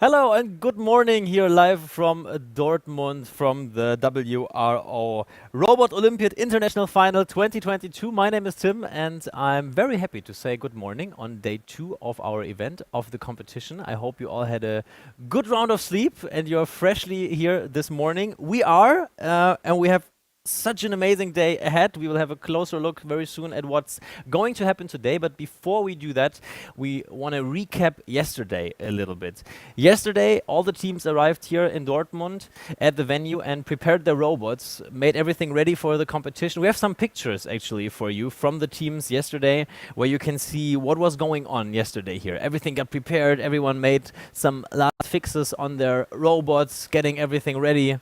Hello and good morning here live from Dortmund from the WRO Robot Olympiad International Final 2022. My name is Tim and I'm very happy to say good morning on day 2 of our event of the competition. I hope you all had a good round of sleep and you're freshly here this morning. We are and we have such an amazing day ahead. We will have a closer look very soon at what's going to happen today. But before we do that, we want to recap yesterday a little bit. Yesterday, all the teams arrived here in Dortmund at the venue and prepared their robots, made everything ready for the competition. We have some pictures actually for you from the teams yesterday where you can see what was going on yesterday here. Everything got prepared. Everyone made some last fixes on their robots, getting everything ready.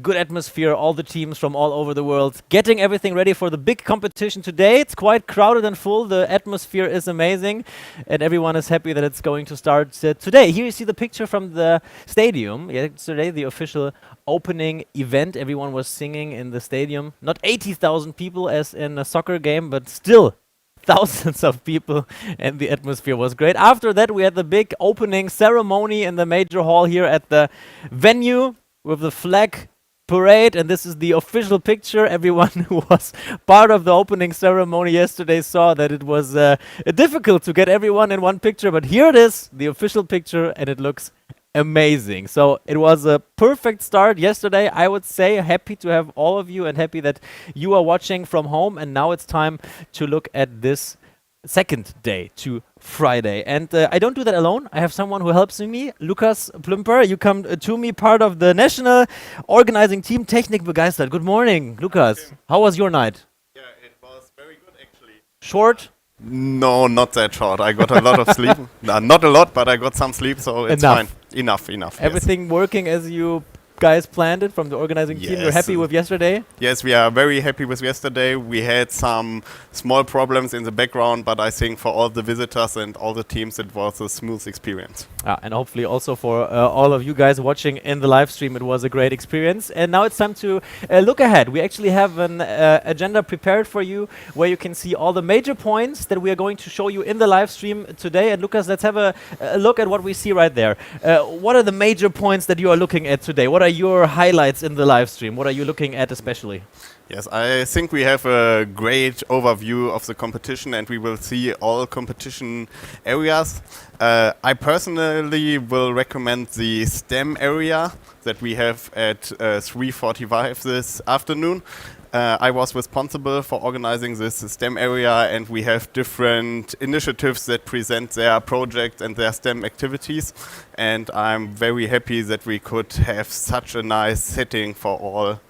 Good atmosphere, all the teams from all over the world getting everything ready for the big competition today. It's quite crowded and full. The atmosphere is amazing and everyone is happy that it's going to start today. Here you see the picture from the stadium. Yesterday, the official opening event. Everyone was singing in the stadium. Not 80,000 people as in a soccer game, but still thousands of people, and the atmosphere was great. After that, we had the big opening ceremony in the major hall here at the venue with the flag parade, and this is the official picture. Everyone who was part of the opening ceremony yesterday saw that it was difficult to get everyone in one picture, but here it is, the official picture, and it looks amazing. So it was a perfect start yesterday, I would say. Happy to have all of you and happy that you are watching from home, and now it's time to look at this second day to Friday. And I don't do that alone. I have someone who helps me, Lukas Plümper. You come to me, part of the national organizing team, TECHNIK BEGEISTERT. Good morning, Lukas. How was your night? Yeah, it was very good actually. Short? No, not that short. I got a lot of sleep. Not a lot, but I got some sleep, so it's fine. Enough. Everything working as you guys planned it from the organizing team? You're happy with yesterday? Yes, we are very happy with yesterday. We had some small problems in the background, but I think for all the visitors and all the teams it was a smooth experience. And hopefully also for all of you guys watching in the live stream, it was a great experience. And now it's time to look ahead. We actually have an agenda prepared for you where you can see all the major points that we are going to show you in the live stream today. And Lucas, let's have a look at what we see right there. What are the major points that you are looking at today? What are your highlights in the live stream? What are you looking at especially? Yes, I think we have a great overview of the competition and we will see all competition areas. I personally will recommend the STEM area that we have at 3:45 this afternoon. I was responsible for organizing this STEM area, and we have different initiatives that present their projects and their STEM activities. And I'm very happy that we could have such a nice setting for all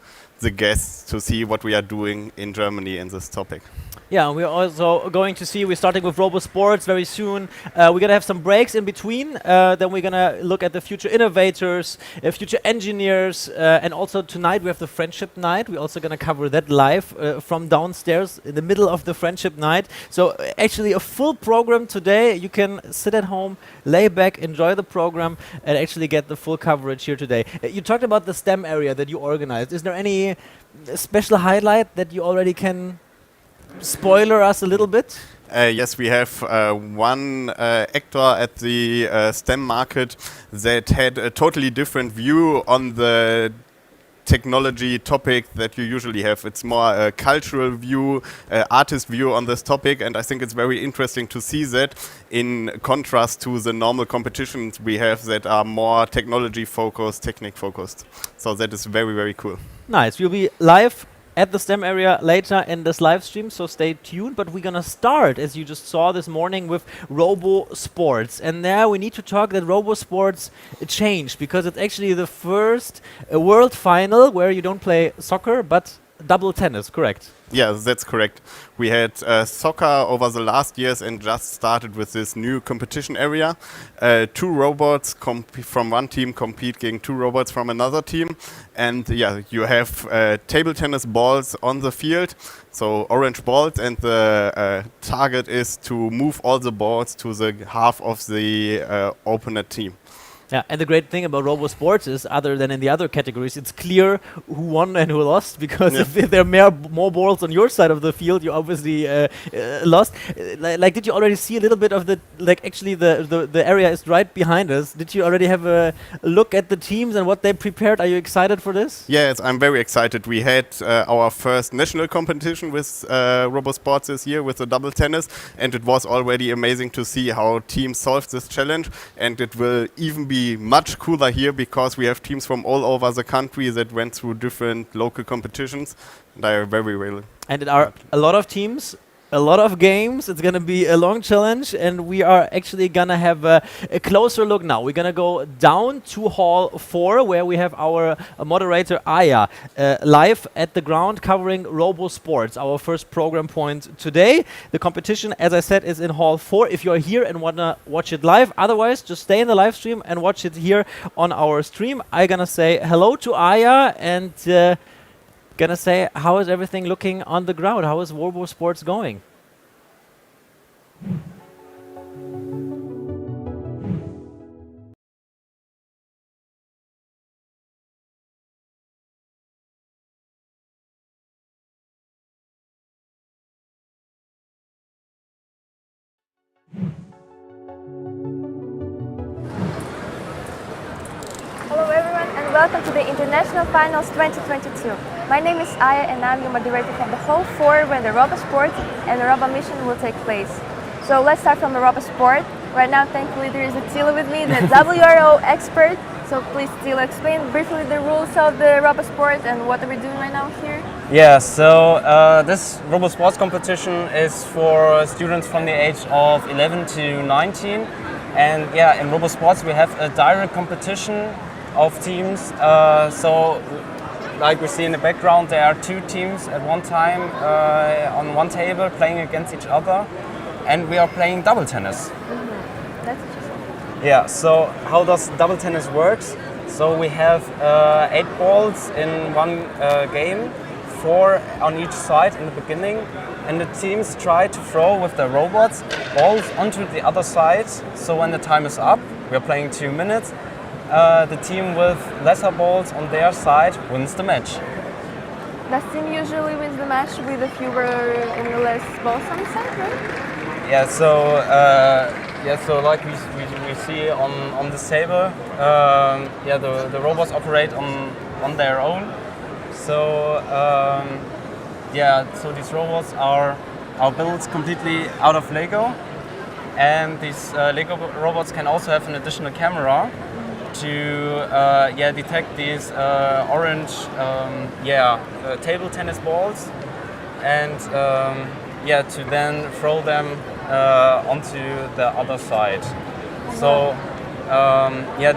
the guests to see what we are doing in Germany in this topic. Yeah, we're also going to see, we're starting with Robo Sports very soon. We're going to have some breaks in between. Then we're going to look at the future innovators, future engineers. And also tonight we have the Friendship Night. We're also going to cover that live from downstairs in the middle of the Friendship Night. So actually a full program today. You can sit at home, lay back, enjoy the program, and actually get the full coverage here today. You talked about the STEM area that you organized. Is there any special highlight that you already can spoiler us a little bit? Yes, we have one actor at the STEM market that had a totally different view on the technology topic that you usually have. It's more a cultural view, artist view on this topic, and I think it's very interesting to see that in contrast to the normal competitions we have that are more technology focused, technique focused. So that is very, very cool. Nice. We'll be live at the STEM area later in this live stream, so stay tuned. But we're gonna start, as you just saw this morning, with Robo Sports. And there we need to talk that Robo Sports changed, because it's actually the first world final where you don't play soccer, but double tennis, correct? Yeah, that's correct. We had soccer over the last years and just started with this new competition area. Two robots from one team compete against two robots from another team. And yeah, you have table tennis balls on the field, so orange balls, and the target is to move all the balls to the half of the opponent team. Yeah, and the great thing about Robo Sports is, other than in the other categories, it's clear who won and who lost, because if there are more balls on your side of the field, you obviously lost. Like, did you already see a little bit of the, actually the area is right behind us. Did you already have a look at the teams and what they prepared? Are you excited for this? Yes, I'm very excited. We had our first national competition with Robo Sports this year with the double tennis, and it was already amazing to see how teams solved this challenge, and it will even be much cooler here because we have teams from all over the country that went through different local competitions, and I are very well. And it are a lot of teams, a lot of games. It's going to be a long challenge, and we are actually going to have a closer look now. We're going to go down to Hall 4, where we have our moderator Aya live at the ground covering Robo Sports, our first program point today. The competition, as I said, is in Hall 4 if you're here and want to watch it live. Otherwise, just stay in the live stream and watch it here on our stream. I'm going to say hello to Aya and gonna say, how is everything looking on the ground? How is Robo Sports going? Hello everyone and welcome to the International Finals 2022. My name is Aya and I'm your moderator from the Hall 4 where the Robot Sport and the Robot Mission will take place. So let's start from the Robot Sport. Right now, thankfully, there is Attila with me, the WRO expert. So please, Attila, explain briefly the rules of the Robot Sport and what are we doing right now here? Yeah, so this Robo Sports competition is for students from the age of 11 to 19. And yeah, in Robo Sports we have a direct competition of teams. So like we see in the background, there are two teams at one time on one table playing against each other. And we are playing double tennis. Mm-hmm. That's interesting. Yeah, so how does double tennis works? So we have 8 balls in one game, 4 on each side in the beginning, and the teams try to throw with their robots balls onto the other side. So when the time is up, we are playing 2 minutes, the team with lesser balls on their side wins the match. That team usually wins the match with a fewer and less balls on the side, right? Yeah, so like we see on this table, the robots operate on their own. So so these robots are built completely out of Lego, and these Lego robots can also have an additional camera to detect these orange table tennis balls, and to then throw them onto the other side. So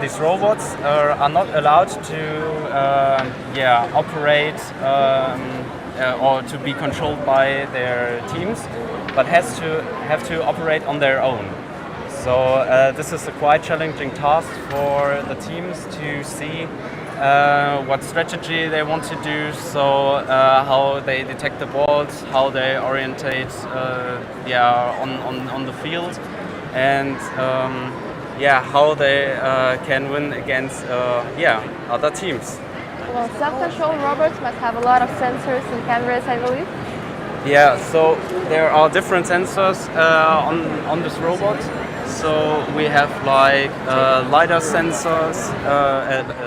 these robots are not allowed to operate or to be controlled by their teams, but have to operate on their own. So this is a quite challenging task for the teams to see what strategy they want to do, so how they detect the balls, how they orientate on the field, and how they can win against other teams. Well, self-control robots must have a lot of sensors and cameras, I believe. Yeah, so there are different sensors on this robot. So we have like LiDAR sensors,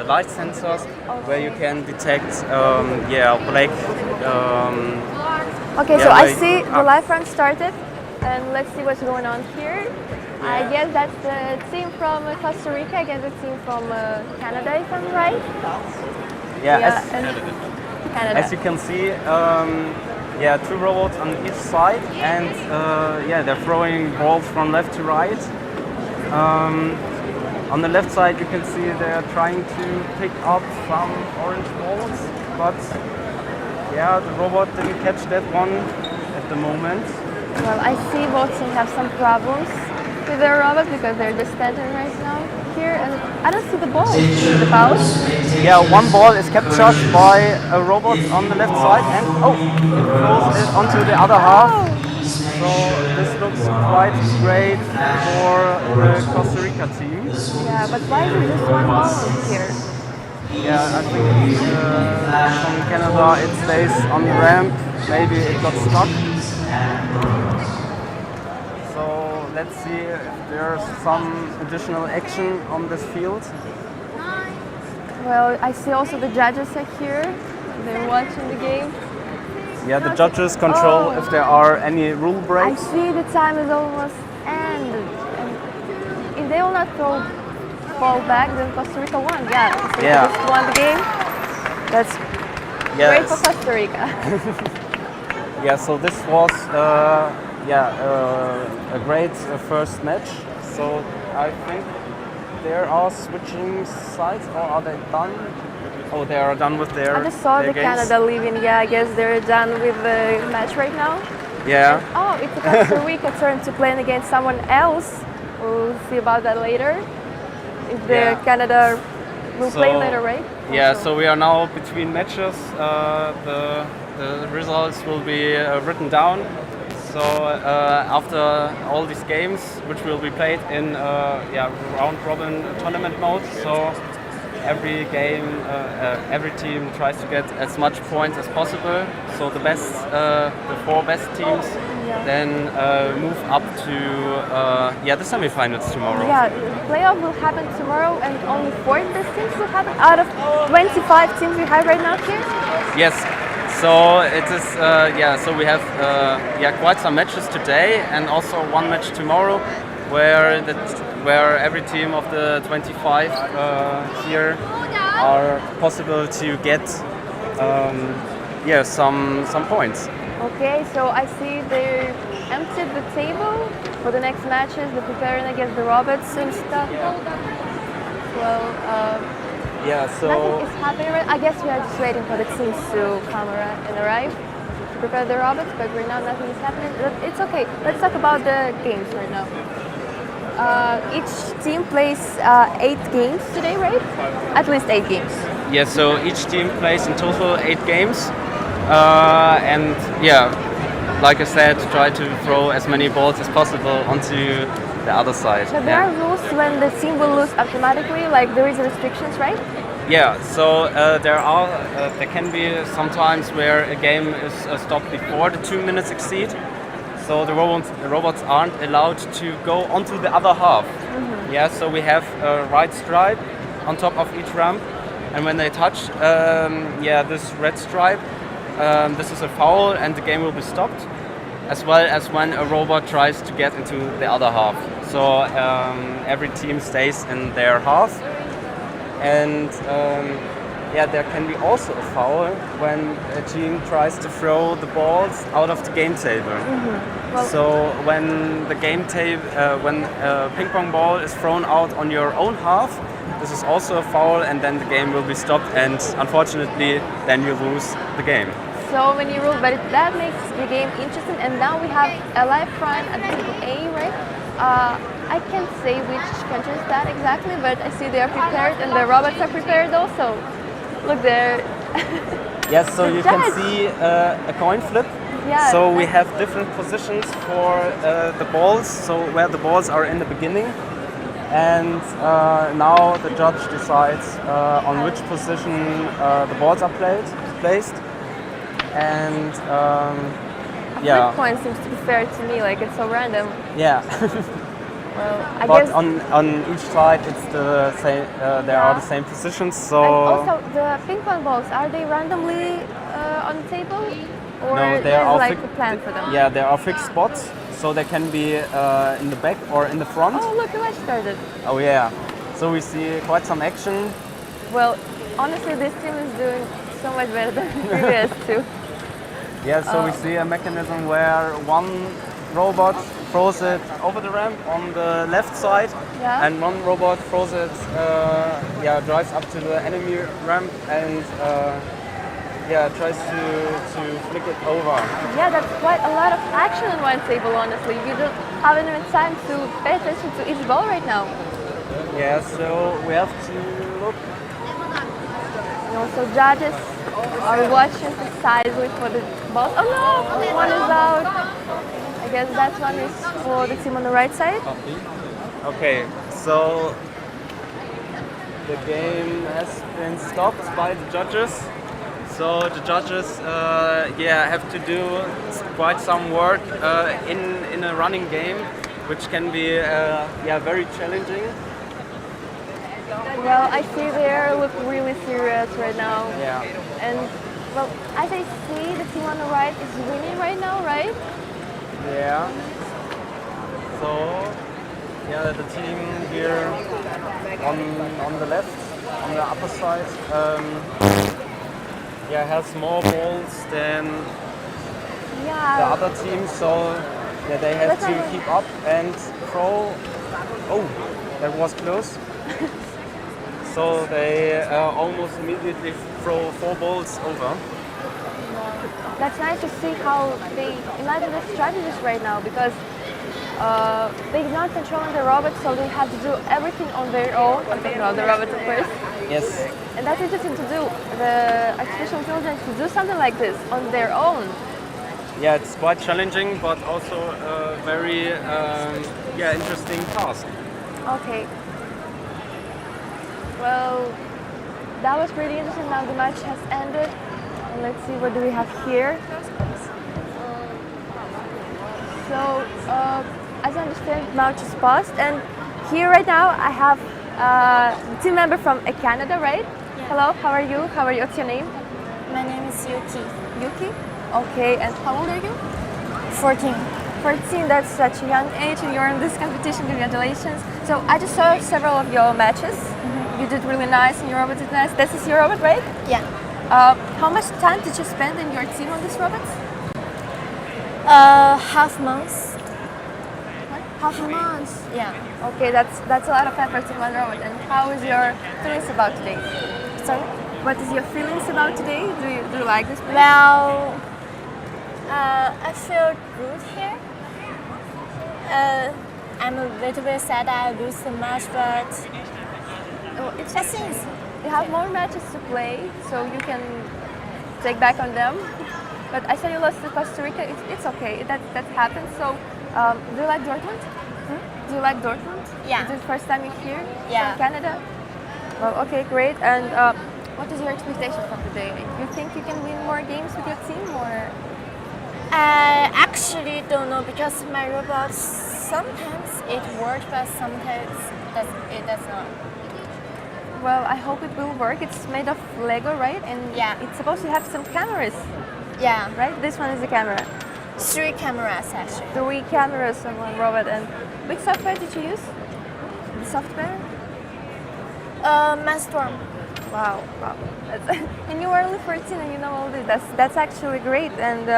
light sensors, where you can detect black. Okay, so I see the live run started, and let's see what's going on here. I guess that's the team from Costa Rica, I guess the team from Canada, if I'm right. Yeah. Canada. As you can see, yeah, 2 robots on each side, and yeah, they're throwing balls from left to right. On the left side, you can see they're trying to pick up some orange balls, but yeah, the robot didn't catch that one at the moment. Well, I see both teams have some problems with their robot because they're just standing right now here, and I don't see the ball. The ball. Yeah, one ball is captured by a robot on the left side, and oh, it throws it onto the other half. So this looks quite great for the Costa Rica team. Yeah, but why is it just one ball here? Yeah, I think from Canada it stays on the ramp. Maybe it got stuck. So let's see if there's some additional action on this field. Well, I see also the judges are here. They're watching the game. Yeah, the judges control if there are any rule I breaks. see the time is almost ended. And if they will not throw ball back, then Costa Rica won. Yeah, Costa Rica Yeah. just won the game. That's great for Costa Rica. Yeah, so this was a great first match. So I think they are switching sides, or are they done? Oh, they are done with their. I just saw their the games. Canada leaving. Yeah, I guess they're done with the match right now. Yeah. Oh, it's a Costa Rica turn to playing against someone else. We'll see about that later. If the Yeah. Canada will play So- later, right? Yeah, Also. so we are now between matches. The results will be written down. So after all these games, which will be played in round robin tournament mode, so every game, every team tries to get as much points as possible. So the best, the 4 best teams, then move up to the semifinals tomorrow. Yeah, the playoff will happen tomorrow, and only 4 best teams will happen out of 25 teams we have right now here. Yes. So it is. So we have quite some matches today, and also one match tomorrow, where every team of the 25 here are possible to get some points. Okay, so I see they emptied the table for the next matches. They're preparing against the robots and stuff. Well, Yeah. So nothing is happening right. I guess we are just waiting for the teams to come and arrive to prepare the robots, but right now nothing is happening. But it's okay. Let's talk about the games right now. Each team plays 8 games today, right? At least 8 games. yeah. So each team plays in total 8 games, and like I said, try to throw as many balls as possible onto the other side. But there are rules when the team will lose automatically, like there is restrictions, right? Yeah, so there can be sometimes where a game is stopped before the 2 minutes exceed. So the robots aren't allowed to go onto the other half. Yeah, so we have a right stripe on top of each ramp, and when they touch this red stripe, this is a foul and the game will be stopped. As well as when a robot tries to get into the other half. So every team stays in their half. And there can be also a foul when a team tries to throw the balls out of the game table. Well, So when the game table, when a ping pong ball is thrown out on your own half, this is also a foul, and then the game will be stopped. And unfortunately, then you lose the game. so many rules, but that makes the game interesting. And now we have a live front at table A, right? I can't say which country is that exactly, but I see they are prepared and the robots are prepared also. Look there. Yes, so The you can judge. see a coin flip. Yeah. So we have different positions for the balls, so where the balls are in the beginning. And now the judge decides on which position the balls are placed. And Flip coin seems to be fair to me, like it's so random. yeah. Well, I But guess. on each side it's the same. There are the same positions. So And also, the ping pong balls, are they randomly on the table? Or no, they there's are like a plan for them? Yeah, there are fixed spots, so they can be in the back or in the front. Oh, look, the match started. Oh yeah. So we see quite some action. Well, honestly, this team is doing so much better than previous two. Yeah, so we see a mechanism where one robot throws it over the ramp on the left side, Yeah. and one robot throws it, drives up to the enemy ramp and tries to flick it over. Yeah, that's quite a lot of action on one table, honestly. You don't have even time to pay attention to each ball right now. Yeah, so we have to look. And also judges are watching precisely for the balls. Oh no, one is out. I guess that one is for the team on the right side. Okay, so the game has been stopped by the judges. So the judges, have to do quite some work in a running game, which can be very challenging. Well, I see they look really serious right now. Yeah. And well, as I see, the team on the right is winning right now, right? Yeah. So the team here on the left, on the upper side, has more balls than the Yeah. other team, so they have That's to not- keep up and throw. Oh, that was close. So they almost immediately throw 4 balls over. That's nice to see how they imagine the strategies right now because they're not controlling the robots, so they have to do everything on their own. I'm talking about the robots, of course. Yes. And that's interesting to do, the artificial intelligence to do something like this on their own. Yeah, it's quite challenging, but also a very interesting task. Okay. Well, that was pretty interesting. Now the match has ended. And let's see what do we have here. So, as I understand, match is paused, and here right now I have a team member from Canada, right? Yeah. Hello, how are you? What's your name? My name is Yuki. Yuki. Okay, and how old are you? 14. 14, that's such a young age, and you're in this competition. Congratulations. So I just saw several of your matches. You did really nice, and your robot did nice. This is your robot, right? Yeah. How much time did you spend in your team on this robot? Half months. Half a month. Yeah. Okay, that's a lot of effort in one robot. And how is your feelings about today? Sorry. What is your feelings about today? Do you like this place? Well, I feel good here. I'm a little bit sad I lose the match, but It's that seems. you have more matches to play, so you can take back on them. But I saw you lost to Costa Rica. It's okay. That happens. So, do you like Dortmund? Do you like Dortmund? Yeah. Is it the first time you're here? Yeah. From Canada? Well, okay, great. And what is your expectation from today? You think you can win more games with your team, or? I actually don't know because my robot sometimes it works, but sometimes it does not. Well, I hope it will work. It's made of Lego, right? And Yeah. it's supposed to have some cameras, Yeah. right? This one is the camera. 3 cameras actually. 3 cameras on one robot. And which software did you use? The software? Maelstrom. Wow. And you are only 14 and you know all this. That's actually great. And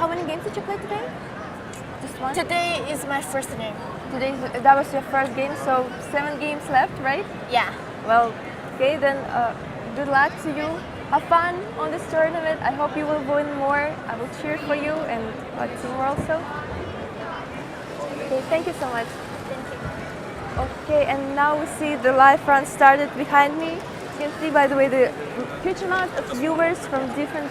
how many games did you play today? Just one? Today is my first game. That was your first game, so 7 games left, right? Yeah. Well, okay, then good luck to you. Have fun on this tournament. I hope you will win more. I will cheer for you and our team also. Okay, thank you so much. Thank you. Okay, and now we see the live run started behind me. You can see, by the way, the huge amount of viewers from different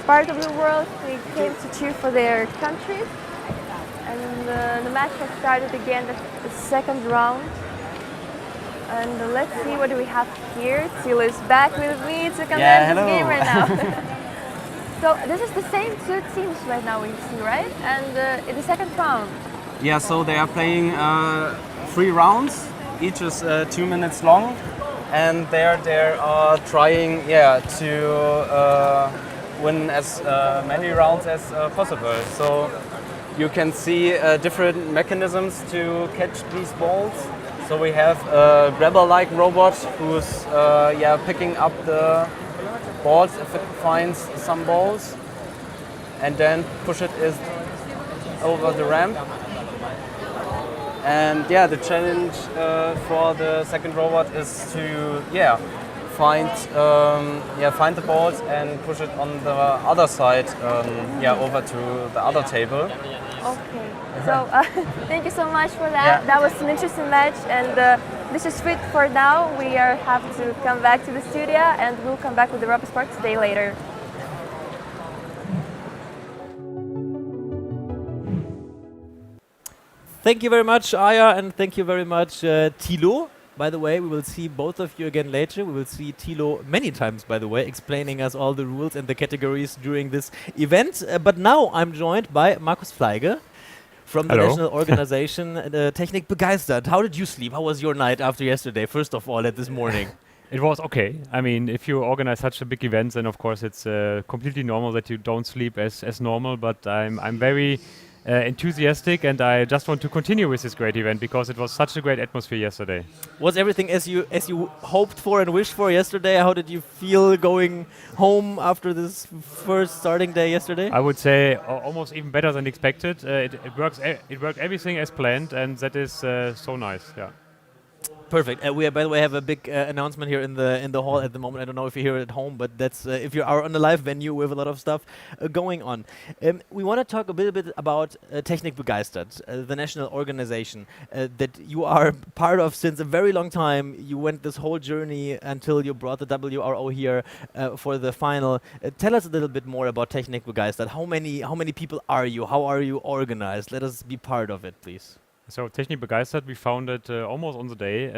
parts of the world. They came to cheer for their countries. And the match has started again, the second round. And let's see, what do we have here? Till is back with me to comment this game right now. So this is the same 2 teams right now we see, right? And in the second round. Yeah, so they are playing 3 rounds. Each is 2 minutes long, and they are trying to win as many rounds as possible. So you can see different mechanisms to catch these balls. So we have a grabber-like robot who's picking up the balls if it finds some balls, and then push it over the ramp. And the challenge for the second robot is to find the balls and push it on the other side over to the other table. Okay, so thank you so much for that. Yeah. That was an interesting match, and this is it for now. We have to come back to the studio, and we'll come back with the Robot Sport today later. Thank you very much, Aya, and thank you very much, Thilo. By the way, we will see both of you again later. We will see Thilo many times, by the way, explaining us all the rules and the categories during this event. But now I'm joined by Markus Fleige from the Hello. national organization TECHNIK BEGEISTERT. How did you sleep? How was your night after yesterday, first of all, at this morning? It was okay. I mean, if you organize such a big event, then of course it's completely normal that you don't sleep as normal. But I'm very enthusiastic, and I just want to continue with this great event because it was such a great atmosphere yesterday. Was everything as you hoped for and wished for yesterday? How did you feel going home after this first starting day yesterday? I would say almost even better than expected. It worked everything as planned, and that is so nice. Yeah. Perfect. We, by the way, have a big announcement here in the hall at the moment. I don't know if you hear it at home, but that's if you are on a live venue with a lot of stuff going on. We want to talk a little bit about TECHNIK BEGEISTERT, the national organization that you are part of since a very long time. You went this whole journey until you brought the WRO here for the final. Tell us a little bit more about TECHNIK BEGEISTERT. How many people are you? How are you organized? Let us be part of it, please. So TECHNIK BEGEISTERT, we founded almost on the day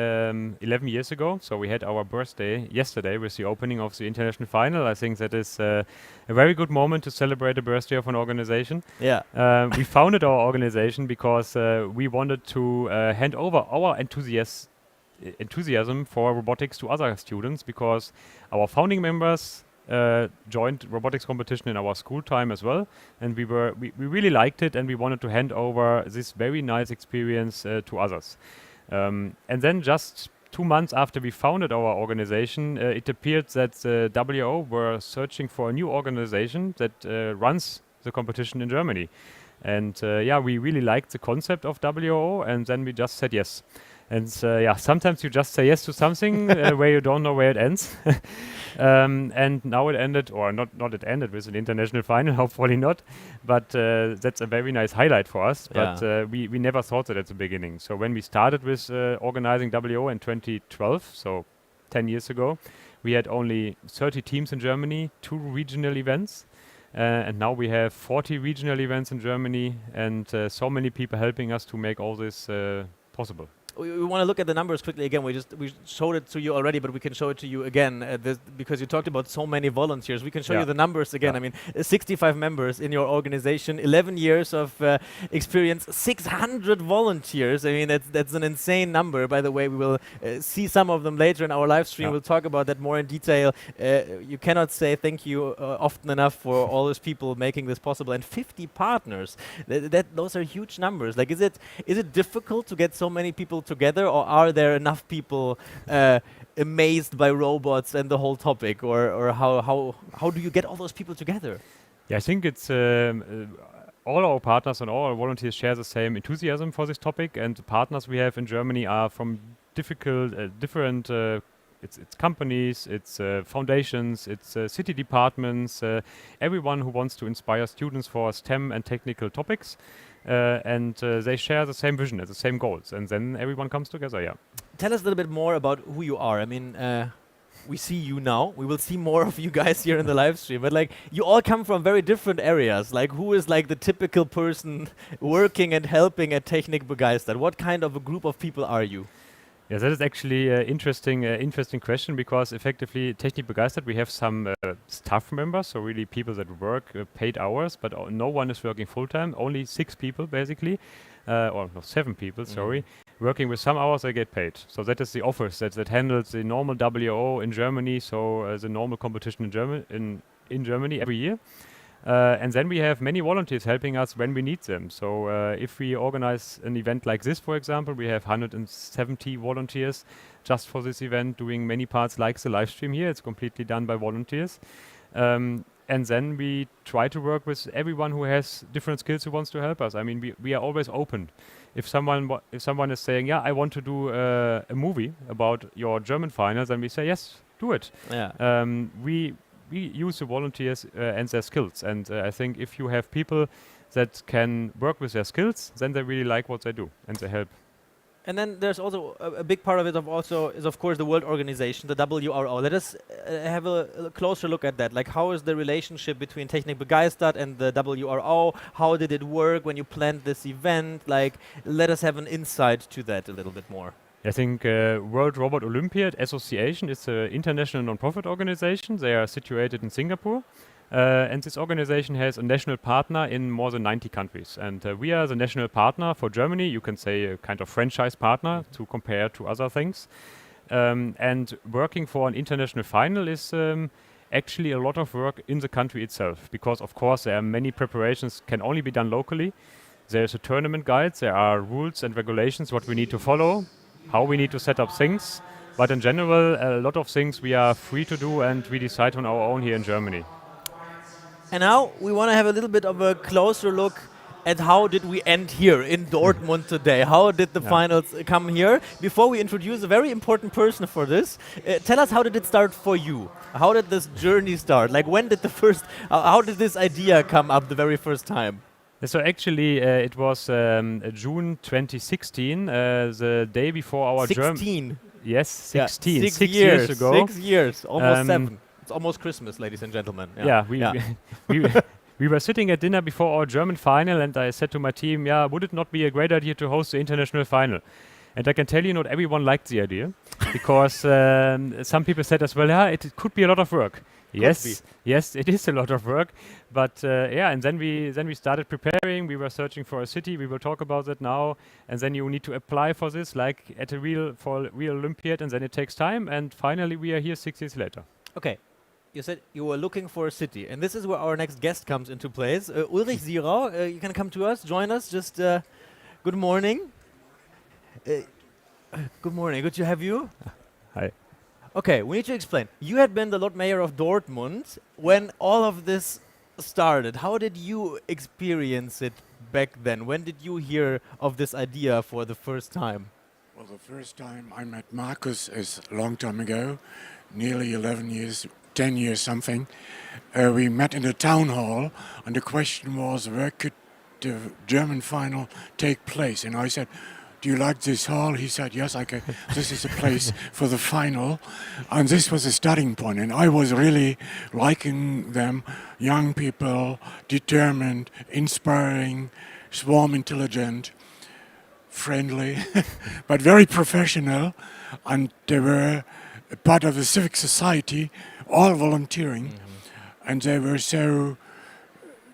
11 years ago. So we had our birthday yesterday with the opening of the international final. I think that is a very good moment to celebrate the birthday of an organization. Yeah. We founded our organization because we wanted to hand over our enthusiasm for robotics to other students, because our founding members joined robotics competition in our school time as well, and we really liked it, and we wanted to hand over this very nice experience to others. And then just 2 months after we founded our organization, it appeared that the WRO were searching for a new organization that runs the competition in Germany. And we really liked the concept of WRO, and then we just said yes. And sometimes you just say yes to something where you don't know where it ends. And now it ended, or not it ended with an international final, hopefully not. But that's a very nice highlight for us. Yeah. But we never thought that at the beginning. So when we started with organizing WO in 2012, so 10 years ago, we had only 30 teams in Germany, 2 regional events. And now we have 40 regional events in Germany, and so many people helping us to make all this possible. We want to look at the numbers quickly again. We showed it to you already, but we can show it to you again because you talked about so many volunteers. We can show you the numbers again. I mean, 65 members in your organization, 11 years of experience, 600 volunteers. I mean, that's an insane number. By the way, we will see some of them later in our live stream. We'll talk about that more in detail. You cannot say thank you often enough for all those people making this possible, and 50 partners. Those are huge numbers. Like, is it difficult to get so many people together, or are there enough people amazed by robots and the whole topic, or how do you get all those people together? Yeah, I think it's all our partners and all our volunteers share the same enthusiasm for this topic, and the partners we have in Germany are from different it's companies, it's foundations, it's city departments, everyone who wants to inspire students for STEM and technical topics. And they share the same vision, the same goals, and then everyone comes together. Yeah. Tell us a little bit more about who you are. I mean, we see you now. We will see more of you guys here in the live stream. But like, you all come from very different areas. Like, who is like the typical person working and helping at TECHNIK BEGEISTERT? What kind of a group of people are you? Yeah, that is actually an interesting question, because effectively TECHNIK BEGEISTERT, we have some staff members, so really people that work paid hours, but no one is working full-time, only 6 people basically, or no, 7 people, sorry, working with some hours they get paid. So that is the office that handles the normal WRO in Germany, so the normal competition in Germany every year. And then we have many volunteers helping us when we need them. So if we organize an event like this, for example, we have 170 volunteers just for this event, doing many parts like the live stream here. It's completely done by volunteers. And then we try to work with everyone who has different skills who wants to help us. I mean, we are always open. If someone is saying, yeah, I want to do a movie about your German finals, then we say, yes, do it. Yeah. We use the volunteers and their skills. And I think if you have people that can work with their skills, then they really like what they do and they help. And then there's also a big part of it is of course the World Organization, the WRO. Let us have a closer look at that. Like, how is the relationship between TECHNIK BEGEISTERT and the WRO? How did it work when you planned this event? Like, let us have an insight to that a little bit more. I think World Robot Olympiad Association is an international non-profit organization. They are situated in Singapore. And this organization has a national partner in more than 90 countries. And we are the national partner for Germany. You can say a kind of franchise partner to compare to other things. And working for an international final is actually a lot of work in the country itself. Because, of course, there are many preparations can only be done locally. There's a tournament guide. There are rules and regulations, what we need to follow, how we need to set up things. But in general, a lot of things we are free to do and we decide on our own here in Germany. And now we want to have a little bit of a closer look at how did we end here in Dortmund today. How did the finals come here? Before we introduce a very important person for this, tell us, how did it start for you? How did this journey start? Like, when did how did this idea come up the very first time? So actually, it was June 2016, the day before our 16. Yes, 16. Yeah, 6 years ago. 6 years, almost 7. It's almost Christmas, ladies and gentlemen. We were sitting at dinner before our German final, and I said to my team, would it not be a great idea to host the international final? And I can tell you, not everyone liked the idea, because some people said as well, it could be a lot of work. Yes, it is a lot of work, but and then we started preparing. We were searching for a city. We will talk about that now. And then you need to apply for this, like at a real Olympiad, and then it takes time. And finally, we are here 6 years later. Okay. You said you were looking for a city, and this is where our next guest comes into place. Ulrich Sierau, you can come to us, join us. Just good morning. Good morning. Good to have you. Hi. Okay, we need to explain. You had been the Lord Mayor of Dortmund when all of this started. How did you experience it back then? When did you hear of this idea for the first time? Well, the first time I met Marcus is a long time ago, nearly 11 years, 10 years something. We met in the town hall, and the question was, where could the German final take place? And I said, do you like this hall? He said, yes, this is a place for the final. And this was a starting point. And I was really liking them, young people, determined, inspiring, swarm intelligent, friendly, but very professional. And they were a part of the civic society, all volunteering. And they were so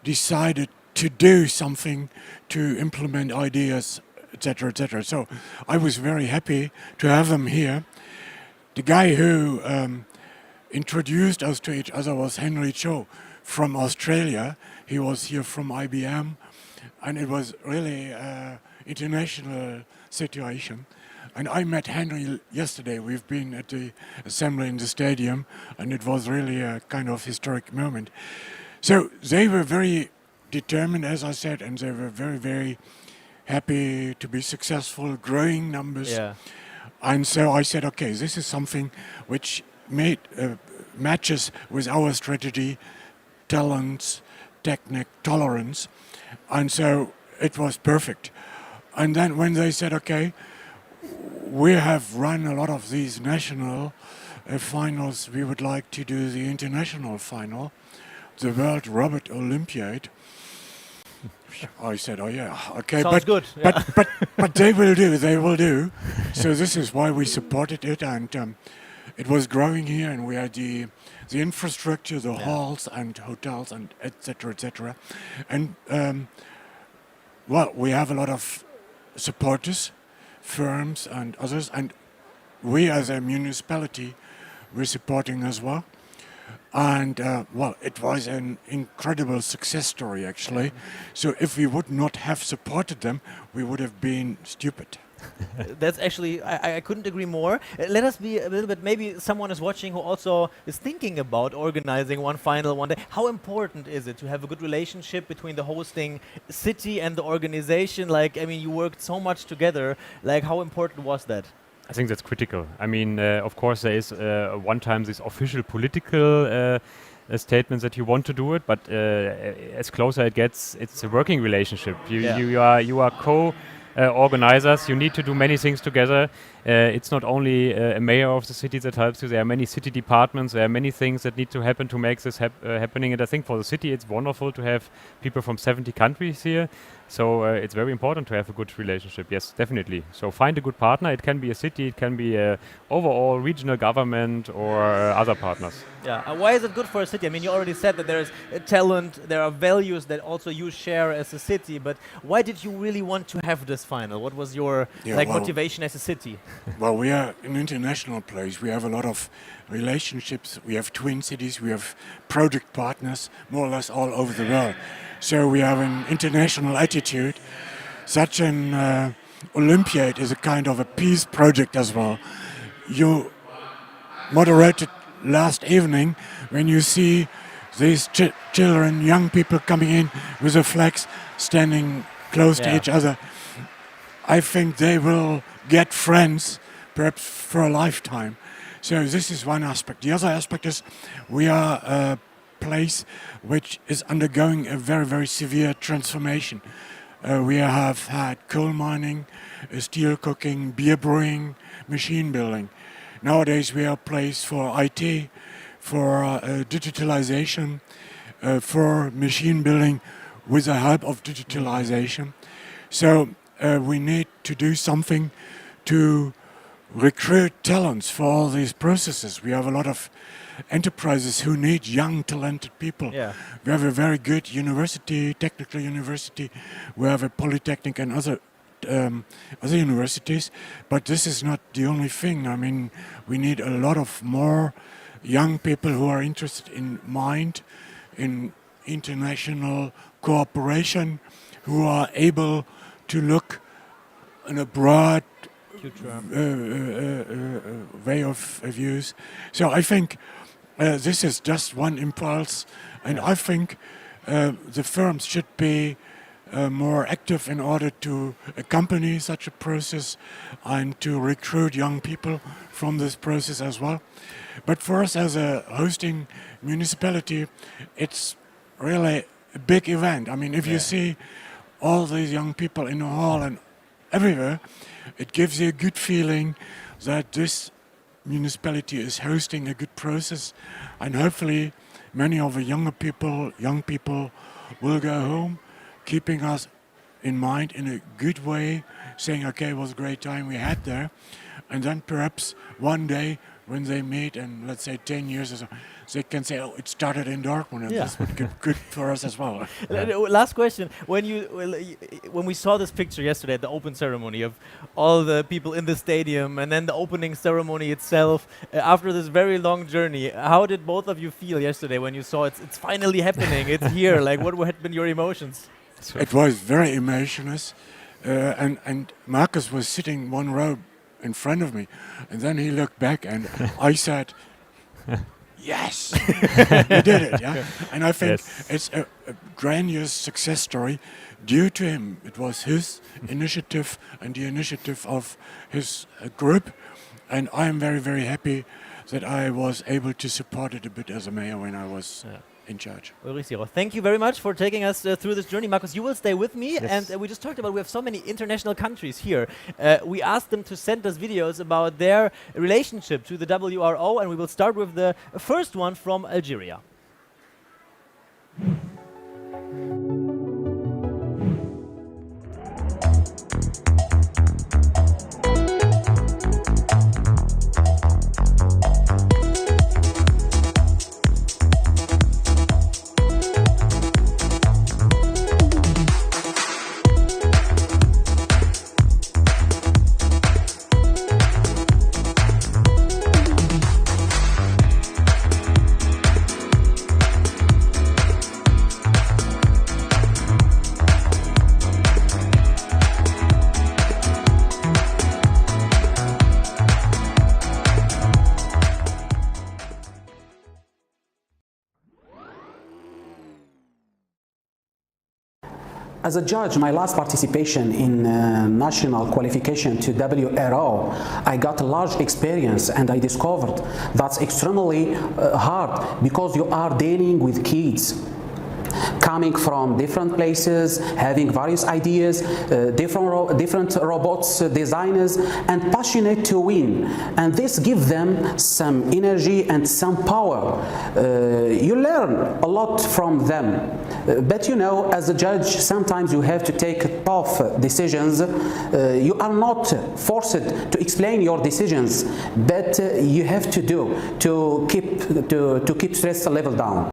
decided to do something, to implement ideas, etc., etc. So I was very happy to have them here. The guy who introduced us to each other was Henry Cho from Australia. He was here from IBM, and it was really an international situation. And I met Henry yesterday. We've been at the assembly in the stadium, and it was really a kind of historic moment. So they were very determined, as I said, and they were very, very happy to be successful, growing numbers. Yeah. And so I said, okay, this is something which matches with our strategy, talents, technique, tolerance. And so it was perfect. And then when they said, okay, we have run a lot of these national finals, we would like to do the international final, the World Robot Olympiad. I said, oh yeah, okay, Sounds good. But they will do. So this is why we supported it, and it was growing here, and we had the infrastructure, the halls and hotels, and etc. And well, we have a lot of supporters, firms and others, and we as a municipality, we're supporting as well. And well, it was an incredible success story, actually. So if we would not have supported them, we would have been stupid. That's actually, I couldn't agree more. Let us be a little bit, maybe someone is watching who also is thinking about organizing one final one day. How important is it to have a good relationship between the hosting city and the organization? Like, I mean, you worked so much together. Like, how important was that? I think that's critical. I mean, of course, there is one time this official political statements that you want to do it, but as closer it gets, it's a working relationship. You are organizers. You need to do many things together. It's not only a mayor of the city that helps you. There are many city departments. There are many things that need to happen to make this happening. And I think for the city, it's wonderful to have people from 70 countries here. So it's very important to have a good relationship. Yes, definitely. So find a good partner. It can be a city. It can be a overall regional government or other partners. Yeah. Why is it good for a city? I mean, you already said that there is talent, there are values that also you share as a city. But why did you really want to have this final? What was your motivation as a city? Well, we are an international place. We have a lot of relationships. We have twin cities. We have project partners, more or less all over the world. So we have an international attitude. Such an Olympiad is a kind of a peace project as well. You moderated last evening when you see these children, young people coming in with the flags, standing close to each other. I think they will get friends, perhaps for a lifetime. So this is one aspect. The other aspect is we are a place which is undergoing a very, very severe transformation. We have had coal mining, steel cooking, beer brewing, machine building. Nowadays we are a place for IT, for digitalization, for machine building with the help of digitalization. So we need to do something to recruit talents for all these processes. We have a lot of enterprises who need young, talented people. Yeah. We have a very good university, technical university. We have a polytechnic and other universities. But this is not the only thing. I mean, we need a lot of more young people who are interested in mind, in international cooperation, who are able to look in a broad way of views. So I think this is just one impulse, and I think the firms should be more active in order to accompany such a process and to recruit young people from this process as well. But for us as a hosting municipality, it's really a big event. I mean, if you see all these young people in the hall and everywhere, it gives you a good feeling that this municipality is hosting a good process, and hopefully many of the young people will go home, keeping us in mind in a good way, saying, okay, it was a great time we had there, and then perhaps one day when they meet in, let's say, 10 years or so, they can say, oh, it started in Dortmund, and this would be good for us as well. Last question. When we saw this picture yesterday at the open ceremony of all the people in the stadium and then the opening ceremony itself, after this very long journey, how did both of you feel yesterday when you saw it's finally happening, it's here? Like, what had been your emotions? It was very emotionless, and Marcus was sitting one row in front of me, and then he looked back and I said, yes, we did it, yeah? And I think it's a grandiose success story due to him. It was his initiative and the initiative of his group, and I am very, very happy that I was able to support it a bit as a mayor when I was in charge. Ulrich Siro, thank you very much for taking us through this journey. Markus, you will stay with me, and we just talked about we have so many international countries here. We asked them to send us videos about their relationship to the WRO, and we will start with the first one from Algeria. As a judge, my last participation in national qualification to WRO, I got a large experience and I discovered that's extremely hard because you are dealing with kids coming from different places, having various ideas, different robots designers, and passionate to win. And this gives them some energy and some power. You learn a lot from them. But you know, as a judge, sometimes you have to take tough decisions. You are not forced to explain your decisions, but you have to do to keep stress level down.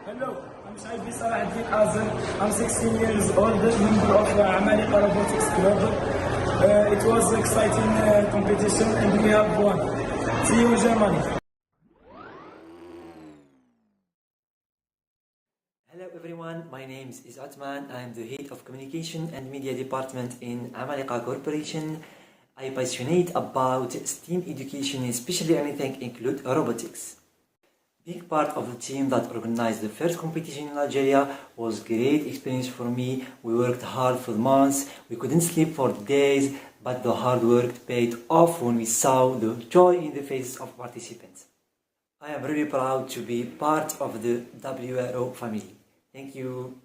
Hello, I'm Shaibi Salahuddin Azam. I'm 16 years old, member of Amalika Robotics Club. It was an exciting competition and we have won. See you in Germany. Hello everyone, my name is Atman. I am the head of communication and media department in Amalika Corporation. I am passionate about STEAM education, especially anything include robotics. Being part of the team that organized the first competition in Algeria was great experience for me. We worked hard for months, we couldn't sleep for days, but the hard work paid off when we saw the joy in the faces of participants. I am really proud to be part of the WRO family. Thank you.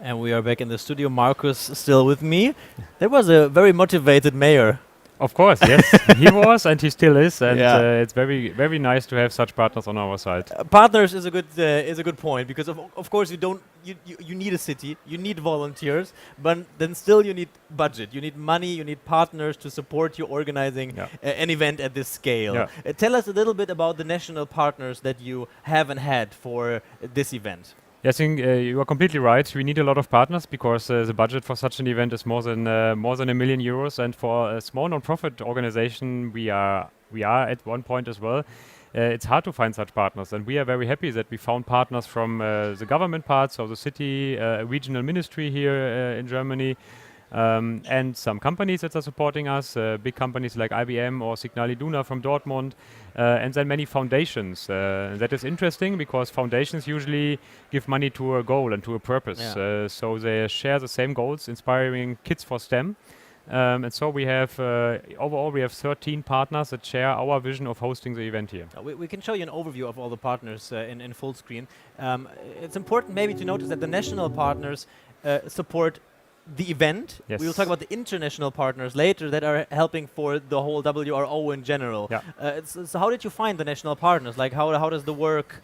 And we are back in the studio. Marcus still with me. That was a very motivated mayor. Of course, yes, he was and he still is, and Yeah. it's very, very nice to have such partners on our side. Partners is a good point, because of course you need a city, you need volunteers, but then still you need budget, you need money, you need partners to support you organizing an event at this scale. Yeah. Tell us a little bit about the national partners that you have and had for this event. Yes, I think you are completely right. We need a lot of partners because the budget for such an event is more than €1 million, and for a small non-profit organization, we are at one point as well. It's hard to find such partners, and we are very happy that we found partners from the government parts of the city, a regional ministry here in Germany, and some companies that are supporting us, big companies like IBM or Signal Iduna from Dortmund, and then many foundations. That is interesting because foundations usually give money to a goal and to a purpose. Yeah. So they share the same goals, inspiring kids for STEM. And so we have, overall, we have 13 partners that share our vision of hosting the event here. We can show you an overview of all the partners in full screen. It's important maybe to notice that the national partners support the event. Yes. We will talk about the international partners later that are helping for the whole WRO in general. Yeah. So how did you find the national partners? Like how does the work?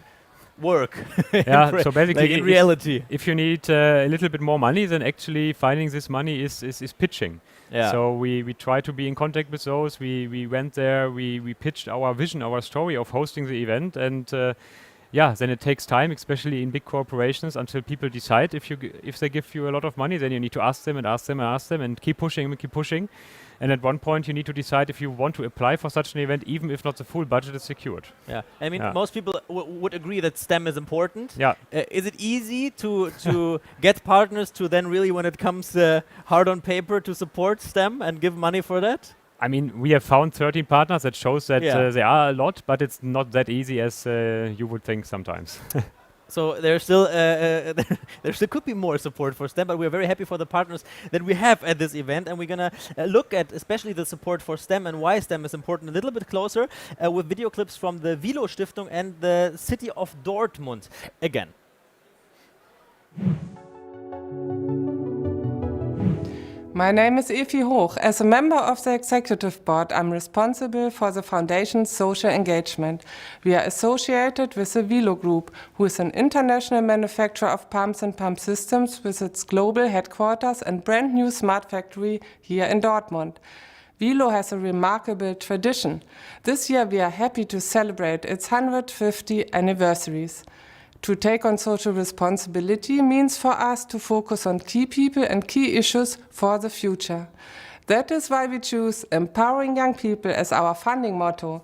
Yeah, so basically, like in reality, if you need a little bit more money, then actually finding this money is pitching. Yeah. So we try to be in contact with those. We went there. We pitched our vision, our story of hosting the event, and then it takes time, especially in big corporations, until people decide. If they give you a lot of money, then you need to ask them and ask them and ask them and keep pushing. And at one point, you need to decide if you want to apply for such an event, even if not the full budget is secured. Yeah, I mean, most people would agree that STEM is important. Yeah. Is it easy to get partners to then really, when it comes hard on paper, to support STEM and give money for that? I mean, we have found 13 partners. That shows that there are a lot, but it's not that easy as you would think sometimes. So there still could be more support for STEM, but we're very happy for the partners that we have at this event, and we're gonna look at especially the support for STEM and why STEM is important a little bit closer with video clips from the WRO Stiftung and the city of Dortmund again. My name is Evi Hoch. As a member of the executive board, I'm responsible for the foundation's social engagement. We are associated with the WRO Group, who is an international manufacturer of pumps and pump systems with its global headquarters and brand new smart factory here in Dortmund. WRO has a remarkable tradition. This year we are happy to celebrate its 150 anniversaries. To take on social responsibility means for us to focus on key people and key issues for the future. That is why we choose empowering young people as our funding motto.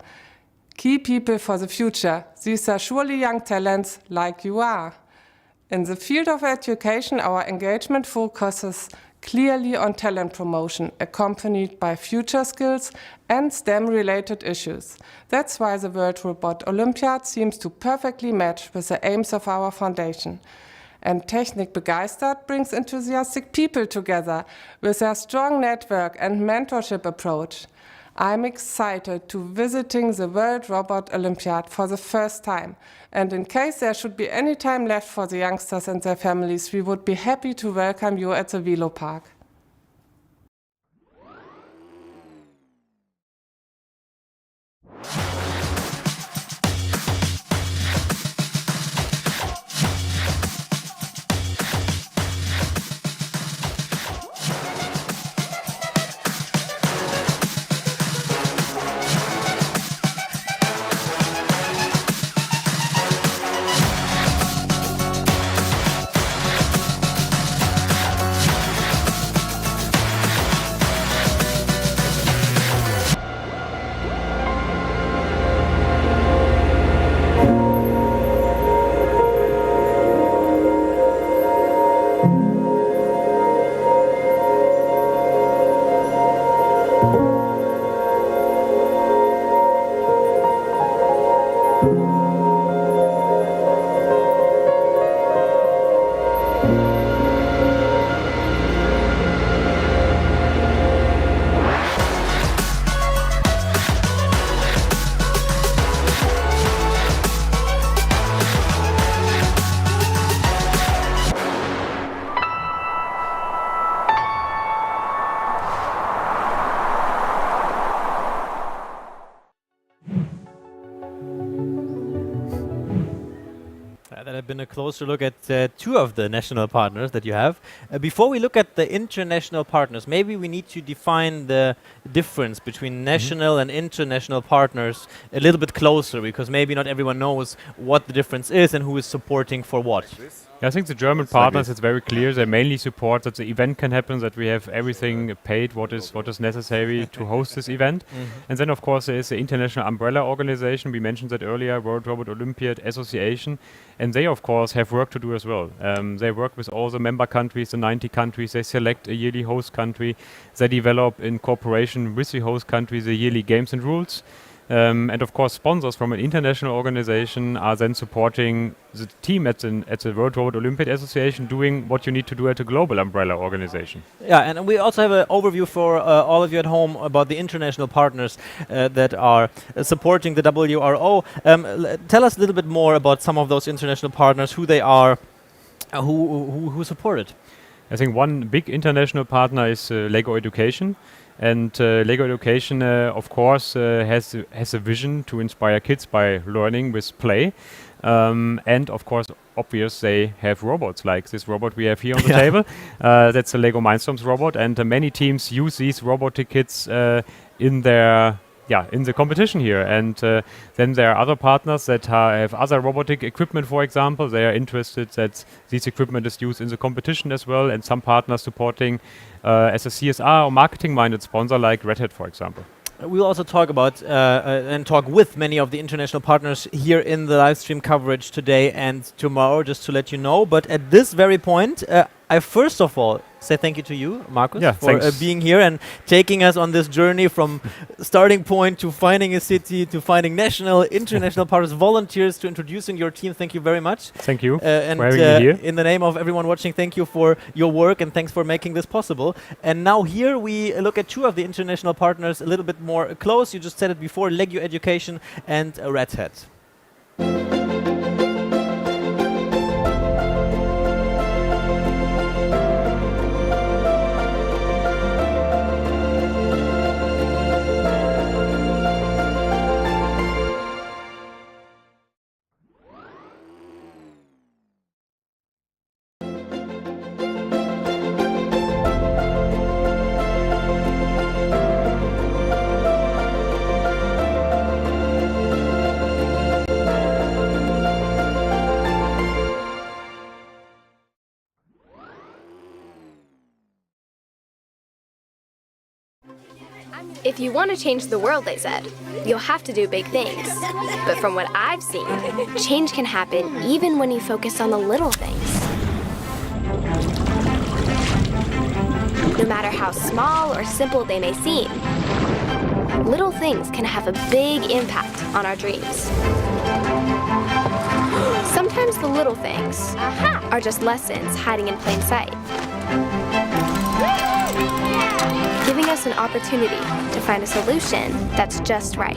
Key people for the future. These are surely young talents like you are. In the field of education, our engagement focuses clearly on talent promotion, accompanied by future skills and STEM-related issues. That's why the World Robot Olympiad seems to perfectly match with the aims of our foundation. And TECHNIK BEGEISTERT brings enthusiastic people together with their strong network and mentorship approach. I'm excited to visiting the World Robot Olympiad for the first time. And in case there should be any time left for the youngsters and their families, we would be happy to welcome you at the Velo Park. That had been a closer look at two of the national partners that you have. Before we look at the international partners, maybe we need to define the difference between national and international partners a little bit closer, because maybe not everyone knows what the difference is and who is supporting for what. I think the German partners, it's very clear, they mainly support that the event can happen, that we have everything paid what is necessary to host this event. And then of course there is the international umbrella organization, we mentioned that earlier, World Robot Olympiad Association, and they of course have work to do as well. They work with all the member countries, the 90 countries, they select a yearly host country, they develop in cooperation with the host country the yearly games and rules. And of course sponsors from an international organization are then supporting the team at the World Robot Olympiad Association doing what you need to do at a global umbrella organization. Yeah, and we also have an overview for all of you at home about the international partners that are supporting the WRO. Tell us a little bit more about some of those international partners, who they are, who support it. I think one big international partner is LEGO Education. And LEGO Education, of course, has a vision to inspire kids by learning with play. And of course, obvious, they have robots like this robot we have here on the table. That's a LEGO Mindstorms robot, and many teams use these robotic kits in the competition here. And then there are other partners that have other robotic equipment, for example. They are interested that this equipment is used in the competition as well, and some partners supporting as a CSR or marketing-minded sponsor like Red Hat, for example. We'll also talk about and talk with many of the international partners here in the live stream coverage today and tomorrow, just to let you know. But at this very point, I first of all say thank you to you, Markus, for being here and taking us on this journey from starting point to finding a city, to finding national, international partners, volunteers, to introducing your team. Thank you very much. Thank you and for having me here. In the name of everyone watching, thank you for your work and thanks for making this possible. And now here we look at two of the international partners a little bit more close. You just said it before, LEGO Education and Red Hat. If you want to change the world, they said, you'll have to do big things. But from what I've seen, change can happen even when you focus on the little things. matter how small or simple they may seem, little things can have a big impact on our dreams. Sometimes the little things are just lessons hiding in plain sight, giving us an opportunity to find a solution that's just right.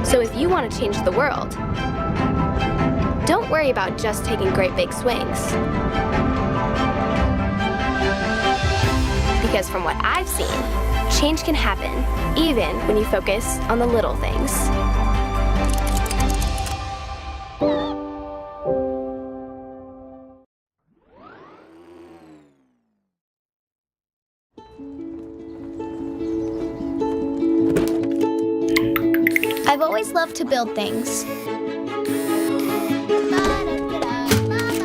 So if you want to change the world, don't worry about just taking great big swings. Because from what I've seen, change can happen even when you focus on the little things. I've always loved to build things.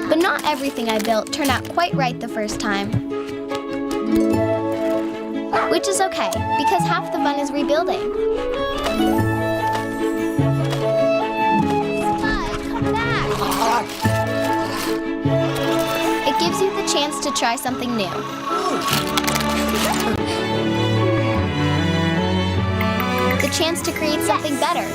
But not everything I built turned out quite right the first time. Which is okay, because half the fun is rebuilding. Spud, come back! It gives you the chance to try something new. The chance to create something better.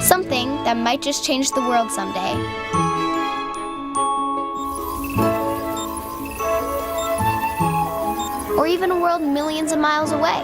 Something that might just change the world someday. Or even a world millions of miles away.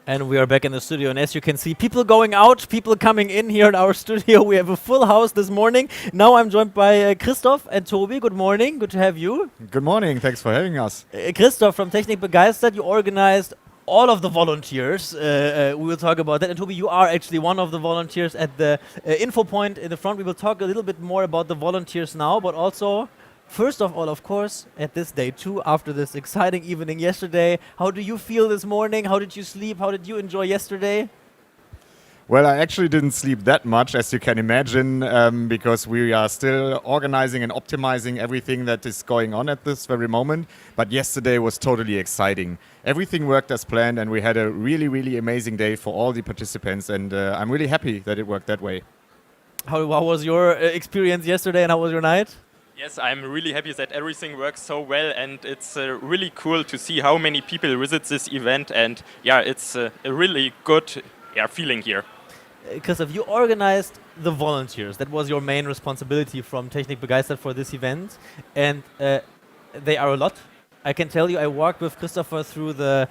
And we are back in the studio, and as you can see, people going out, people coming in here in our studio. We have a full house this morning. Now I'm joined by Christoph and Toby. Good morning, good to have you. Good morning, thanks for having us. Christoph from TECHNIK BEGEISTERT, you organized all of the volunteers. We will talk about that. And Toby, you are actually one of the volunteers at the info point in the front. We will talk a little bit more about the volunteers now, but also, first of all, of course, at this day too, after this exciting evening yesterday, how do you feel this morning? How did you sleep? How did you enjoy yesterday? Well, I actually didn't sleep that much, as you can imagine, because we are still organizing and optimizing everything that is going on at this very moment. But yesterday was totally exciting. Everything worked as planned, and we had a really, really amazing day for all the participants, and I'm really happy that it worked that way. How was your experience yesterday, and how was your night? Yes, I'm really happy that everything works so well, and it's really cool to see how many people visit this event, and yeah, it's a really good feeling here. Because if you organized the volunteers, that was your main responsibility from TECHNIK BEGEISTERT for this event, and they are a lot. I can tell you, I walked with Christopher through the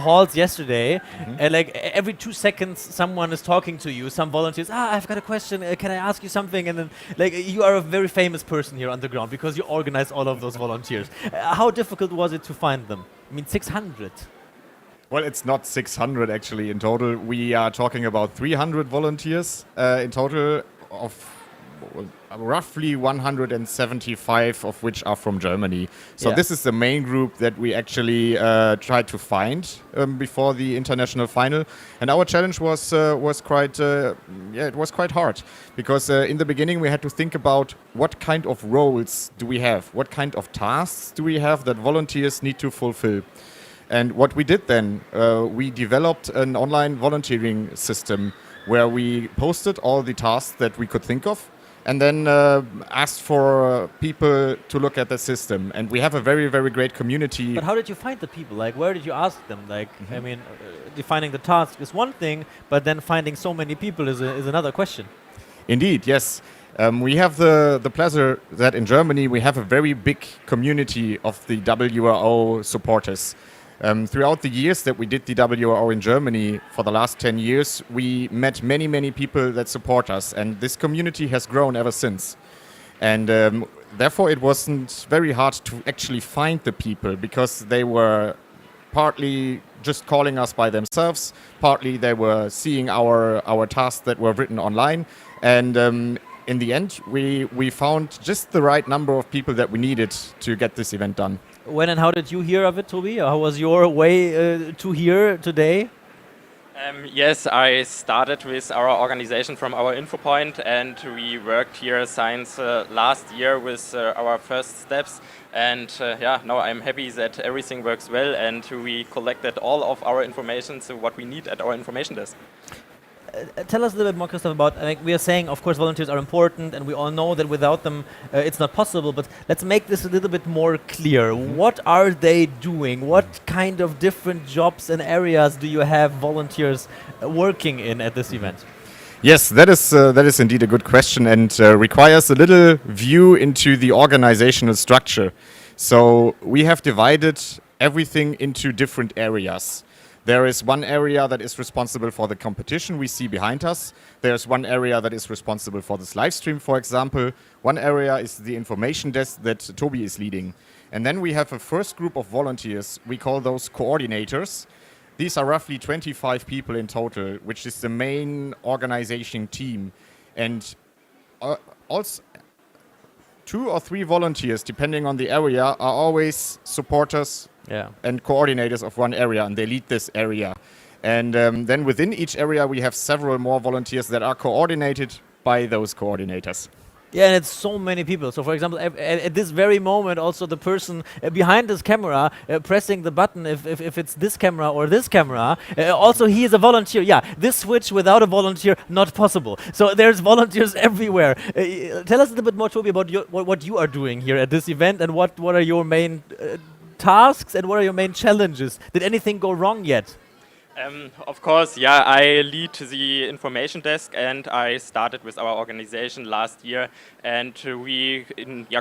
halls yesterday, and like every 2 seconds, someone is talking to you. Some volunteers, I've got a question. Can I ask you something? And then, like, you are a very famous person here on the ground because you organize all of those volunteers. How difficult was it to find them? I mean, 600. Well, it's not 600 actually in total. We are talking about 300 volunteers in total, of roughly 175 of which are from Germany. So this is the main group that we actually tried to find before the international final. And our challenge was quite hard, because in the beginning we had to think about what kind of roles do we have, what kind of tasks do we have that volunteers need to fulfill. And what we did then, we developed an online volunteering system where we posted all the tasks that we could think of, and then asked for people to look at the system. And we have a very, very great community. But how did you find the people? Like, where did you ask them? Like, I mean, defining the task is one thing, but then finding so many people is another question. Indeed, yes. We have the pleasure that in Germany we have a very big community of the WRO supporters. Throughout the years that we did the WRO in Germany for the last 10 years, we met many, many people that support us, and this community has grown ever since. And therefore it wasn't very hard to actually find the people, because they were partly just calling us by themselves, partly they were seeing our tasks that were written online, and in the end we found just the right number of people that we needed to get this event done. When and how did you hear of it, Toby? How was your way to here today? Yes, I started with our organization from our info point, and we worked here since last year with our first steps. And yeah, now I'm happy that everything works well, and we collected all of our information, so what we need at our information desk. Tell us a little bit more, Christoph, about, we are saying, of course, volunteers are important, and we all know that without them it's not possible, but let's make this a little bit more clear. What are they doing? What kind of different jobs and areas do you have volunteers working in at this event? Yes, that is indeed a good question, and requires a little view into the organizational structure. So we have divided everything into different areas. There is one area that is responsible for the competition we see behind us. There's one area that is responsible for this live stream, for example. One area is the information desk that Toby is leading. And then we have a first group of volunteers. We call those coordinators. These are roughly 25 people in total, which is the main organization team. And also 2 or 3 volunteers, depending on the area, are always supporters and coordinators of one area, and they lead this area. And then within each area, we have several more volunteers that are coordinated by those coordinators. Yeah, and it's so many people. So, for example, at this very moment, also the person behind this camera pressing the button, if it's this camera or this camera, also he is a volunteer. Yeah, this switch without a volunteer, not possible. So there's volunteers everywhere. Tell us a little bit more, Toby, about what you are doing here at this event, and what are your main tasks and what are your main challenges? Did anything go wrong yet? Of course, yeah, I lead the information desk, and I started with our organization last year, and we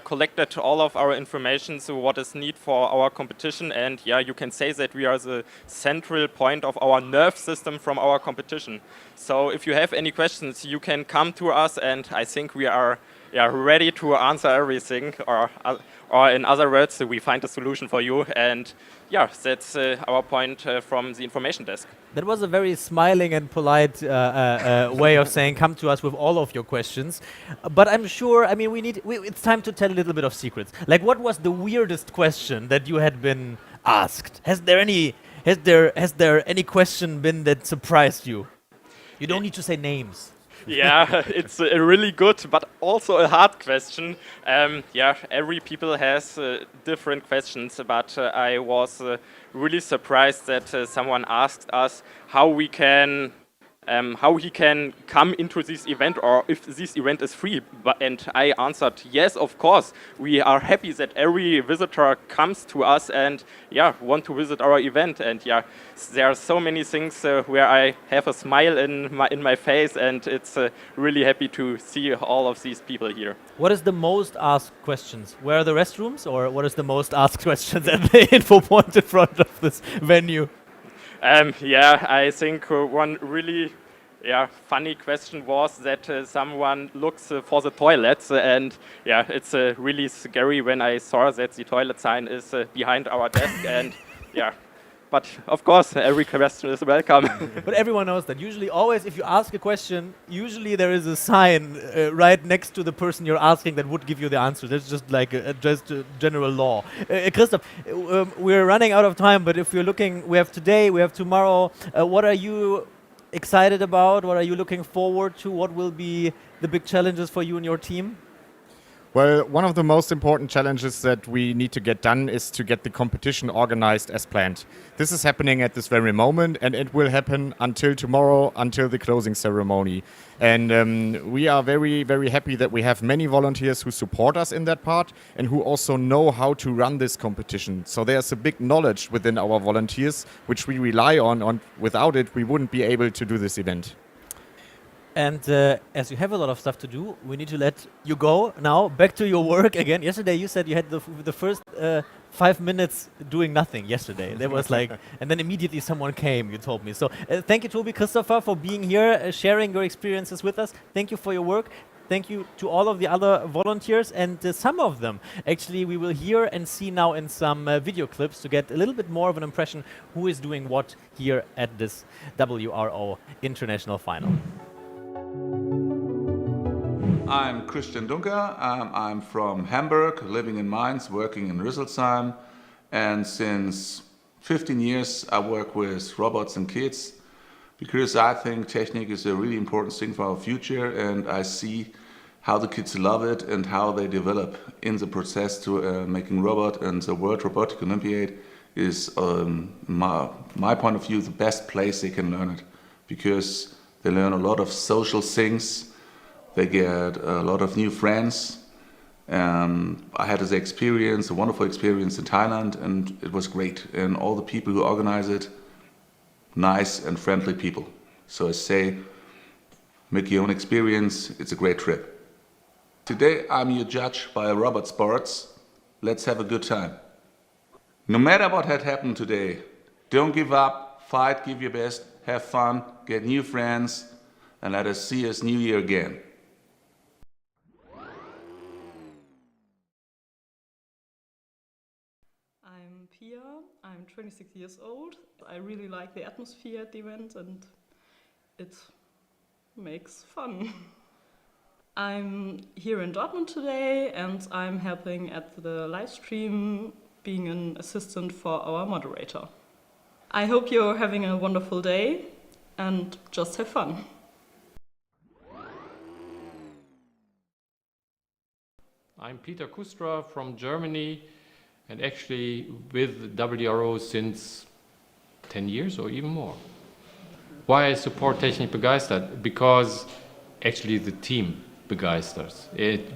collected all of our information, so what is needed for our competition, and yeah, you can say that we are the central point of our nerve system from our competition. So if you have any questions, you can come to us, and I think we are ready to answer everything, or in other words, we find a solution for you, and yeah, that's our point from the information desk. That was a very smiling and polite way of saying, come to us with all of your questions. But I'm sure, it's time to tell a little bit of secrets. Like, what was the weirdest question that you had been asked? Has there any question been that surprised you? You don't need to say names. Yeah, it's a really good, but also a hard question. Every people has different questions, but I was really surprised that someone asked us how he can come into this event, or if this event is free. And I answered, yes, of course. We are happy that every visitor comes to us and want to visit our event. And there are so many things where I have a smile in my face, and it's really happy to see all of these people here. What is the most asked questions? Where are the restrooms, or what is the most asked questions at the info point in front of this venue? I think one really funny question was that someone looks for the toilets, and it's really scary when I saw that the toilet sign is behind our desk, and but of course every question is welcome. But everyone knows that. Usually, always, if you ask a question, usually there is a sign right next to the person you're asking that would give you the answer. That's just like a general law. Christoph, we're running out of time, but if you're looking, we have today, we have tomorrow. What are you excited about? What are you looking forward to? What will be the big challenges for you and your team? Well, one of the most important challenges that we need to get done is to get the competition organized as planned. This is happening at this very moment, and it will happen until tomorrow, until the closing ceremony. And we are very, very happy that we have many volunteers who support us in that part and who also know how to run this competition. So there's a big knowledge within our volunteers, which we rely on. Without it, we wouldn't be able to do this event. And as you have a lot of stuff to do, we need to let you go now. Back to your work again. Yesterday you said you had the first 5 minutes doing nothing yesterday. There was like, and then immediately someone came, you told me. So thank you, Toby, Christopher, for being here, sharing your experiences with us. Thank you for your work. Thank you to all of the other volunteers, and some of them actually we will hear and see now in some video clips to get a little bit more of an impression who is doing what here at this WRO International Final. I'm Christian Dunker. I'm from Hamburg, living in Mainz, working in Rüsselsheim. And since 15 years, I work with robots and kids. because I think Technik is a really important thing for our future, and I see how the kids love it and how they develop in the process to making robot. And the World Robot Olympiad is, my point of view, the best place they can learn it, because they learn a lot of social things, they get a lot of new friends. I had this experience, a wonderful experience in Thailand, and it was great. And all the people who organize it, nice and friendly people. So I say, make your own experience, it's a great trip. Today I'm your judge by Robot Sports. Let's have a good time. No matter what had happened today, don't give up, fight, give your best, have fun, get new friends, and let us see us New Year again. I'm Pia, I'm 26 years old. I really like the atmosphere at the event and it makes fun. I'm here in Dortmund today and I'm helping at the live stream, being an assistant for our moderator. I hope you're having a wonderful day and just have fun. I'm Peter Kustra from Germany and actually with WRO since 10 years or even more. Why I support TECHNIK BEGEISTERT? Because actually the team begeisters.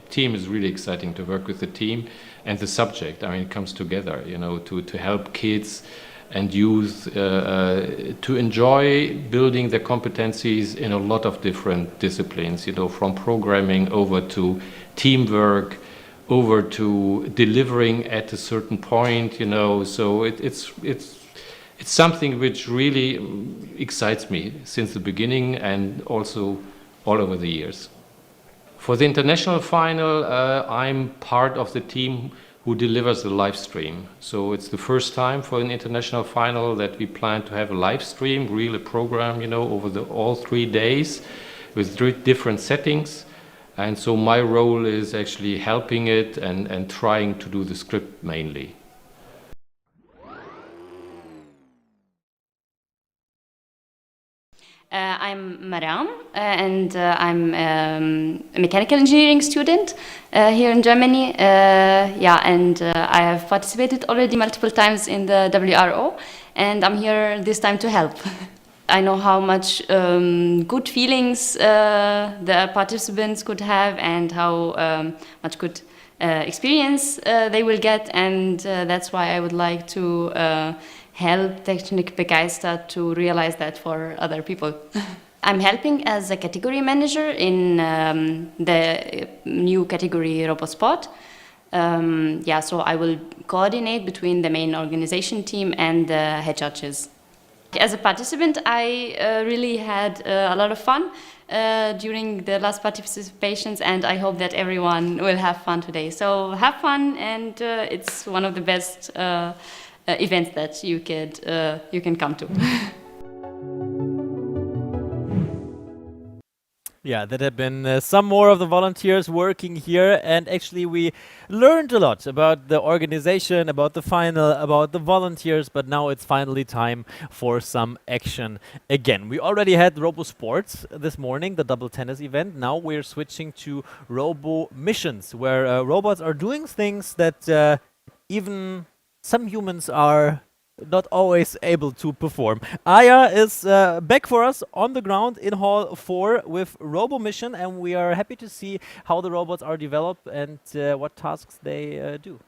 Team is really exciting to work with the team and the subject. I mean, it comes together, you know, to help kids and youth to enjoy building their competencies in a lot of different disciplines, you know, from programming over to teamwork, over to delivering at a certain point, you know. So it's something which really excites me since the beginning and also all over the years. For the international final, I'm part of the team who delivers the live stream. So it's the first time for an international final that we plan to have a live stream, really a program, you know, over all 3 days with 3 different settings. And so my role is actually helping it and trying to do the script mainly. I'm Maram and I'm a mechanical engineering student here in Germany. I have participated already multiple times in the WRO and I'm here this time to help. I know how much good feelings the participants could have and how much good experience they will get, and that's why I would like to help TECHNIK BEGEISTERT to realize that for other people. I'm helping as a category manager in the new category Robot Sport. So I will coordinate between the main organization team and the head judges. As a participant, I really had a lot of fun during the last participations, and I hope that everyone will have fun today. So have fun, and it's one of the best events that you can come to. Yeah, that have been some more of the volunteers working here, and actually we learned a lot about the organization, about the final, about the volunteers, but now it's finally time for some action again. We already had Robo Sports this morning, the double tennis event. Now we're switching to Robo Missions, where robots are doing things that even some humans are not always able to perform. Aya is back for us on the ground in Hall 4 with Robo Mission, and we are happy to see how the robots are developed and what tasks they do.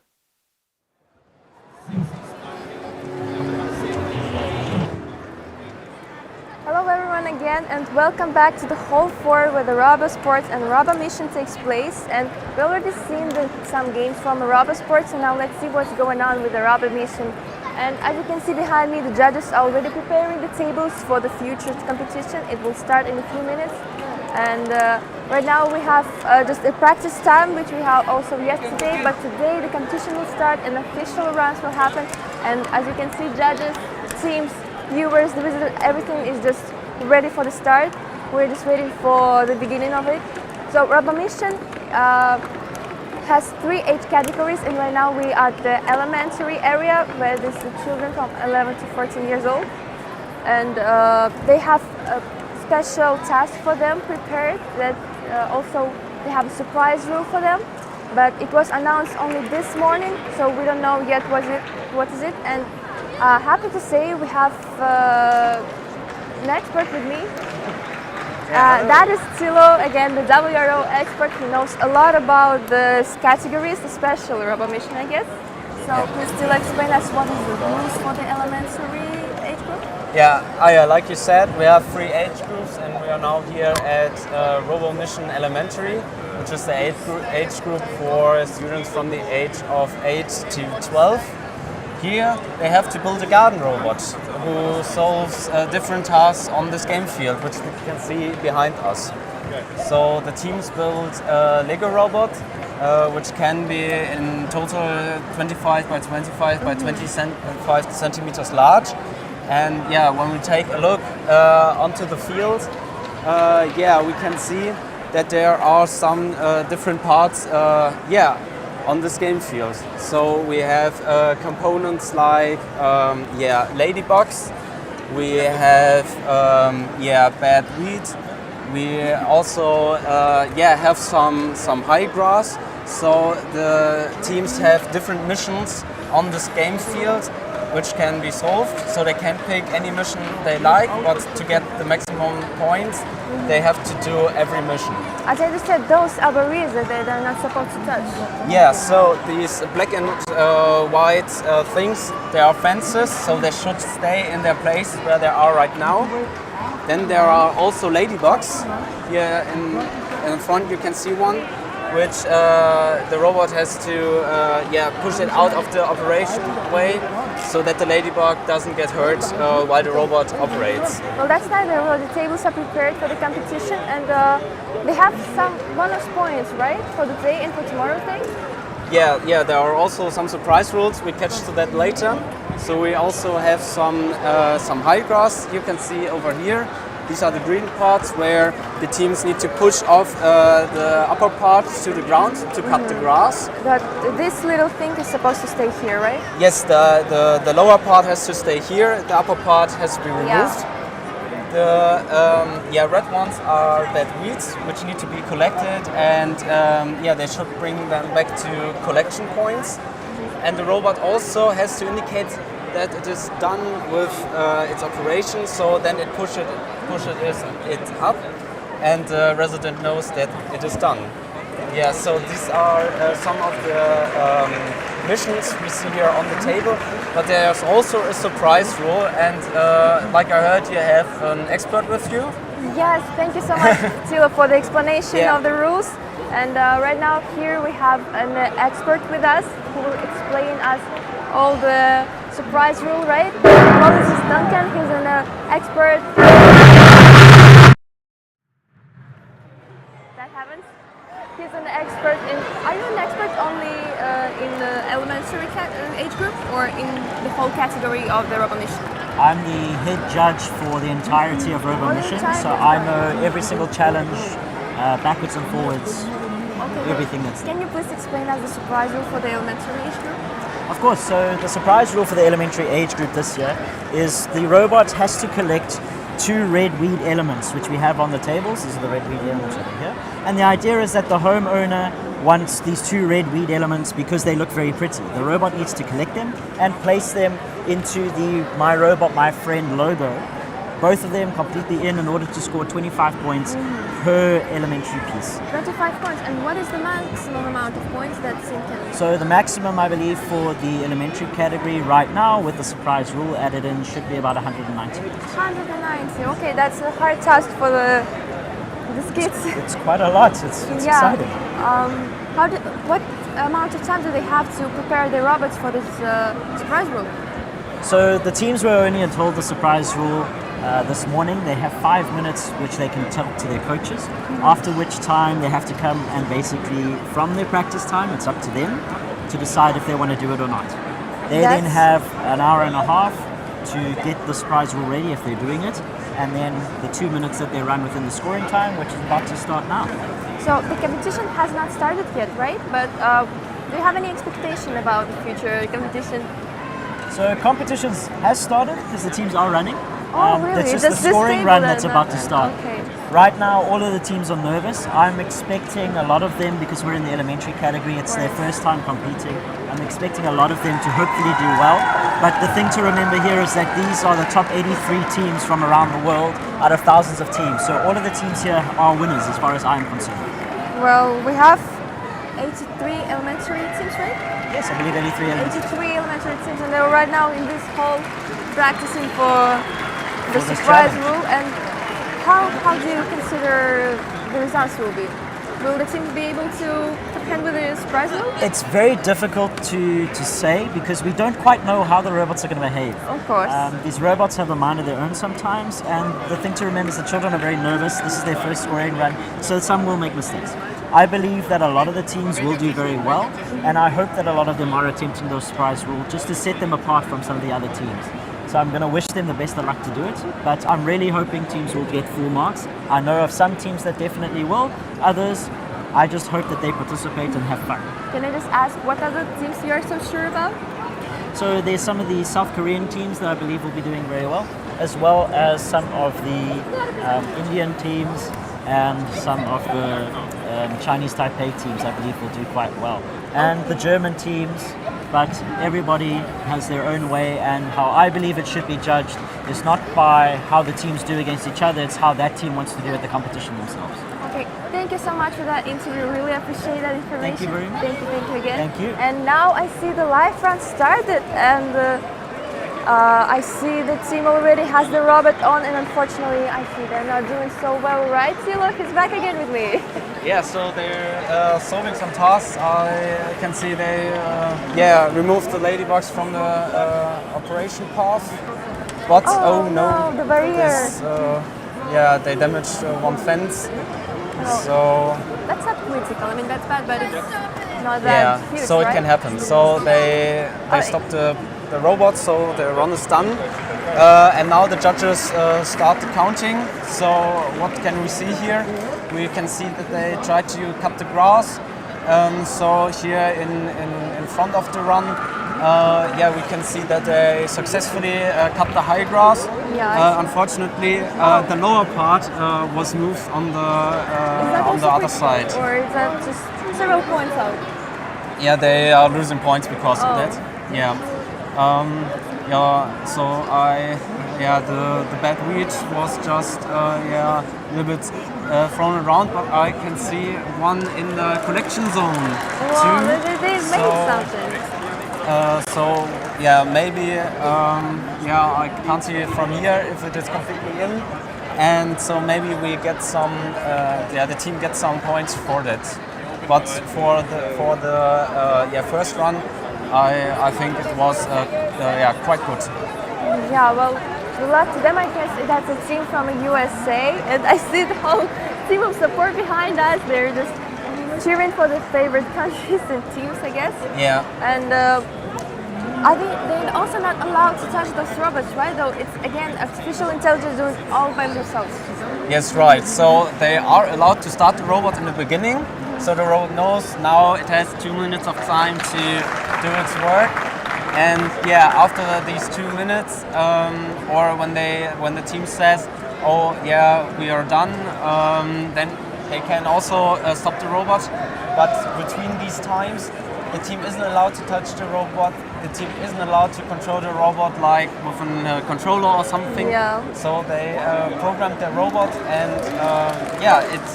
Hello everyone again, and welcome back to the Hall 4 where the Robo Sports and Robo Mission takes place. And we already seen some games from Robo Sports, so now let's see what's going on with the Robo Mission. And as you can see behind me, the judges are already preparing the tables for the future competition. It will start in a few minutes. And right now we have just a practice time, which we have also yesterday. But today the competition will start and official rounds will happen. And as you can see, judges, teams, viewers, the visitors, everything is just ready for the start. We're just waiting for the beginning of it. So Robo Mission has 3 age categories, and right now we are at the elementary area where this is the children from 11 to 14 years old. and they have a special task for them prepared. That also they have a surprise rule for them, but it was announced only this morning, so we don't know yet what is it. And happy to say we have an expert with me. That is Tilo, again, the WRO expert. He knows a lot about the categories, the special robot mission, I guess. So please, Tilo, explain us what is the rules for the elementary age group? Yeah, Aya, like you said, we have 3 age groups, and we are now here at Robo Mission Elementary, which is the age group for students from the age of 8 to 12. Here they have to build a garden robot who solves different tasks on this game field, which we can see behind us. So the teams build a Lego robot, which can be in total 25 by 25 by 25 centimeters large. And yeah, when we take a look onto the field, yeah, we can see that there are some different parts, on this game field. So we have components like ladybugs, we have bad weed, we also have some high grass. So the teams have different missions on this game field which can be solved, so they can pick any mission they like, but to get the maximum points they have to do every mission. As I understand, those are barriers that they're not supposed to touch. Yeah, so these black and white things, they are fences, so they should stay in their place where they are right now. Then there are also ladybugs. Here in front you can see one, which the robot has to push it out of the operation way, so that the ladybug doesn't get hurt while the robot operates. Well, that's nice. The tables are prepared for the competition, and they have some bonus points, right, for the day and for tomorrow's day? Yeah, there are also some surprise rules. We catch to that later. So we also have some high grass you can see over here. These are the green parts where the teams need to push off the upper part to the ground to cut the grass. But this little thing is supposed to stay here, right? Yes, the lower part has to stay here, the upper part has to be removed. The red ones are bad weeds, which need to be collected, and they should bring them back to collection points. And the robot also has to indicate that it is done with its operation, so then it pushes it up, and the resident knows that it is done. Yeah, so these are some of the missions we see here on the table, but there's also a surprise rule, and like I heard, you have an expert with you. Yes, thank you so much, Tilo, for the explanation of the rules. And right now here we have an expert with us who will explain us all the surprise rule, right? Well, this is Duncan, he's an expert. That happens. He's an expert in, are you an expert only in the elementary age group or in the whole category of the Robot Mission? I'm the head judge for the entirety of Robot Mission, so I know every single challenge, backwards and forwards, everything that's there. Can you please explain us the surprise rule for the elementary age group? Of course, so the surprise rule for the elementary age group this year is the robot has to collect 2 red weed elements, which we have on the tables. These are the red weed elements over here. And the idea is that the homeowner wants these 2 red weed elements because they look very pretty. The robot needs to collect them and place them into the My Robot, My Friend logo. Both of them completely in order to score 25 points per elementary piece. 25 points, and what is the maximum amount of points that's in? So the maximum, I believe, for the elementary category right now, with the surprise rule added in, should be about 190. 190, okay, that's a hard task for the kids. It's quite a lot, it's exciting. What amount of time do they have to prepare their robots for this surprise rule? So the teams were only told the surprise rule this morning. They have 5 minutes which they can tell to their coaches, after which time they have to come and basically, from their practice time, it's up to them to decide if they want to do it or not. They then have an hour and a half to get the surprise rule ready if they're doing it, and then the 2 minutes that they run within the scoring time, which is about to start now. So the competition has not started yet, right? But do you have any expectation about the future competition? So competitions has started because the teams are running. Oh, really? That's just Just the this scoring table run then, that's about to start. Okay. Right now, all of the teams are nervous. I'm expecting a lot of them, because we're in the elementary category, it's their first time competing. I'm expecting a lot of them to hopefully do well. But the thing to remember here is that these are the top 83 teams from around the world out of thousands of teams. So all of the teams here are winners as far as I'm concerned. Well, we have 83 elementary teams, right? Yes, I believe 83 83 elementary teams, and they're right now in this hall practicing for the this surprise challenge. rule. And how do you consider the results will be? Will the team be able to contend with the surprise rule? It's very difficult to say, because we don't quite know how the robots are going to behave. Of course. These robots have a mind of their own sometimes, and the thing to remember is the children are very nervous. This is their first scoring run, so some will make mistakes. I believe that a lot of the teams will do very well, and I hope that a lot of them are attempting those surprise rules just to set them apart from some of the other teams. So I'm going to wish them the best of luck to do it, but I'm really hoping teams will get full marks. I know of some teams that definitely will, others, I just hope that they participate and have fun. Can I just ask what other teams you are so sure about? So there's some of the South Korean teams that I believe will be doing very well, as well as some of the Indian teams and some of the Chinese Taipei teams I believe will do quite well. And the German teams, but everybody has their own way, and how I believe it should be judged is not by how the teams do against each other, it's how that team wants to do at the competition themselves. Okay, thank you so much for that interview. Really appreciate that information. Thank you very much. Thank you again. Thank you. And now I see the live run started, and I see the team already has the robot on, and unfortunately I see they're not doing so well, right? See, look, he's back again with me. Yeah, so they're solving some tasks. I can see they removed the ladybugs from the operation path. But oh no, the barrier. They damaged one fence. Oh. So that's not critical. I mean, that's bad, but it's not that huge, so right? it can happen. So they stopped the robot, so the run is done. And now the judges start counting. So what can we see here? We can see that they try to cut the grass. So here in front of the run, we can see that they successfully cut the high grass. Yeah, Unfortunately, the lower part was moved on the other side. Or is that just several points out? Yeah, they are losing points because of that. Yeah. So the bad weed was just a little bit thrown around, but I can see one in the collection zone Wow, too. they made something. Maybe I can't see it from here if it is completely in, and so maybe we get some. The team gets some points for that. But for the first run, I think it was quite good. Yeah, well, good luck to them. I guess that's a team from the USA, and I see the whole team of support behind us. They're just cheering for the favorite countries and teams, I guess. Yeah. And I think they're also not allowed to touch those robots, right? Though it's again artificial intelligence doing it all by themselves. Yes, right. So they are allowed to start the robot in the beginning. So the robot knows now it has 2 minutes of time to do its work. And after these 2 minutes, or when the team says, "Oh yeah, we are done," then they can also stop the robot. But between these times, the team isn't allowed to touch the robot. The team isn't allowed to control the robot like with a controller or something. Yeah. So they programmed their robot, and it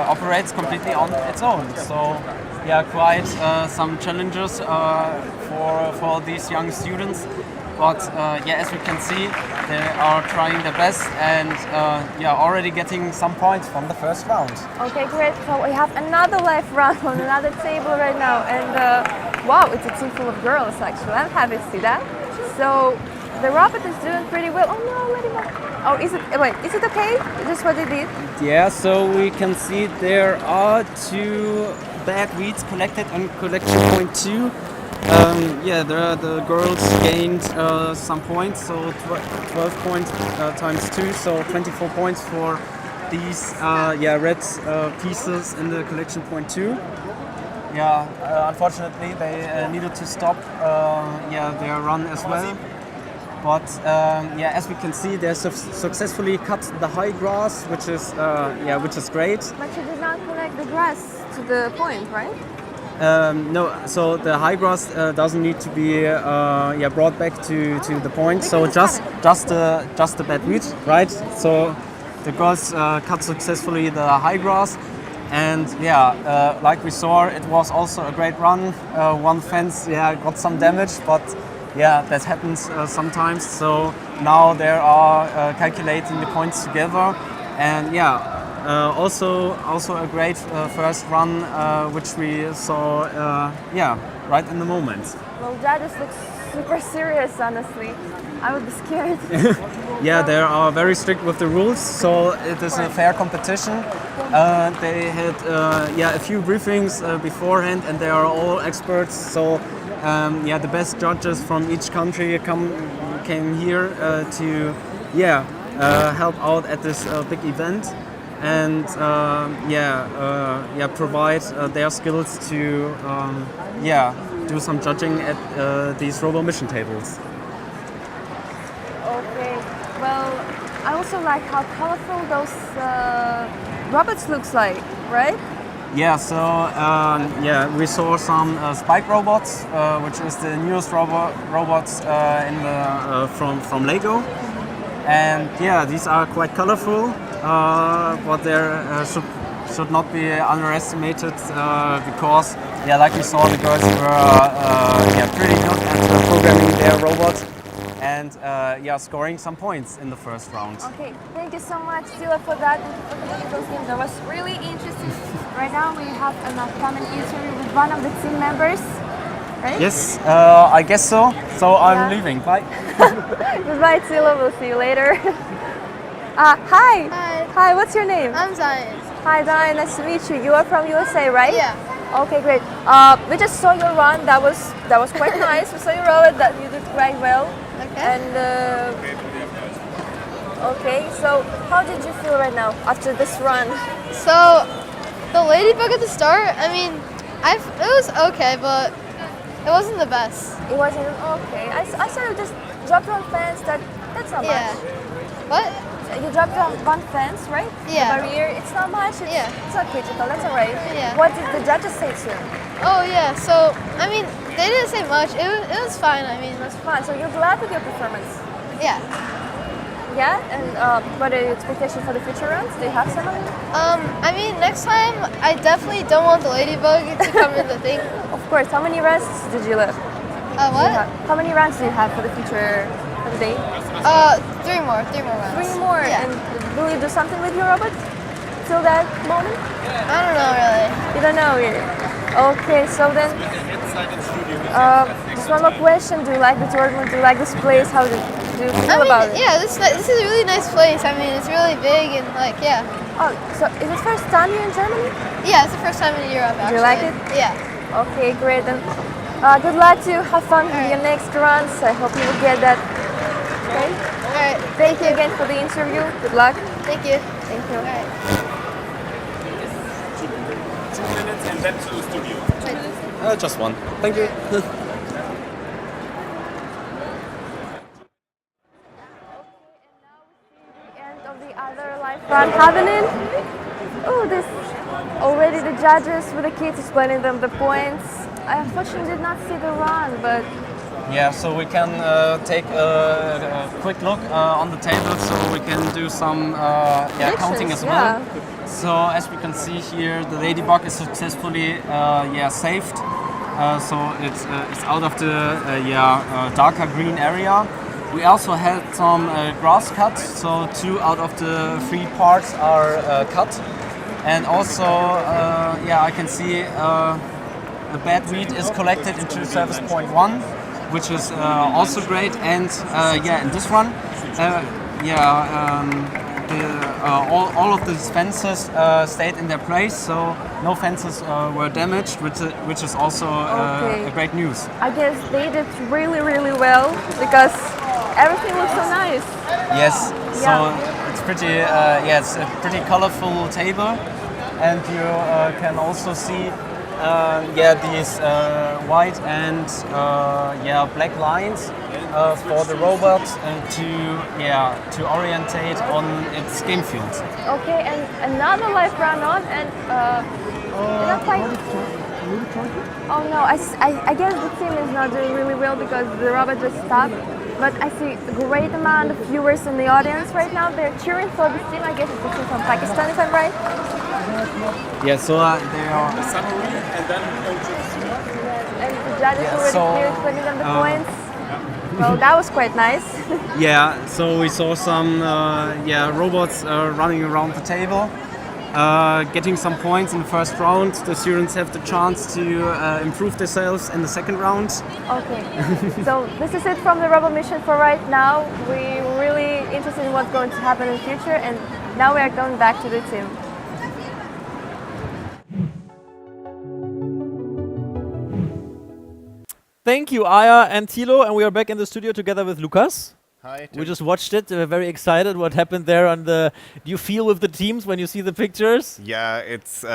operates completely on its own. So quite some challenges for these young students. But as we can see, they are trying their best, and already getting some points from the first round. Okay, great. So we have another live round on another table right now, and wow, it's a team full of girls actually. I'm happy to see that. So the robot is doing pretty well. Oh no, let him go. Oh, is it okay? Is this what they did? Yeah, so we can see there are 2 bad weeds collected on collection point 2. The girls gained some points, so 12 points times 2, so 24 points for these red pieces in the collection point 2. Unfortunately they needed to stop their run as well. but yeah, as we can see, they successfully cut the high grass, which is great. But you did not connect the grass to the point, right? No, so the high grass doesn't need to be brought back to the point. So just the bad weed, right? So the girls cut successfully the high grass, and yeah, like we saw, it was also a great run. One fence, got some damage, but yeah, that happens sometimes. So now they are calculating the points together, and yeah. Also a great first run, which we saw, right in the moment. Well, judges look super serious, honestly. I would be scared. Yeah, they are very strict with the rules, so it is a fair competition. They had a few briefings beforehand, and they are all experts. So the best judges from each country came here to help out at this big event. And provide their skills to do some judging at these robo mission tables. Okay, well, I also like how colorful those robots looks like, right? Yeah, so we saw some spike robots, which is the newest robots from Lego, and yeah, these are quite colorful. But there should not be underestimated because, like we saw, the girls were pretty good at programming their robot and scoring some points in the first round. Okay, thank you so much, Stila, for that and for putting those games. That was really interesting. Right now we have an upcoming interview with one of the team members, right? Yes, I guess so. So I'm leaving. Bye. Goodbye, Stila. We'll see you later. Hi. Hi, what's your name? I'm Zion. Hi, Zion. Nice to meet you. You are from USA, right? Yeah. Okay, great. We just saw your run. That was quite nice. We saw your run. That you did quite well. Okay. And okay, so how did you feel right now after this run? So the ladybug at the start. I mean, it was okay, but it wasn't the best. It wasn't okay. I saw you just dropped on fence. That's not much. What? You dropped on one fence, right? Yeah. The barrier. It's not much. It's not critical. That's alright. Yeah. What did the judges say to you? Oh yeah. So I mean, they didn't say much. It was fine. I mean, it was fine. So you're glad with your performance? Yeah. Yeah. And what are your expectations for the future rounds? Do you have some? I mean, next time I definitely don't want the ladybug to come in the thing. Of course. How many rounds did you live? What? How many rounds do you have for the future? Day? 3 more rounds. 3 more? Yeah. And will you do something with your robot till that moment? I don't know really. You don't know really? Okay, so then just one more question. Do you like the Dortmund? Do you like this place? How do you feel about it? Yeah, this is a really nice place. I mean, it's really big and Oh, so is it first time you're in Germany? Yeah, it's the first time in Europe actually. Do you like it? Yeah. Okay, great. Then good luck to have fun with your next runs. I hope you will get that. Okay. All right. Thank you again for the interview. Good luck. Thank you. Thank you. All right. 2 minutes and then to the studio. Just one. Thank you. The end of the other live run happening. Oh, this already the judges with the kids explaining them the points. I unfortunately did not see the run, but. Yeah, so we can take a quick look on the table, so we can do some counting as well. So as we can see here, the ladybug is successfully saved. So it's out of the darker green area. We also had some grass cut, so 2 out of the 3 parts are cut. And also, I can see the bad weed is collected into service point 1. Which is also great, and in this one, all of the fences stayed in their place, so no fences were damaged, which is also a great news. I guess they did really, really well because everything looks so nice. Yes, so it's pretty, it's a pretty colorful table, and you can also see these white and black lines for the robot and to orientate on its game field. Okay, and another live run on, and you're not quite. Oh no, I guess the team is not doing really well because the robot just stopped. But I see a great amount of viewers in the audience right now. They're cheering for the team. I guess it's a team from Pakistan, if I'm right. Yeah, so they are. And the judges already cleared, putting them the points. Well, that was quite nice. Yeah, so we saw some robots running around the table, getting some points in the first round. The students have the chance to improve themselves in the second round. Okay, so this is it from the Robot mission for right now. We're really interested in what's going to happen in the future, and now we are going back to the team. Thank you, Aya and Thilo, and we are back in the studio together with Lukas. Hi. We just watched it. We're very excited. What happened there on the? Do you feel with the teams when you see the pictures? Yeah, it's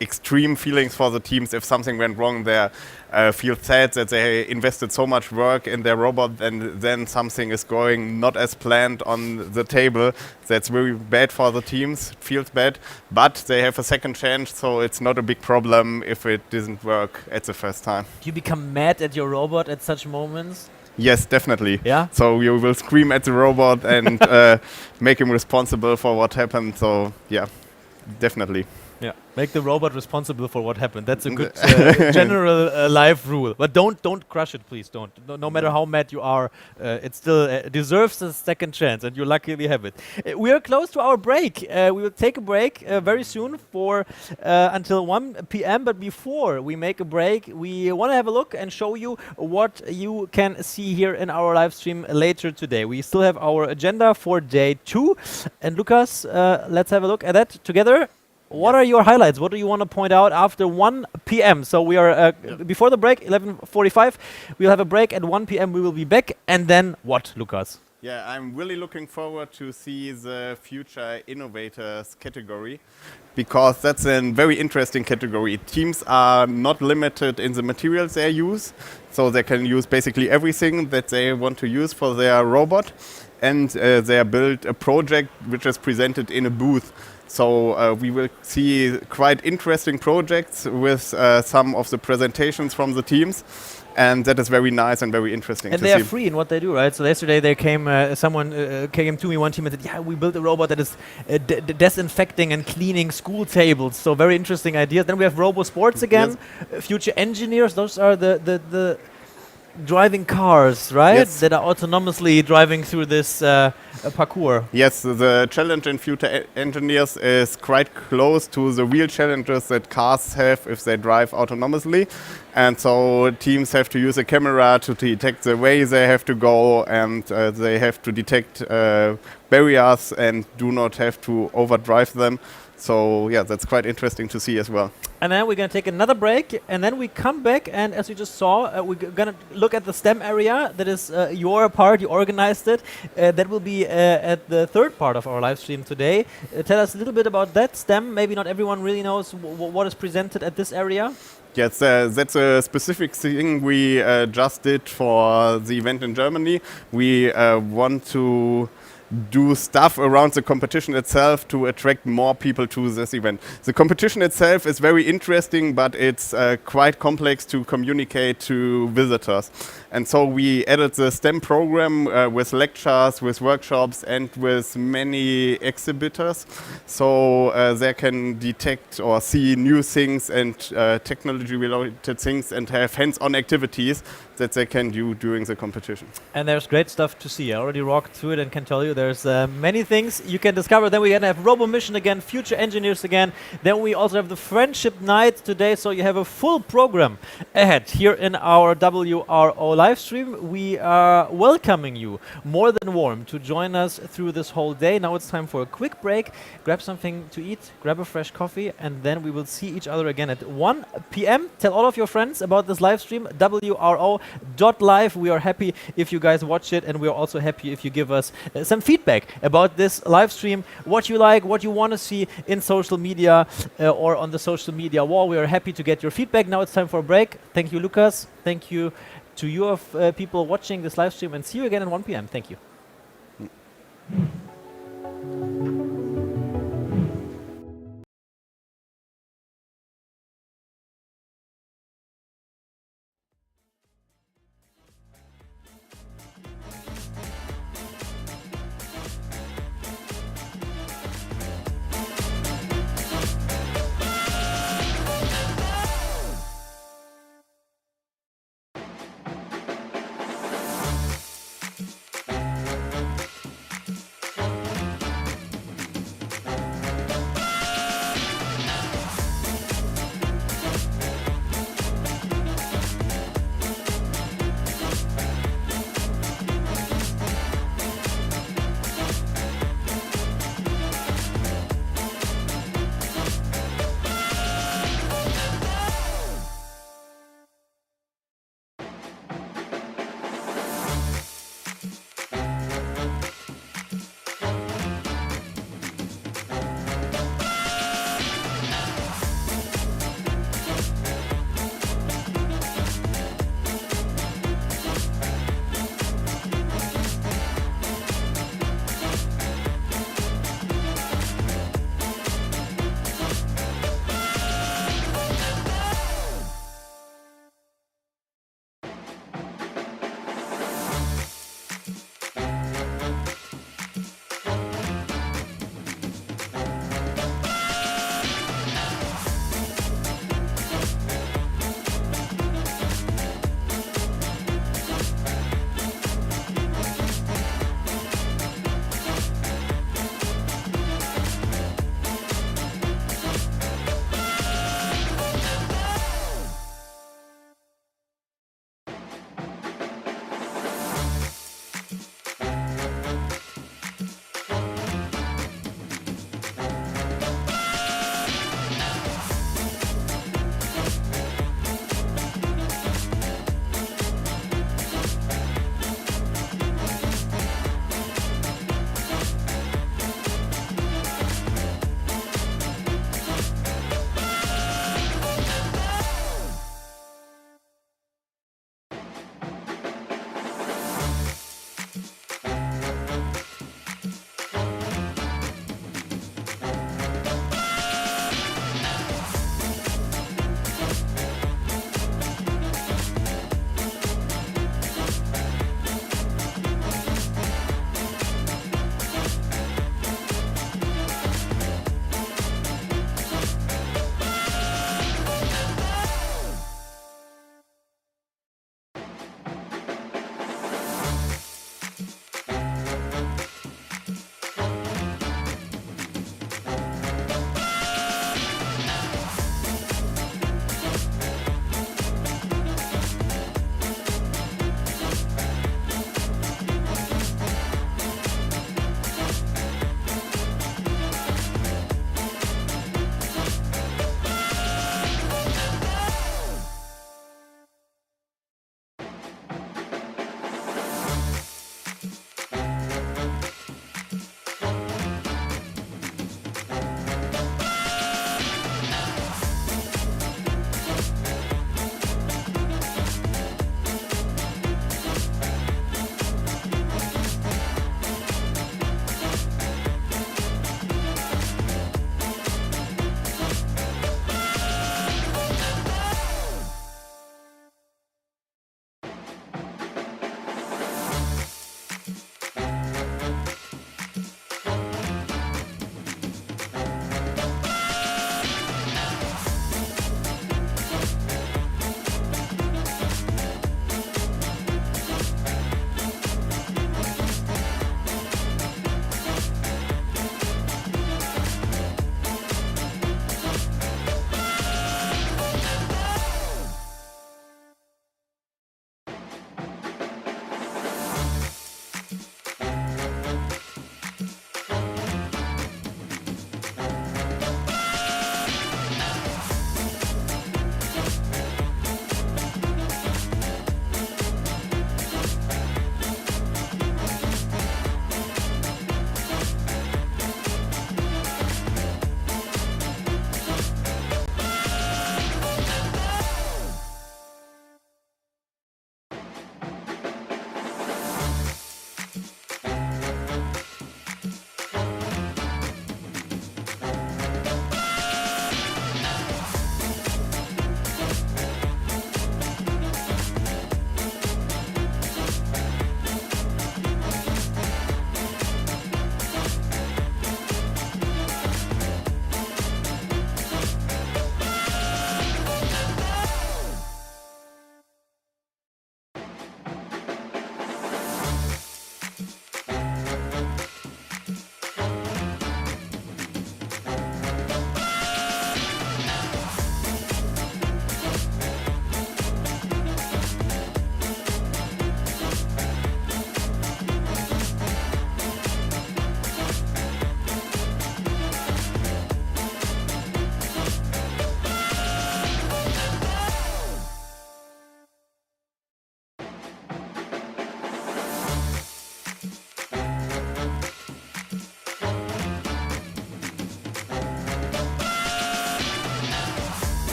extreme feelings for the teams. If something went wrong, they feel sad that they invested so much work in their robot and then something is going not as planned on the table. That's very bad for the teams. It feels bad, but they have a second chance, so it's not a big problem if it doesn't work at the first time. Do you become mad at your robot at such moments? Yes, definitely. Yeah? So you will scream at the robot and make him responsible for what happened. So yeah, definitely. Yeah, make the robot responsible for what happened. That's a good general life rule. But don't crush it, please. Don't. No matter how mad you are, it still deserves a second chance, and you luckily have it. We are close to our break. We will take a break very soon for until 1 p.m. But before we make a break, we want to have a look and show you what you can see here in our live stream later today. We still have our agenda for day 2. And Lukas, let's have a look at that together. What are your highlights? What do you want to point out after 1 p.m.? So we are before the break, 11:45. We'll have a break at 1 p.m. We will be back, and then what, Lukas? Yeah, I'm really looking forward to see the future innovators category, because that's a very interesting category. Teams are not limited in the materials they use, so they can use basically everything that they want to use for their robot, and they build a project which is presented in a booth. So we will see quite interesting projects with some of the presentations from the teams, and that is very nice and very interesting. And they are free in what they do, right? So yesterday there came someone came to me, one team, and said, "Yeah, we built a robot that is disinfecting and cleaning school tables." So very interesting ideas. Then we have Robo Sports again, future engineers. Those are the driving cars, right? Yes. That are autonomously driving through this parkour. Yes, the challenge in future engineers is quite close to the real challenges that cars have if they drive autonomously. And so teams have to use a camera to detect the way they have to go, and they have to detect barriers and do not have to overdrive them. So yeah, that's quite interesting to see as well. And then we're going to take another break, and then we come back, and as you just saw, we're going to look at the STEM area. That is your part, you organized it. That will be at the third part of our live stream today. Tell us a little bit about that STEM. Maybe not everyone really knows what is presented at this area. Yes, that's a specific thing we just did for the event in Germany. We want to do stuff around the competition itself to attract more people to this event. The competition itself is very interesting, but it's quite complex to communicate to visitors. And so we added the STEM program with lectures, with workshops, and with many exhibitors. So they can detect or see new things and technology-related things and have hands-on activities that they can do during the competition. And there's great stuff to see. I already walked through it and can tell you there's many things you can discover. Then we're going to have Robo Mission again, Future Engineers again. Then we also have the Friendship Night today. So you have a full program ahead here in our WRO live stream. We are welcoming you more than warm to join us through this whole day. Now it's time for a quick break. Grab something to eat, grab a fresh coffee, and then we will see each other again at 1 p.m. Tell all of your friends about this live stream, WRO.live. We are happy if you guys watch it, and we are also happy if you give us some feedback about this live stream, what you like, what you want to see in social media or on the social media wall. We are happy to get your feedback. Now it's time for a break. Thank you, Lucas. Thank you to you people watching this live stream, and see you again at 1 p.m. Thank you.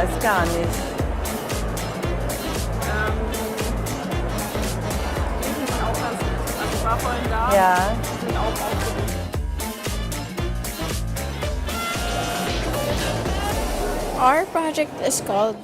weiß gar nicht. Die sind auch ganz nett. Also ich war vorhin da. Ja. Die sind auch aufgeregt. Our project is called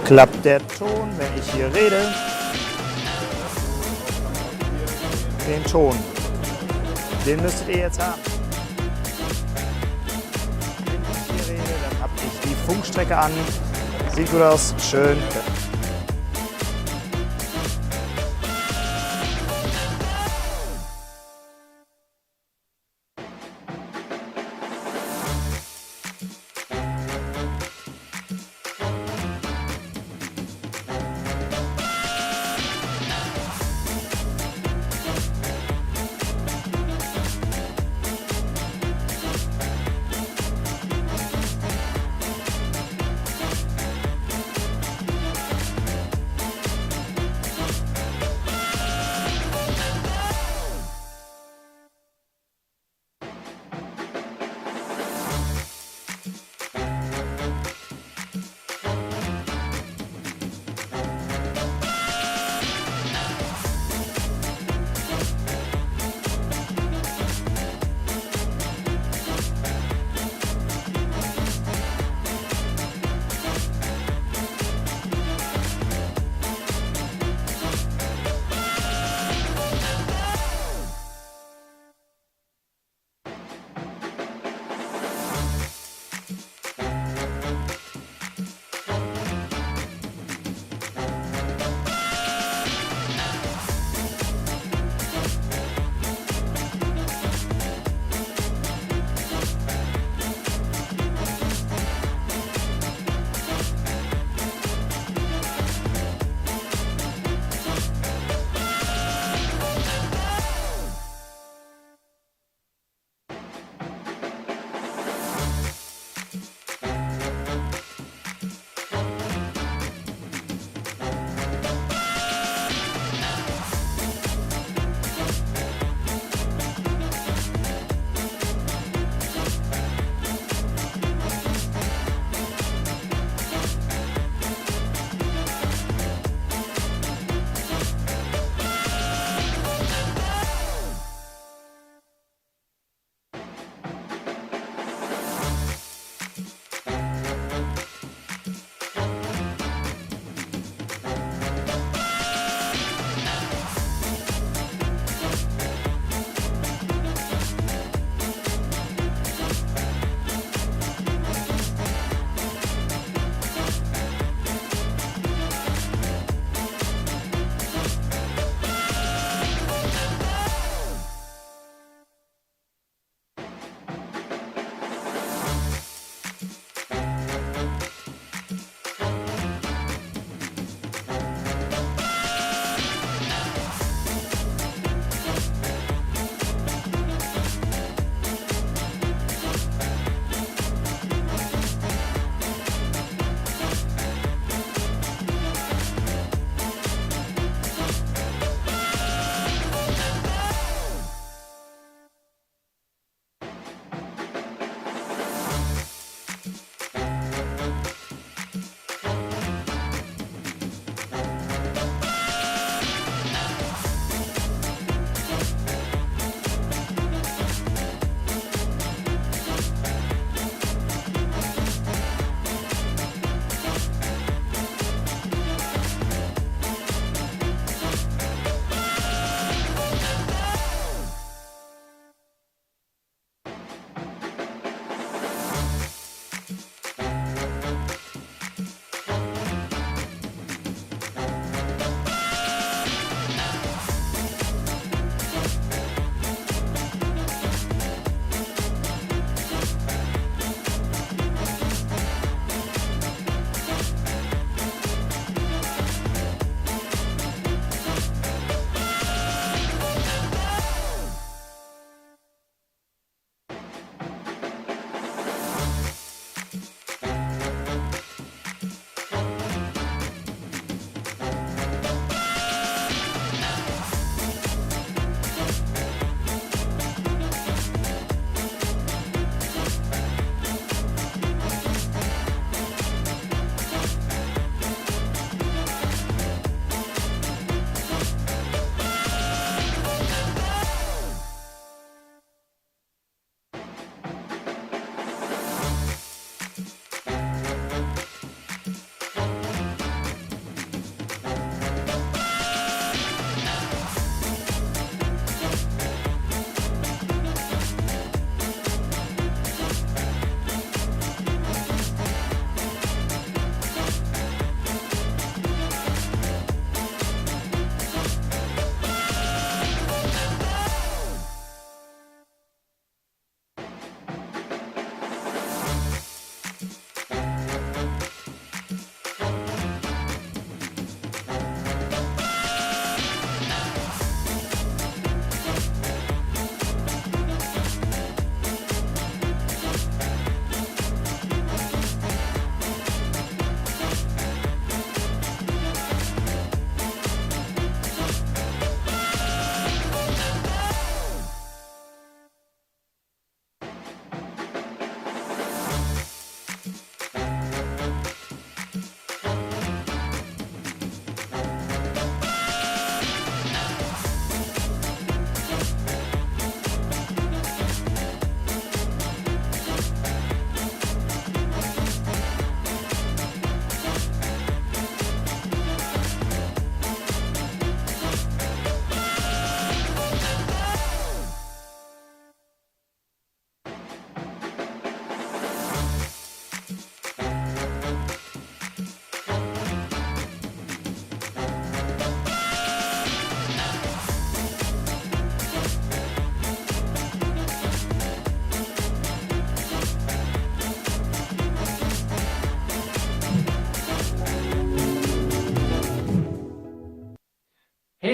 Klappt der Ton, wenn ich hier rede? Den Ton. Den müsstet ihr jetzt haben. Wenn ich hier rede, dann habe ich die Funkstrecke an. Sieht gut aus, schön.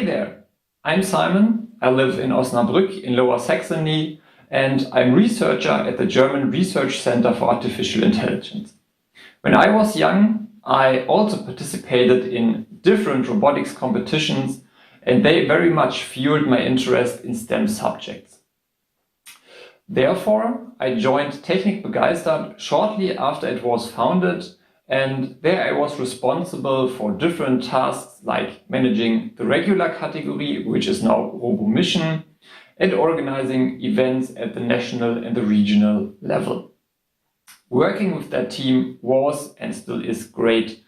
Hey there, I'm Simon. I live in Osnabrück in Lower Saxony, and I'm researcher at the German Research Center for Artificial Intelligence. When I was young, I also participated in different robotics competitions, and they very much fueled my interest in STEM subjects. Therefore, I joined TECHNIK BEGEISTERT shortly after it was founded, and there I was responsible for different tasks like managing the regular category, which is now Robo Mission, and organizing events at the national and the regional level. Working with that team was and still is great,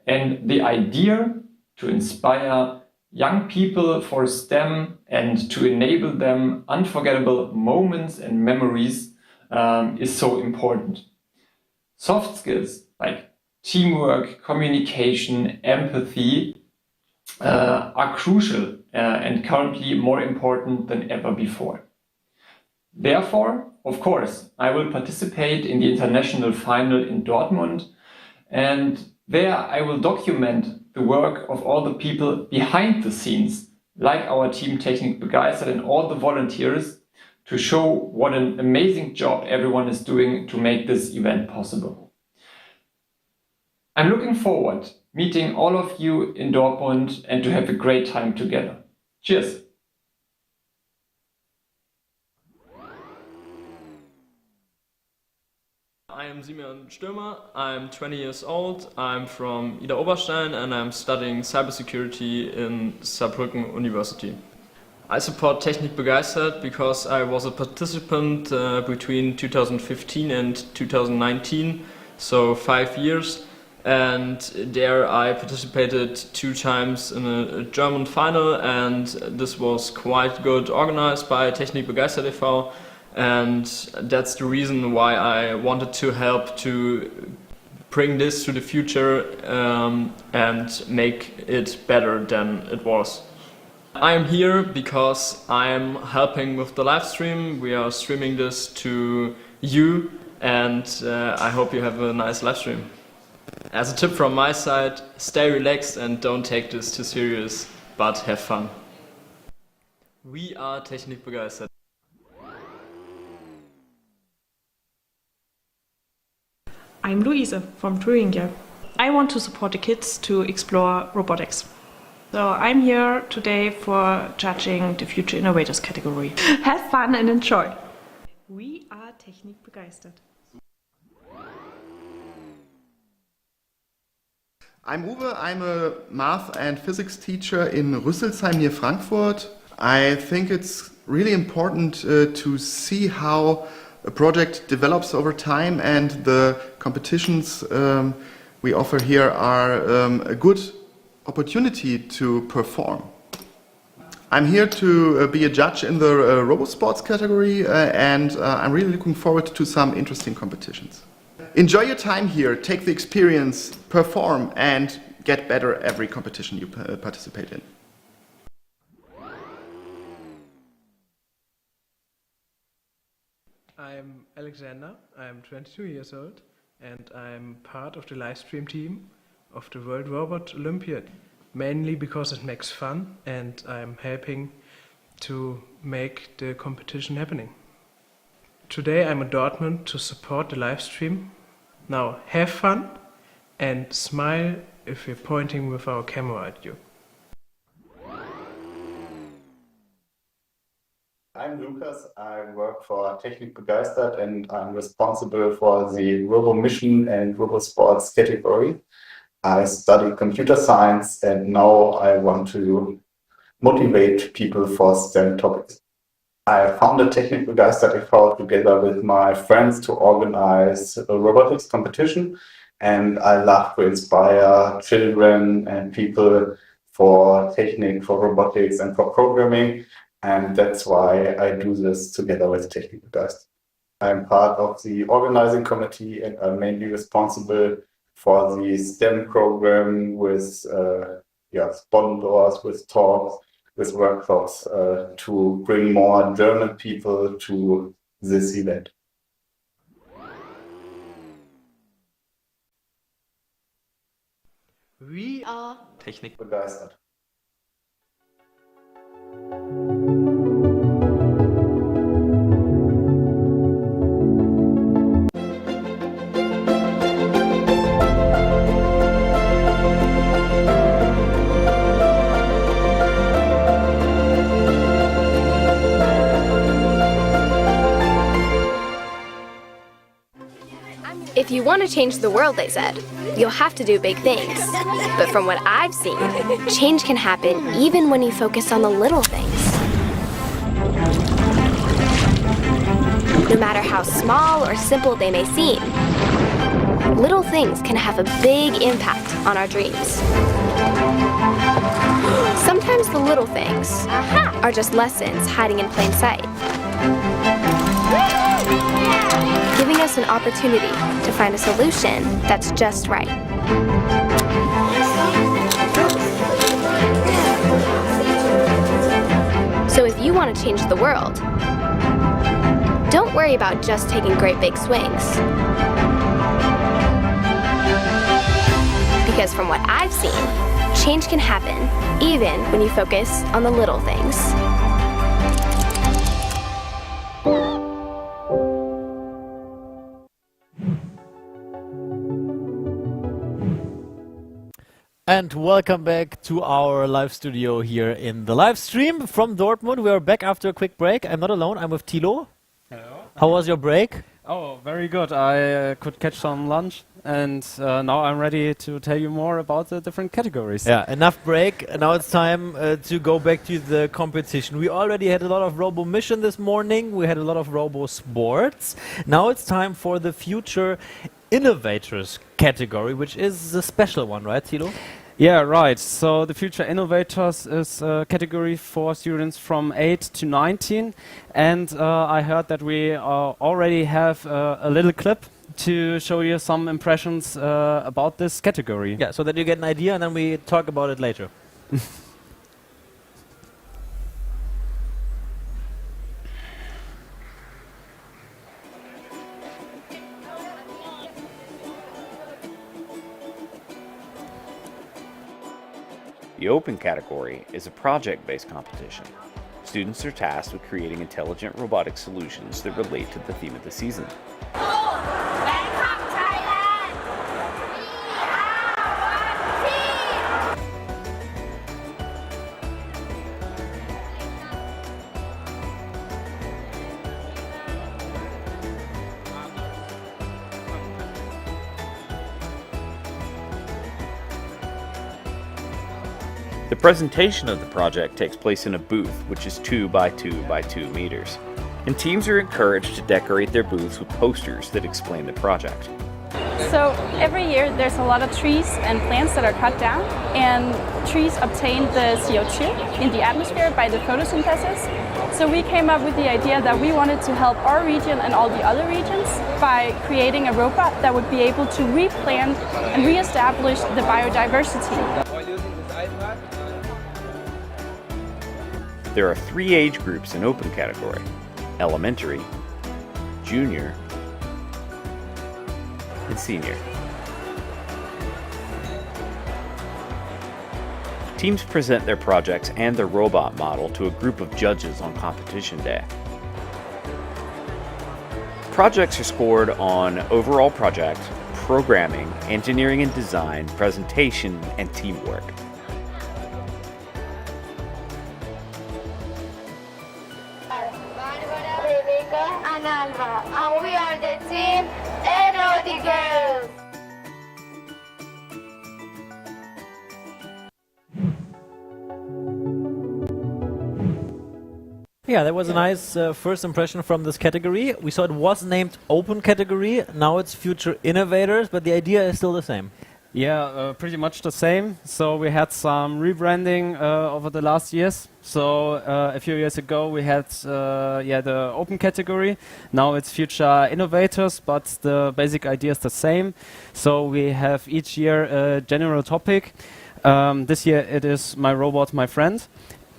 and the idea to inspire young people for STEM and to enable them unforgettable moments and memories is so important. Soft skills like teamwork, communication, empathy are crucial and currently more important than ever before. Therefore, of course, I will participate in the international final in Dortmund, and there I will document the work of all the people behind the scenes, like our team TECHNIK BEGEISTERT and all the volunteers, to show what an amazing job everyone is doing to make this event possible. I'm looking forward meeting all of you in Dortmund and to have a great time together. Cheers! I am Simeon Stürmer, I'm 20 years old, I'm from Ida Oberstein and I'm studying cybersecurity in Saarbrücken University. I support TECHNIK BEGEISTERT because I was a participant between 2015 and 2019, so 5 years, and there I participated 2 times in a German final, and this was quite good organized by TECHNIK BEGEISTERT e.V. And that's the reason why I wanted to help to bring this to the future and make it better than it was. I'm here because I'm helping with the live stream. We are streaming this to you, and I hope you have a nice live stream. As a tip from my side, stay relaxed and don't take this too serious, but have fun. We are TECHNIK BEGEISTERT. I'm Luise from Thuringia. I want to support the kids to explore robotics. So I'm here today for judging the Future Innovators category. Have fun and enjoy! We are TECHNIK BEGEISTERT. I'm Uwe, I'm a math and physics teacher in Rüsselsheim near Frankfurt. I think it's really important to see how a project develops over time, and the competitions we offer here are a good opportunity to perform. I'm here to be a judge in the RoboSports category and I'm really looking forward to some interesting competitions. Enjoy your time here, take the experience, perform and get better every competition you participate in. I'm Alexander, I'm 22 years old and I'm part of the live stream team of the World Robot Olympiad, mainly because it makes fun and I'm helping to make the competition happening. Today I'm in Dortmund to support the live stream. Now have fun and smile if we're pointing with our camera at you. I'm Lukas, I work for TECHNIK BEGEISTERT and I'm responsible for the Robo Mission and RoboSports category. I study computer science and now I want to motivate people for STEM topics. I founded TECHNIK BEGEISTERT e.V. together with my friends to organize a robotics competition, and I love to inspire children and people for Technik, for robotics and for programming. And that's why I do this together with TECHNIK BEGEISTERT. I'm part of the organizing committee and I'm mainly responsible for the STEM program with sponsors, with talks, with workshops to bring more German people to this event. We are TECHNIK BEGEISTERT. you want to change the world, they said, you'll have to do big things. But from what I've seen, change can happen even when you focus on the little things. No matter how small or simple they may seem, little things can have a big impact on our dreams. Sometimes the little things are just lessons hiding in plain sight, giving us an opportunity to find a solution that's just right. So if you want to change the world, don't worry about just taking great big swings. Because from what I've seen, change can happen even when you focus on the little things. And welcome back to our live studio here in the live stream from Dortmund. We are back after a quick break. I'm not alone, I'm with Thilo. Hello. How was your break? Oh, very good. I could catch some lunch, and now I'm ready to tell you more about the different categories. Yeah, enough break. Now it's time to go back to the competition. We already had a lot of Robo Mission this morning. We had a lot of Robo Sports. Now it's time for the Future Innovators category, which is a special one, right, Thilo? Yeah, right. So the Future Innovators is a category for students from 8 to 19. And I heard that we already have a little clip to show you some impressions about this category. Yeah, so that you get an idea and then we talk about it later. The open category is a project-based competition. Students are tasked with creating intelligent robotic solutions that relate to the theme of the season. The presentation of the project takes place in a booth, which is 2 by 2 by 2 meters. And teams are encouraged to decorate their booths with posters that explain the project. So every year there's a lot of trees and plants that are cut down, and trees obtain the CO2 in the atmosphere by the photosynthesis. So we came up with the idea that we wanted to help our region and all the other regions by creating a robot that would be able to replant and reestablish the biodiversity. There are 3 age groups in open category: elementary, junior, and senior. Teams present their projects and their robot model to a group of judges on competition day. Projects are scored on overall project, programming, engineering and design, presentation, and teamwork. And we are the team Erotic Girls. Yeah, that was a nice first impression from this category. We saw it was named Open Category, now it's Future Innovators, but the idea is still the same. Yeah, pretty much the same. So we had some rebranding over the last years. So a few years ago we had the open category. Now it's Future Innovators, but the basic idea is the same. So we have each year a general topic. This year it is My Robot, My Friend.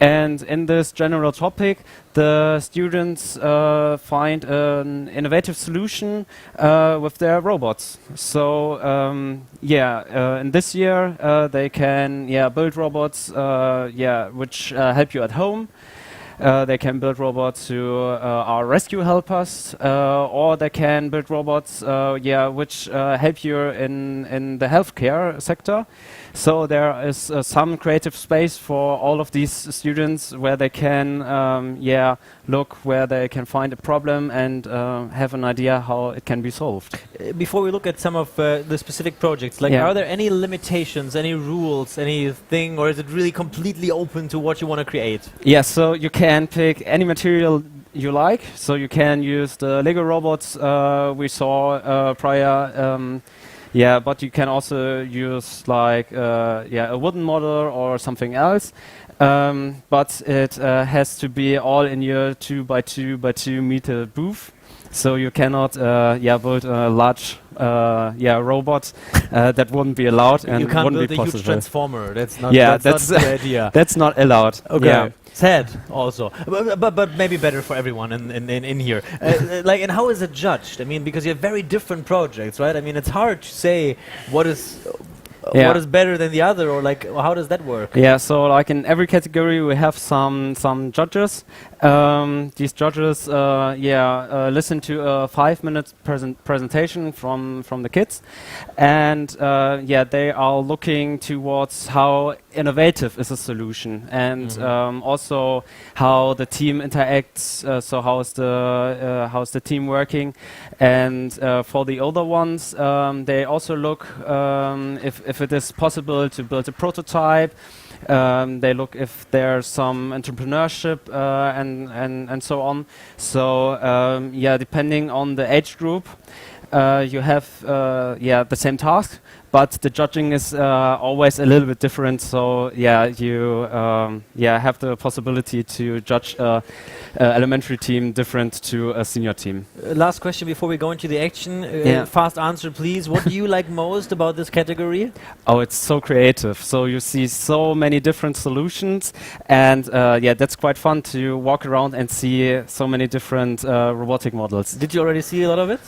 And in this general topic, the students find an innovative solution with their robots. So in this year they can build robots which help you at home. They can build robots who are rescue helpers, or they can build robots which help you in the healthcare sector. So there is some creative space for all of these students where they can look where they can find a problem and have an idea how it can be solved. Before we look at some of the specific projects, like are there any limitations, any rules, anything, or is it really completely open to what you want to create? Yes, so you can pick any material you like. So you can use the Lego robots we saw prior. But you can also use like a wooden model or something else. But it has to be all in your 2 by 2 by 2 meter booth. So you cannot build a large robot that wouldn't be allowed and you can't wouldn't build be a possible. huge transformer. That's not. That's not the idea. That's not allowed. Okay. Yeah. Sad also, but maybe better for everyone in here. And how is it judged? I mean, because you have very different projects, right? I mean, it's hard to say what is better than the other, or like how does that work? Yeah, so like in every category we have some judges. These judges listen to a 5-minute presentation from the kids, and they are looking towards how innovative is a solution, and also how the team interacts. So how's the team working? And for the older ones, they also look if it is possible to build a prototype. They look if there's some entrepreneurship and so on. So depending on the age group, you have the same task, but the judging is always a little bit different. So you have the possibility to judge elementary team different to a senior team. Last question before we go into the action. Fast answer, please. What do you like most about this category? Oh, it's so creative. So you see so many different solutions, and that's quite fun to walk around and see so many different robotic models. Did you already see a lot of it?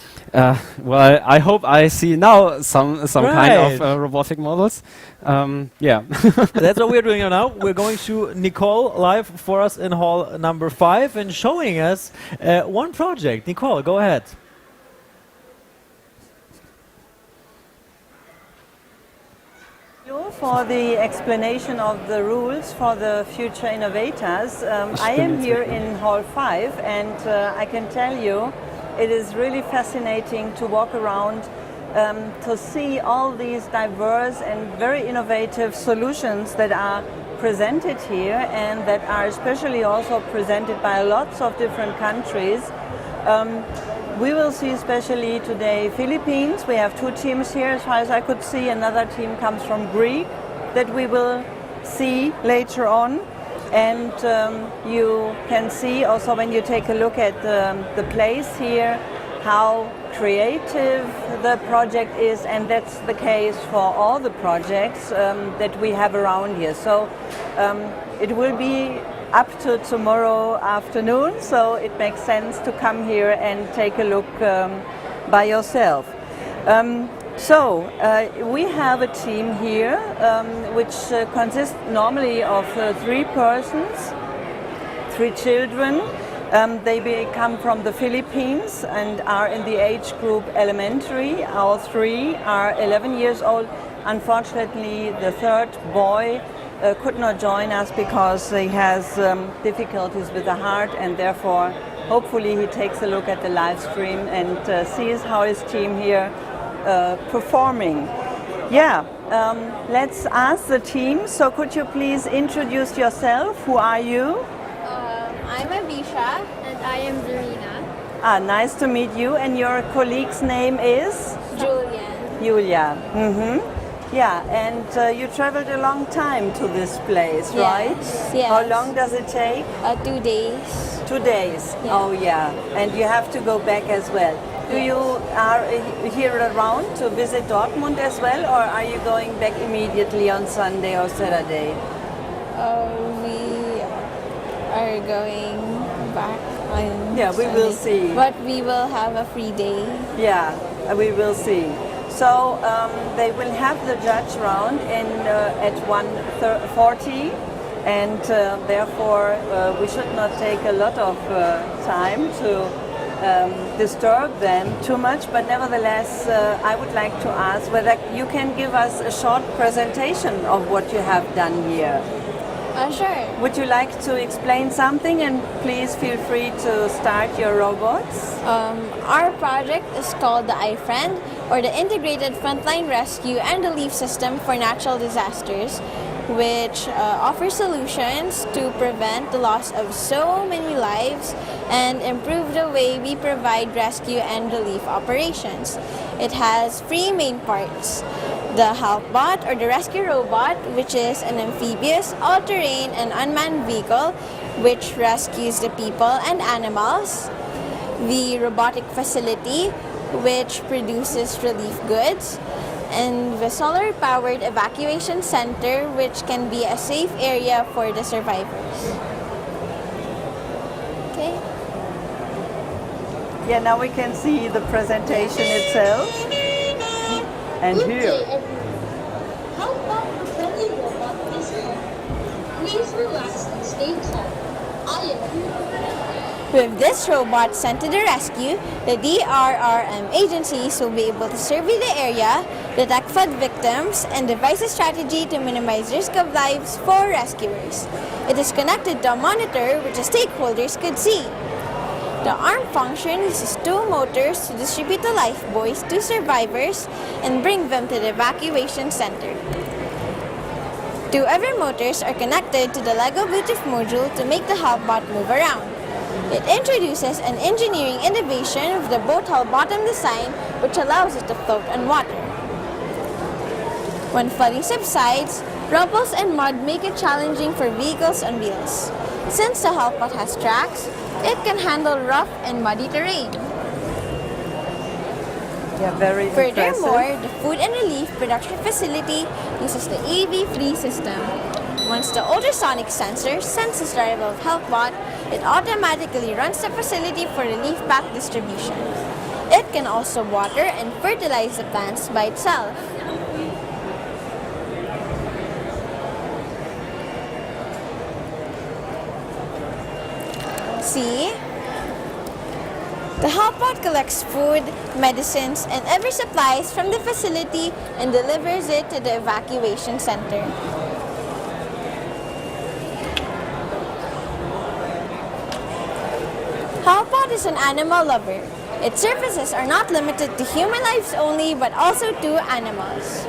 Well, I hope I see now some kind of robotic models. That's what we're doing now. We're going to Nicole live for us in hall number 5 and showing us one project. Nicole, go ahead. For the explanation of the rules for the future innovators. I am here in hall 5, and I can tell you it is really fascinating to walk around to see all these diverse and very innovative solutions that are presented here, and that are especially also presented by lots of different countries. We will see especially today Philippines. We have 2 teams here as far as I could see. Another team comes from Greece that we will see later on. And you can see also when you take a look at the place here how creative the project is, and that's the case for all the projects that we have around here. So it will be up to tomorrow afternoon, so it makes sense to come here and take a look by yourself. We have a team here which consists normally of 3 persons, 3 children. They come from the Philippines and are in the age group elementary. All 3 are 11 years old. Unfortunately, the 3rd boy could not join us because he has difficulties with the heart, and therefore hopefully he takes a look at the live stream and sees how his team here performing. Let's ask the team. So could you please introduce yourself? Who are you? I'm Avisha. And I am Zarina. Nice to meet you. And your colleague's name is? Julia. And you traveled a long time to this place, right? Yes. How long does it take? 2 days. 2 days. And you have to go back as well. Do you are here around to visit Dortmund as well, or are you going back immediately on Sunday or Saturday? We are going back on we will see. But we will have a free day. We will see. So they will have the judge round in at 1:40 and therefore we should not take a lot of time to disturb them too much, but nevertheless I would like to ask whether you can give us a short presentation of what you have done here. Sure. Would you like to explain something, and please feel free to start your robots? Our project is called the iFriend, or the Integrated Frontline Rescue and Relief System for Natural Disasters, which offers solutions to prevent the loss of so many lives and improve the way we provide rescue and relief operations. It has three main parts: the HelpBot, or the rescue robot, which is an amphibious, all-terrain and unmanned vehicle which rescues the people and animals; the robotic facility, which produces relief goods; and the solar-powered evacuation center, which can be a safe area for the survivors. Okay. Yeah, now we can see the presentation itself. And here. How about the friendly robot is here? Please relax and stay calm. I am here. With this robot sent to the rescue, the DRRM agencies will be able to survey the area, detect flood victims, and devise a strategy to minimize risk of lives for rescuers. It is connected to a monitor which the stakeholders could see. The arm function uses two motors to distribute the lifebuoys to survivors and bring them to the evacuation center. Two other motors are connected to the LEGO Bluetooth module to make the HelpBot move around. It introduces an engineering innovation of the boat hull bottom design, which allows it to float on water. When flooding subsides, rubbles and mud make it challenging for vehicles on wheels. Since the HelpBot has tracks, it can handle rough and muddy terrain. Yeah, very Furthermore, impressive. the food and relief production facility uses the AV3 system. Once the ultrasonic sensor senses the arrival of HelpBot, it automatically runs the facility for relief pack distribution. It can also water and fertilize the plants by itself. See? The HelpBot collects food, medicines, and other supplies from the facility and delivers it to the evacuation center. HelpBot is an animal lover. Its services are not limited to human lives only, but also to animals.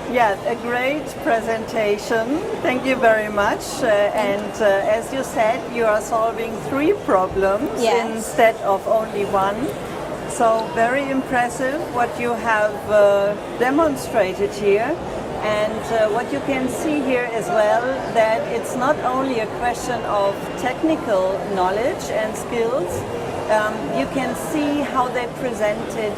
Yeah, a great presentation. Thank you very much. As you said, you are solving three problems instead of only one. So very impressive what you have demonstrated here. And what you can see here as well, that it's not only a question of technical knowledge and skills. You can see how they presented,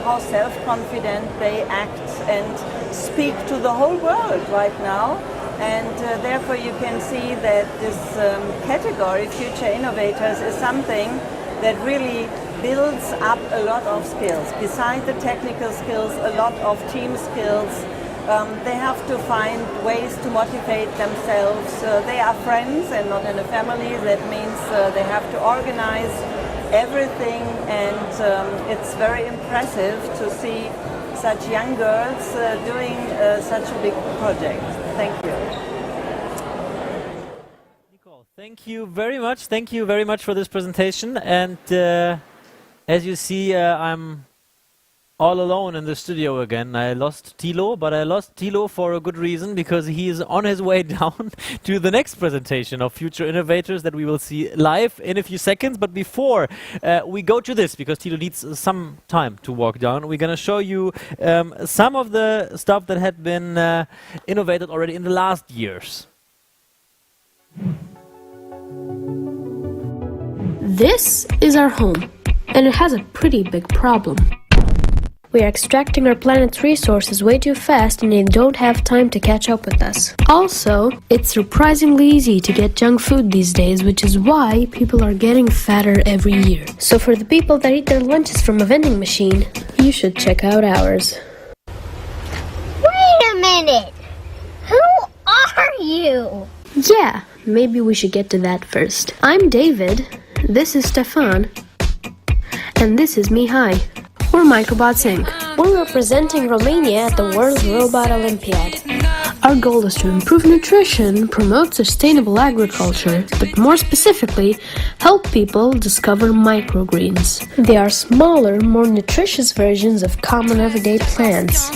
how self-confident they act and speak to the whole world right now. And therefore you can see that this category, Future Innovators, is something that really builds up a lot of skills. Besides the technical skills, a lot of team skills. They have to find ways to motivate themselves. They are friends and not in a family. That means they have to organize everything, and it's very impressive to see such young girls doing such a big project. Thank you. Nicole, thank you very much. Thank you very much for this presentation. And as you see, I'm all alone in the studio again. I lost Thilo, but I lost Thilo for a good reason, because he is on his way down to the next presentation of Future Innovators that we will see live in a few seconds. But before we go to this, because Thilo needs some time to walk down, we're going to show you some of the stuff that had been innovated already in the last years. This is our home, and it has a pretty big problem. We are extracting our planet's resources way too fast and they don't have time to catch up with us. Also, it's surprisingly easy to get junk food these days, which is why people are getting fatter every year. So for the people that eat their lunches from a vending machine, you should check out ours. Wait a minute! Who are you? Yeah, maybe we should get to that first. I'm David, this is Stefan, and this is Mihai. We're Microbots Inc. We're representing Romania at the World Robot Olympiad. Our goal is to improve nutrition, promote sustainable agriculture, but more specifically, help people discover microgreens. They are smaller, more nutritious versions of common everyday plants.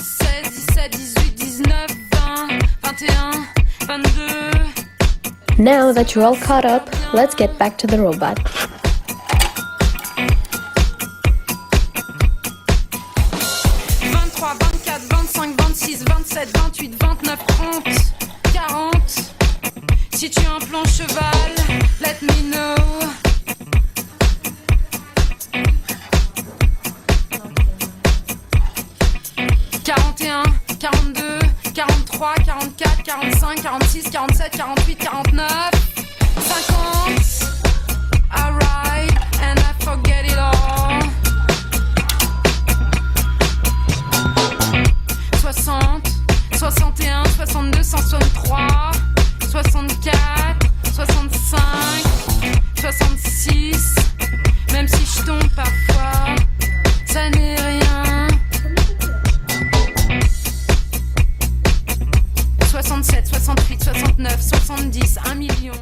Now that you're all caught up, let's get back to the robot. 27, 28, 29, 30, 40. Si tu as un plan cheval, let me know. Quarante-et-un, 42, 43, 44, 45, 46, 47, 48, 49, 50. I ride and I forget it all. 60, 61, 62, 163, 64, 65, 66. Même si je tombe parfois, ça n'est rien. 67, 68, 69, 70, 1 million.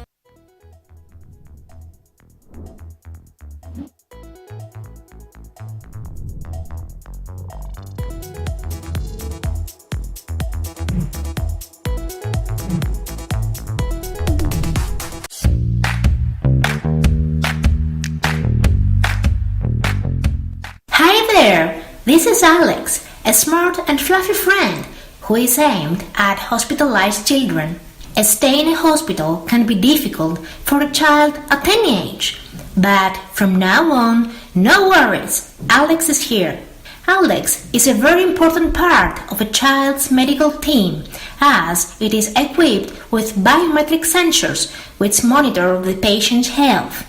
Hi there, this is Alex, a smart and fluffy friend who is aimed at hospitalized children. A stay in a hospital can be difficult for a child at any age, but from now on, no worries, Alex is here. Alex is a very important part of a child's medical team as it is equipped with biometric sensors which monitor the patient's health.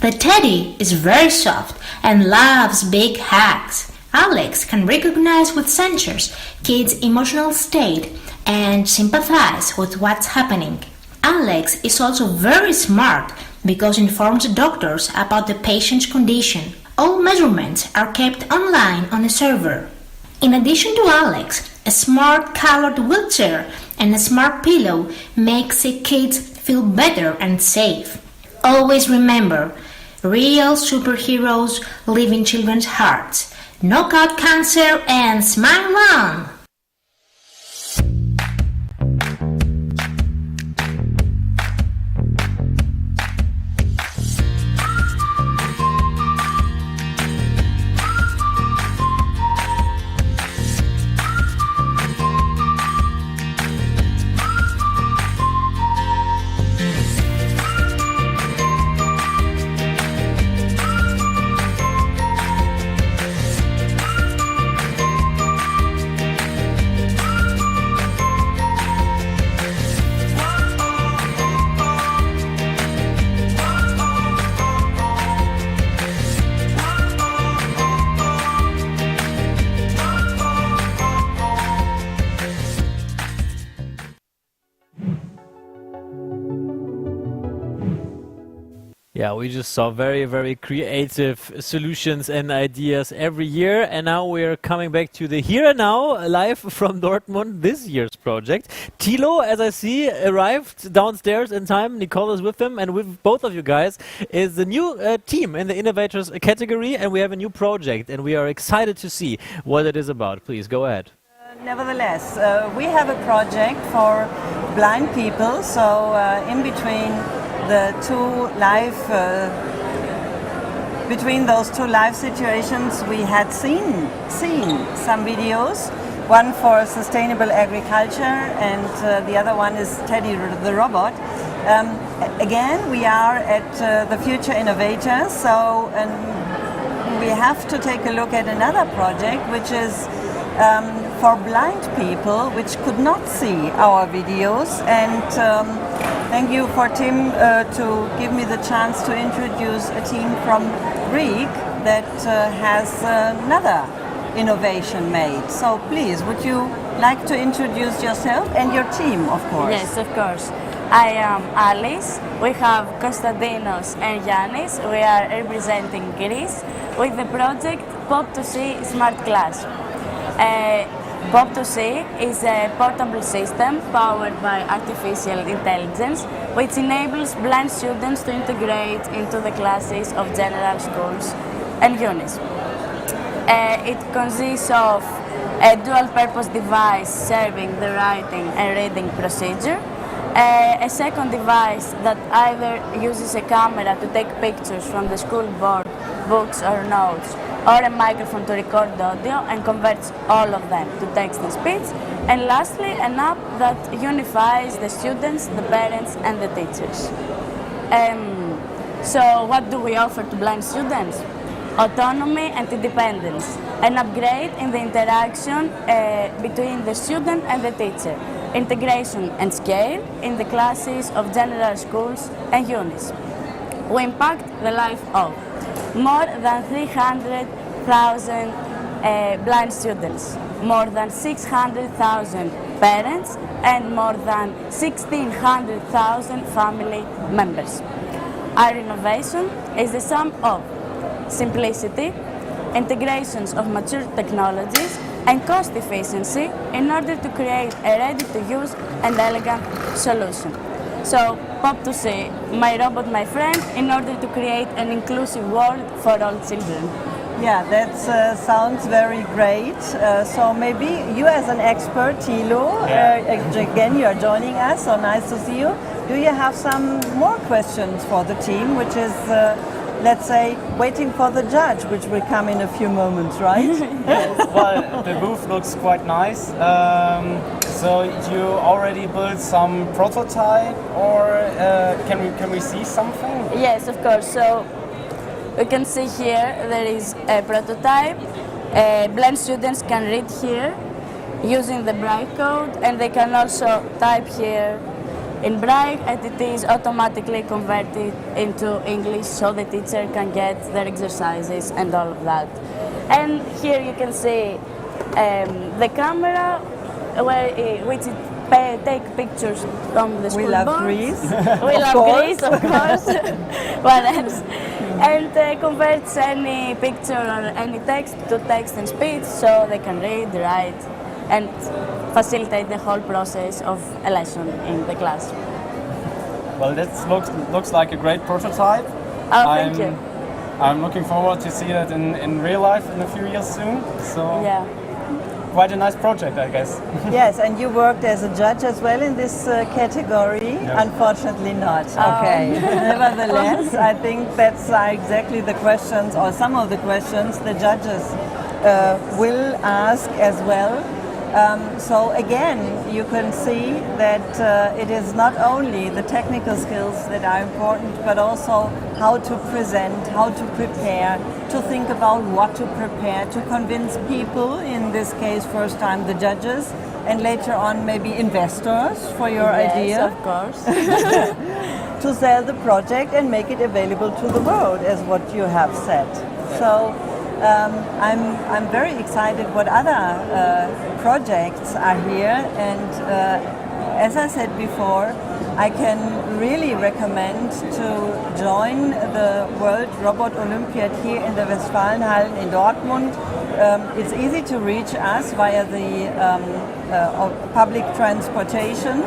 The teddy is very soft and loves big hugs. Alex can recognize with sensors kids' emotional state and sympathize with what's happening. Alex is also very smart because it informs the doctors about the patient's condition. All measurements are kept online on a server. In addition to Alex, a smart colored wheelchair and a smart pillow makes the kids feel better and safe. Always remember, real superheroes live in children's hearts. Knock out cancer and smile on! Yeah, we just saw very, very creative solutions and ideas every year. And now we're coming back to the here and now, live from Dortmund, this year's project. Thilo, as I see, arrived downstairs in time. Nicole is with him. And with both of you guys is the new team in the Innovators category. And we have a new project. And we are excited to see what it is about. Please, go ahead. Nevertheless, we have a project for blind people. So in between the between those two live situations, we had seen some videos. One for sustainable agriculture, and the other one is Teddy the robot. Again, we are at the Future Innovators, so we have to take a look at another project, which is for blind people which could not see our videos. And thank you for Tim to give me the chance to introduce a team from Greek that has another innovation made. So please, would you like to introduce yourself and your team, of course? Yes, of course. I am Alice. We have Konstantinos and Yannis. We are representing Greece with the project Pop2C Smart Class. Pop2C is a portable system powered by artificial intelligence, which enables blind students to integrate into the classes of general schools and unis. It consists of a dual-purpose device serving the writing and reading procedure, a second device that either uses a camera to take pictures from the school board, books or notes, or a microphone to record the audio and converts all of them to text and speech, and lastly an app that unifies the students, the parents and the teachers. So what do we offer to blind students? Autonomy and independence, an upgrade in the interaction between the student and the teacher, integration and scale in the classes of general schools and unis. We impact the life of more than 300,000 blind students, more than 600,000 parents, and more than 1,600,000 family members. Our innovation is the sum of simplicity, integrations of mature technologies, and cost efficiency in order to create a ready-to-use and elegant solution. So, Pop2C, my robot, my friend, in order to create an inclusive world for all children. Yeah, that sounds very great. So maybe you as an expert, Thilo, again you are joining us, so nice to see you. Do you have some more questions for the team, which is let's say, waiting for the judge, which will come in a few moments, right? Yes. Well, the booth looks quite nice. So you already built some prototype, or can we see something? Yes, of course. So you can see here there is a prototype. Blind students can read here using the Braille code, and they can also type here in Braille, and it is automatically converted into English so the teacher can get their exercises and all of that. And here you can see the camera which take pictures from the school We love boards. Greece. We love Greece, of course. What else? And converts any picture or any text to text and speech so they can read, write, and facilitate the whole process of a lesson in the class. Well, this looks like a great prototype. Oh, thank you. I'm looking forward to see that in real life in a few years soon. So yeah. Quite a nice project, I guess. Yes, and you worked as a judge as well in this category. No. Unfortunately not. Okay. Nevertheless, I think that's exactly the questions, or some of the questions the judges will ask as well. So again, you can see that it is not only the technical skills that are important, but also how to present, how to prepare, to think about what to prepare, to convince people, in this case first time the judges, and later on maybe investors for your idea. Yes, of course. To sell the project and make it available to the world, as what you have said. So I'm very excited what other projects are here, and as I said before, I can really recommend to join the World Robot Olympiad here in the Westfalenhallen in Dortmund. It's easy to reach us via the public transportation,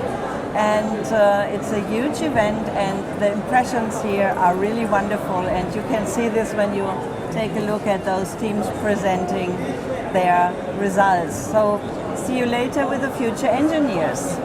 and it's a huge event, and the impressions here are really wonderful, and you can see this when you take a look at those teams presenting their results. So see you later with the future engineers.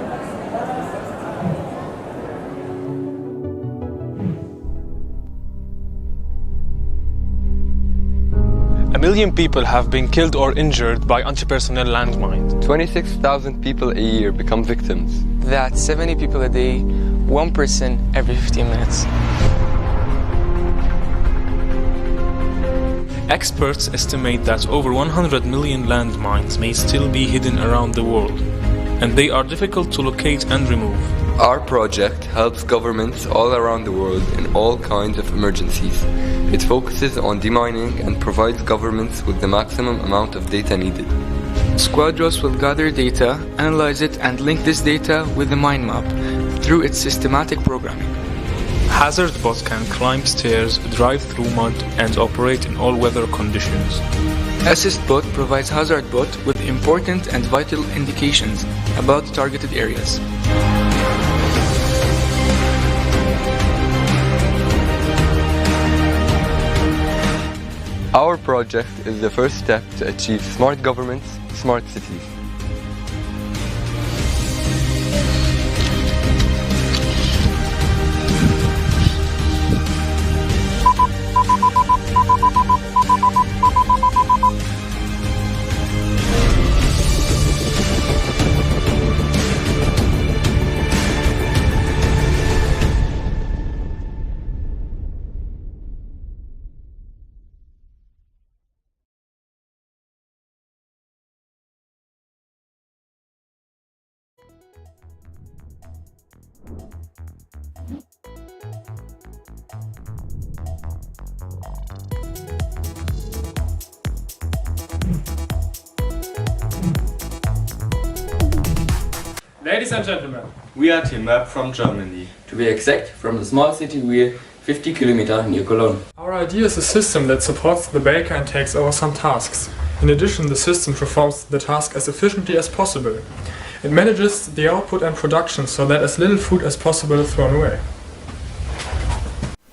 A million people have been killed or injured by anti-personnel landmines. 26,000 people a year become victims. That's 70 people a day, 1% every 15 minutes. Experts estimate that over 100 million landmines may still be hidden around the world, and they are difficult to locate and remove. Our project helps governments all around the world in all kinds of emergencies. It focuses on demining and provides governments with the maximum amount of data needed. Squadrons will gather data, analyze it, and link this data with the mine map through its systematic programming. Hazard Bot can climb stairs, drive through mud, and operate in all weather conditions. Assist Bot provides Hazard Bot with important and vital indications about targeted areas. Our project is the first step to achieve smart governments, smart cities. Ladies and gentlemen, we are Team Web from Germany. To be exact, from the small city Weir, 50 kilometers near Cologne. Our idea is a system that supports the baker and takes over some tasks. In addition, the system performs the task as efficiently as possible. It manages the output and production so that as little food as possible is thrown away.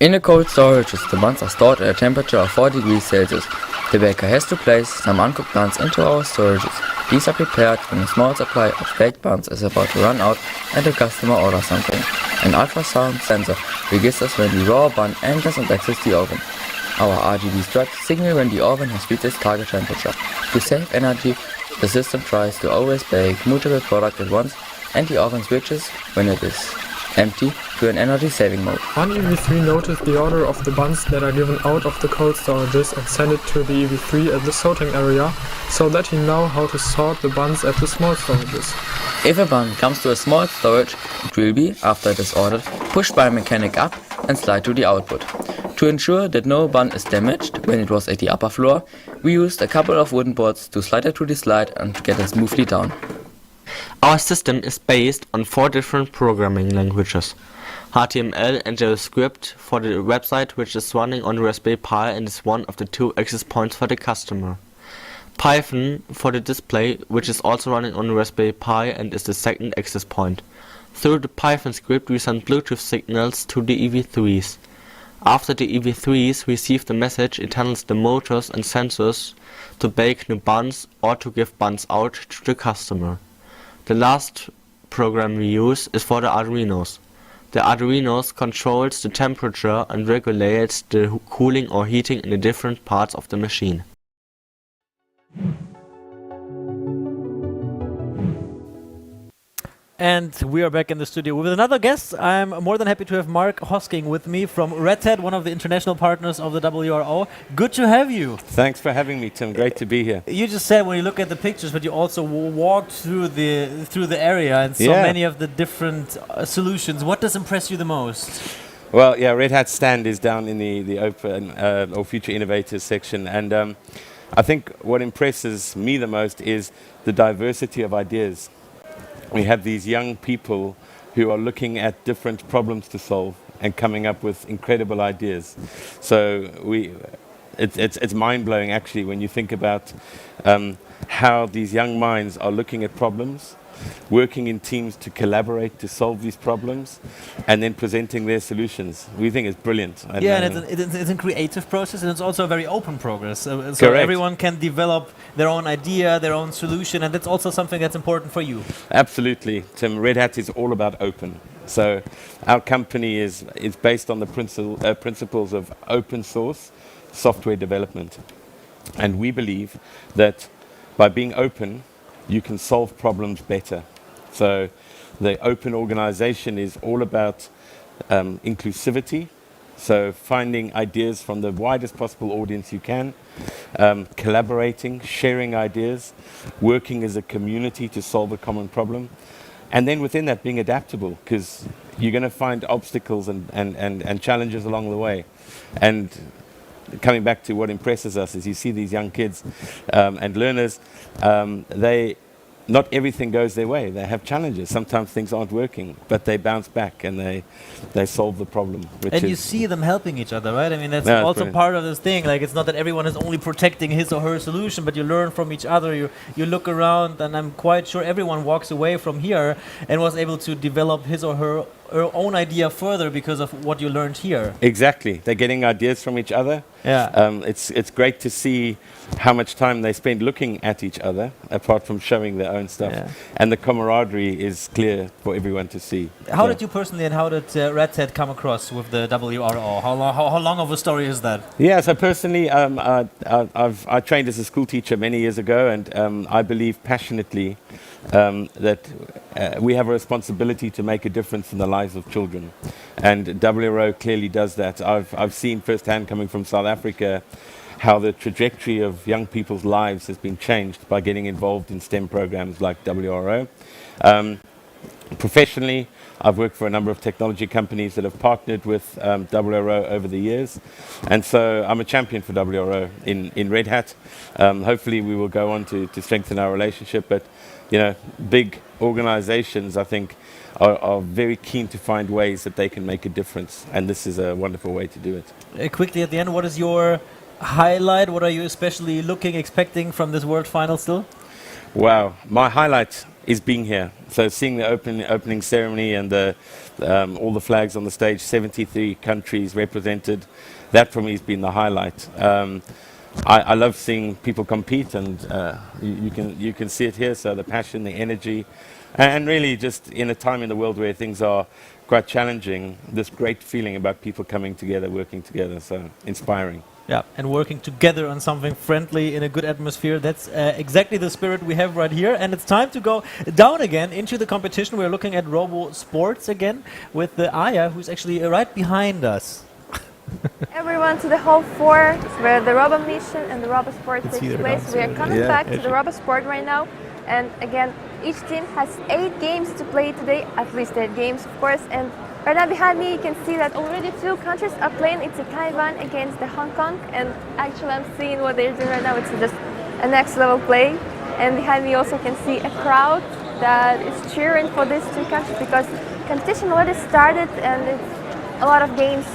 In a cold storage, the buns are stored at a temperature of 4 degrees Celsius. The baker has to place some uncooked buns into our storages. These are prepared when a small supply of baked buns is about to run out and the customer orders something. An ultrasound sensor registers when the raw bun enters and exits the oven. Our RGB stripes signal when the oven has reached its target temperature. To save energy, the system tries to always bake multiple products at once, and the oven switches, when it is empty, to an energy-saving mode. One EV3 noticed the order of the buns that are given out of the cold storages and send it to the EV3 at the sorting area, so that he knows how to sort the buns at the small storages. If a bun comes to a small storage, it will be, after it is ordered, pushed by a mechanic up and slide to the output. To ensure that no bun is damaged when it was at the upper floor, we used a couple of wooden boards to slide it to the slide and get it smoothly down. Our system is based on 4 different programming languages: HTML and JavaScript for the website, which is running on Raspberry Pi and is one of the 2 access points for the customer; Python for the display, which is also running on Raspberry Pi and is the 2nd access point. Through the Python script we send Bluetooth signals to the EV3s. After the EV3s receive the message, it handles the motors and sensors to bake new buns or to give buns out to the customer. The last program we use is for the Arduinos. The Arduinos controls the temperature and regulates the cooling or heating in the different parts of the machine. And we are back in the studio with another guest. I'm more than happy to have Mark Hosking with me from Red Hat, one of the international partners of the WRO. Good to have you. Thanks for having me, Tim. Great to be here. You just said when you look at the pictures, but you also walked through the area and saw many of the different solutions. What does impress you the most? Well, yeah, Red Hat's stand is down in the open or future innovators section, and I think what impresses me the most is the diversity of ideas. We have these young people who are looking at different problems to solve and coming up with incredible ideas. So it's mind-blowing actually when you think about how these young minds are looking at problems, working in teams to collaborate to solve these problems, and then presenting their solutions. We think it's brilliant. And it's a creative process, and it's also a very open progress. So Correct. Everyone can develop their own idea, their own solution, and that's also something that's important for you. Absolutely, Tim. Red Hat is all about open. So our company is based on the principles of open source software development. And we believe that by being open, you can solve problems better. So the open organization is all about inclusivity So finding ideas from the widest possible audience you can, collaborating, sharing ideas, working as a community to solve a common problem, and then within that being adaptable, because you're going to find obstacles and challenges along the way. And coming back to what impresses us is you see these young kids and learners, not everything goes their way. They have challenges. Sometimes things aren't working, but they bounce back and they solve the problem. And you see them helping each other, right? I mean, that's No, it's also brilliant. part of this thing. Like, it's not that everyone is only protecting his or her solution, but you learn from each other. You look around, and I'm quite sure everyone walks away from here and was able to develop his or her own idea further because of what you learned here. Exactly. They're getting ideas from each other. Yeah. It's great to see how much time they spend looking at each other, apart from showing their own stuff. Yeah. And the camaraderie is clear for everyone to see. How did you personally and how did Red Hat come across with the WRO? How long of a story is that? Yeah, so personally, I trained as a school teacher many years ago, and I believe passionately that we have a responsibility to make a difference in the lives of children. And WRO clearly does that. I've seen firsthand, coming from South Africa, how the trajectory of young people's lives has been changed by getting involved in STEM programs like WRO. Professionally, I've worked for a number of technology companies that have partnered with WRO over the years, and so I'm a champion for WRO in Red Hat. Hopefully we will go on to strengthen our relationship, but you know, big organizations, I think, are very keen to find ways that they can make a difference, and this is a wonderful way to do it. Quickly at the end, what is your highlight? What are you especially expecting from this World Final still? Wow, my highlight is being here. So seeing the opening ceremony and all the flags on the stage, 73 countries represented, that for me has been the highlight. I love seeing people compete, and you can see it here. So the passion, the energy, and really just in a time in the world where things are quite challenging, this great feeling about people coming together, working together. So inspiring. Yeah, and working together on something friendly in a good atmosphere. That's exactly the spirit we have right here. And it's time to go down again into the competition. We're looking at Robo Sports again with the Aya, who's actually right behind us. Everyone to the Hall 4, where the Robo Mission and the Robo Sport takes place. We are coming back to the Robo Sport right now. And again, each team has 8 games to play today, at least 8 games, of course. And right now behind me, you can see that already 2 countries are playing. It's a Taiwan against the Hong Kong, and actually I'm seeing what they're doing right now. It's just a next level play. And behind me you also can see a crowd that is cheering for these 2 countries because competition already started, and it's a lot of games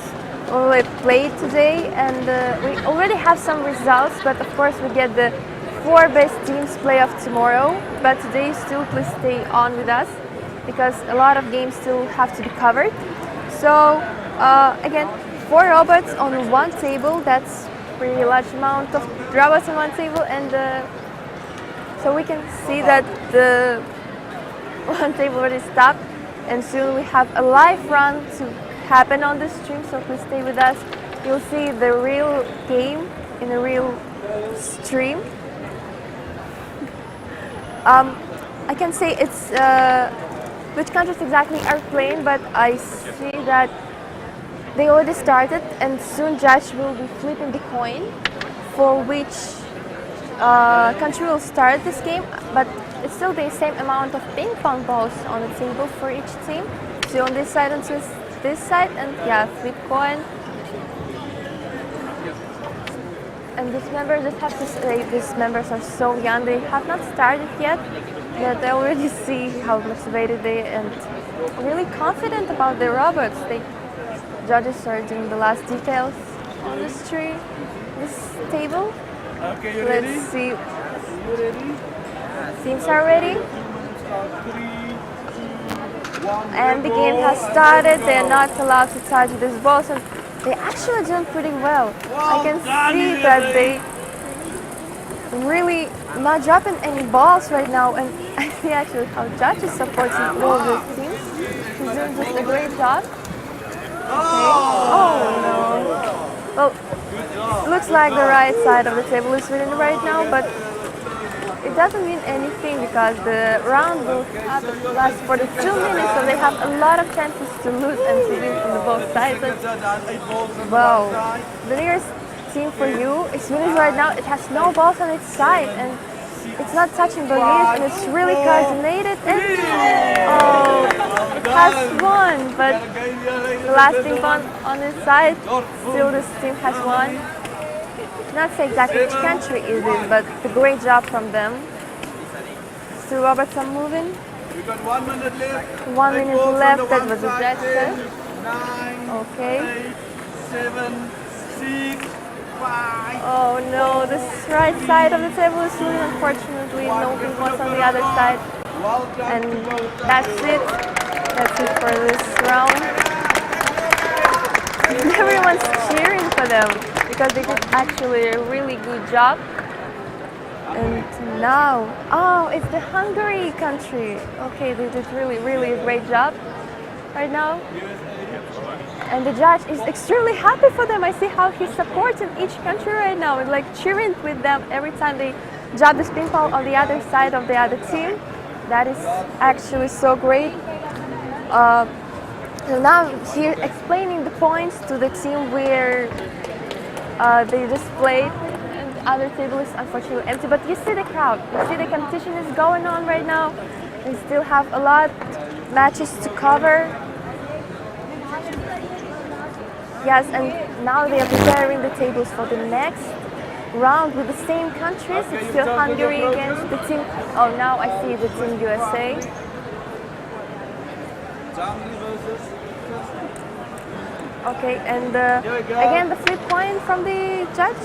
already played today. And we already have some results, but of course we get the 4 best teams playoff tomorrow. But today still please stay on with us, because a lot of games still have to be covered. So again, 4 robots on 1 table. That's a pretty large amount of robots on 1 table, and so we can see that the 1 table already stopped, and soon we have a live run to happen on the stream. So please stay with us. You'll see the real game in a real stream. I can say it's which countries exactly are playing, but I see that they already started, and soon judge will be flipping the coin for which country will start this game, but it's still the same amount of ping pong balls on the table for each team. So on this side and this side, and yeah, flip coin. And these members, just have to say, these members are so young. They have not started yet, but I already see how motivated they are and really confident about their robots. The judges are doing the last details on this table. Okay, you Let's ready? see. You ready? Teams are ready. 3, 2, 1. And the game has started. They are not allowed to touch these balls, and they actually doing pretty well. I can see that they really not dropping any balls right now, and I see actually how judges supporting all these teams. He's doing just a great job. Okay. Oh no. Well, it looks like the right side of the table is winning right now, but it doesn't mean anything because the round will last for the 2 minutes, so they have a lot of chances to lose and to win from the both sides. Wow, the nearest team for you is Tunis right now. It has no balls on its side and it's not touching the leaves, and it's really coordinated. And it has won, but the last team on its side, still this team has won. Not say exactly which country is it, but a great job from them. Still robots are moving. We got 1 minute left. 1 minute left, that was a judge test. 9, Okay. 8, 7, 6, 5. Oh no, this right side of the table is moving, unfortunately. No ping pongs on the other side. And that's it. That's it for this round. Everyone's cheering for them because they did actually a really good job. And now, oh, it's the Hungary country. Okay, they did really a great job right now. And the judge is extremely happy for them. I see how he's supporting each country right now and like cheering with them every time they job this ping pong on the other side of the other team. That is actually so great. So now here explaining the points to the team where they just played, and the other table is unfortunately empty. But you see the crowd, you see the competition is going on right now. They still have a lot of matches to cover. Yes, and now they are preparing the tables for the next round with the same countries. It's still Hungary against the team. Oh, now I see the team USA. Okay, and again the flip coin from the judge.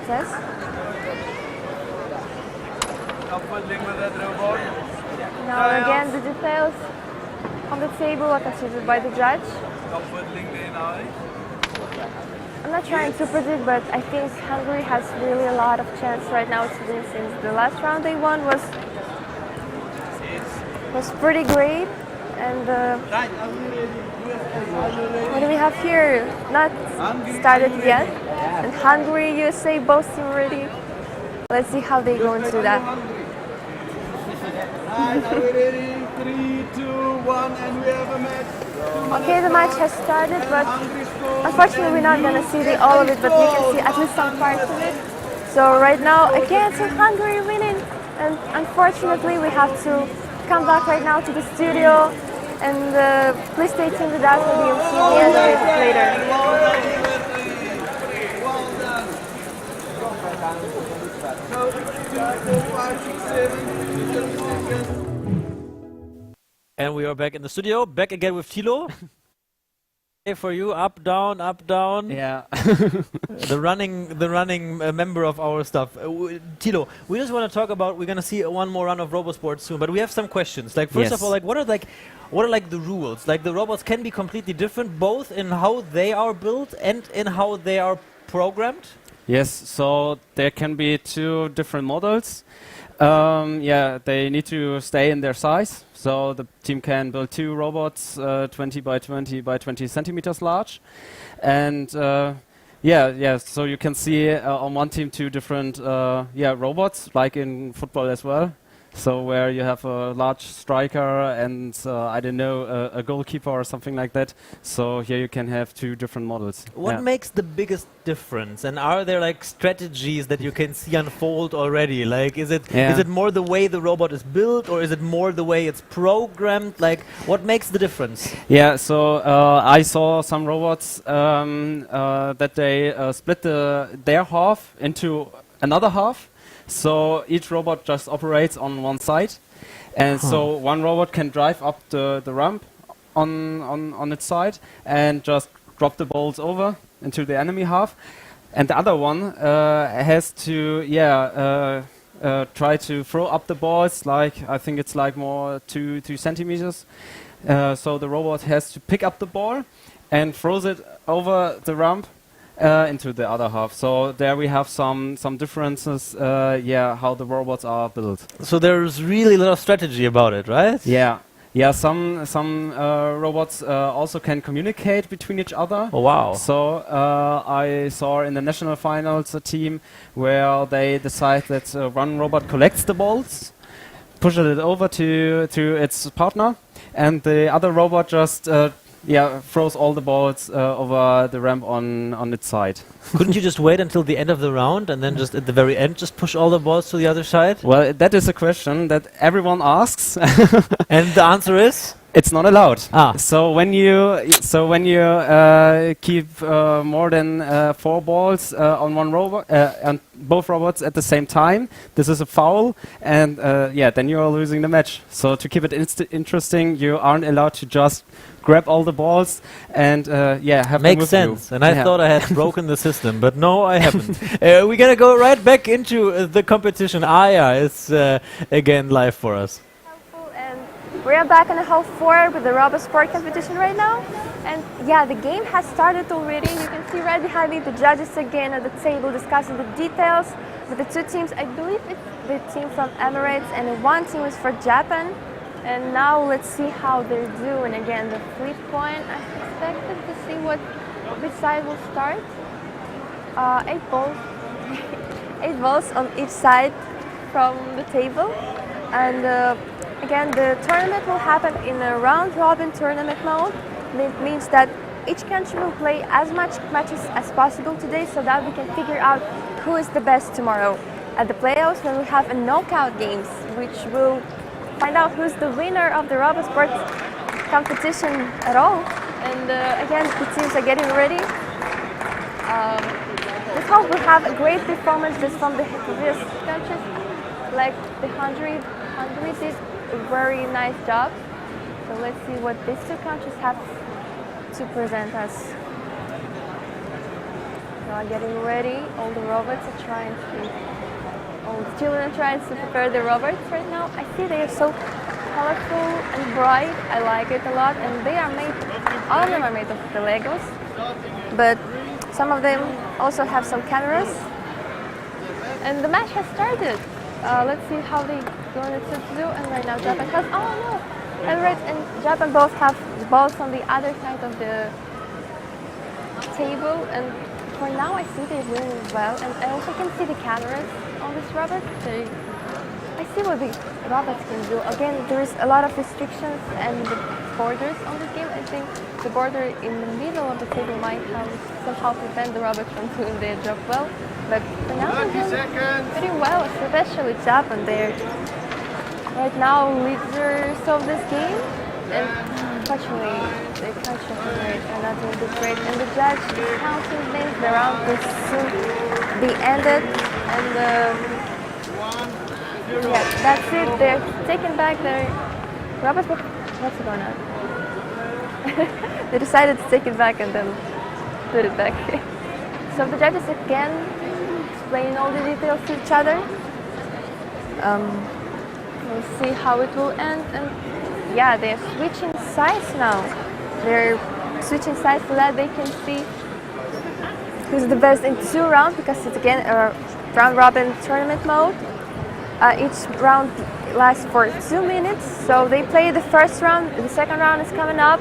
Yes. Now again the details on the table are considered by the judge. I'm not trying to predict, but I think Hungary has really a lot of chance right now to win, since the last round they won was pretty great. And what do we have here? Not started yet. And Hungary, USA, both team ready. Let's see how they go into that. Okay, the match has started, but unfortunately we're not going to see all of it, but we can see at least some parts of it. So right now, again, so Hungary winning, and unfortunately we have to come back right now to the studio, and please stay tuned with us, maybe you'll see the end of it later. And we are back in the studio, back again with Thilo. For you, up, down, up, down. Yeah. the running member of our stuff. Thilo, we just want to talk about, we're going to see one more run of RoboSport soon, but we have some questions. Like, first of all, like, what are the rules? Like, the robots can be completely different, both in how they are built and in how they are programmed? Yes, so there can be two different models. Yeah, they need to stay in their size. So the team can build two robots, 20 by 20 by 20 centimeters large. And so you can see on one team two different robots, like in football as well. So where you have a large striker and I don't know, a goalkeeper or something like that. So here you can have two different models. What makes the biggest difference? And are there like strategies that you can see unfold already? Like, is it more the way the robot is built, or is it more the way it's programmed? Like, what makes the difference? Yeah, so I saw some robots that they split their half into another half. So each robot just operates on one side, and so one robot can drive up the ramp on its side and just drop the balls over into the enemy half, and the other one has to try to throw up the balls, like I think it's like more 2 centimeters. So the robot has to pick up the ball and throws it over the ramp into the other half. So there we have some differences, how the robots are built. So there's really a lot of strategy about it, right? Yeah, Yeah, some robots also can communicate between each other. Oh, wow. So I saw in the national finals a team where they decide that one robot collects the balls, pushes it over to its partner, and the other robot just throws all the balls over the ramp on its side. Couldn't you just wait until the end of the round and then just at the very end just push all the balls to the other side? Well, that is a question that everyone asks. And the answer is? It's not allowed. Ah. So when you keep more than 4 balls on one robot, on both robots at the same time, this is a foul, and then you are losing the match. So to keep it interesting, you aren't allowed to just grab all the balls and have them Makes with sense. you. And I thought I had broken the system, but no, I haven't. We're gonna go right back into the competition. Aya is again live for us. We are back on the hall 4 with the Robot Sport competition right now. And yeah, the game has started already. You can see right behind me the judges again at the table discussing the details with the 2 teams. I believe it's the team from Emirates and 1 team is for Japan. And now let's see how they're doing. Again, the flip coin, I expected to see which side will start. 8 balls. 8 balls on each side from the table. And again, the tournament will happen in a round-robin tournament mode. It means that each country will play as much matches as possible today so that we can figure out who is the best tomorrow. At the playoffs, we will have a knockout games, which will find out who's the winner of the Robot Sport competition at all. And again, the teams are getting ready. We hope we'll have a great performance just from the previous countries, like the Hungary did a very nice job. So let's see what these 2 countries have to present us. They are getting ready. All the robots are trying to, all the children are trying to prepare the robots right now. I see they are so colorful and bright. I like it a lot. And they are made, all of them are made of the Legos. But some of them also have some cameras. And the match has started. Let's see how they going to do. And right now Japan has, oh no, Emirates and Japan both have the balls on the other side of the table. And for now I see they're doing well. And I also can see the cameras on this robot. I see what the robots can do. Again, there is a lot of restrictions and the borders on this game. I think the border in the middle of the table might somehow prevent the robots from doing their job well. But for now, they're doing pretty well, especially Japan. They're right now leaders of this game. And unfortunately, the country are not doing this great. And the judge is counting things. The round will soon be ended. And yeah, that's it. They're taking back their robots. What's going on? They decided to take it back and then put it back. So the judges again explain all the details to each other. We'll see how it will end. And yeah, they're switching sides now. They're switching sides so that they can see who's the best in 2 rounds, because it's again a round-robin tournament mode. Each round lasts for 2 minutes, so they play the first round. The second round is coming up,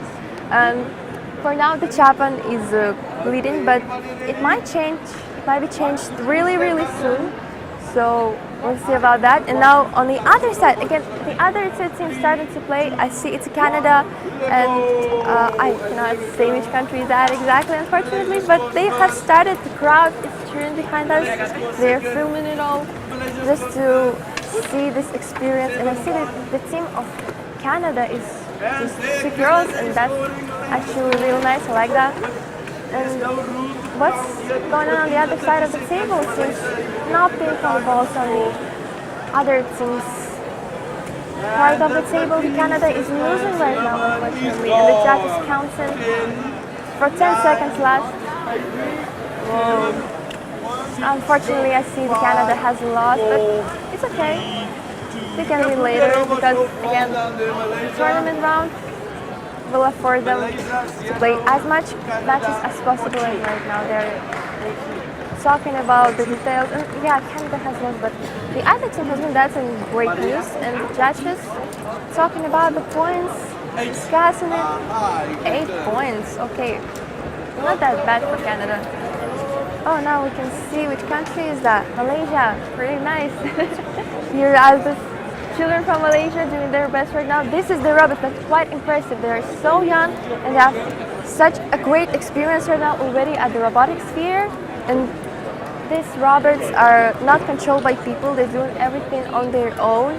and for now the Japan is leading, but it might change. It might be changed really, really soon. So we'll see about that. And now on the other side, again, the other 2 teams starting to play. I see it's Canada, and I cannot say which country is that exactly, unfortunately, but they have started. The crowd is cheering behind us. They're filming it all just to see this experience. And I see that the team of Canada is just 2 girls, and that's actually really nice. I like that. And what's going on the other side of the table seems not being on the balls on the other team's part of the table. Canada is losing right now, unfortunately, and the judge is counting for 10 seconds left. Whoa. Unfortunately, I see the Canada has lost, but it's okay. They can win later because, again, the tournament round will afford them to play as much matches as possible, and right now they're talking about the details, and yeah, Canada has won, but the ethics has been that's in great news, and the judges talking about the points, discussing it. 8 points, okay, not that bad for Canada. Oh, now we can see which country is that. Malaysia, pretty nice. Here are the children from Malaysia doing their best right now. This is the robots, that's quite impressive. They are so young and they have such a great experience right now already at the robotics sphere. And these robots are not controlled by people, they're doing everything on their own.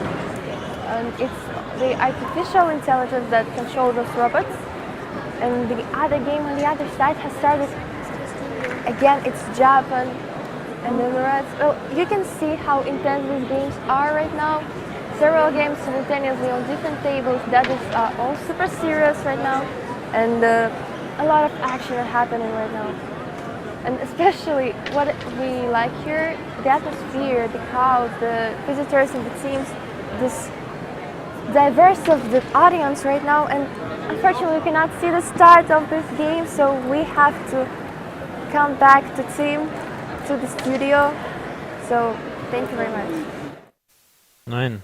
And it's the artificial intelligence that controls those robots. And the other game on the other side has started. Again, it's Japan and the Emirates. Well, you can see how intense these games are right now. Several games simultaneously on different tables. That is all super serious right now. And a lot of action is happening right now. And especially what we like here, the atmosphere, the crowd, the visitors and the teams, this diverse of the audience right now. And unfortunately, we cannot see the start of this game, so we have to come back to the studio. So thank you very much. Nein.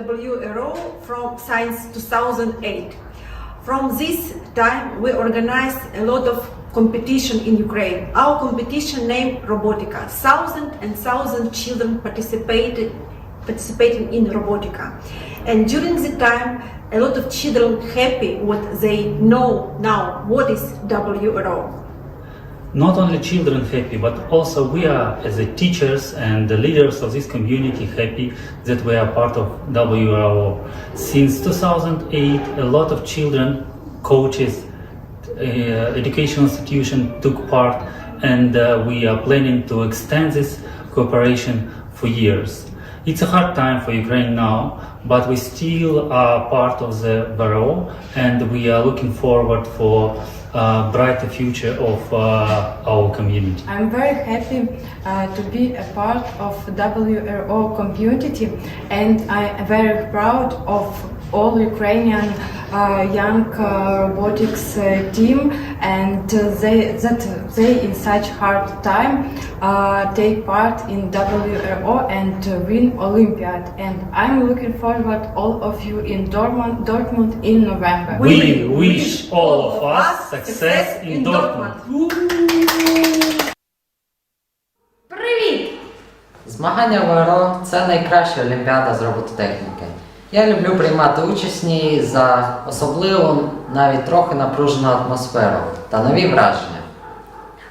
WRO from since 2008. From this time we organized a lot of competition in Ukraine. Our competition named Robotica. Thousands children participating in Robotica. And during the time a lot of children happy what they know now what is WRO. Not only children happy, but also we are, as the teachers and the leaders of this community, happy that we are part of WRO. Since 2008, a lot of children, coaches, education institutions took part, and we are planning to extend this cooperation for years. It's a hard time for Ukraine now, but we still are part of the WRO, and we are looking forward for brighter future of our community. I'm very happy to be a part of WRO community, and I am very proud of all Ukrainian young robotics team, and they in such hard time take part in WRO and win Olympiad. And I'm looking forward all of you in Dortmund in November. We wish all of us success in Dortmund. Привіт! Змагання ВРО – це найкраща олімпіада з робототехніки. Я люблю приймати участь в ній за особливу, навіть трохи напружену атмосферу та нові враження.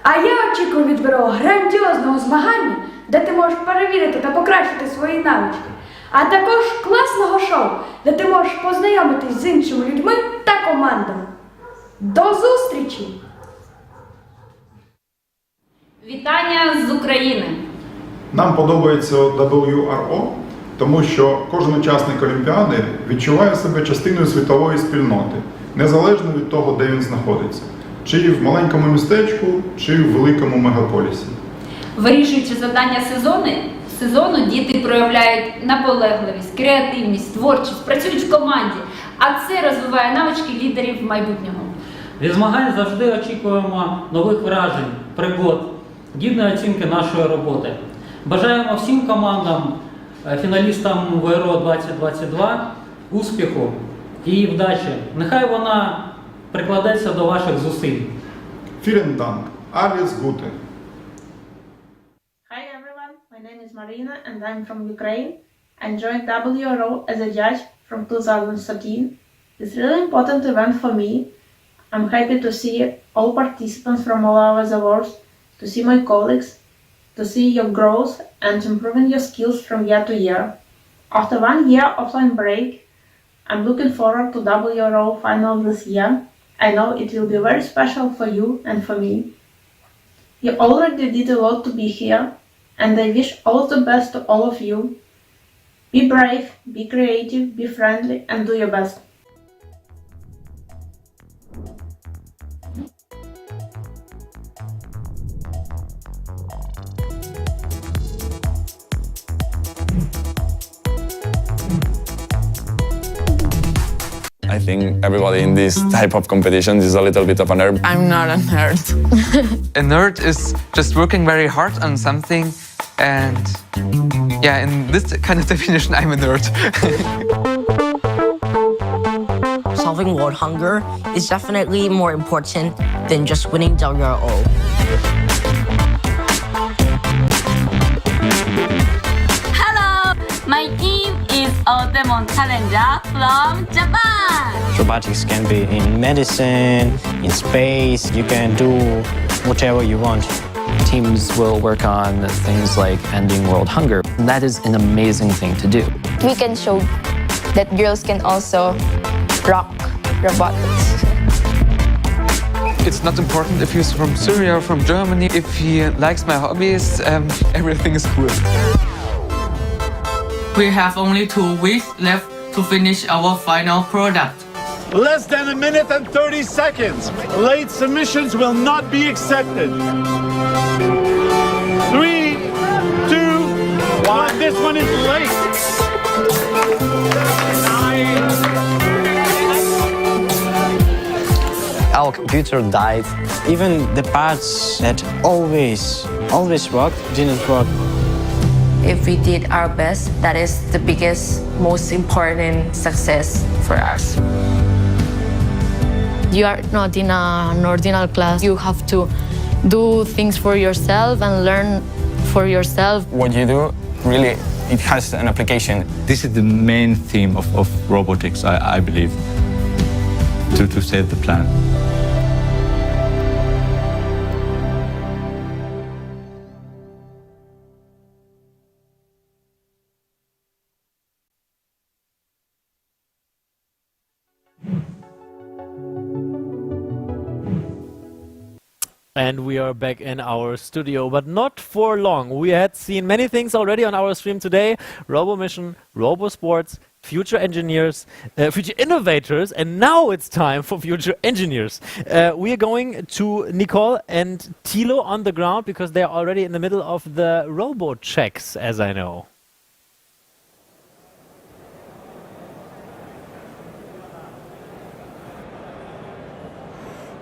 А я очікую від ВРО грандіозного змагання, де ти можеш перевірити та покращити свої навички, а також класного шоу, де ти можеш познайомитись з іншими людьми та командами. До зустрічі! Вітання з України! Нам подобається WRO, тому що кожен учасник Олімпіади відчуває себе частиною світової спільноти, незалежно від того, де він знаходиться. Чи в маленькому містечку, чи в великому мегаполісі. Вирішуючи завдання сезону, діти проявляють наполегливість, креативність, творчість, працюють в команді, а це розвиває навички лідерів майбутнього. Від змагань завжди очікуємо нових вражень, пригод, гідної оцінки нашої роботи. Бажаємо всім командам, фіналістам ВРО 2022 успіху і вдачі. Нехай вона прикладеться до ваших зусиль. Vielen Dank. Alles Gute. Hi everyone, my name is Marina and I'm from Ukraine. I joined WRO as a judge from 2013. It's a really important event for me. I'm happy to see all participants from all over the world, to see my colleagues, to see your growth and improving your skills from year to year. After 1 year offline break, I'm looking forward to WRO Final this year. I know it will be very special for you and for me. You already did a lot to be here, and I wish all the best to all of you. Be brave, be creative, be friendly, and do your best. I think everybody in this type of competitions is a little bit of a nerd. I'm not a nerd. A nerd is just working very hard on something, and yeah, in this kind of definition, I'm a nerd. Solving world hunger is definitely more important than just winning WRO. Hello, my team is a Demon Challenger from Japan. Robotics can be in medicine, in space, you can do whatever you want. Teams will work on things like ending world hunger. That is an amazing thing to do. We can show that girls can also rock robotics. It's not important if he's from Syria or from Germany. If he likes my hobbies, everything is cool. We have only 2 weeks left to finish our final product. Less than 1 minute and 30 seconds. Late submissions will not be accepted. 3, 2, 1. This one is late. 9. Our computer died. Even the parts that always worked didn't work. If we did our best, that is the biggest, most important success for us. You are not in an ordinary class. You have to do things for yourself and learn for yourself. What you do, really, it has an application. This is the main theme of robotics, I believe, to set the plan. And we are back in our studio, but not for long. We had seen many things already on our stream today. Robo Mission, Robo Sports, future engineers, future innovators, and now it's time for future engineers. We are going to Nicole and Thilo on the ground because they're already in the middle of the robo checks, as I know.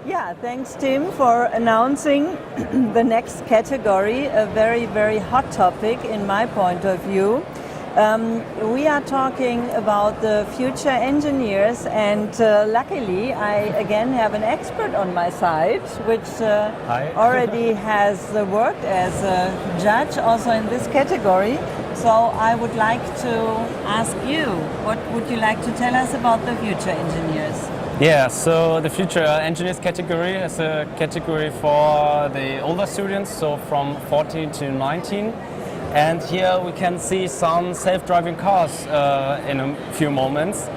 Yeah, thanks Tim for announcing the next category, a very, very hot topic in my point of view. We are talking about the future engineers, and luckily I again have an expert on my side, which already has worked as a judge also in this category. So I would like to ask you, what would you like to tell us about the future engineers? Yeah, so the future engineers category is a category for the older students, so from 14 to 19. And here we can see some self-driving cars in a few moments.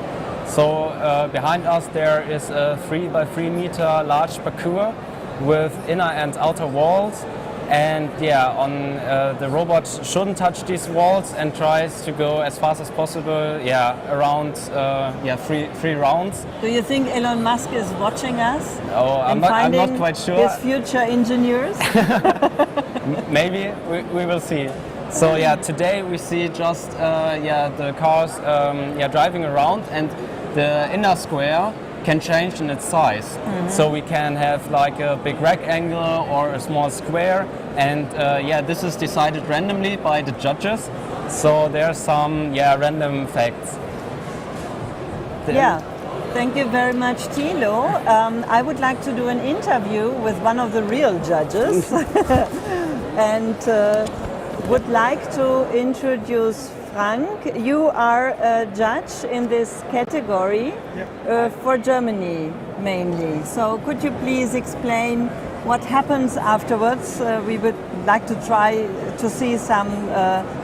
So behind us there is a 3 by 3 meter large parkour with inner and outer walls. And yeah, the robot shouldn't touch these walls and tries to go as fast as possible, around three rounds. Do you think Elon Musk is watching us? Oh, I'm not quite sure. His future engineers? Maybe, we will see. So yeah, today we see just the cars driving around, and the inner square can change in its size. Mm-hmm. So we can have like a big rectangle or a small square, and this is decided randomly by the judges. So there are some random facts. Yeah, thank you very much, Thilo. I would like to do an interview with one of the real judges and would like to introduce Frank, you are a judge in this category for Germany mainly. So could you please explain what happens afterwards? We would like to try to see some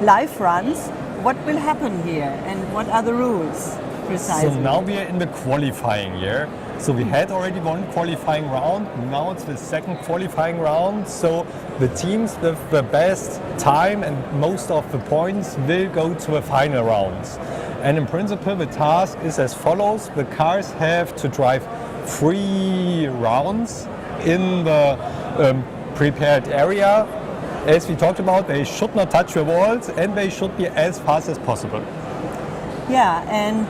live runs. What will happen here and what are the rules precisely? So now we are in the qualifying year. So we had already one qualifying round, now it's the second qualifying round. So the teams with the best time and most of the points will go to the final rounds. And in principle the task is as follows. The cars have to drive 3 rounds in the prepared area. As we talked about, they should not touch the walls and they should be as fast as possible. Yeah, and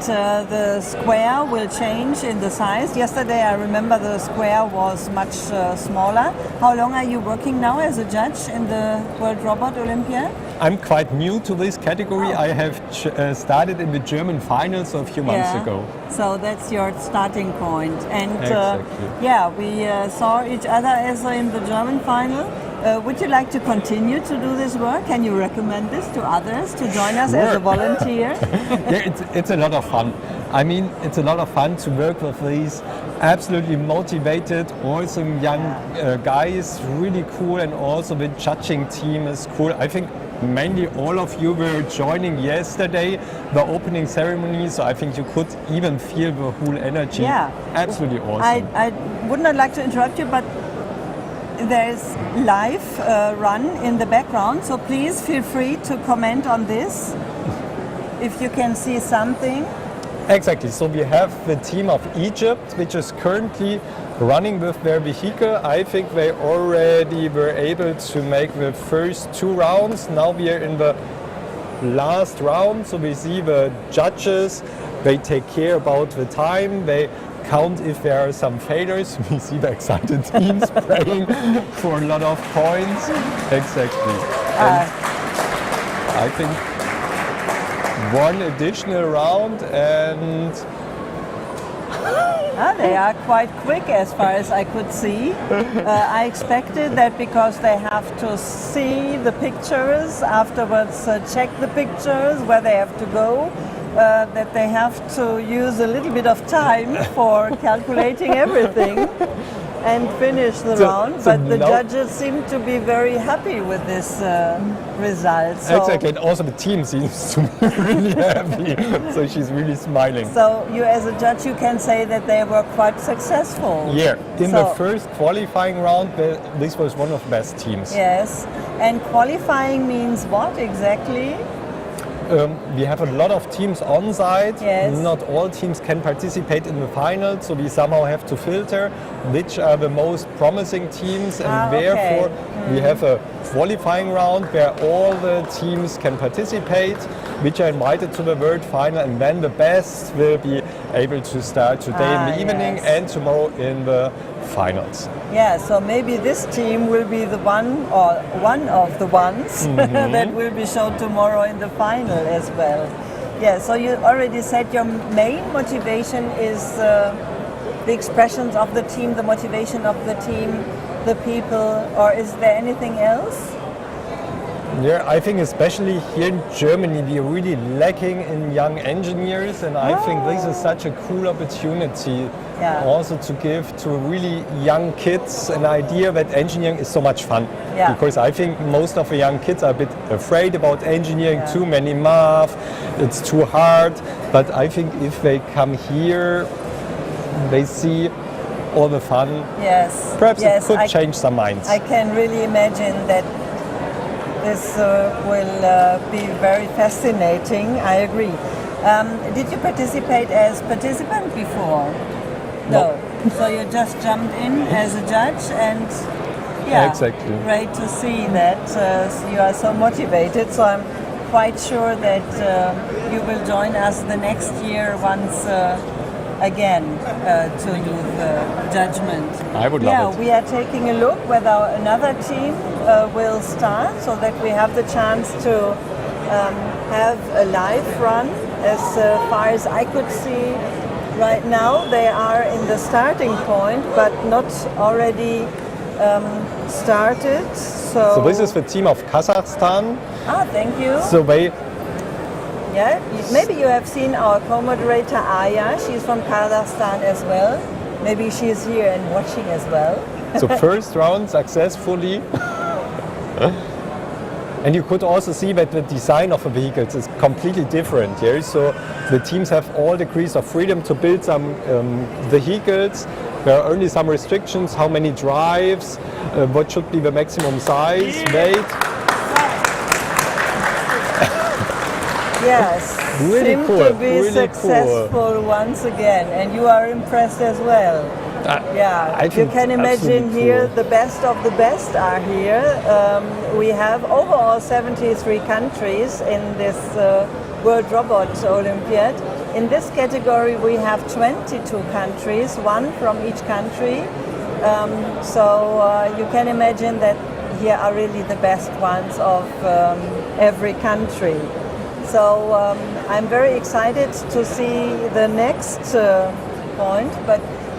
the square will change in the size. Yesterday I remember the square was much smaller. How long are you working now as a judge in the World Robot Olympiad? I'm quite new to this category. I have started in the German finals a few months ago. So that's your starting point. And exactly. yeah, we saw each other as in the German final. Would you like to continue to do this work? Can you recommend this to others to join us as a volunteer? Yeah, it's a lot of fun. I mean, it's a lot of fun to work with these absolutely motivated, awesome young guys, really cool, and also the judging team is cool. I think mainly all of you were joining yesterday, the opening ceremony, so I think you could even feel the whole energy. Yeah. Absolutely awesome. I would not like to interrupt you, but there's live run in the background, so please feel free to comment on this if you can see something. Exactly, so we have the team of Egypt, which is currently running with their vehicle. I think they already were able to make the first 2 rounds. Now we are in the last round, so we see the judges, they take care about the time, they count if there are some failures. We see the excited teams praying for a lot of points. Exactly. And I think one additional round and they are quite quick as far as I could see. I expected that because they have to see the pictures, afterwards check the pictures, where they have to go, that they have to use a little bit of time for calculating everything and finish the round. But the judges seem to be very happy with this result. So exactly, and also the team seems to be really happy, so she's really smiling. So you as a judge, you can say that they were quite successful. Yeah, in the first qualifying round, this was one of the best teams. Yes, and qualifying means what exactly? We have a lot of teams on site. Yes. Not all teams can participate in the final, so we somehow have to filter which are the most promising teams, and therefore we have a qualifying round where all the teams can participate, which are invited to the world final, and then the best will be able to start today in the evening and tomorrow in the finals. Yeah, so maybe this team will be the one or one of the ones that will be shown tomorrow in the final as well. Yeah, so you already said your main motivation is the expressions of the team, the motivation of the team, the people, or is there anything else? Yeah, I think especially here in Germany we are really lacking in young engineers, and I think this is such a cool opportunity also to give to really young kids an idea that engineering is so much fun. Yeah. Because I think most of the young kids are a bit afraid about engineering, too many math, it's too hard, but I think if they come here, they see all the fun. Yes. Perhaps it could change some minds. I can really imagine that this will be very fascinating. I agree. Did you participate as participant before? No. So you just jumped in as a judge, and exactly. Great to see that you are so motivated. So I'm quite sure that you will join us the next year once again to do the judgment. I would love it. We are taking a look whether another team will start, so that we have the chance to have a live run. As far as I could see right now, they are in the starting point, but not already started. So this is the team of Kazakhstan. Thank you. So Yeah, maybe you have seen our co-moderator Aya. She's from Kazakhstan as well. Maybe she's here and watching as well. So first round successfully. And you could also see that the design of the vehicles is completely different here. So the teams have all degrees of freedom to build some vehicles. There are only some restrictions, how many drives, what should be the maximum size, weight. Yes, really seem cool, to be really successful cool. once again, and you are impressed as well. Yeah, I you think can it's imagine absolutely here cool. the best of the best are here. We have overall 73 countries in this World Robot Olympiad. In this category we have 22 countries, one from each country. So you can imagine that here are really the best ones of every country. So I'm very excited to see the next point.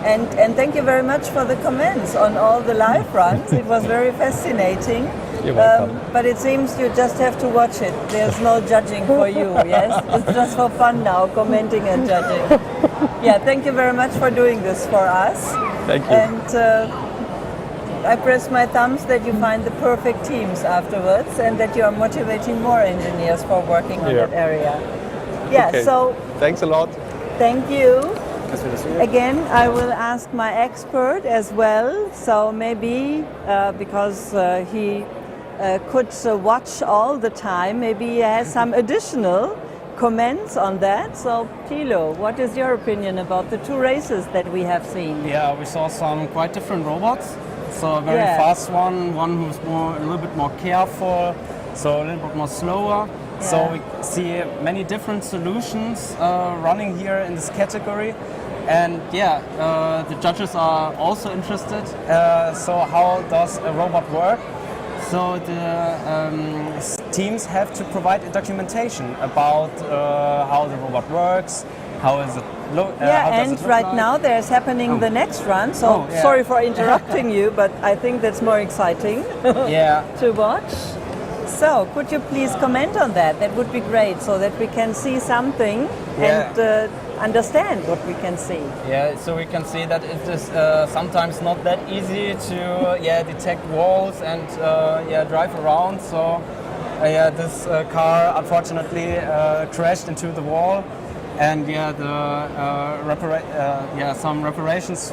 And thank you very much for the comments on all the live runs. It was very fascinating. You're welcome. But it seems you just have to watch it. There's no judging for you, yes? It's just for fun now, commenting and judging. Yeah, thank you very much for doing this for us. Thank you. And I press my thumbs that you find the perfect teams afterwards and that you are motivating more engineers for working on that area. Yeah, Okay. so Thanks a lot. thank you. Again, I will ask my expert as well. So maybe because he could watch all the time, maybe he has some additional comments on that. So Thilo, what is your opinion about the two races that we have seen? Yeah, we saw some quite different robots. So a very fast one who's a little bit more careful, so a little bit more slower. So we see many different solutions running here in this category. And the judges are also interested. So how does a robot work? So the teams have to provide a documentation about how the robot works, how is it look. And right now there's happening the next run. So sorry for interrupting you, but I think that's more exciting to watch. So could you please comment on that? That would be great, so that we can see something and understand what we can see. Yeah, so we can see that it is sometimes not that easy to detect walls and drive around. So this car unfortunately crashed into the wall, and some reparations.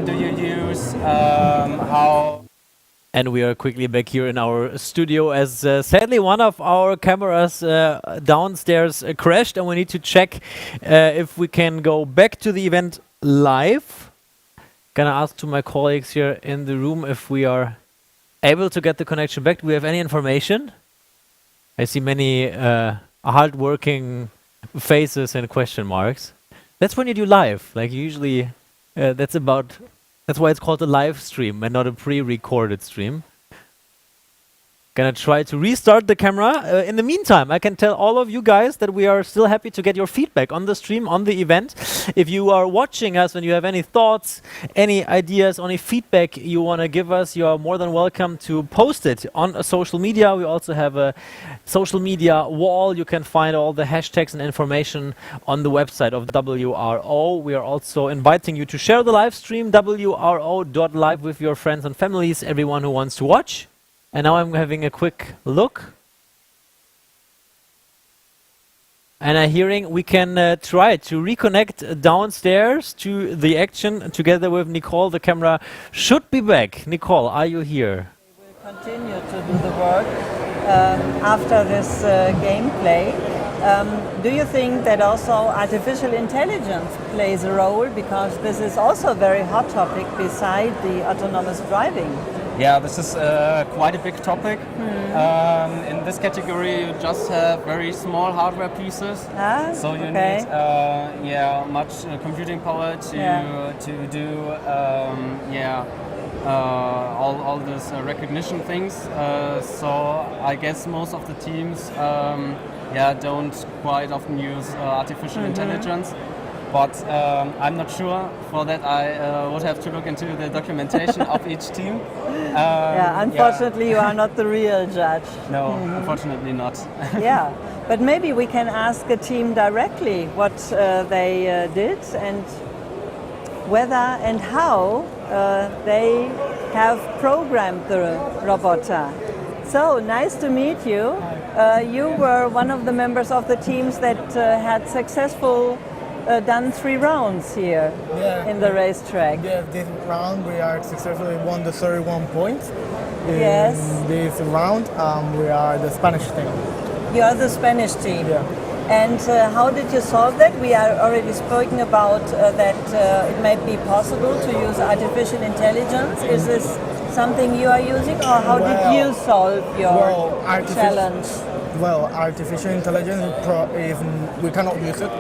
Do you use how? And we are quickly back here in our studio as sadly one of our cameras downstairs crashed, and we need to check if we can go back to the event live. Gonna ask to my colleagues here in the room if we are able to get the connection back. Do we have any information? I see many hard-working faces and question marks. That's when you do live. Like usually, that's why it's called a live stream and not a pre-recorded stream. Gonna try to restart the camera. In the meantime, I can tell all of you guys that we are still happy to get your feedback on the stream, on the event. If you are watching us and you have any thoughts, any ideas, any feedback you want to give us, you are more than welcome to post it on social media. We also have a social media wall. You can find all the hashtags and information on the website of WRO. We are also inviting you to share the live stream, WRO.live, with your friends and families, everyone who wants to watch. And now I'm having a quick look. And I'm hearing we can try to reconnect downstairs to the action together with Nicole. The camera should be back. Nicole, are you here? We'll continue to do the work after this gameplay. Do you think that also artificial intelligence plays a role? Because this is also a very hot topic beside the autonomous driving. Yeah, this is quite a big topic. In this category, you just have very small hardware pieces, so you need much computing power to do all these recognition things. So I guess most of the teams don't quite often use artificial intelligence. But I'm not sure. For that, I would have to look into the documentation of each team. Unfortunately, you are not the real judge. No, unfortunately not. Yeah, but maybe we can ask a team directly what they did and whether and how they have programmed the robot. So, nice to meet you. You were one of the members of the teams that had successful done 3 rounds here in the racetrack. Yeah, this round we are successfully won the 31 points. Yes. In this round, we are the Spanish team. You are the Spanish team. Yeah. And how did you solve that? We are already speaking about that it might be possible to use artificial intelligence. Is this something you are using, or how did you solve your challenge? Well, artificial intelligence, we cannot use it.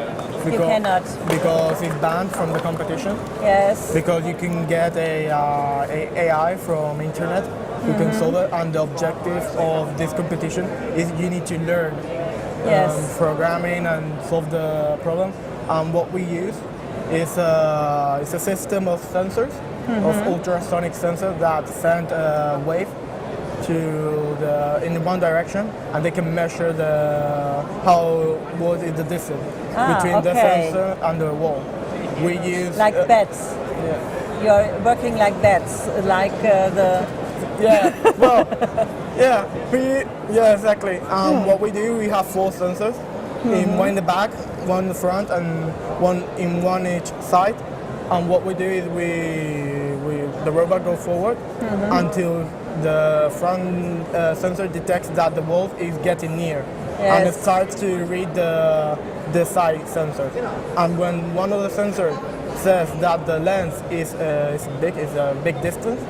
You cannot. Because it's banned from the competition. Yes. Because you can get a AI from internet who can solve it, and the objective of this competition is you need to learn programming and solve the problem. What we use is a system of sensors, of ultrasonic sensors that send a wave in one direction, and they can measure what is the distance between the sensor and the wall. We use bats. Yeah. You're working like bats, like the. Yeah. Well. Exactly. What we do, we have 4 sensors, one in the back, one in the front, and one each side. And what we do is the robot goes forward until the front sensor detects that the wolf is getting near, and it starts to read the side sensor. And when one of the sensors says that the lens is a big distance,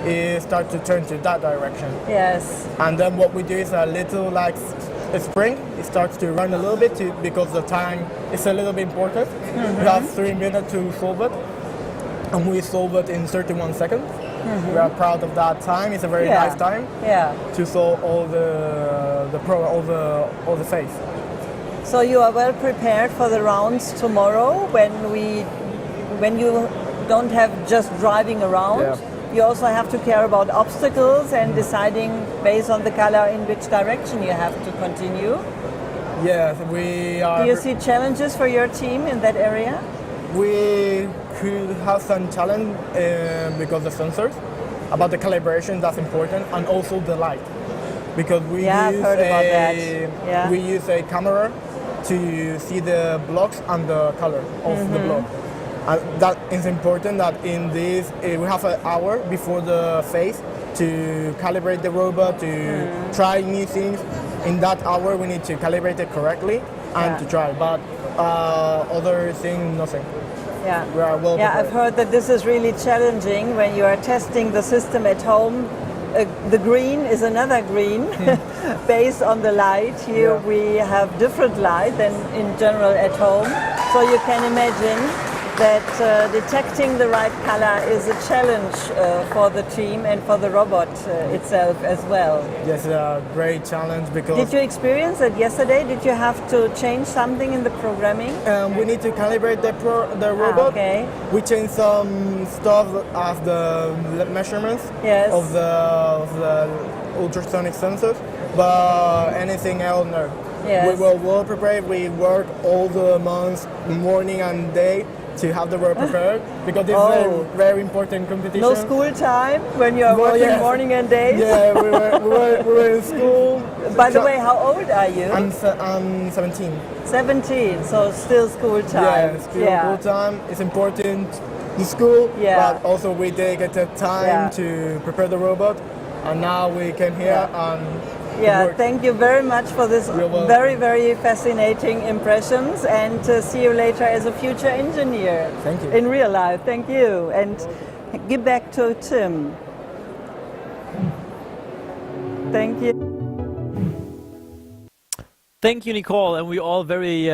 it starts to turn to that direction. Yes. And then what we do is a little like a spring. It starts to run a little bit because the time is a little bit important. We have 3 minutes to solve it, and we solve it in 31 seconds. We are proud of that time. It's a very nice time to solve all the phase. So you are well prepared for the rounds tomorrow when you don't have just driving around. Yeah. You also have to care about obstacles and deciding based on the color in which direction you have to continue. Yes, we are. Do you see challenges for your team in that area? We could have some challenge because of sensors, about the calibration, that's important, and also the light, because we use a camera to see the blocks and the color of the block. And that is important that in this we have an hour before the phase to calibrate the robot, to try new things. In that hour we need to calibrate it correctly and to try, but other thing, nothing. Yeah, we are well prepared. I've heard that this is really challenging when you are testing the system at home. The green is another green based on the light. Here we have different light than in general at home. So you can imagine that detecting the right color is a challenge for the team and for the robot itself as well. Yes, a great challenge because... Did you experience it yesterday? Did you have to change something in the programming? We need to calibrate the robot. Okay. We changed some stuff as the measurements of the ultrasonic sensors, but anything else, no. Yes. We were well prepared. We worked all the months, morning and day, to have the work prepared because this is a very important competition. No school time when you are working morning and days? Yeah, we were in school. By the way, how old are you? I'm 17. 17, so still school time. Yeah, school time. It's important, the school, but also we dedicated time to prepare the robot, and now we came here and thank you very much for this very, very fascinating impressions, and see you later as a future engineer. Thank you. In real life, thank you. And give back to Tim. Thank you. Thank you, Nicole. And we all very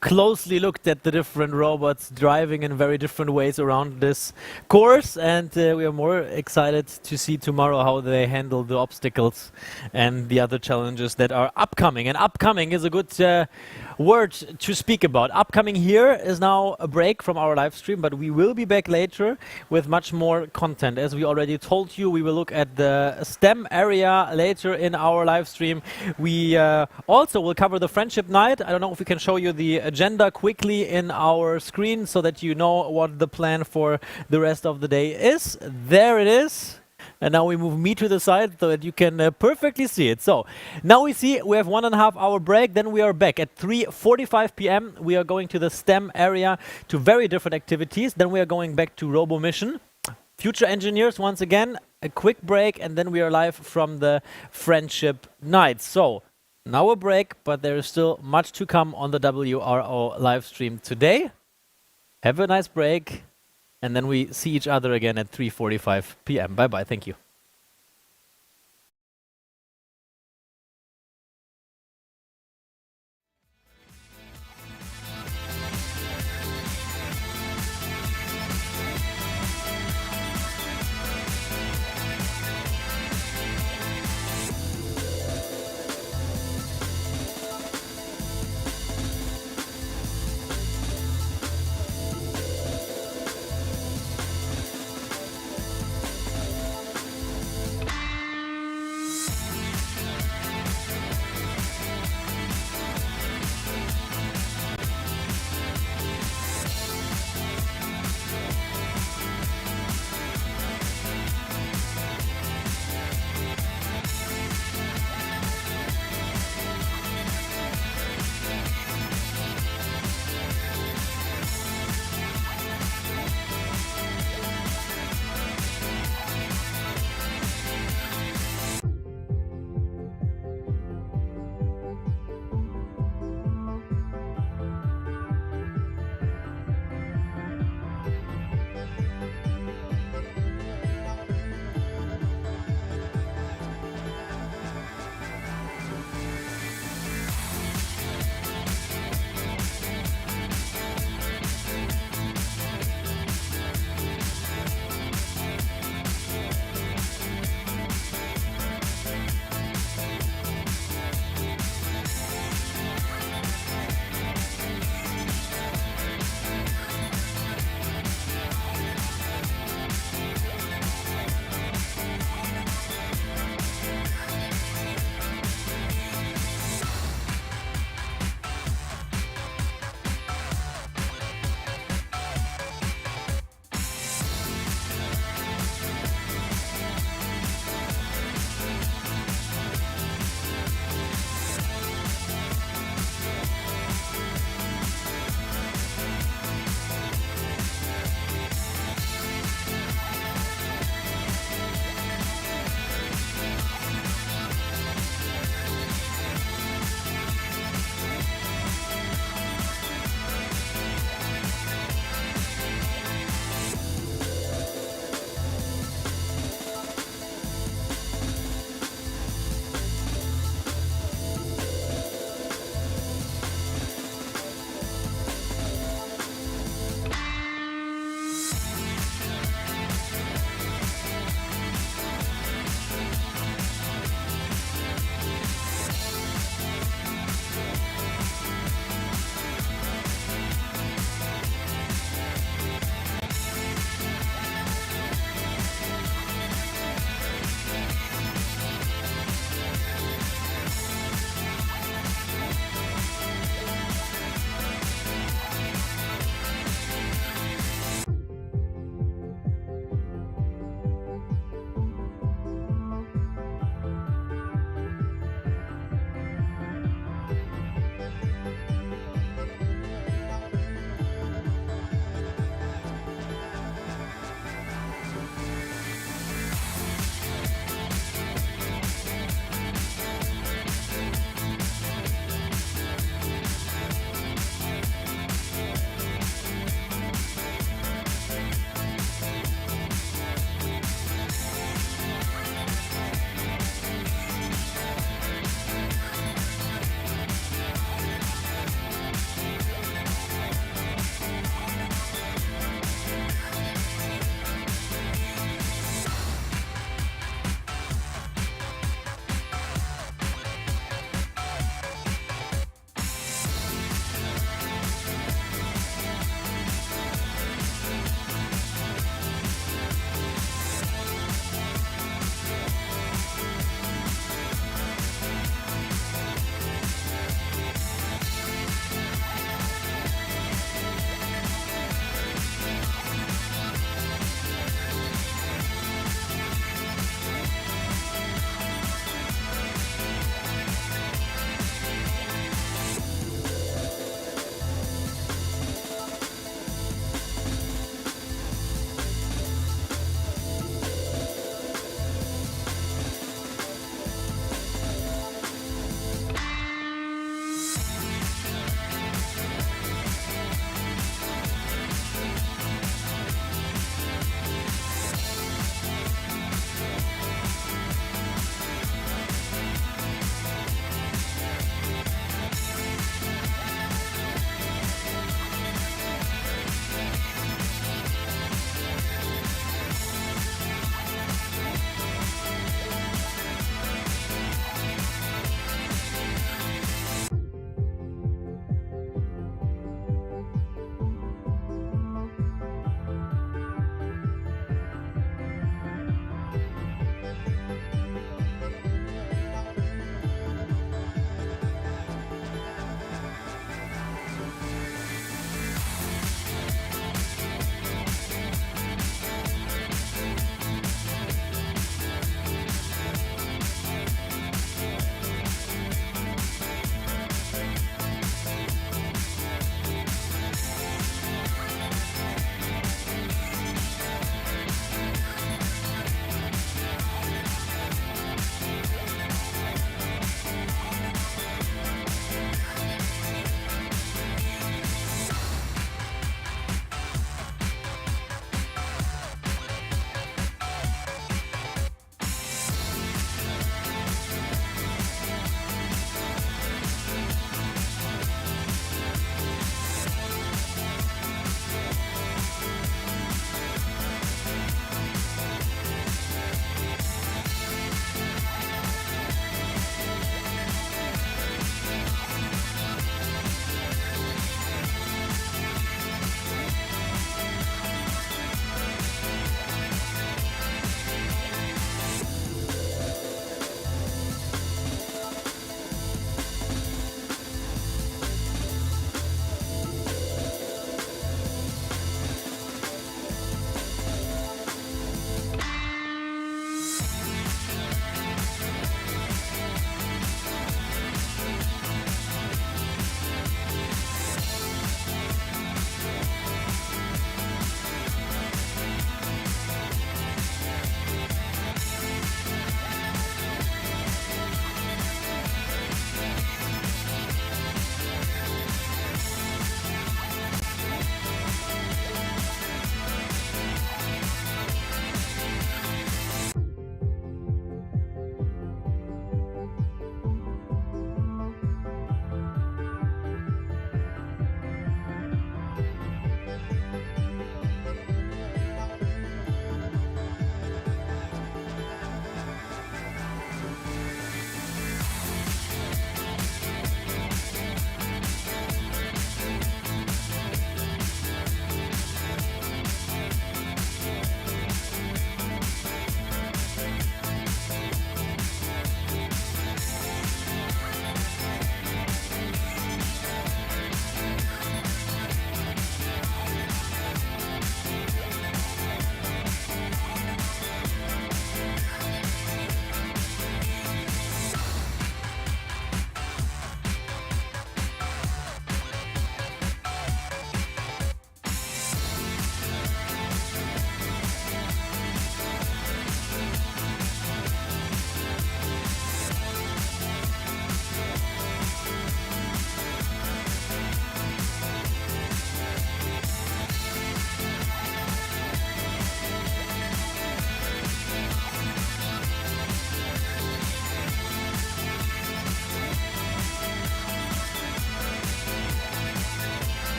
closely looked at the different robots driving in very different ways around this course, and we are more excited to see tomorrow how they handle the obstacles and the other challenges that are upcoming. And upcoming is a good word to speak about. Upcoming here is now a break from our live stream, but we will be back later with much more content. As we already told you, we will look at the STEM area later in our live stream. We also will cover the Friendship Night. I don't know if we can show you the agenda quickly in our screen so that you know what the plan for the rest of the day is. There it is. And now we move me to the side so that you can perfectly see it. So now we see we have 1.5 hour break. Then we are back at 3:45 p.m. We are going to the STEM area to very different activities. Then we are going back to Robo Mission. Future engineers once again, a quick break, and then we are live from the Friendship Night. So now a break, but there is still much to come on the WRO live stream today. Have a nice break. And then we see each other again at 3:45 p.m. Bye-bye. Thank you.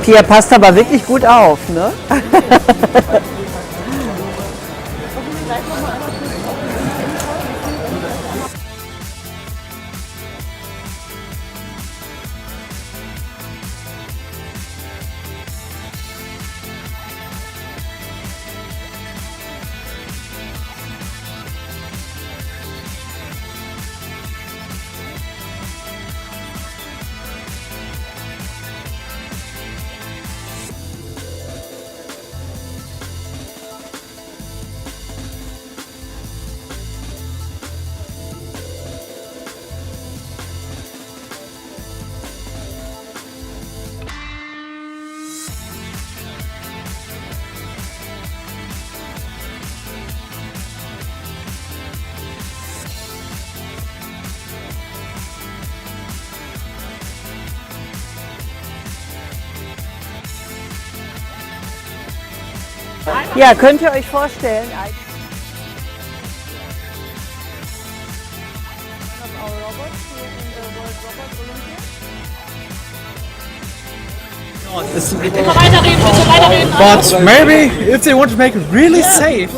Pia passt aber wirklich gut auf, ne? Ja, könnt ihr euch vorstellen, But maybe if they want to make it really safe.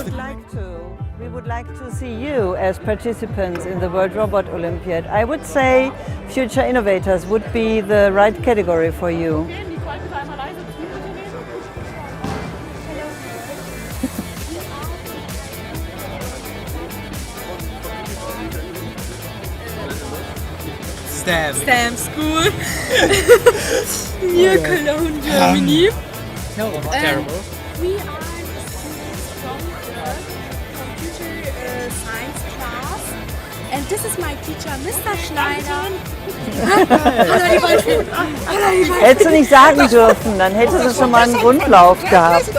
We would like to see you as participants in the World Robot Olympiad. I would say future innovators would be the right category for you. STEM school near Cologne, Germany. No, not terrible. We are students from the computer science class, and this is my teacher, Mr. Schneider. Hättest du nicht sagen dürfen, dann hättest du schon mal einen Rundlauf gehabt.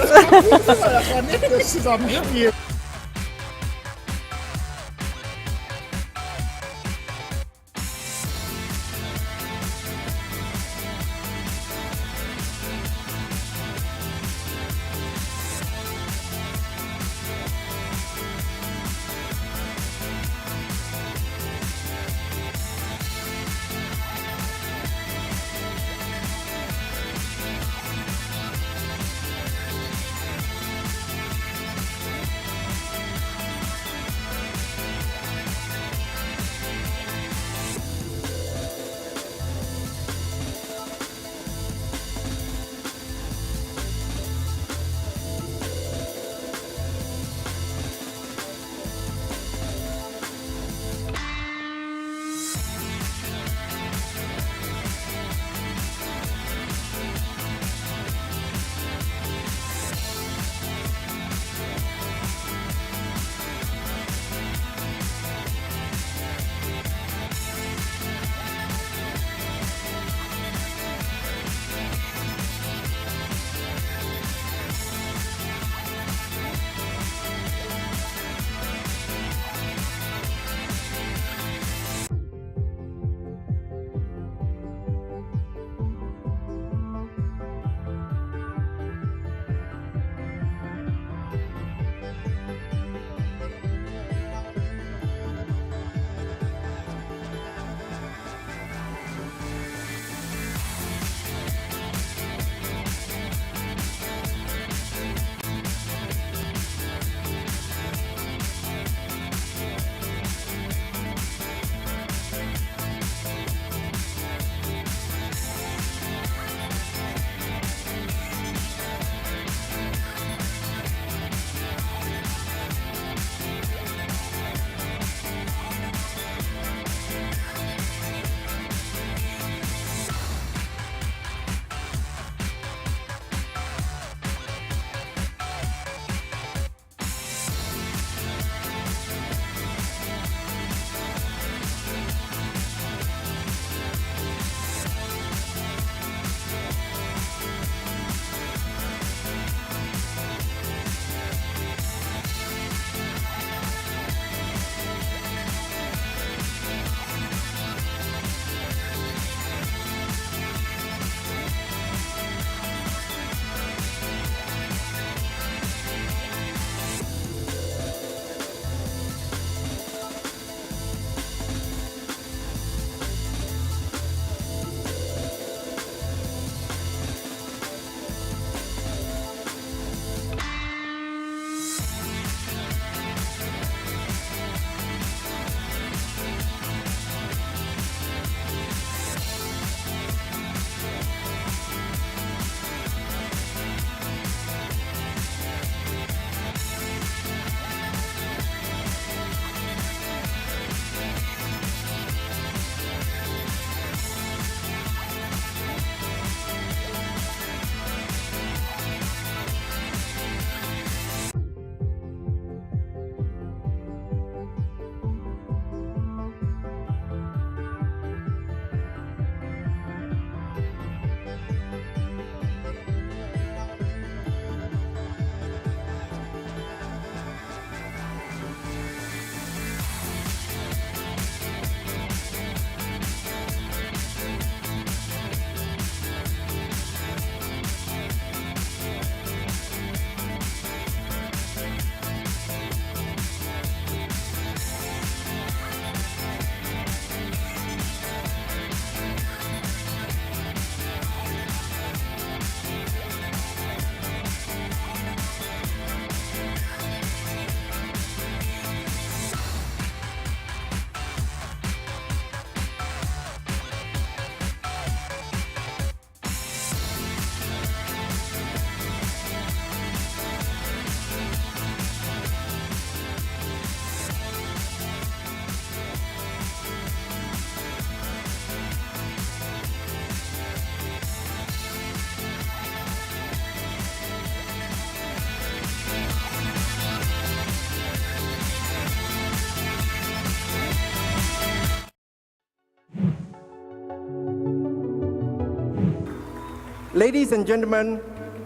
Ladies and gentlemen,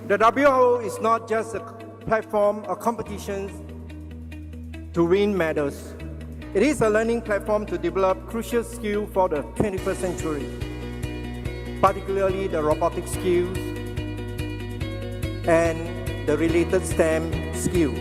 the WRO is not just a platform or competition to win medals. It is a learning platform to develop crucial skills for the 21st century, particularly the robotic skills and the related STEM skills.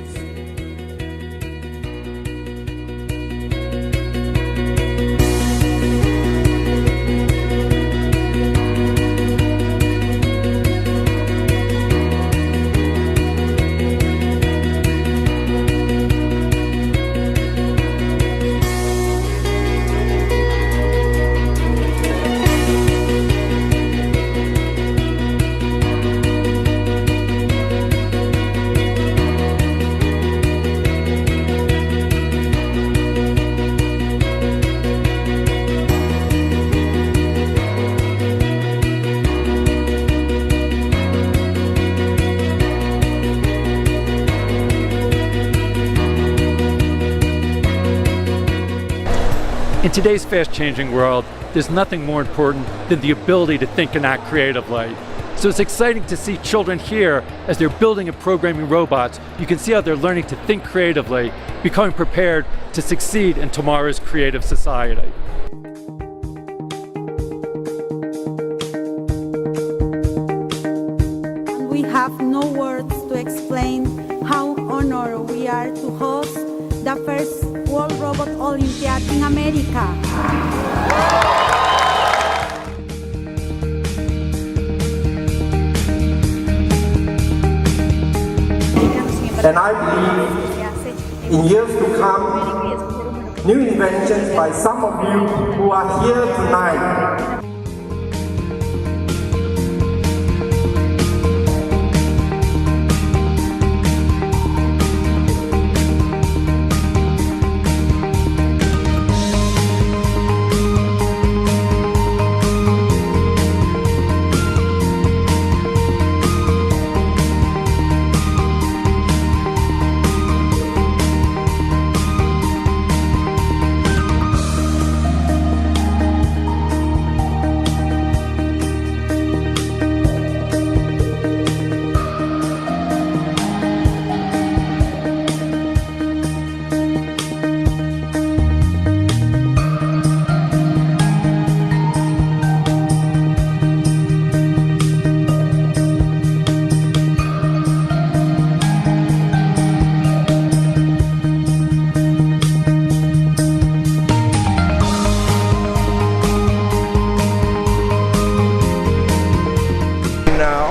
In today's fast-changing world, there's nothing more important than the ability to think and act creatively. So it's exciting to see children here as they're building and programming robots. You can see how they're learning to think creatively, becoming prepared to succeed in tomorrow's creative society. We have no words to explain how honored we are to host the first World Robot Olympiad in America. And I believe in years to come, new inventions by some of you who are here tonight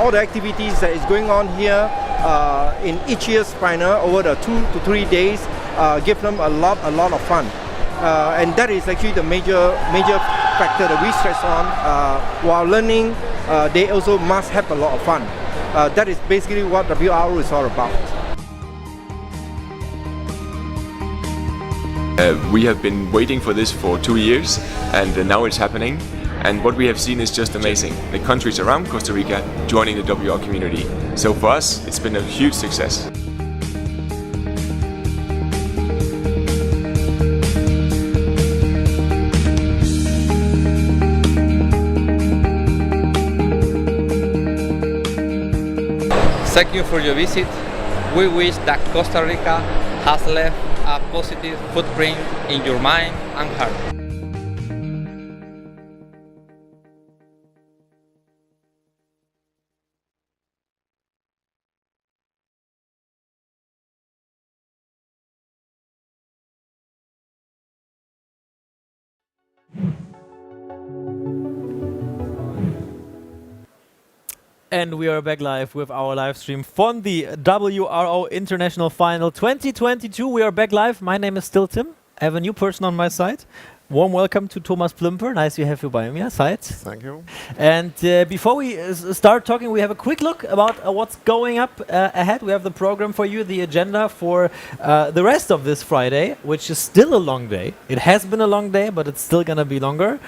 all the activities that is going on here in each year's final over the 2 to 3 days give them a lot of fun. And that is actually the major factor that we stress on. While learning, they also must have a lot of fun. That is basically what WRO is all about. We have been waiting for this for 2 years, and now it's happening. And what we have seen is just amazing. The countries around Costa Rica joining the WRO community. So for us, it's been a huge success. Thank you for your visit. We wish that Costa Rica has left a positive footprint in your mind and heart. And we are back live with our live stream from the WRO International Final 2022. We are back live. My name is still Tim. I have a new person on my side. Warm welcome to Thomas Plümper. Nice to have you by my side. Thank you. And before we start talking, we have a quick look about what's going up ahead. We have the program for you, the agenda for the rest of this Friday, which is still a long day. It has been a long day, but it's still going to be longer.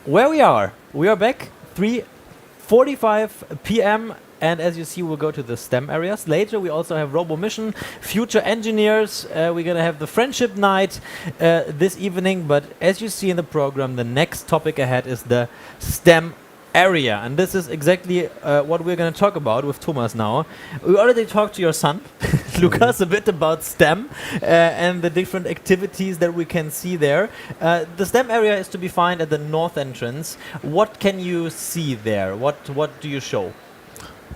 Where we are back 3:45 p.m. And as you see, we'll go to the STEM areas. Later, we also have Robo Mission, Future Engineers. We're going to have the Friendship Night this evening. But as you see in the program, the next topic ahead is the STEM area, and this is exactly what we're going to talk about with Thomas now. We already talked to your son, Lukas, a bit about STEM and the different activities that we can see there. The STEM area is to be found at the north entrance. What can you see there? What do you show?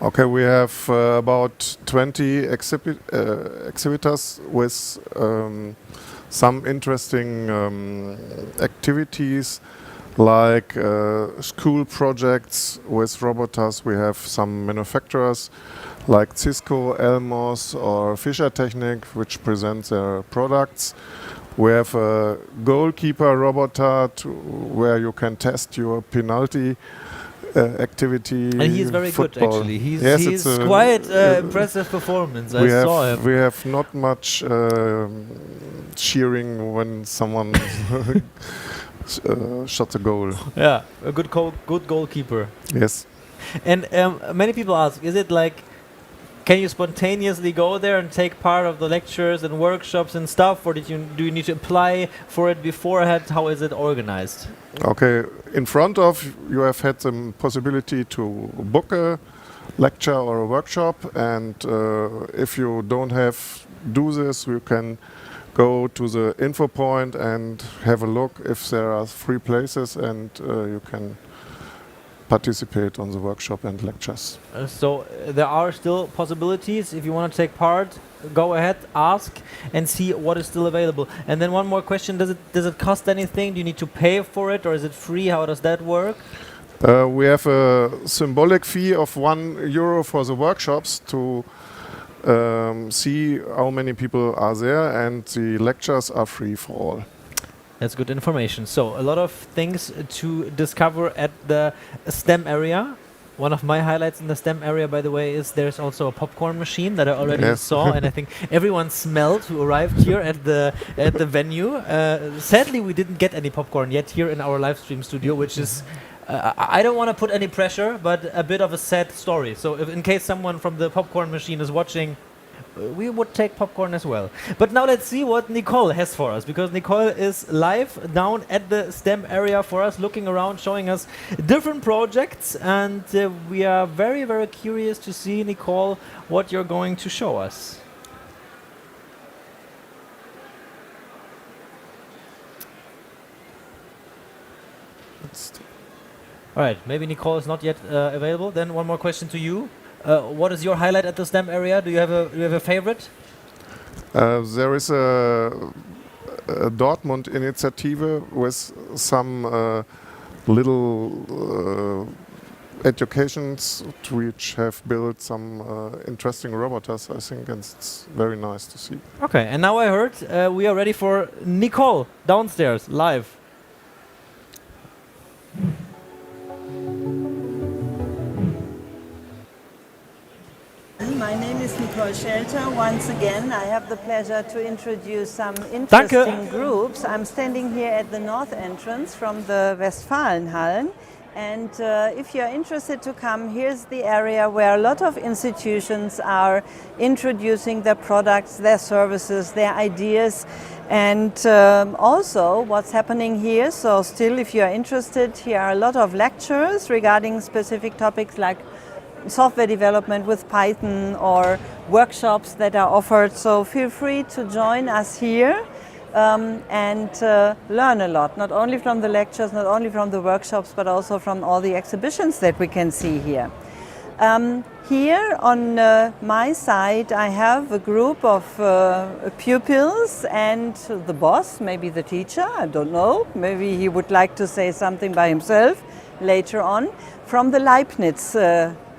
Okay, we have about 20 exhibitors with some interesting activities, like school projects with robots. We have some manufacturers like Cisco, Elmos or Fischer Technik, which present their products. We have a goalkeeper robot where you can test your penalty activity. And he is very football. good, actually. Yes, he's quite impressive performance. I saw him. We have not much cheering when someone shot a goal. Yeah, a good goalkeeper. Yes. And many people ask, is it like, can you spontaneously go there and take part of the lectures and workshops and stuff, or do you need to apply for it beforehand? How is it organized? Okay, in front of you have had the possibility to book a lecture or a workshop, and if you don't do this, you can go to the info point and have a look if there are free places, and you can participate on the workshop and lectures. So there are still possibilities. If you want to take part, go ahead, ask, and see what is still available. And then one more question: does it cost anything? Do you need to pay for it, or is it free? How does that work? We have a symbolic fee of €1 for the workshops to see how many people are there, and the lectures are free for all. That's good information. So a lot of things to discover at the STEM area. One of my highlights in the STEM area, by the way, is there's also a popcorn machine that I already saw, and I think everyone smelled who arrived here at the venue. Sadly, we didn't get any popcorn yet here in our live stream studio, which is I don't want to put any pressure, but a bit of a sad story. So if in case someone from the popcorn machine is watching, we would take popcorn as well. But now let's see what Nicole has for us, because Nicole is live down at the STEM area for us, looking around, showing us different projects, and we are very, very curious to see, Nicole, what you're going to show us. All right, maybe Nicole is not yet available. Then one more question to you. What is your highlight at the STEM area? Do you have a favorite? There is a Dortmund initiative with some little educations which have built some interesting robots, I think, and it's very nice to see. Okay, and now I heard we are ready for Nicole downstairs, live. My name is Nicole Schelter. Once again, I have the pleasure to introduce some interesting groups. I'm standing here at the north entrance from the Westfalenhallen. And if you're interested to come, here's the area where a lot of institutions are introducing their products, their services, their ideas, and also what's happening here. So still, if you're interested, here are a lot of lectures regarding specific topics like software development with Python or workshops that are offered. So feel free to join us here and learn a lot, not only from the lectures, not only from the workshops, but also from all the exhibitions that we can see here. Here on my side, I have a group of pupils and the boss, maybe the teacher, I don't know. Maybe he would like to say something by himself later on, from the Leibniz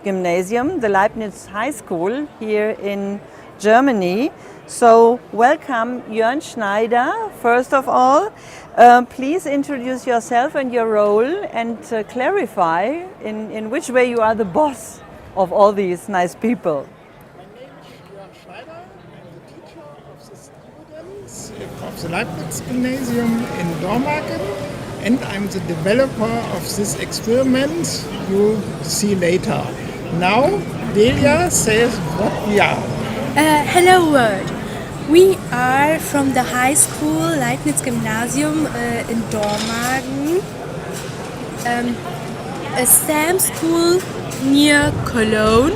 Gymnasium, the Leibniz High School here in Germany. So welcome Jörn Schneider, first of all. Please introduce yourself and your role, and clarify in which way you are the boss of all these nice people. My name is Jörn Schneider. I'm the teacher of the students of the Leibniz Gymnasium in Dortmund, and I'm the developer of this experiment you see later. Now, Delia says what we are. Hello world. We are from the high school Leibniz Gymnasium in Dortmund. a STEM school near Cologne.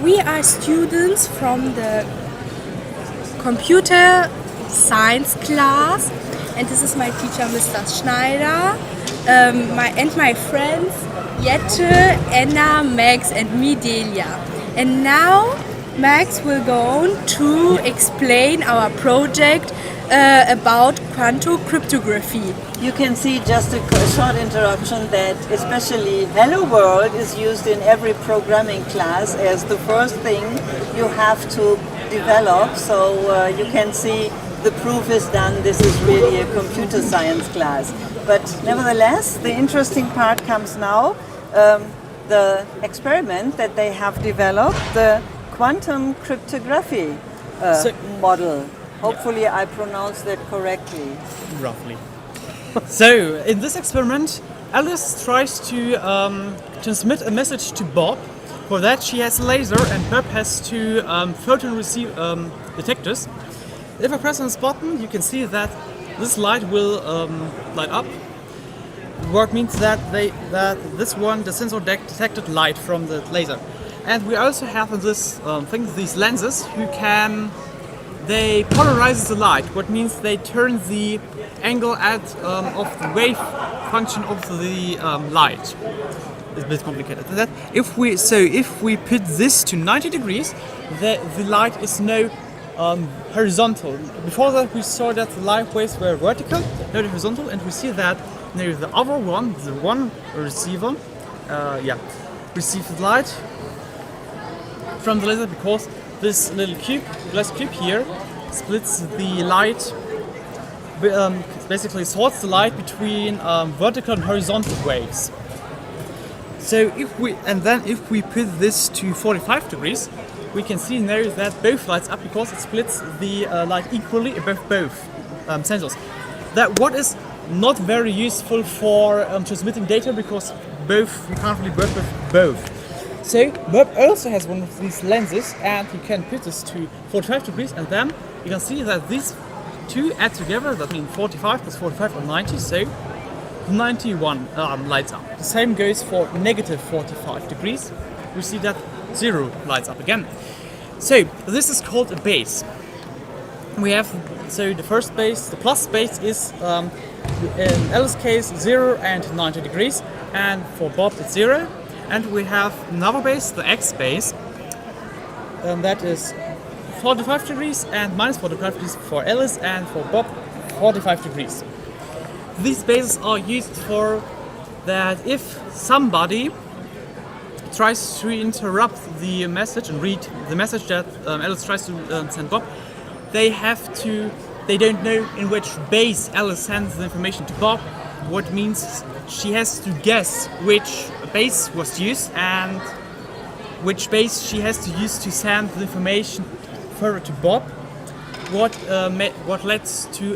We are students from the computer science class, and this is my teacher, Mr. Schneider, my friends Jette, Anna, Max, and me, Delia. And now Max will go on to explain our project about quantum cryptography. You can see, just a short interruption, that especially Hello World is used in every programming class as the first thing you have to develop. So you can see the proof is done. This is really a computer science class. But nevertheless, the interesting part comes now. The experiment that they have developed, the quantum cryptography model. Hopefully I pronounced that correctly. Roughly. So, in this experiment, Alice tries to transmit a message to Bob. For that, she has a laser, and Bob has two photon receive detectors. If I press on this button, you can see that this light will light up. What means that the sensor detected light from the laser. And we also have in this thing these lenses they polarize the light. What means they turn the angle of the wave function of the light. It's a bit complicated. If we put this to 90 degrees, the light is now horizontal. Before that, we saw that the light waves were vertical, now they're horizontal, and we see that now the other one, the one receiver, receives the light from the laser, because this little glass cube here splits the light, basically sorts the light between vertical and horizontal waves. So if we put this to 45 degrees, we can see now that both lights up, because it splits the light equally above both sensors. That what is not very useful for transmitting data, because you can't really work with both. So Bob also has one of these lenses, and he can put this to 45 degrees, and then you can see that these two add together. That means 45 plus 45 or 90, so 91 lights up. The same goes for negative 45 degrees. We see that 0 lights up again. So this is called a base. We have the first base, the plus base, is in Alice's case 0 and 90 degrees, and for Bob it's 0. And we have another base, the X base, that is 45 degrees and minus 45 degrees for Alice, and for Bob 45 degrees. These bases are used for that if somebody tries to interrupt the message and read the message that Alice tries to send Bob, they don't know in which base Alice sends the information to Bob, what means she has to guess which base was used and which base she has to use to send the information further to Bob. What leads to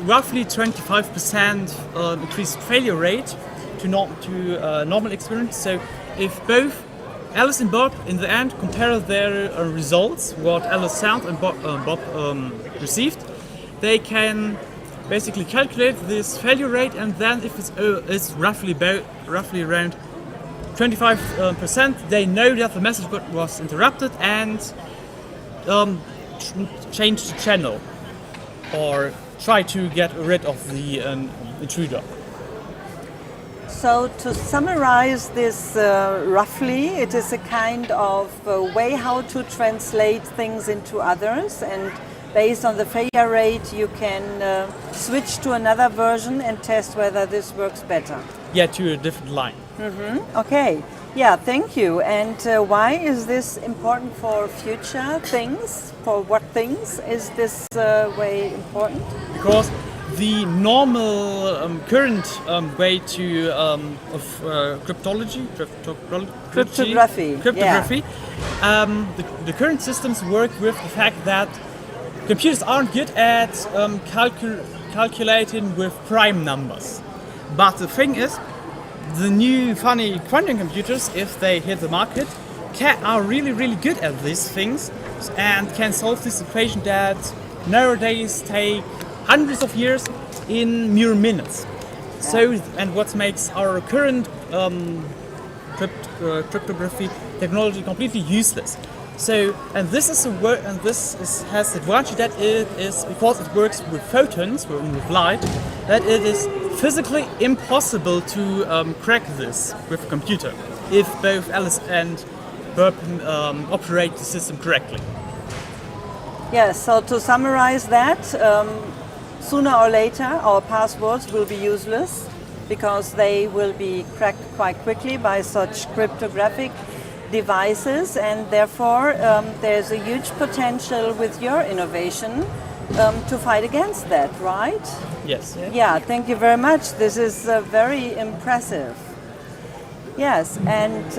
roughly 25% increased failure rate to normal experience. So if both Alice and Bob in the end compare their results, what Alice sent and Bob received, they can basically calculate this failure rate, and then if it's roughly around 25%, they know that the message was interrupted and change the channel or try to get rid of the intruder. So to summarize this roughly, it is a kind of way how to translate things into others, and based on the failure rate you can switch to another version and test whether this works better. Yeah, to a different line. Okay, yeah, thank you. And why is this important for future things? For what things is this way important? Because the normal current way to of cryptography. The current systems work with the fact that computers aren't good at calculating with prime numbers. But the thing is, the new funny quantum computers, if they hit the market, are really good at these things and can solve this equation that nowadays take hundreds of years in mere minutes. So, and what makes our current cryptography technology completely useless. So, and this is has the advantage that it is, because it works with photons, with light, that it is physically impossible to crack this with a computer if both Alice and Burp operate the system correctly. Yes, so to summarize that, sooner or later our passwords will be useless because they will be cracked quite quickly by such cryptographic devices, and therefore there's a huge potential with your innovation to fight against that, right? Yes. Yeah, thank you very much. This is very impressive. Yes, and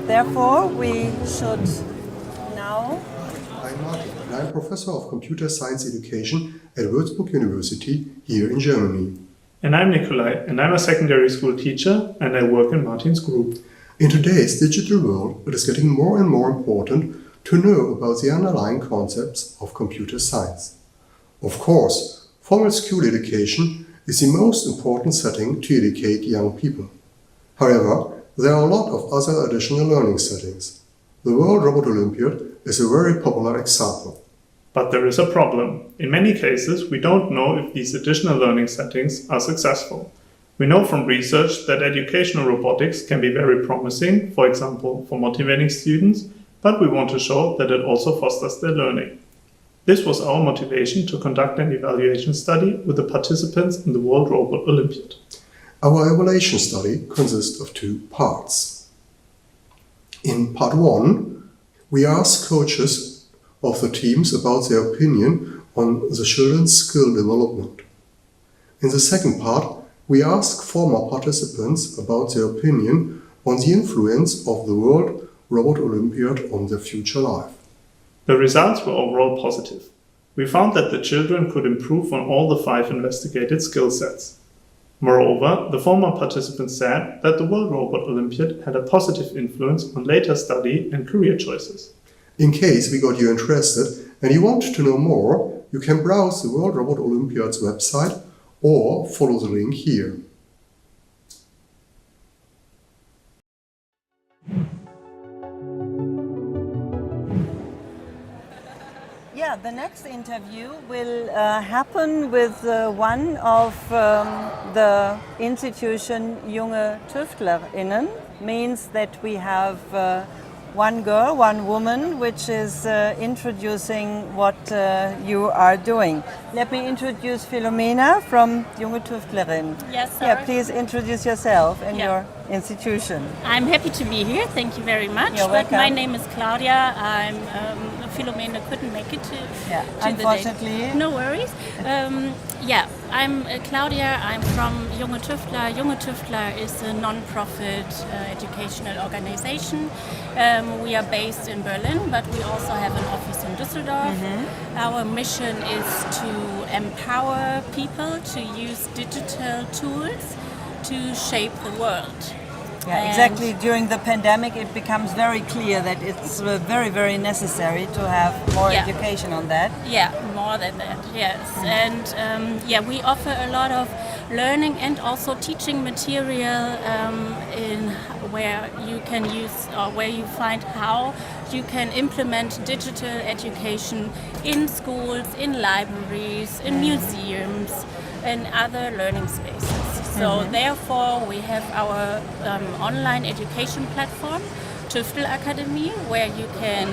therefore we should now... I'm Martin, and I'm Professor of Computer Science Education at Würzburg University here in Germany. And I'm Nikolai, and I'm a secondary school teacher, and I work in Martin's group. In today's digital world, it is getting more and more important to know about the underlying concepts of computer science. Of course, formal school education is the most important setting to educate young people. However, there are a lot of other additional learning settings. The World Robot Olympiad is a very popular example. But there is a problem. In many cases, we don't know if these additional learning settings are successful. We know from research that educational robotics can be very promising, for example, for motivating students, but we want to show that it also fosters their learning. This was our motivation to conduct an evaluation study with the participants in the World Robot Olympiad. Our evaluation study consists of two parts. In part 1, we asked coaches of the teams about their opinion on the children's skill development. In the second part, we asked former participants about their opinion on the influence of the World Robot Olympiad on their future life. The results were overall positive. We found that the children could improve on all the 5 investigated skill sets. Moreover, the former participants said that the World Robot Olympiad had a positive influence on later study and career choices. In case we got you interested and you want to know more, you can browse the World Robot Olympiad's website or follow the link here. Yeah, the next interview will happen with one of the institution Junge TüftlerInnen. Means that we have one girl, one woman, which is introducing what you are doing. Let me introduce Philomena from Junge TüftlerInnen. Yes, sir. Yeah, please introduce yourself and your institution. I'm happy to be here. Thank you very much. You're welcome. My name is Claudia. I'm Philomena couldn't make it to unfortunately. The day. No worries. I'm Claudia. I'm from Junge Tüftler. Junge Tüftler is a non-profit educational organization. We are based in Berlin, but we also have an office in Düsseldorf. Our mission is to empower people to use digital tools to shape the world. Yeah, exactly. During the pandemic, it becomes very clear that it's very, very necessary to have more education on that. Yeah, more than that, yes. And we offer a lot of learning and also teaching material in where you can use or where you find how you can implement digital education in schools, in libraries, in museums, and other learning spaces. So therefore we have our online education platform, Tüftel Academy, where you can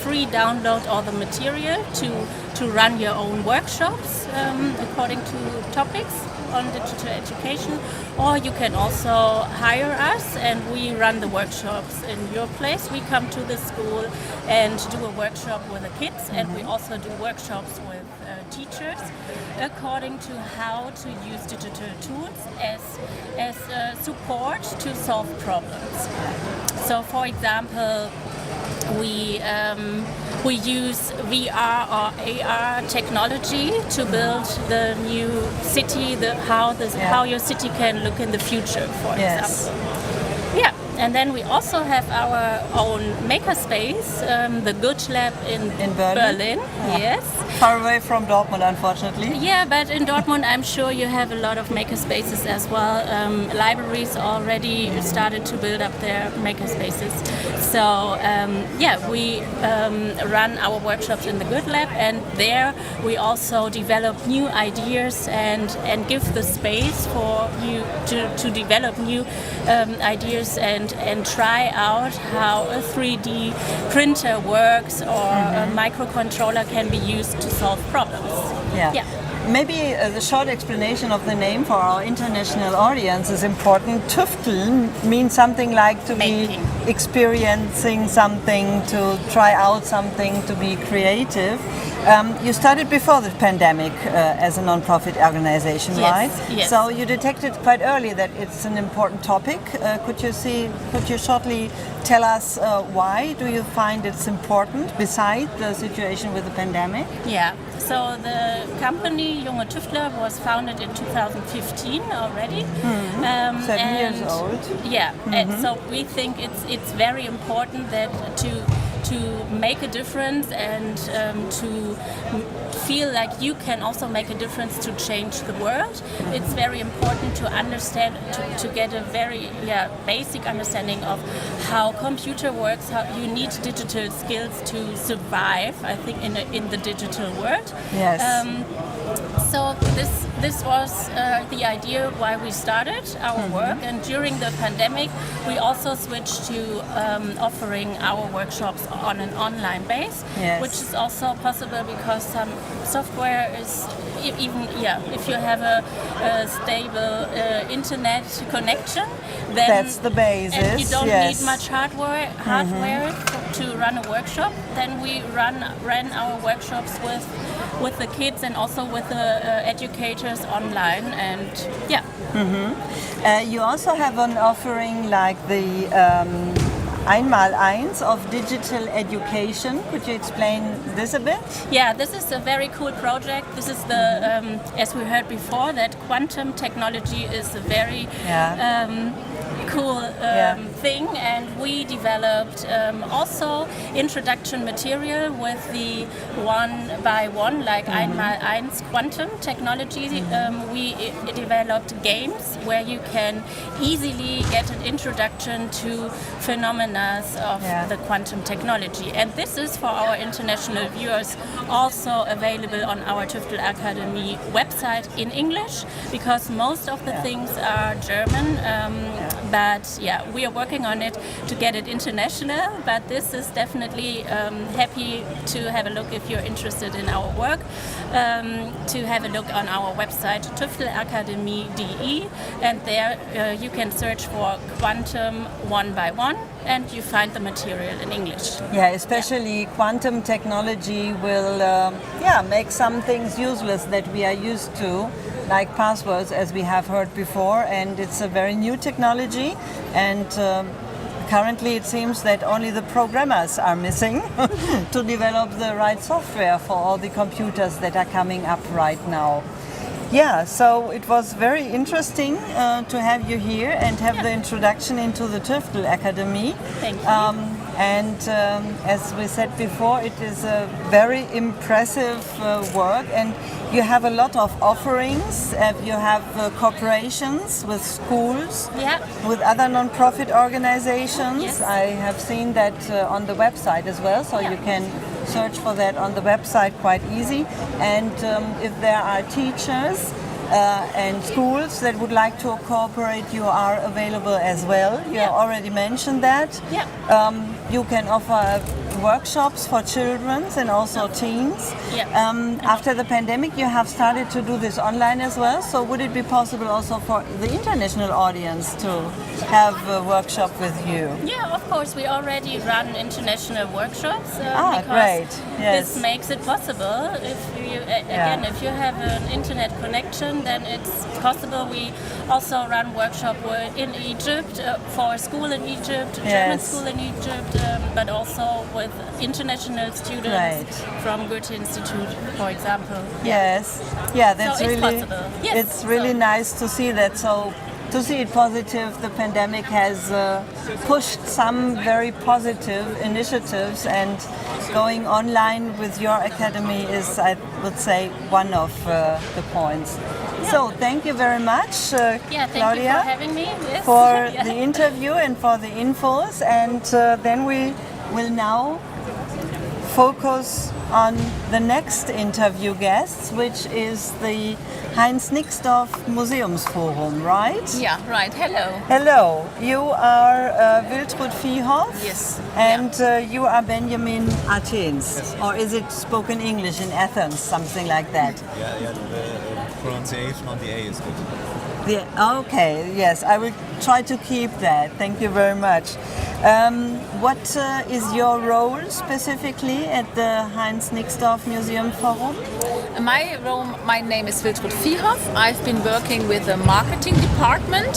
free download all the material to run your own workshops according to topics on digital education, or you can also hire us and we run the workshops in your place. We come to the school and do a workshop with the kids, and we also do workshops with teachers according to how to use digital tools as support to solve problems. So, for example, we use VR or AR technology to build the new city, how your city can look in the future, for example. Yeah. And then we also have our own makerspace, the Good Lab in Berlin. Yes. Far away from Dortmund, unfortunately. Yeah, but in Dortmund, I'm sure you have a lot of makerspaces as well. Libraries already started to build up their makerspaces. So we run our workshops in the Good Lab, and there we also develop new ideas and give the space for you to develop new ideas and try out how a 3D printer works or a microcontroller can be used to solve problems. Yeah. Maybe the short explanation of the name for our international audience is important. Tüfteln means something like to be experiencing something, to try out something, to be creative. You started before the pandemic as a non-profit organization, right? Yes. So you detected quite early that it's an important topic. Could you shortly tell us why do you find it's important besides the situation with the pandemic? Yeah. So the company Junge Tüftler was founded in 2015 already. 7 years old. Yeah, and so we think it's very important that to make a difference and to feel like you can also make a difference to change the world. It's very important to understand, to get a very basic understanding of how computer works, how you need digital skills to survive, I think, in the digital world. Yes. So this was the idea why we started our work, and during the pandemic we also switched to offering our workshops on an online base, which is also possible because some software is if you have a stable internet connection, then that's the basis. And you don't need much hardware to run a workshop. Then we ran our workshops with the kids and also with the educators online, and you also have an offering like the 1x1 of digital education. Could you explain this a bit? Yeah, this is a very cool project. This is the, as we heard before, that quantum technology is a very cool thing, and we developed also introduction material with the 1x1, like 1x1 quantum technology. We developed games where you can easily get an introduction to phenomena of the quantum technology, and this is for our international viewers also available on our Tüftel Academy website in English, because most of the things are German. But we are working on it to get it international. But this is definitely happy to have a look if you're interested in our work. To have a look on our website tüftelakademie.de, and there you can search for quantum 1x1, and you find the material in English. Yeah, especially quantum technology will make some things useless that we are used to, like passwords, as we have heard before, and it's a very new technology, and currently it seems that only the programmers are missing to develop the right software for all the computers that are coming up right now. Yeah, so it was very interesting to have you here and have the introduction into the Tüftel Academy. Thank you. As we said before, it is a very impressive work, and you have a lot of offerings. You have cooperations with schools, with other non-profit organizations. Yes. I have seen that on the website as well, so you can search for that on the website quite easy. And if there are teachers and schools that would like to cooperate, you are available as well. You already mentioned that. You can offer workshops for children and also teens. After the pandemic, you have started to do this online as well. So would it be possible also for the international audience to have a workshop with you? Yeah, of course. We already run international workshops because great. Yes. this makes it possible. If you if you have an internet connection, then it's possible. We also run workshop in Egypt for a school in Egypt, a German school in Egypt, but also with international students from Goethe Institute, for example. Yes. Yeah, that's so it's really possible. Yes, it's really nice to see that. So to see it positive. The pandemic has pushed some very positive initiatives, and going online with your academy is, I would say, one of the points. So thank you very much, Thank Claudia, you for having me. Yes. for Yeah. the interview and for the infos. And then we will now focus on the next interview guests, which is the Heinz Nixdorf Museumsforum, right? Yeah, right. Hello. Hello, you are Wiltrud Viehhoff. Yes. And you are Benjamin Athens. Or is it spoken English in Athens, something like that? Yeah, the pronunciation on the A is good. Yeah, okay, yes, I will try to keep that. Thank you very much. What is your role specifically at the Heinz Nixdorf Museum Forum? My name is Wiltrud Viehhoff. I've been working with the marketing department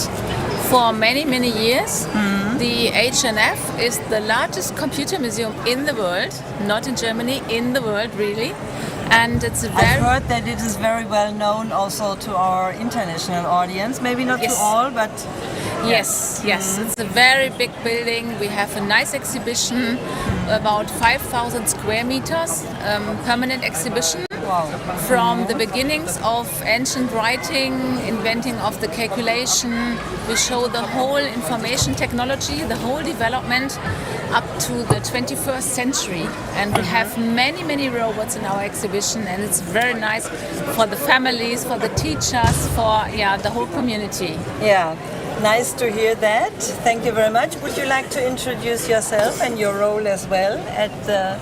for many, many years. The HNF is the largest computer museum in the world, not in Germany, in the world really. And it's a very... I've heard that it is very well known also to our international audience. Maybe not to all, but... Yes. It's a very big building. We have a nice exhibition, about 5,000 square meters, permanent exhibition. Wow. From the beginnings of ancient writing, inventing of the calculation, we show the whole information technology, the whole development up to the 21st century. And we have many, many robots in our exhibition, and it's very nice for the families, for the teachers, for the whole community. Yeah. Nice to hear that. Thank you very much. Would you like to introduce yourself and your role as well at the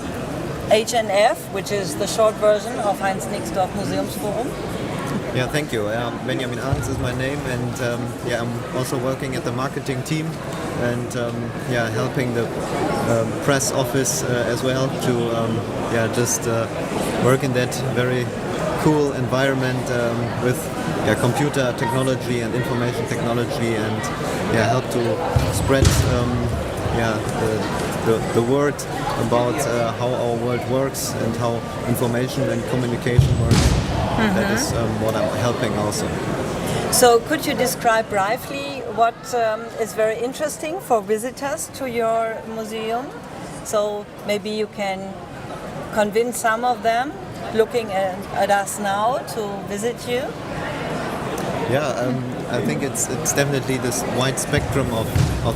HNF, which is the short version of Heinz Nixdorf Museumsforum? Yeah, thank you. Benjamin Arns is my name, and I'm also working at the marketing team and helping the press office as well to just work in that very cool environment with computer technology and information technology, and help to spread the word about how our world works and how information and communication works. That is what I'm helping also. So could you describe briefly what is very interesting for visitors to your museum? So maybe you can convince some of them looking at us now to visit you. I think it's definitely this wide spectrum of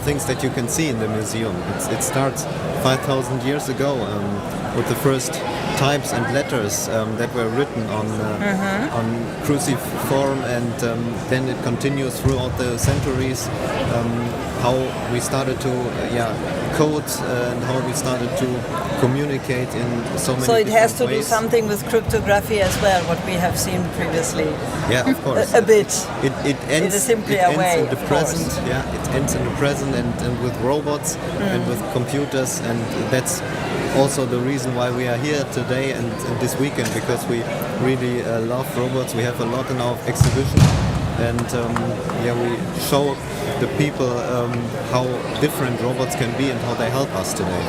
things that you can see in the museum. It starts 5,000 years ago with the first types and letters that were written on cruciform, and then it continues throughout the centuries. How we started to code and how we started to communicate in so many. So it has to ways. do something with cryptography as well, what we have seen previously. Yeah, of course. a bit. It ends. It is simply it a ends way. in the present. Yeah, it ends in the present and with robots and with computers, and that's also the reason why we are here today and this weekend, because we really love robots. We have a lot in our exhibition, and we show the people how different robots can be and how they help us today.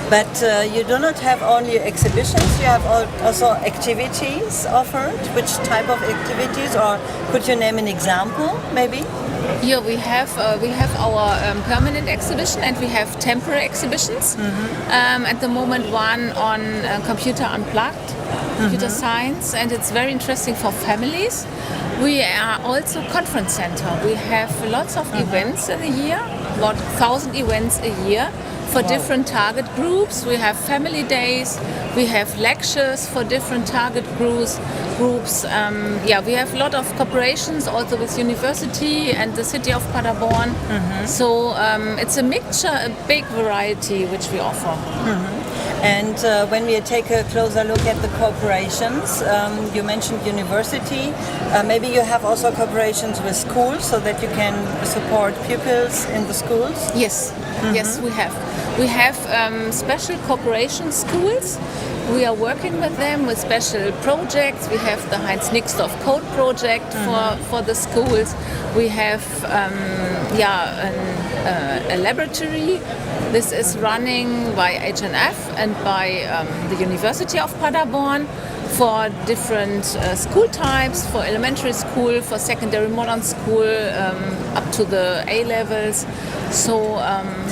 But you do not have only exhibitions, you have also activities offered. Which type of activities, or could you name an example maybe? Here we have our permanent exhibition, and we have temporary exhibitions. At the moment, one on computer unplugged, computer science, and it's very interesting for families. We are also conference center. We have lots of events in a year, about 1,000 events a year for different target groups. We have family days, we have lectures for different target groups. We have a lot of cooperations also with university and the city of Paderborn. So it's a mixture, a big variety which we offer. And when we take a closer look at the corporations, you mentioned university. Maybe you have also cooperations with schools so that you can support pupils in the schools? Yes, yes, we have. We have special cooperation schools. We are working with them with special projects. We have the Heinz Nixdorf Code project for the schools. We have a laboratory. This is running by HNF and by the University of Paderborn for different school types, for elementary school, for secondary modern school, up to the A levels. So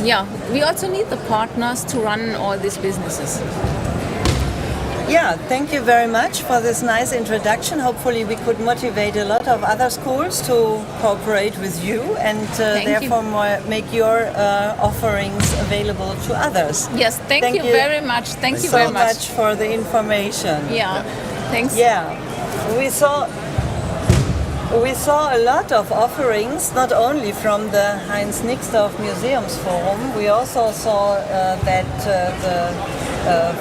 yeah, we also need the partners to run all these businesses. Yeah, thank you very much for this nice introduction. Hopefully we could motivate a lot of other schools to cooperate with you and therefore make your offerings available to others. Yes, thank you very much. Thank you very much. So much for the information. Yeah, thanks. Yeah, we saw a lot of offerings, not only from the Heinz Nixdorf Museums Forum. We also saw that the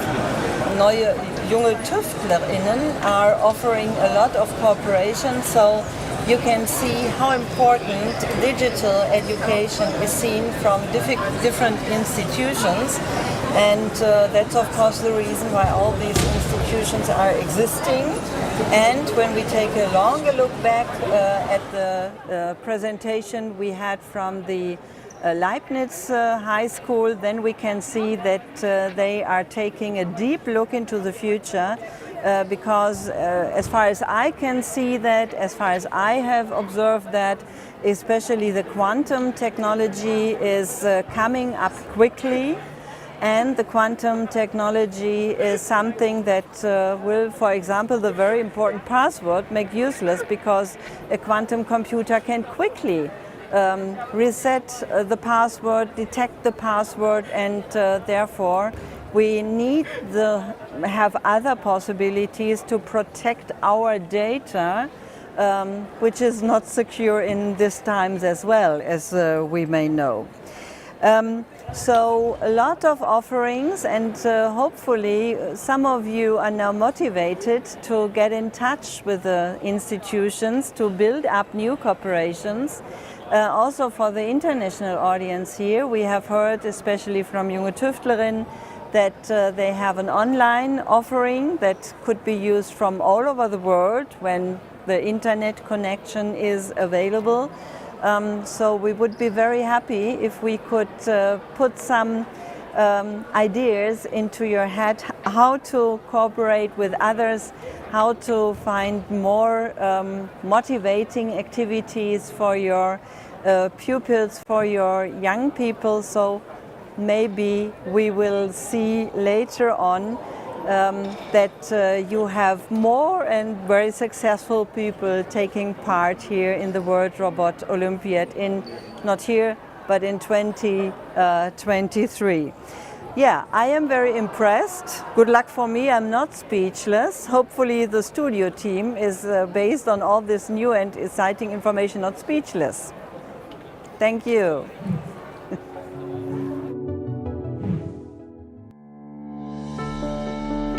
neue junge TüftlerInnen are offering a lot of cooperation, so you can see how important digital education is seen from different institutions, and that's of course the reason why all these institutions are existing. And when we take a longer look back at the presentation we had from the Leibniz High School, then we can see that they are taking a deep look into the future because as far as I can see that, as far as I have observed that, especially the quantum technology is coming up quickly, and the quantum technology is something that will, for example, the very important password make useless, because a quantum computer can quickly reset the password, detect the password, and therefore we need to have other possibilities to protect our data, which is not secure in these times as well, as we may know. So a lot of offerings, and hopefully some of you are now motivated to get in touch with the institutions to build up new cooperations. Also for the international audience here, we have heard, especially from Junge Tüftlerin, that they have an online offering that could be used from all over the world when the internet connection is available. So we would be very happy if we could put some ideas into your head how to cooperate with others, how to find more motivating activities for your pupils, for your young people. So maybe we will see later on that you have more and very successful people taking part here in the World Robot Olympiad, not here, but in 2023. Yeah, I am very impressed. Good luck for me, I'm not speechless. Hopefully the studio team is based on all this new and exciting information, not speechless. Thank you.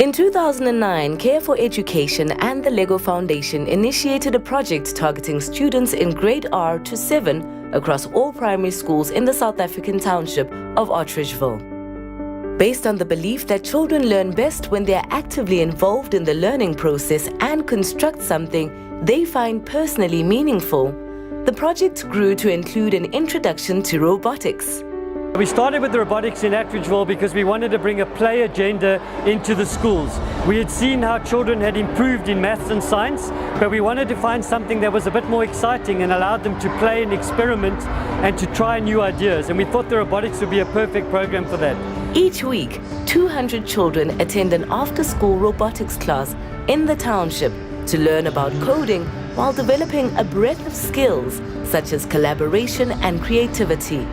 In 2009, Care for Education and the LEGO Foundation initiated a project targeting students in grade R to 7 across all primary schools in the South African township of Otteridgeville. Based on the belief that children learn best when they are actively involved in the learning process and construct something they find personally meaningful, the project grew to include an introduction to robotics. We started with the robotics in Otteridgeville because we wanted to bring a play agenda into the schools. We had seen how children had improved in maths and science, but we wanted to find something that was a bit more exciting and allowed them to play and experiment and to try new ideas. And we thought the robotics would be a perfect program for that. Each week, 200 children attend an after-school robotics class in the township to learn about coding while developing a breadth of skills such as collaboration and creativity.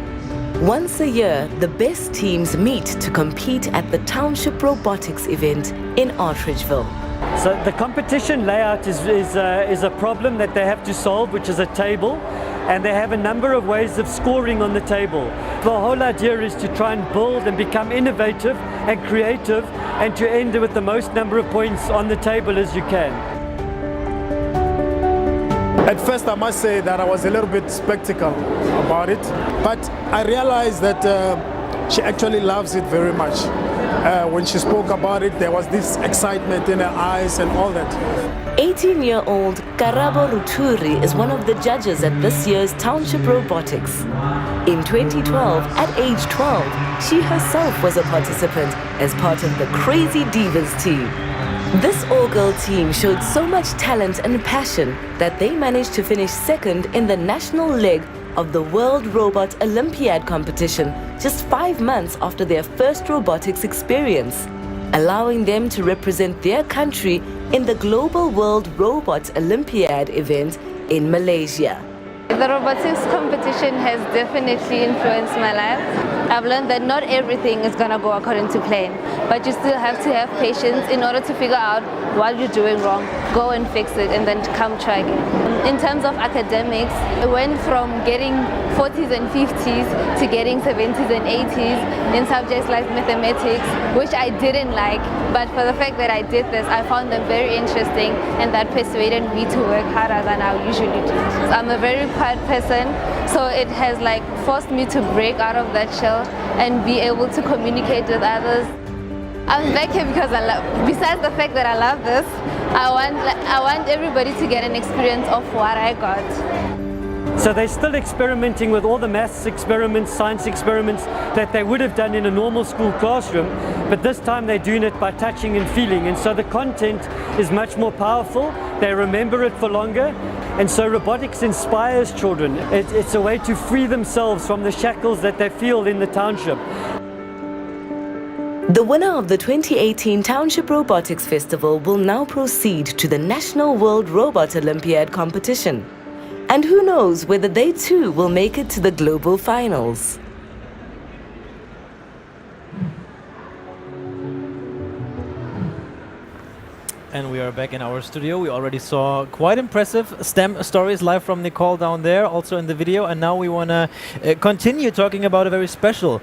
Once a year, the best teams meet to compete at the Township Robotics event in Otteridgeville. So the competition layout is a problem that they have to solve, which is a table, and they have a number of ways of scoring on the table. The whole idea is to try and build and become innovative and creative and to end with the most number of points on the table as you can. At first, I must say that I was a little bit skeptical about it, but I realized that she actually loves it very much. When she spoke about it, there was this excitement in her eyes and all that. 18-year-old Karabo Ruturi is one of the judges at this year's Township Robotics. In 2012, at age 12, she herself was a participant as part of the Crazy Divas team. This all-girl team showed so much talent and passion that they managed to finish second in the national leg of the World Robot Olympiad competition just 5 months after their first robotics experience, allowing them to represent their country in the Global World Robot Olympiad event in Malaysia. The robotics competition has definitely influenced my life. I've learned that not everything is going to go according to plan, but you still have to have patience in order to figure out what you're doing wrong. Go and fix it and then come try again. In terms of academics, I went from getting 40s and 50s to getting 70s and 80s in subjects like mathematics, which I didn't like, but for the fact that I did this, I found them very interesting, and that persuaded me to work harder than I usually do. So I'm a very quiet person, so it has like forced me to break out of that shell and be able to communicate with others. I'm back here because besides the fact that I love this, I want everybody to get an experience of what I got. So they're still experimenting with all the maths experiments, science experiments that they would have done in a normal school classroom, but this time they're doing it by touching and feeling, and so the content is much more powerful, they remember it for longer, and so robotics inspires children. It's a way to free themselves from the shackles that they feel in the township. The winner of the 2018 Township Robotics Festival will now proceed to the National World Robot Olympiad competition. And who knows whether they too will make it to the global finals. And we are back in our studio. We already saw quite impressive STEM stories live from Nicole down there, also in the video. And now we want to continue talking about a very special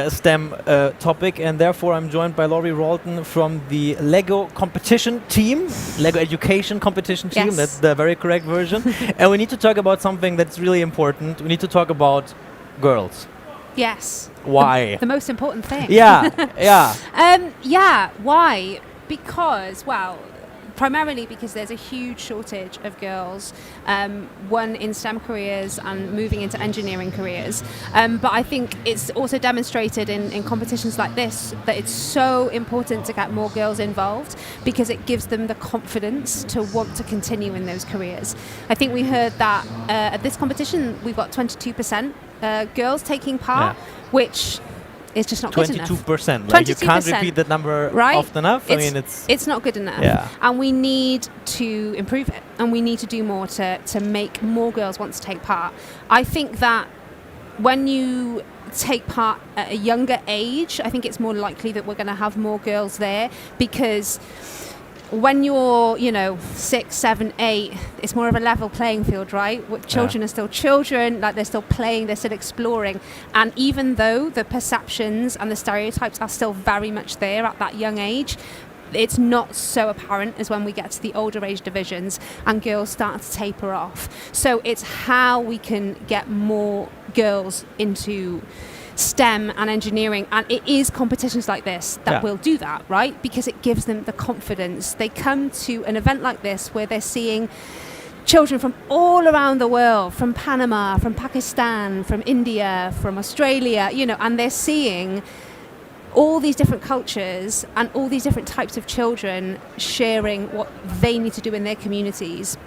STEM topic. And therefore, I'm joined by Laurie Ralton from the Lego competition team, Lego education competition team. Yes. That's the very correct version. And we need to talk about something that's really important. We need to talk about girls. Yes. Why? The most important thing. Yeah, yeah. Yeah, why? Because, well, primarily because there's a huge shortage of girls, one in STEM careers and moving into engineering careers. But I think it's also demonstrated in competitions like this that it's so important to get more girls involved because it gives them the confidence to want to continue in those careers. I think we heard that at this competition we've got 22% girls taking part, which is just not good enough. 22%. Like you can't repeat that number often enough. I mean, it's not good enough. Yeah. And we need to improve it, and we need to do more to make more girls want to take part. I think that when you take part at a younger age, I think it's more likely that we're going to have more girls there, because when you're, 6, 7, 8, it's more of a level playing field, right? Children are still children, like they're still playing, they're still exploring. And even though the perceptions and the stereotypes are still very much there at that young age, it's not so apparent as when we get to the older age divisions and girls start to taper off. So it's how we can get more girls into STEM and engineering, and it is competitions like this that will do that, right? Because it gives them the confidence. They come to an event like this where they're seeing children from all around the world, from Panama, from Pakistan, from India, from Australia, and they're seeing all these different cultures and all these different types of children sharing what they need to do in their communities.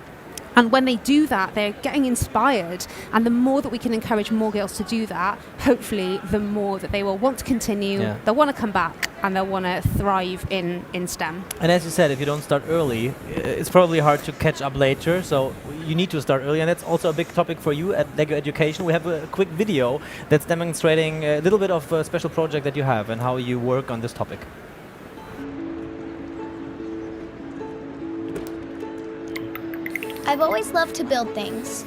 And when they do that, they're getting inspired. And the more that we can encourage more girls to do that, hopefully the more that they will want to continue, they'll want to come back, and they'll want to thrive in STEM. And as you said, if you don't start early, it's probably hard to catch up later. So you need to start early. And that's also a big topic for you at Lego Education. We have a quick video that's demonstrating a little bit of a special project that you have and how you work on this topic. I've always loved to build things.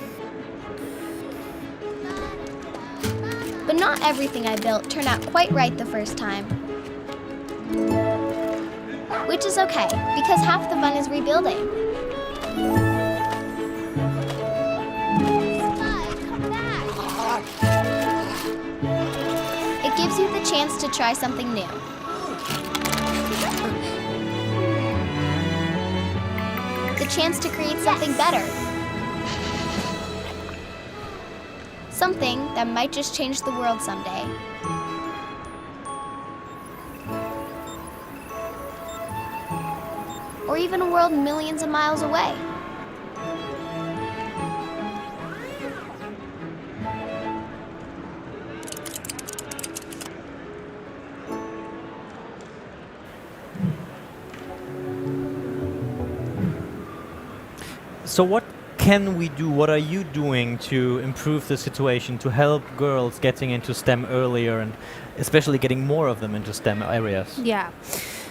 But not everything I built turned out quite right the first time. Which is okay, because half the fun is rebuilding. It gives you the chance to try something new. The chance to create something better. Something that might just change the world someday. or even a world millions of miles away. So what can we do? What are you doing to improve the situation, to help girls getting into STEM earlier and especially getting more of them into STEM areas? Yeah.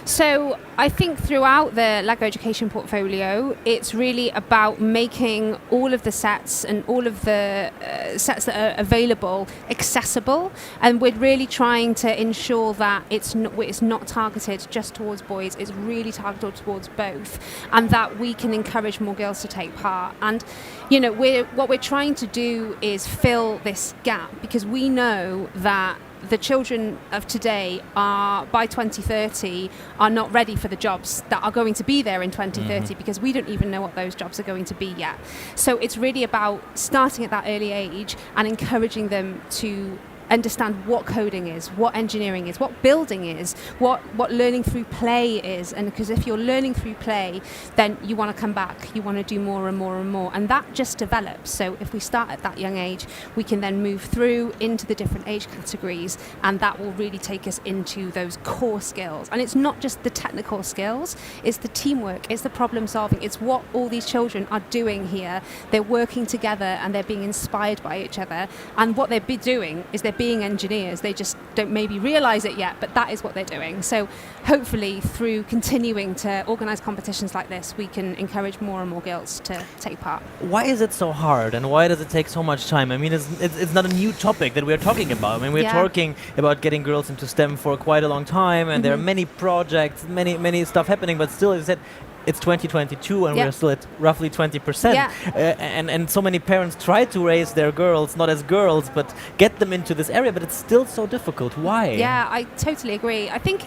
So I think throughout the LEGO Education portfolio, it's really about making all of the sets and all of the sets that are available accessible, and we're really trying to ensure that it's not targeted just towards boys, it's really targeted towards both, and that we can encourage more girls to take part. And you know, what we're trying to do is fill this gap, because we know that the children of today are, by 2030, are not ready for the jobs that are going to be there in 2030, because we don't even know what those jobs are going to be yet. So it's really about starting at that early age and encouraging them to understand what coding is, what engineering is, what building is, what learning through play is. And because if you're learning through play, then you want to come back, you want to do more and more and more, and that just develops. So if we start at that young age, we can then move through into the different age categories, and that will really take us into those core skills. And it's not just the technical skills, it's the teamwork, it's the problem solving, it's what all these children are doing here. They're working together and they're being inspired by each other, and what they're doing is they're being engineers. They just don't maybe realize it yet, but that is what they're doing. So hopefully through continuing to organize competitions like this, we can encourage more and more girls to take part. Why is it so hard, and why does it take so much time? I mean, it's not a new topic that we're talking about. I mean, we're talking about getting girls into STEM for quite a long time, and there are many projects, many stuff happening, but still, as I said, it's 2022 and we're still at roughly 20%. And so many parents try to raise their girls, not as girls, but get them into this area, but it's still so difficult. Why? Yeah, I totally agree. I think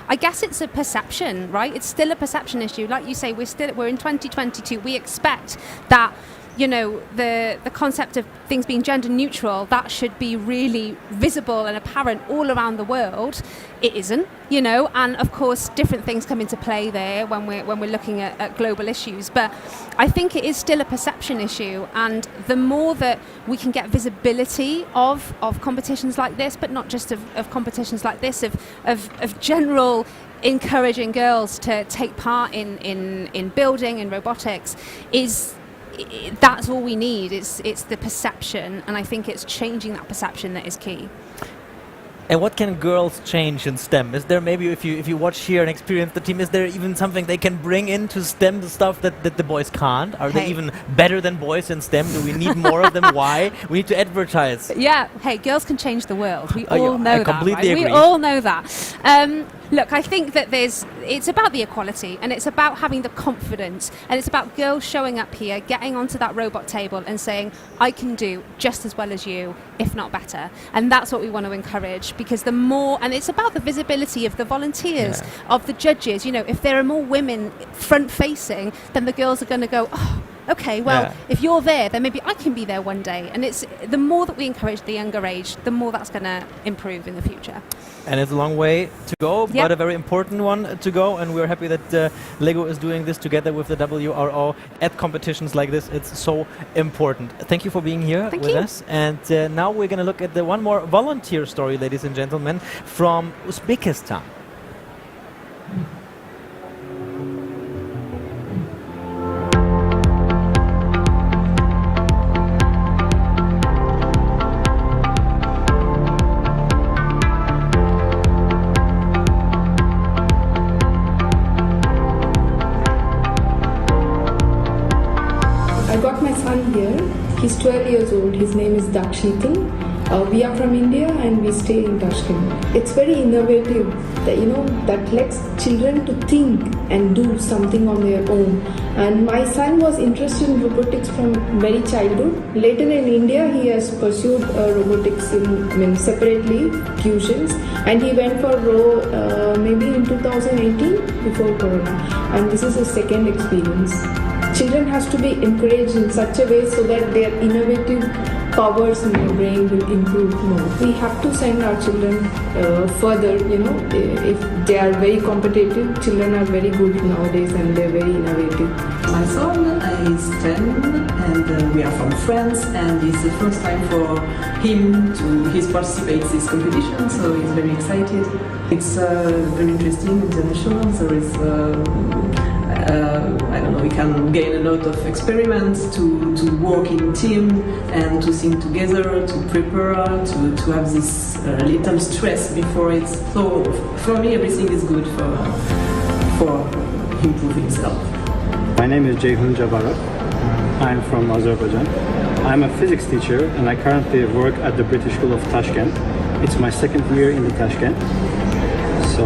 I guess it's a perception, right? It's still a perception issue. Like you say, we're in 2022. We expect that, you know, the concept of things being gender neutral, that should be really visible and apparent all around the world. It isn't, you know, and of course different things come into play there when we're looking at global issues. But I think it is still a perception issue, and the more that we can get visibility of competitions like this, but not just of competitions like this, of general encouraging girls to take part in building and robotics, that's all we need. It's the perception, and I think it's changing that perception that is key. And what can girls change in STEM? Is there maybe, if you watch here and experience the team, is there even something they can bring into STEM, the stuff that the boys can't? Are they even better than boys in STEM? Do we need more of them? Why? We need to advertise. Yeah, hey, girls can change the world. We all know that, completely right? agree. We all know that. Look, I think that it's about the equality, and it's about having the confidence, and it's about girls showing up here, getting onto that robot table and saying, I can do just as well as you, if not better. And that's what we want to encourage, because the more, and it's about the visibility of the volunteers, of the judges. You know, if there are more women front facing, then the girls are going to go, oh, okay, well, if you're there, then maybe I can be there one day. And it's the more that we encourage the younger age, the more that's going to improve in the future. And it's a long way to go, but a very important one to go. And we're happy that LEGO is doing this together with the WRO at competitions like this. It's so important. Thank you for being here with us. And now we're going to look at the one more volunteer story, ladies and gentlemen, from Uzbekistan. I got my son here. He's 12 years old. His name is Dakshitan. We are from India and we stay in Tashkent. It's very innovative that, you know, that lets children to think and do something on their own. And my son was interested in robotics from very childhood. Later in India, he has pursued robotics separately, fusions, and he went for RO maybe in 2018 before Corona. And this is his second experience. Children has to be encouraged in such a way so that their innovative powers in your brain will improve more. We have to send our children further, if they are very competitive. Children are very good nowadays and they're very innovative. My son is 10 and we are from France, and it's the first time for him to participate in this competition, so he's very excited. It's very interesting, international. There is I don't know, we can gain a lot of experiments to work in team and to think together, to prepare, to have this little stress before it. So for me, everything is good for improving himself. My name is Ceyhun Jabarov. I'm from Azerbaijan. I'm a physics teacher and I currently work at the British School of Tashkent. It's my second year in the Tashkent. So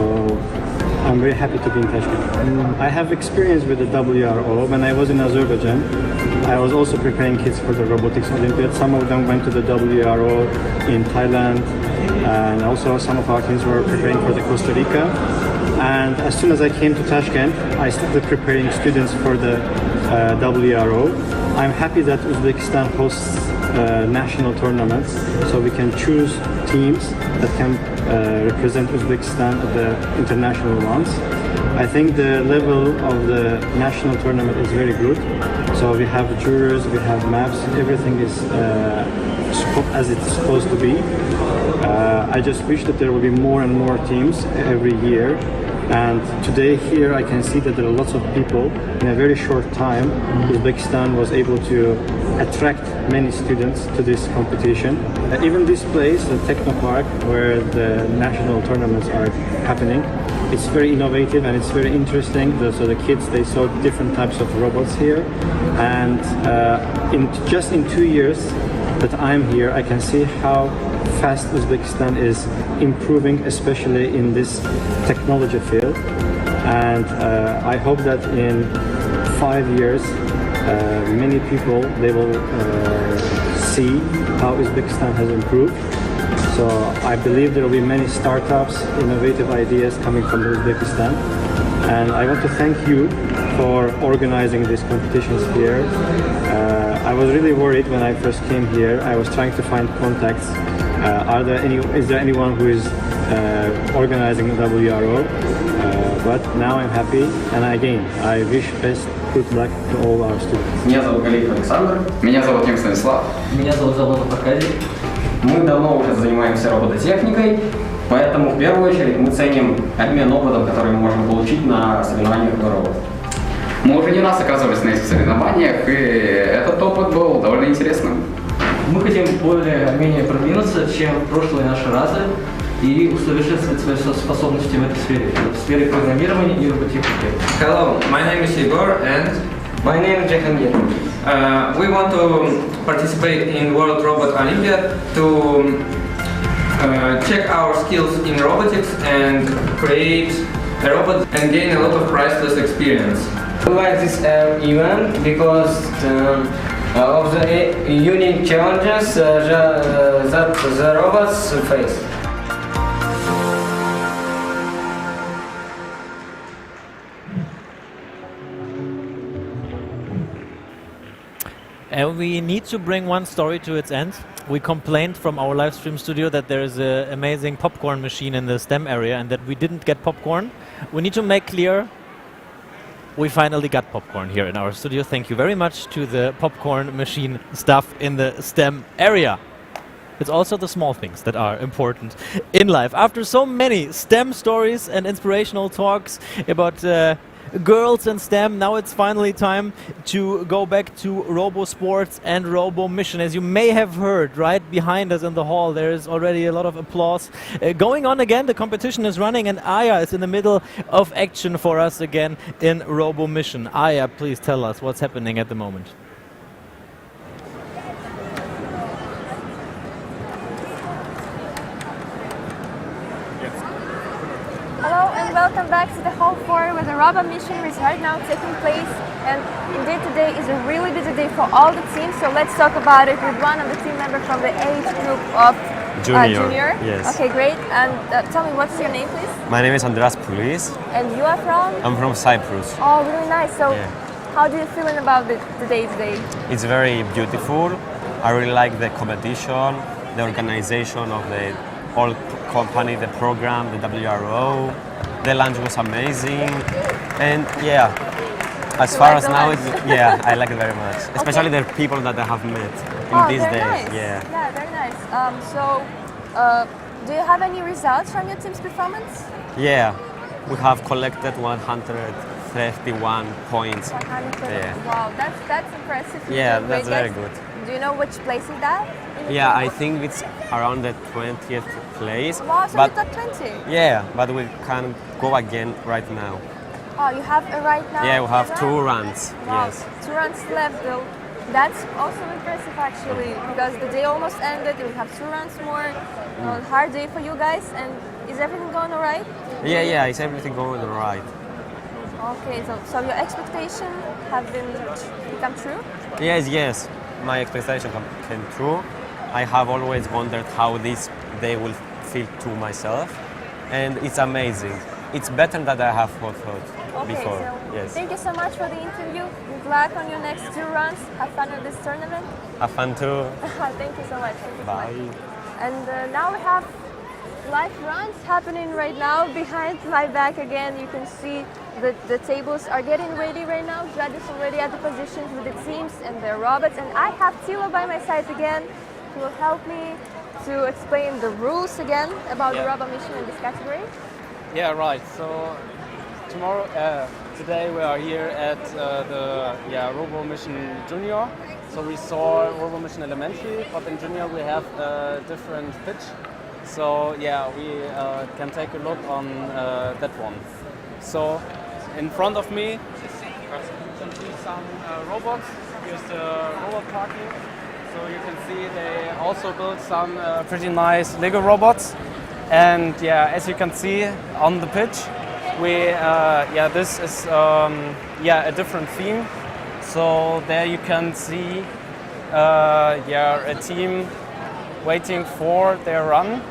I'm very happy to be in Tashkent. I have experience with the WRO. When I was in Azerbaijan, I was also preparing kids for the Robotics Olympiad. Some of them went to the WRO in Thailand, and also some of our teams were preparing for the Costa Rica. And as soon as I came to Tashkent, I started preparing students for the WRO. I'm happy that Uzbekistan hosts national tournaments, so we can choose teams that can represent Uzbekistan at the international ones. I think the level of the national tournament is very good. So we have jurors, we have maps, everything is as it's supposed to be. I just wish that there will be more and more teams every year. And today here I can see that there are lots of people. In a very short time, Uzbekistan was able to attract many students to this competition. Even this place, the Technopark, where the national tournaments are happening, it's very innovative and it's very interesting. So the kids, they saw different types of robots here. And just in 2 years that I'm here, I can see how fast Uzbekistan is improving, especially in this technology field. And I hope that in 5 years, many people, they will see how Uzbekistan has improved. So I believe there will be many startups, innovative ideas coming from Uzbekistan. And I want to thank you for organizing these competitions here. I was really worried when I first came here. I was trying to find contacts. Is there anyone who is organizing the WRO? But now I'm happy, and again, I wish good luck to all our students. Меня зовут Галиев Александр. Меня зовут Ним Станислав. Меня зовут Заводов Аркадий. Мы давно уже занимаемся робототехникой, поэтому в первую очередь мы ценим обмен опытом, который мы можем получить на соревнованиях WRO. Мы уже не раз оказывались на этих соревнованиях, и этот опыт был довольно интересным. Мы хотим более-менее продвинуться, чем прошлые наши разы, и усовершенствовать свои способности в этой сфере, в сфере программирования и робототехники. Hello, my name is Igor and my name is Jehangir. We want to participate in World Robot Olympiad to check our skills in robotics and create a robot and gain a lot of priceless experience. We like this event because of the unique challenges that the robots face. And we need to bring one story to its end. We complained from our live stream studio that there is an amazing popcorn machine in the STEM area and that we didn't get popcorn. We need to make clear we finally got popcorn here in our studio. Thank you very much to the popcorn machine staff in the STEM area. It's also the small things that are important in life. After so many STEM stories and inspirational talks about girls in STEM, now it's finally time to go back to Robo Sports and Robo Mission. As you may have heard, right behind us in the hall, there is already a lot of applause going on again. The competition is running and Aya is in the middle of action for us again in Robo Mission. Aya, please tell us what's happening at the moment. Hello and welcome back to the Hall 4 where the Robo Mission is right now taking place, and indeed today is a really busy day for all the teams, so let's talk about it with one of the team members from the age group of Junior. Yes. Okay, great. And tell me, what's your name please? My name is Andras Poulis. And you are from? I'm from Cyprus. Oh, really nice. So how do you feeling about the day today? It's very beautiful. I really like the competition, the organization of the whole company, the program, the WRO. The lunch was amazing, and yeah, as far as now, yeah, I like it very much. Especially the people that I have met in these days. Nice. Yeah. Yeah, very nice. Do you have any results from your team's performance? Yeah, we have collected 131 points. 100. Yeah. Wow, that's impressive. Yeah, that's very good. Do you know which place is that? Yeah, I think it's around the 20th place. Wow, so but you top 20. yeah, but we can go again right now. Oh, you have a right now? Yeah, we have 2 runs. Wow, Yes. 2 runs left though. That's also impressive actually, because the day almost ended. You have 2 runs more. Hard day for you guys. And is everything going alright? Yeah, is everything going alright? Okay, so your expectations have become true? Yes. My expectation came true. I have always wondered how this day will feel to myself, and it's amazing. It's better than I have thought before. So yes. thank you so much for the interview. Good luck on your next 2 runs. Have fun with this tournament. Have fun too. Thank you so much. Thank you Bye. so much. And now we have live runs happening right now behind my back again. You can see the tables are getting ready right now. Judge is already at the positions with the teams and their robots. And I have Tilo by my side again, who will help me to explain the rules again about the robot mission in this category. Yeah, right. So today we are here at the Robo Mission Junior. So we saw Robo Mission Elementary, but in Junior we have a different pitch. So yeah, we can take a look on that one. So in front of me, you can see some robots. Here's the robot parking. So you can see they also built some pretty nice Lego robots. And yeah, as you can see on the pitch, this is a different theme. So there you can see a team waiting for their run.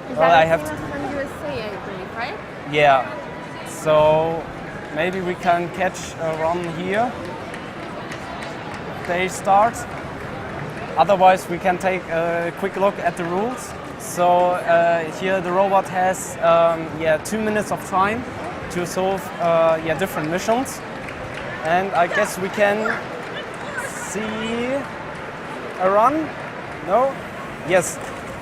Is that from USA, I believe, right? Yeah. So maybe we can catch a run here. They start. Otherwise, we can take a quick look at the rules. So here the robot has 2 minutes of time to solve different missions, and I guess we can see a run. No? Yes.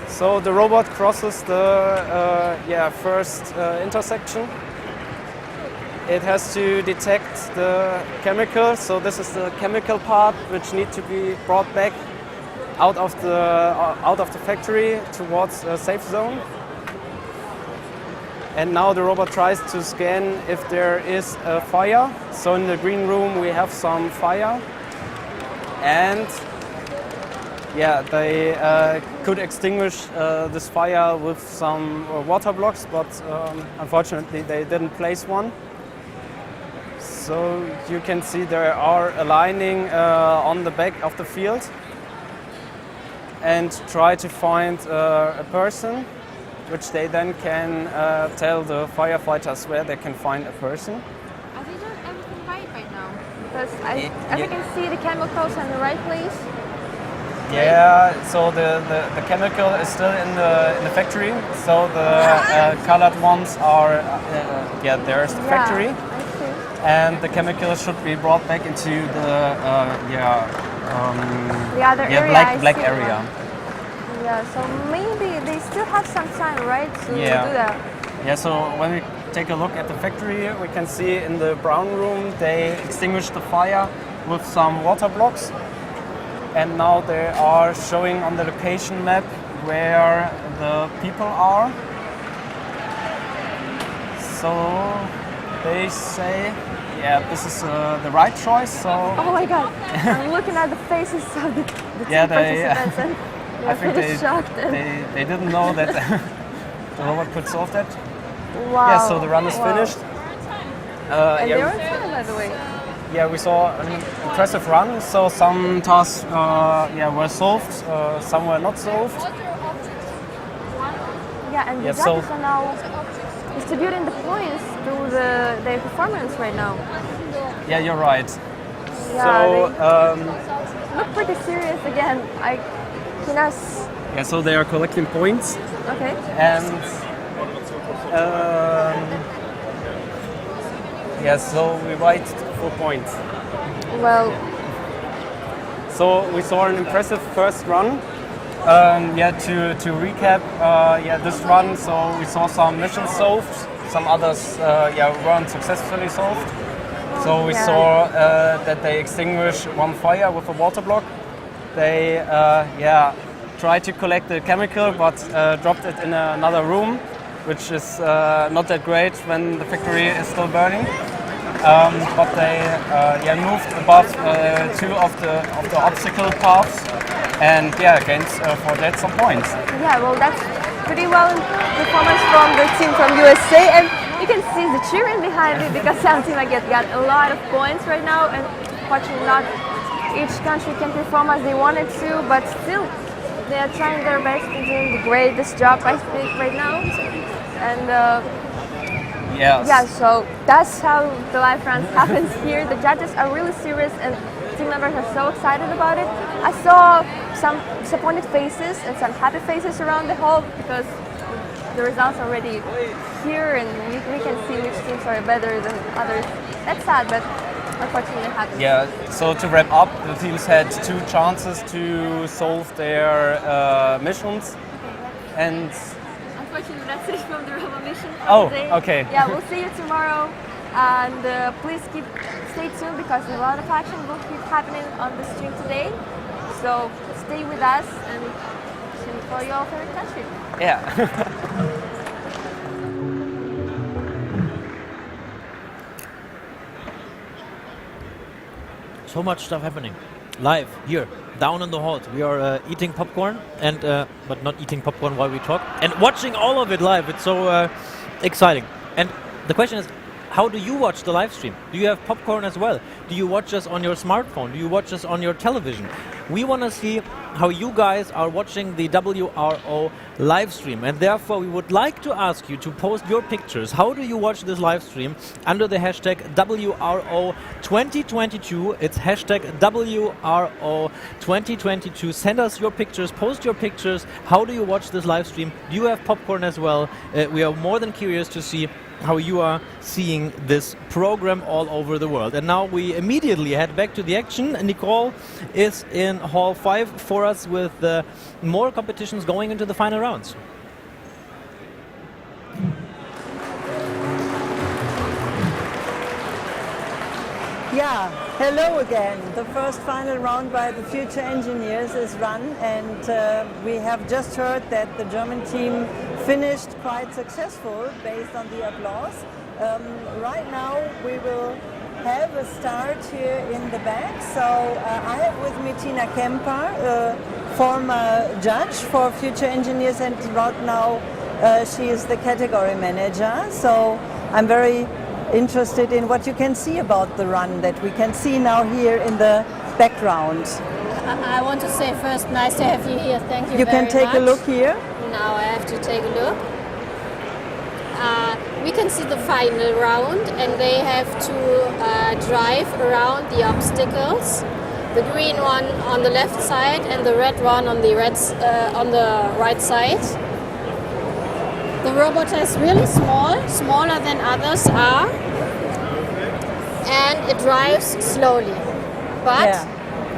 So the robot crosses the first intersection. It has to detect the chemicals. So this is the chemical part which needs to be brought back out of the factory towards a safe zone. And now the robot tries to scan if there is a fire. So in the green room we have some fire, and they could extinguish this fire with some water blocks, but unfortunately they didn't place one. So you can see they are aligning on the back of the field and try to find a person, which they then can tell the firefighters where they can find a person. Are they doing everything right now? Because I can see the chemicals in the right place. Yeah, so the chemical is still in the factory. So the colored ones are there's the factory, and the chemical should be brought back into the other area, black area. Yeah, so maybe they still have some time, right, to do that. Yeah, so when we take a look at the factory, we can see in the brown room they extinguished the fire with some water blocks. And now they are showing on the location map where the people are. So they say, this is the right choice. So oh my God! I'm looking at the faces of the team participants, and I think pretty shocked. They didn't know that the robot could solve that. Wow! Yeah, so the run is finished. And they were fun, by the way. Yeah, we saw an impressive run. So some tasks were solved, some were not solved. Yeah, and the judges are now distributing the points to their performance right now. Yeah, you're right. So look pretty serious again. yeah, so they are collecting points. Okay. And yeah, so we write 4 points. Well, so we saw an impressive first run. Yeah, to recap, yeah, this run, so we saw some missions solved, some others yeah, weren't successfully solved. So we saw that they extinguished one fire with a water block. They yeah, tried to collect the chemical but dropped it in another room, which is not that great when the factory is still burning. But they yeah, moved above 2 of the obstacle paths and yeah, gained for that some points. yeah, well, that's pretty well performance from the team from USA, and you can see the cheering behind me because some team got a lot of points right now, and fortunately not each country can perform as they wanted to, but still they are trying their best and doing the greatest job, I think, right now. And yes. yeah, so that's how the live runs happens here. The judges are really serious and team members are so excited about it. I saw some disappointed faces and some happy faces around the hall because the results are already here and we can see which teams are better than others. That's sad, but unfortunately it happens. Yeah, so to wrap up, the teams had 2 chances to solve their missions. And unfortunately that's it from the Robot mission for oh, today. okay. Yeah, we'll see you tomorrow. And please stay tuned because a lot of action will keep happening on the stream today. So stay with us and cheer for your favorite country. Yeah. So much stuff happening live here down in the hall. We are eating popcorn and but not eating popcorn while we talk and watching all of it live. It's so exciting. And the question is, how do you watch the live stream? Do you have popcorn as well? Do you watch us on your smartphone? Do you watch us on your television? We want to see how you guys are watching the WRO live stream, and therefore we would like to ask you to post your pictures. How do you watch this live stream? Under the hashtag WRO 2022. It's hashtag WRO 2022. Send us your pictures, post your pictures. How do you watch this live stream? Do you have popcorn as well? We are more than curious to see how you are seeing this program all over the world. And now we immediately head back to the action. Nicole is in Hall 5 for us with more competitions going into the final rounds. Yeah, hello again. The first final round by the future engineers is run, and we have just heard that the German team finished quite successful based on the applause. Right now we will have a start here in the back. So I have with me Tina Kemper, former judge for future engineers, and right now she is the category manager. So I'm very interested in what you can see about the run that we can see now here in the background. I want to say first, nice to have you here. Thank you. You very can take much. a look here. Now I have to take a look. We can see the final round, and they have to drive around the obstacles. The green one on the left side and the red one on the right side. The robot is really small, smaller than others are, and it drives slowly, but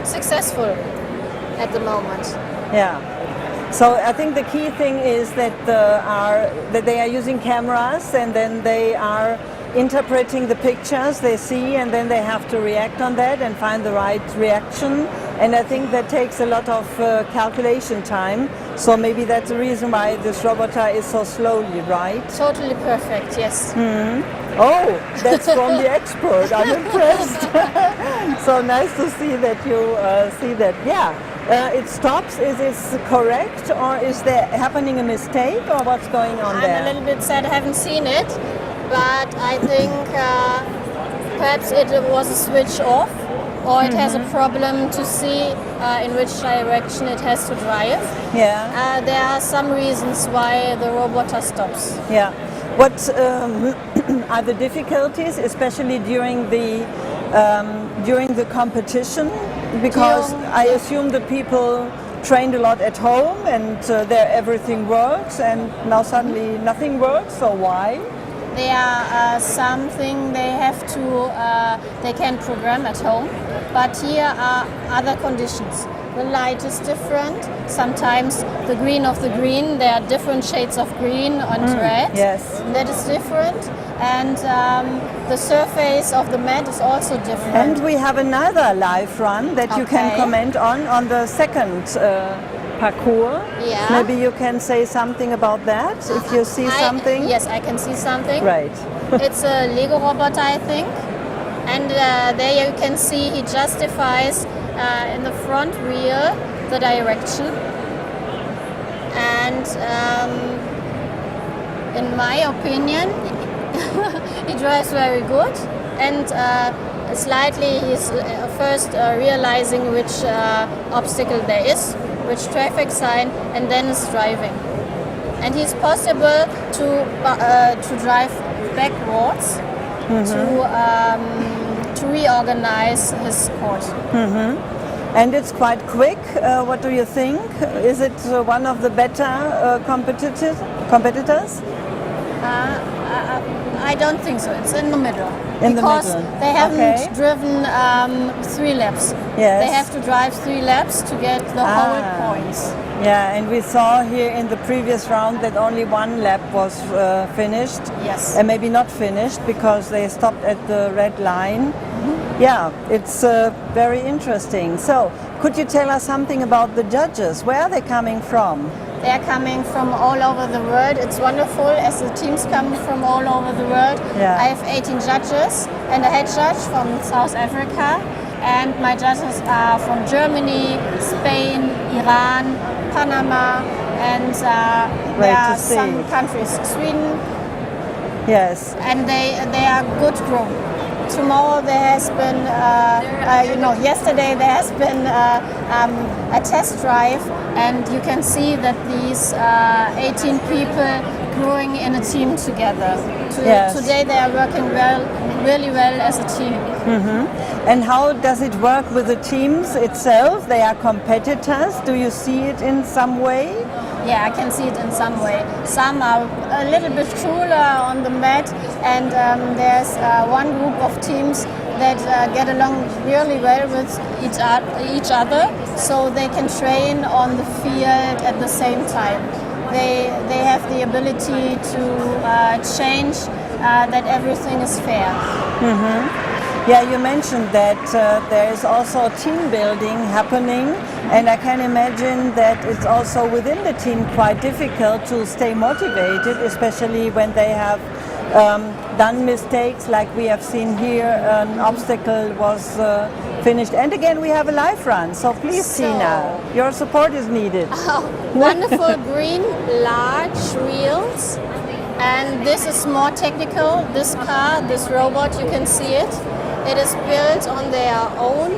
successful at the moment. Yeah. So I think the key thing is that they are using cameras, and then they are interpreting the pictures they see, and then they have to react on that and find the right reaction. And I think that takes a lot of calculation time. So maybe that's the reason why this robot is so slowly, right? Totally perfect, yes. Mm-hmm. Oh, that's from the expert. I'm impressed. So nice to see that you see that. Yeah. It stops. Is this correct, or is there happening a mistake, or what's going on there? I'm a little bit sad I haven't seen it, but I think perhaps it was a switch off, or it has a problem to see in which direction it has to drive. Yeah. There are some reasons why the robot stops. Yeah. What are the difficulties, especially during the during the competition? Because I assume the people trained a lot at home and there everything works, and now suddenly nothing works, so why? There are something they have to, they can program at home, but here are other conditions. The light is different. Sometimes the green of the green, there are different shades of green and red. Yes. That is different. And the surface of the mat is also different. And we have another live run that you can comment on the second parcours. Yeah. Maybe you can say something about that, if you see something. Yes, I can see something. Right. It's a Lego robot, I think. And there you can see he justifies in the front wheel the direction. And in my opinion, he drives very good. And slightly he's first realizing which obstacle there is, which traffic sign, and then is driving. And he's possible to drive backwards to reorganize his course. And it's quite quick. What do you think? Is it one of the better competitors? I don't think so. It's in the middle. In because the middle. They haven't driven 3 laps. Yes. They have to drive 3 laps to get the whole points. Yeah, and we saw here in the previous round that only 1 lap was finished. Yes. And maybe not finished because they stopped at the red line. Yeah, it's very interesting. So, could you tell us something about the judges? Where are they coming from? They are coming from all over the world. It's wonderful as the teams come from all over the world. Yeah. I have 18 judges and a head judge from South Africa. And my judges are from Germany, Spain, Iran, Panama, and there are some countries, Sweden. Yes. And they are good grown. Tomorrow there has been, yesterday there has been a test drive, and you can see that these 18 people growing in a team together. Today they are working really well as a team. And how does it work with the teams itself? They are competitors. Do you see it in some way? Yeah, I can see it in some way. Some are a little bit cooler on the mat, and there's one group of teams that get along really well with each other, so they can train on the field at the same time. They have the ability to change that everything is fair. Yeah, you mentioned that there is also team building happening, and I can imagine that it's also within the team quite difficult to stay motivated, especially when they have done mistakes like we have seen here. An obstacle was finished, and again we have a live run, so please Tina, your support is needed. Wonderful green large wheels, and this is more technical. This car, this robot, you can see it. It is built on their own,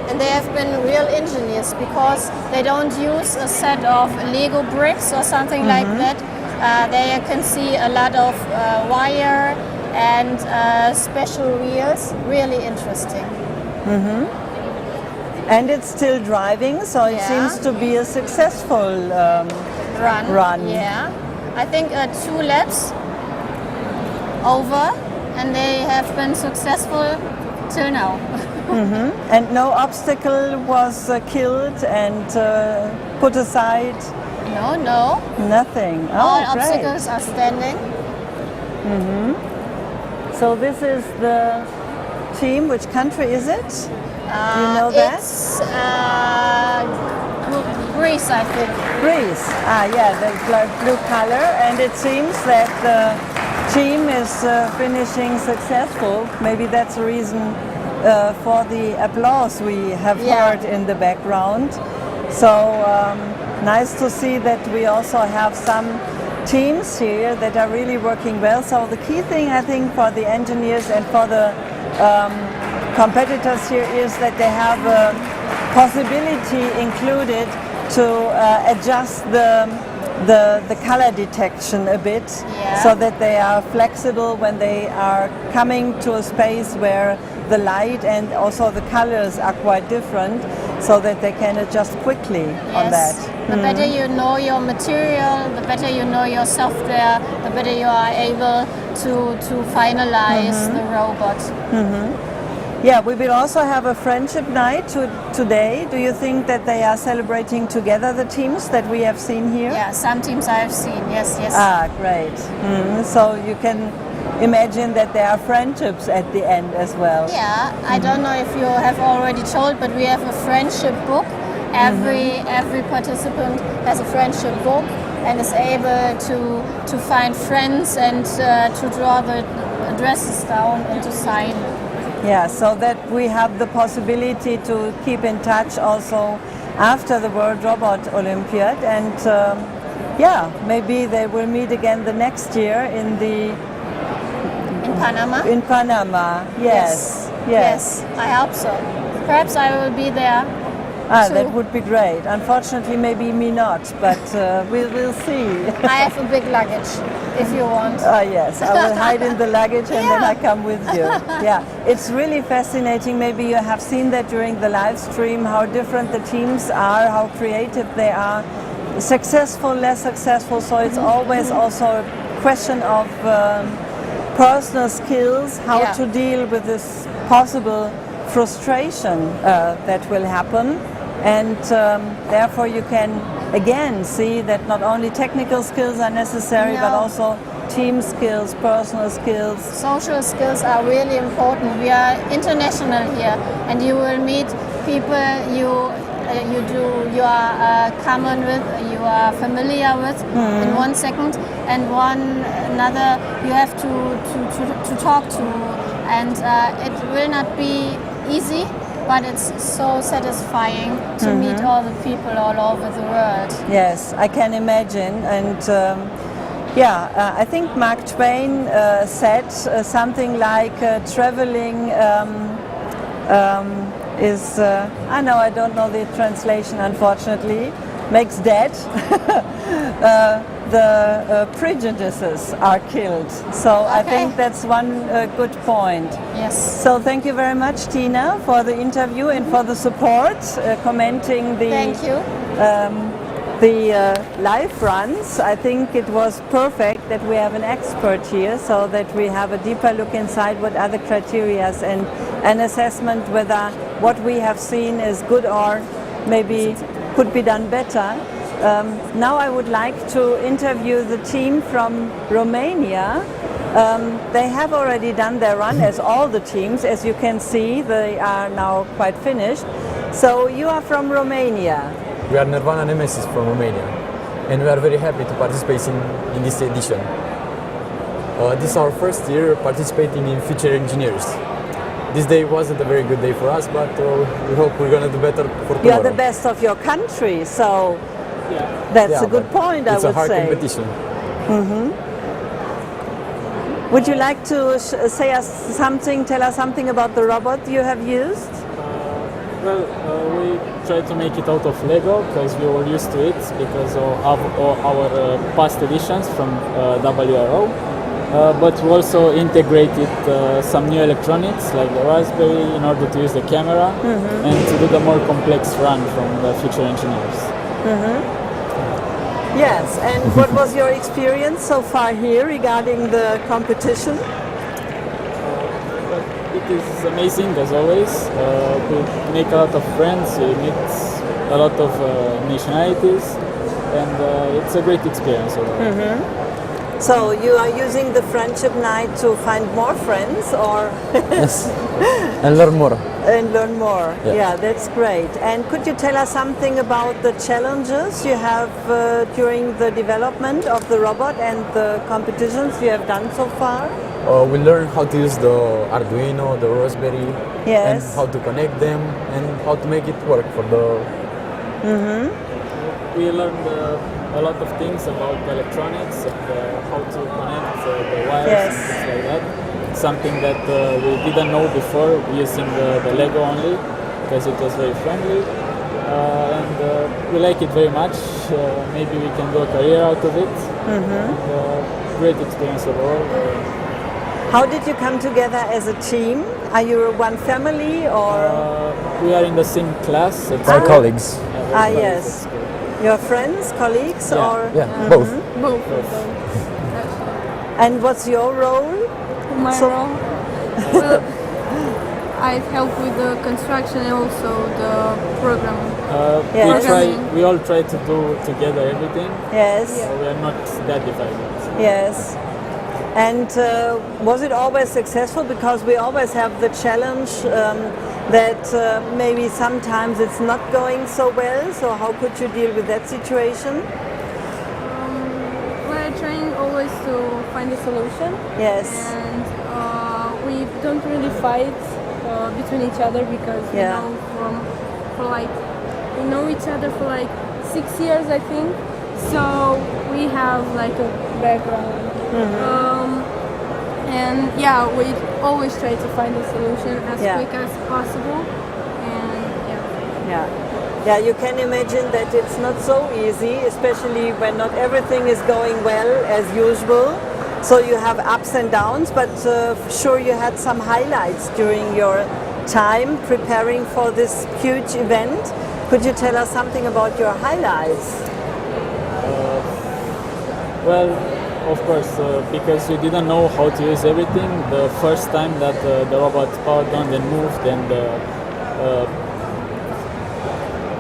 and they have been real engineers because they don't use a set of Lego bricks or something like that. There you can see a lot of wire and special wheels. Really interesting. And it's still driving, so it seems to be a successful run. Yeah, I think 2 laps over. And they have been successful till now. And no obstacle was killed and put aside? No. Nothing. All great. obstacles are standing. So this is the team. Which country is it? Do you know that? It's Greece, I think. Greece. Yeah, the blue color. And it seems that the team is finishing successful. Maybe that's the reason for the applause we have heard in the background. So nice to see that we also have some teams here that are really working well. So the key thing, I think, for the engineers and for the competitors here is that they have a possibility included to adjust the the color detection a bit, so that they are flexible when they are coming to a space where the light and also the colors are quite different, so that they can adjust quickly on that. The better you know your material, the better you know your software, the better you are able to finalize the robot. Yeah, we will also have a friendship night today. Do you think that they are celebrating together, the teams that we have seen here? Yeah, some teams I have seen, yes. Ah, great. So you can imagine that there are friendships at the end as well. Yeah, I don't know if you have already told, but we have a friendship book. Every participant has a friendship book and is able to find friends and to draw the addresses down and to sign. Yeah, so that we have the possibility to keep in touch also after the World Robot Olympiad, and maybe they will meet again the next year in Panama. In Panama, yes. I hope so. Perhaps I will be there. That would be great. Unfortunately, maybe me not, but we'll see. I have a big luggage, if you want. Yes, I will hide in the luggage and then I come with you. Yeah, it's really fascinating. Maybe you have seen that during the live stream, how different the teams are, how creative they are, successful, less successful. So it's always also a question of personal skills, how to deal with this possible frustration that will happen. And therefore you can again see that not only technical skills are necessary, but also team skills, personal skills. Social skills are really important. We are international here, and you will meet people you are common with, you are familiar with in 1 second, and another you have to talk to, and it will not be easy. But it's so satisfying to meet all the people all over the world. Yes, I can imagine. And I think Mark Twain said something like traveling is, I don't know the translation unfortunately, makes dead. The prejudices are killed. So I think that's one good point. Yes. So thank you very much, Tina, for the interview and for the support, commenting the live runs. I think it was perfect that we have an expert here, so that we have a deeper look inside what are the criteria and an assessment whether what we have seen is good or maybe could be done better. Now I would like to interview the team from Romania. They have already done their run, as all the teams. As you can see, they are now quite finished. So you are from Romania. We are Nirvana Nemesis from Romania, and we are very happy to participate in this edition. This is our first year participating in Future Engineers. This day wasn't a very good day for us, but we hope we're going to do better for tomorrow. You are the best of your country, so that's a good point, I would say. It's a hard competition. Would you like to tell us something about the robot you have used? We tried to make it out of Lego because we were used to it because of our past editions from WRO. But we also integrated some new electronics like the Raspberry in order to use the camera and to do the more complex run from the Future Engineers. Yes, and what was your experience so far here regarding the competition? It is amazing as always. We make a lot of friends, we meet a lot of nationalities, and it's a great experience overall. So you are using the friendship night to find more friends, or yes, and learn more. And learn more. Yeah. Yeah, that's great. And could you tell us something about the challenges you have during the development of the robot and the competitions you have done so far? We learn how to use the Arduino, the Raspberry, and how to connect them, and how to make it work for the... We learned a lot of things about electronics, and how to connect the wires and things like that. Something that we didn't know before using the Lego only, because it was very friendly. and we like it very much. Maybe we can do a career out of it. Great experience overall. How did you come together as a team? Are you one family or? We are in the same class. Our colleagues. Yes. Your friends, colleagues, or? Yeah, both. Both. And what's your role? My role? Well, I help with the construction and also the program. We all try to do together everything. Yes. So we are not that divided. Yes. And was it always successful? Because we always have the challenge that maybe sometimes it's not going so well. So how could you deal with that situation? We're trying always to find a solution. Yes. And we don't really fight between each other because we know each other for like 6 years, I think. So we have like a background. And we always try to find a solution as quick as possible. And Yeah, you can imagine that it's not so easy, especially when not everything is going well as usual. So you have ups and downs, but sure you had some highlights during your time preparing for this huge event. Could you tell us something about your highlights? Well, of course, because we didn't know how to use everything. The first time that the robot powered on and moved and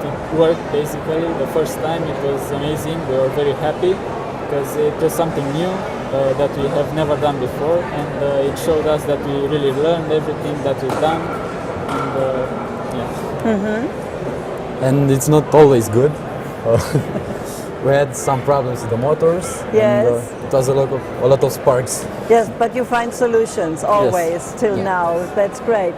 it worked basically, the first time it was amazing. We were very happy because it was something new that we have never done before, and it showed us that we really learned everything that we've done. And, And it's not always good. We had some problems with the motors. Yes. And, it was a lot of sparks. Yes, but you find solutions always till now. That's great.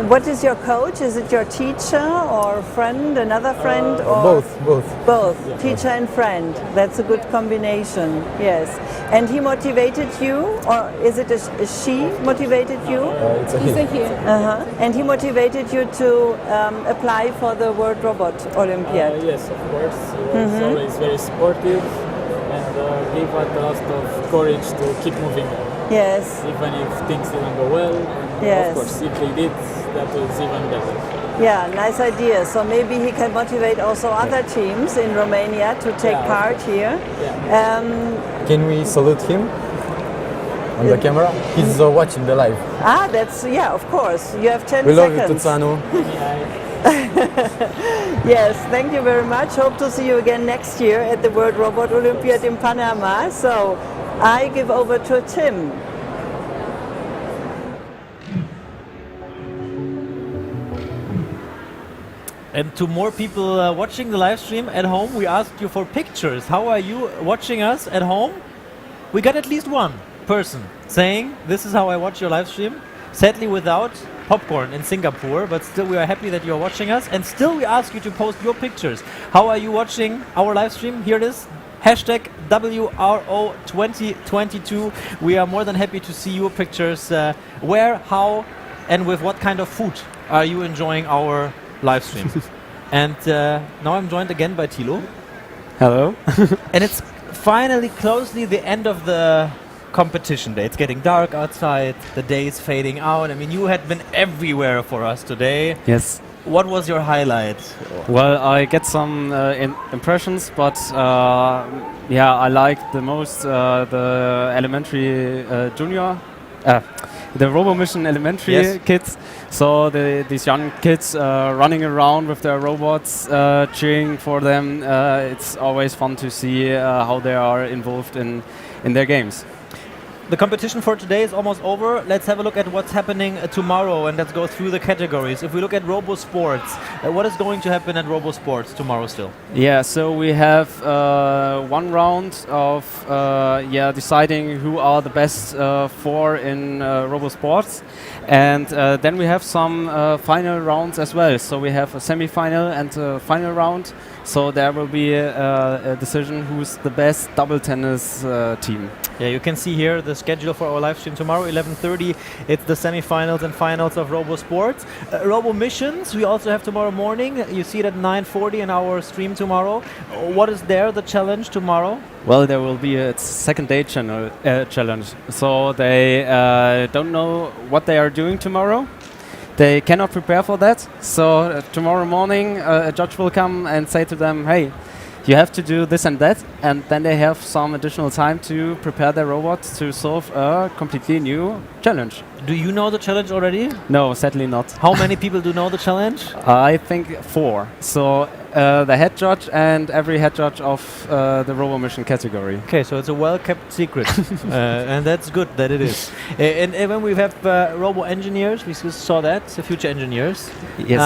What is your coach? Is it your teacher or friend, another friend? Or Both. Both, teacher and friend. That's a good combination. Yes. And he motivated you, or is it a she motivated you? It's a he. And he motivated you to apply for the World Robot Olympiad. Yes, of course. He was always very supportive and gave us a lot of courage to keep moving on. Yes. Even if things didn't go well. And of course, if they did, that was even better. Yeah, nice idea. So maybe he can motivate also other teams in Romania to take part here. Can we salute him on the camera? He's watching the live. That's, of course. You have 10 we love seconds. you, Tutsanu. Yes, thank you very much. Hope to see you again next year at the World Robot Olympiad in Panama. So I give over to Tim. And to more people watching the live stream at home, we asked you for pictures. How are you watching us at home? We got at least one person saying, this is how I watch your live stream. Sadly without popcorn in Singapore, but still we are happy that you're watching us. And still we ask you to post your pictures. How are you watching our live stream? Here it is. Hashtag WRO 2022. We are more than happy to see your pictures. Where, how, and with what kind of food are you enjoying our live stream? And now I'm joined again by Thilo. Hello. And it's finally closely the end of the competition day. It's getting dark outside, the day is fading out. I mean, you had been everywhere for us today. Yes. What was your highlight? Well, I get some impressions, but I liked the most the elementary junior, the Robo Mission elementary kids. So these young kids running around with their robots, cheering for them. It's always fun to see how they are involved in their games. The competition for today is almost over. Let's have a look at what's happening tomorrow, and let's go through the categories. If we look at Robo Sports, what is going to happen at Robo Sports tomorrow still? Yeah, so we have one round of deciding who are the best four in Robo Sports, and then we have some final rounds as well. So we have a semi-final and a final round, So there will be a decision who's the best double tennis team. Yeah, you can see here the schedule for our live stream tomorrow, 11:30. It's the semifinals and finals of Robo Sports. Robo Missions, we also have tomorrow morning. You see it at 9:40 in our stream tomorrow. What is there, the challenge tomorrow? Well, there will be a second day challenge. So they don't know what they are doing tomorrow. They cannot prepare for that. So tomorrow morning, a judge will come and say to them, hey, you have to do this and that, and then they have some additional time to prepare their robot to solve a completely new challenge. Do you know the challenge already? No, sadly not. How many people do know the challenge? I think 4. So the head judge and every head judge of the Robo Mission category. Okay, so it's a well-kept secret, and that's good that it is. And when we have Robo engineers, we saw that, the future engineers. Yes.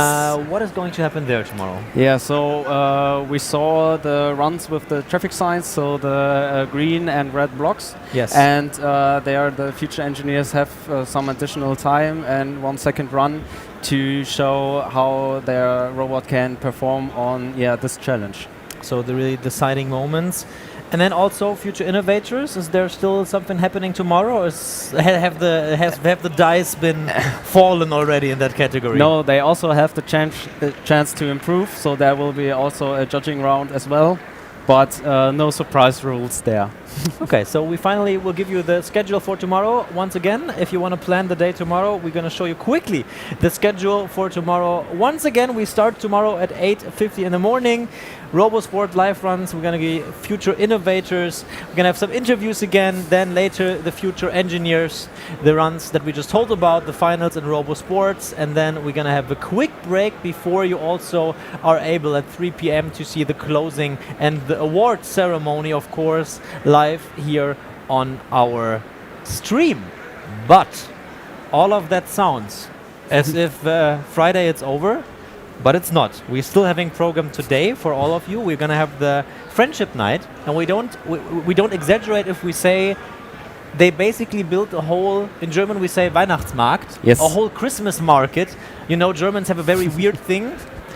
What is going to happen there tomorrow? Yeah, so we saw the runs with the traffic signs, so the green and red blocks. Yes. And there the future engineers have some additional time and 1 second run to show how their robot can perform on this challenge. So the really deciding moments. And then also future innovators, is there still something happening tomorrow, or have the dice been fallen already in that category? No, they also have the chance to improve, so there will be also a judging round as well, but no surprise rules there. Okay, so we finally will give you the schedule for tomorrow. Once again, if you want to plan the day tomorrow, we're going to show you quickly the schedule for tomorrow. Once again, we start tomorrow at 8:50 in the morning. RoboSport live runs. We're going to be future innovators. We're going to have some interviews again. Then later, the future engineers, the runs that we just told about, the finals in RoboSports. And then we're going to have a quick break before you also are able at 3 p.m. to see the closing and the award ceremony, of course, live here on our stream. But all of that sounds as if Friday it's over, but it's not. We're still having program today for all of you. We're gonna have the friendship night, and we don't exaggerate if we say they basically built a whole, in German we say Weihnachtsmarkt, yes, a whole Christmas market. You know, Germans have a very weird thing.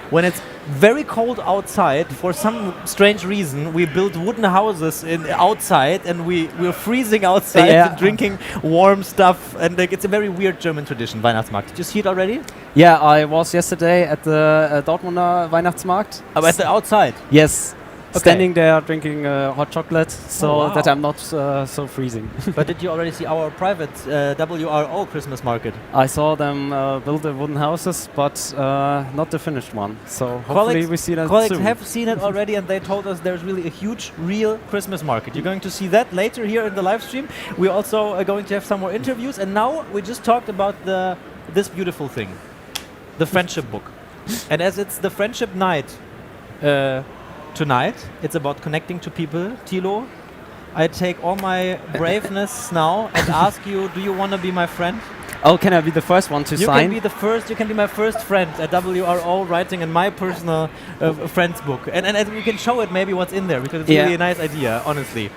When it's very cold outside, for some strange reason, we build wooden houses outside, and we're freezing outside and drinking warm stuff. And it's a very weird German tradition, Weihnachtsmarkt. Did you see it already? Yeah, I was yesterday at the Dortmunder Weihnachtsmarkt. Oh, at the outside? Yes. Okay. Standing there drinking hot chocolate, so that I'm not so freezing. But did you already see our private WRO Christmas market? I saw them build the wooden houses, but not the finished one. So hopefully we see that colleagues soon. have seen it already, and they told us there's really a huge, real Christmas market. You're going to see that later here in the live stream. We're also going to have some more interviews, and now we just talked about this beautiful thing, the friendship book. And as it's the friendship night, tonight, it's about connecting to people. Thilo, I take all my braveness now and ask you, do you want to be my friend? Oh, can I be the first one to sign? You can be the first. You can be my first friend at WRO, writing in my personal friends book. And we can show it maybe what's in there, because it's really a nice idea, honestly.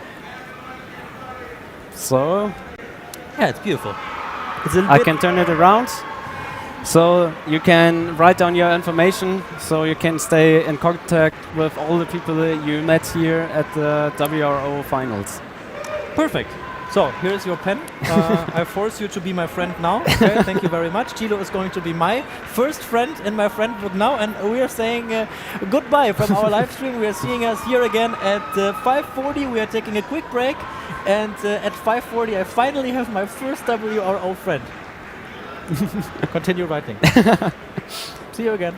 So? Yeah, it's beautiful. It's a I can turn it around. So you can write down your information, so you can stay in contact with all the people you met here at the WRO finals. Perfect. So here's your pen. I force you to be my friend now. Okay, thank you very much. Thilo is going to be my first friend in my friend book now, and we are saying goodbye from our live stream. We are seeing us here again at 5:40. We are taking a quick break, and at 5:40 I finally have my first WRO friend. Continue writing. See you again.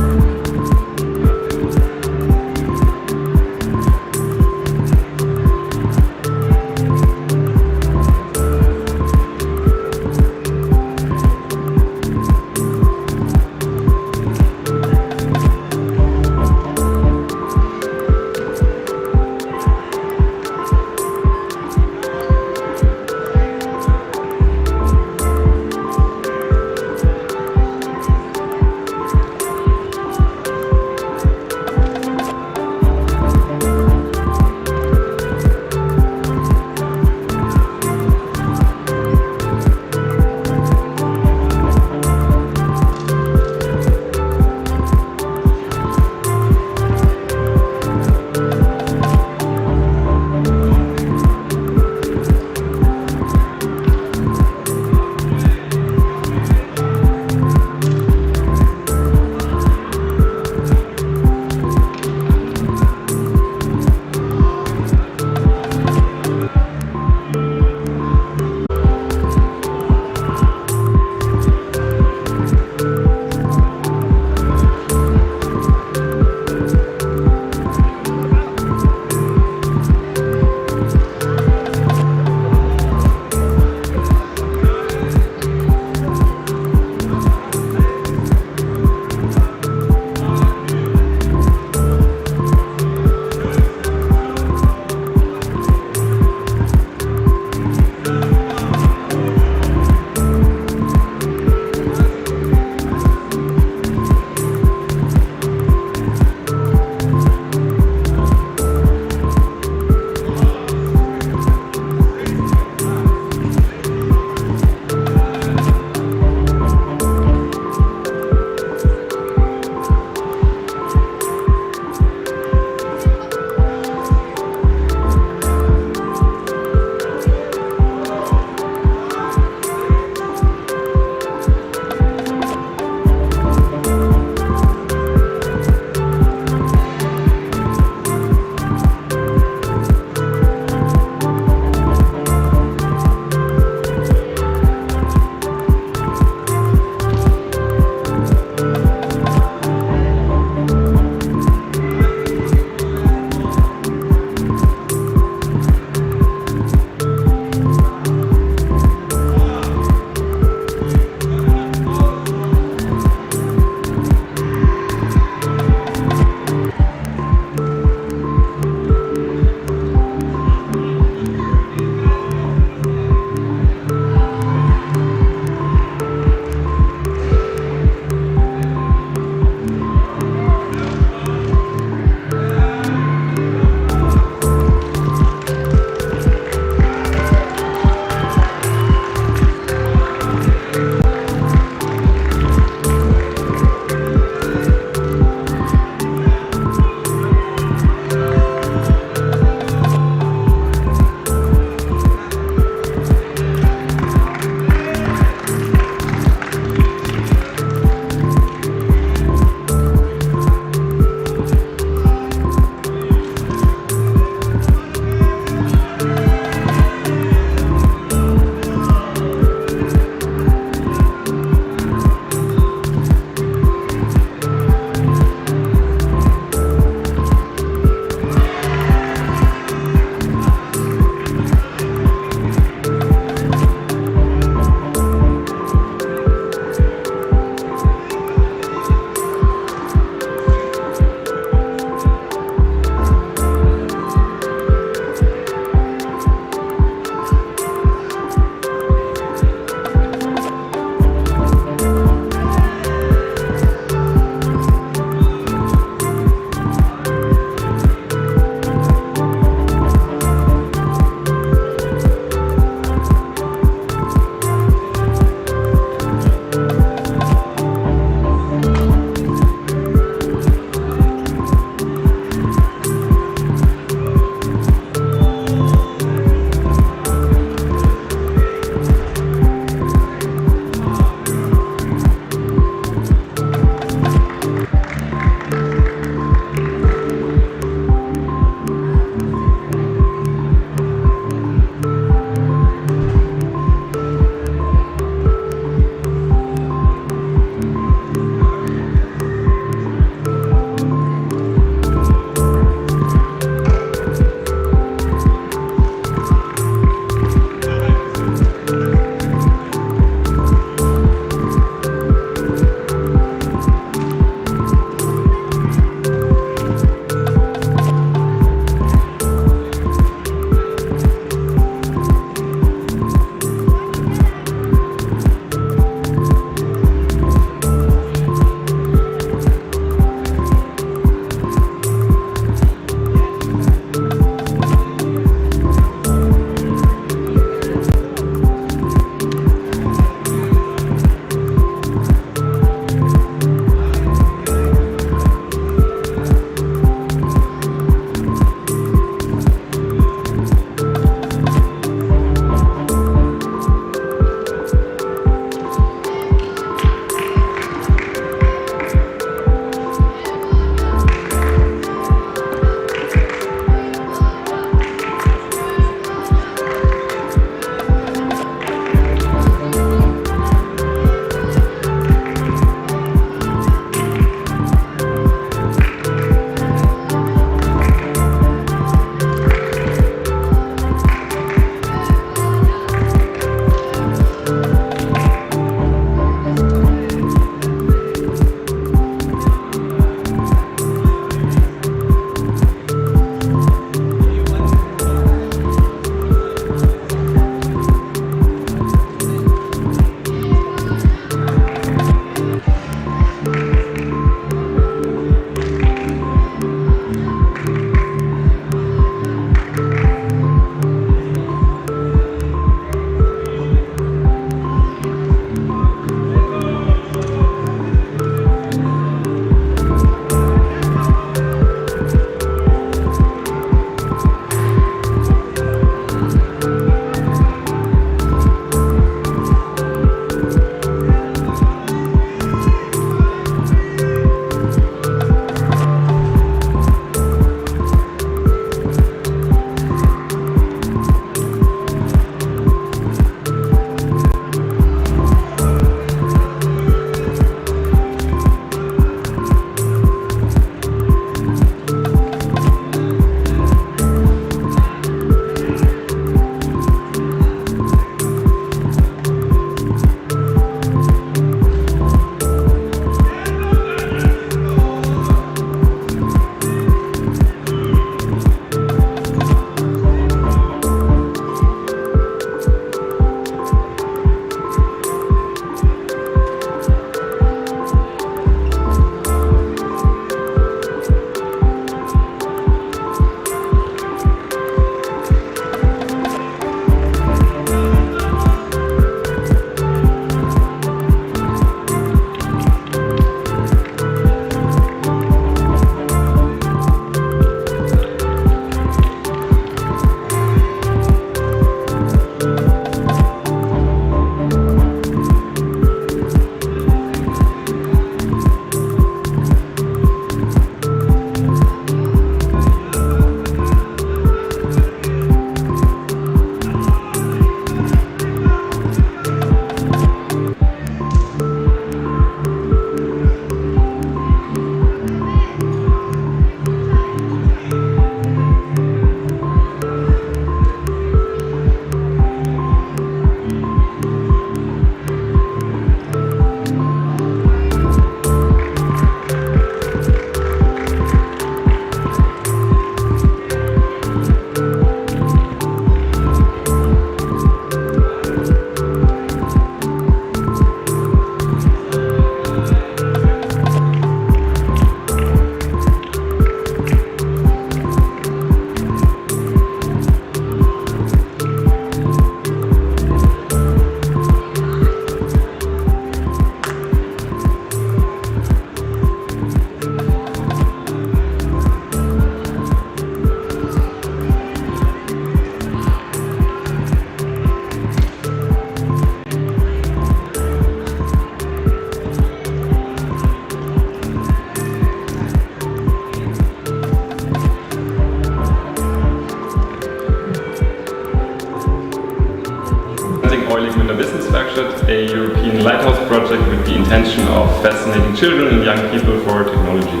Wissenswerkstatt, a European lighthouse project with the intention of fascinating children and young people for technology.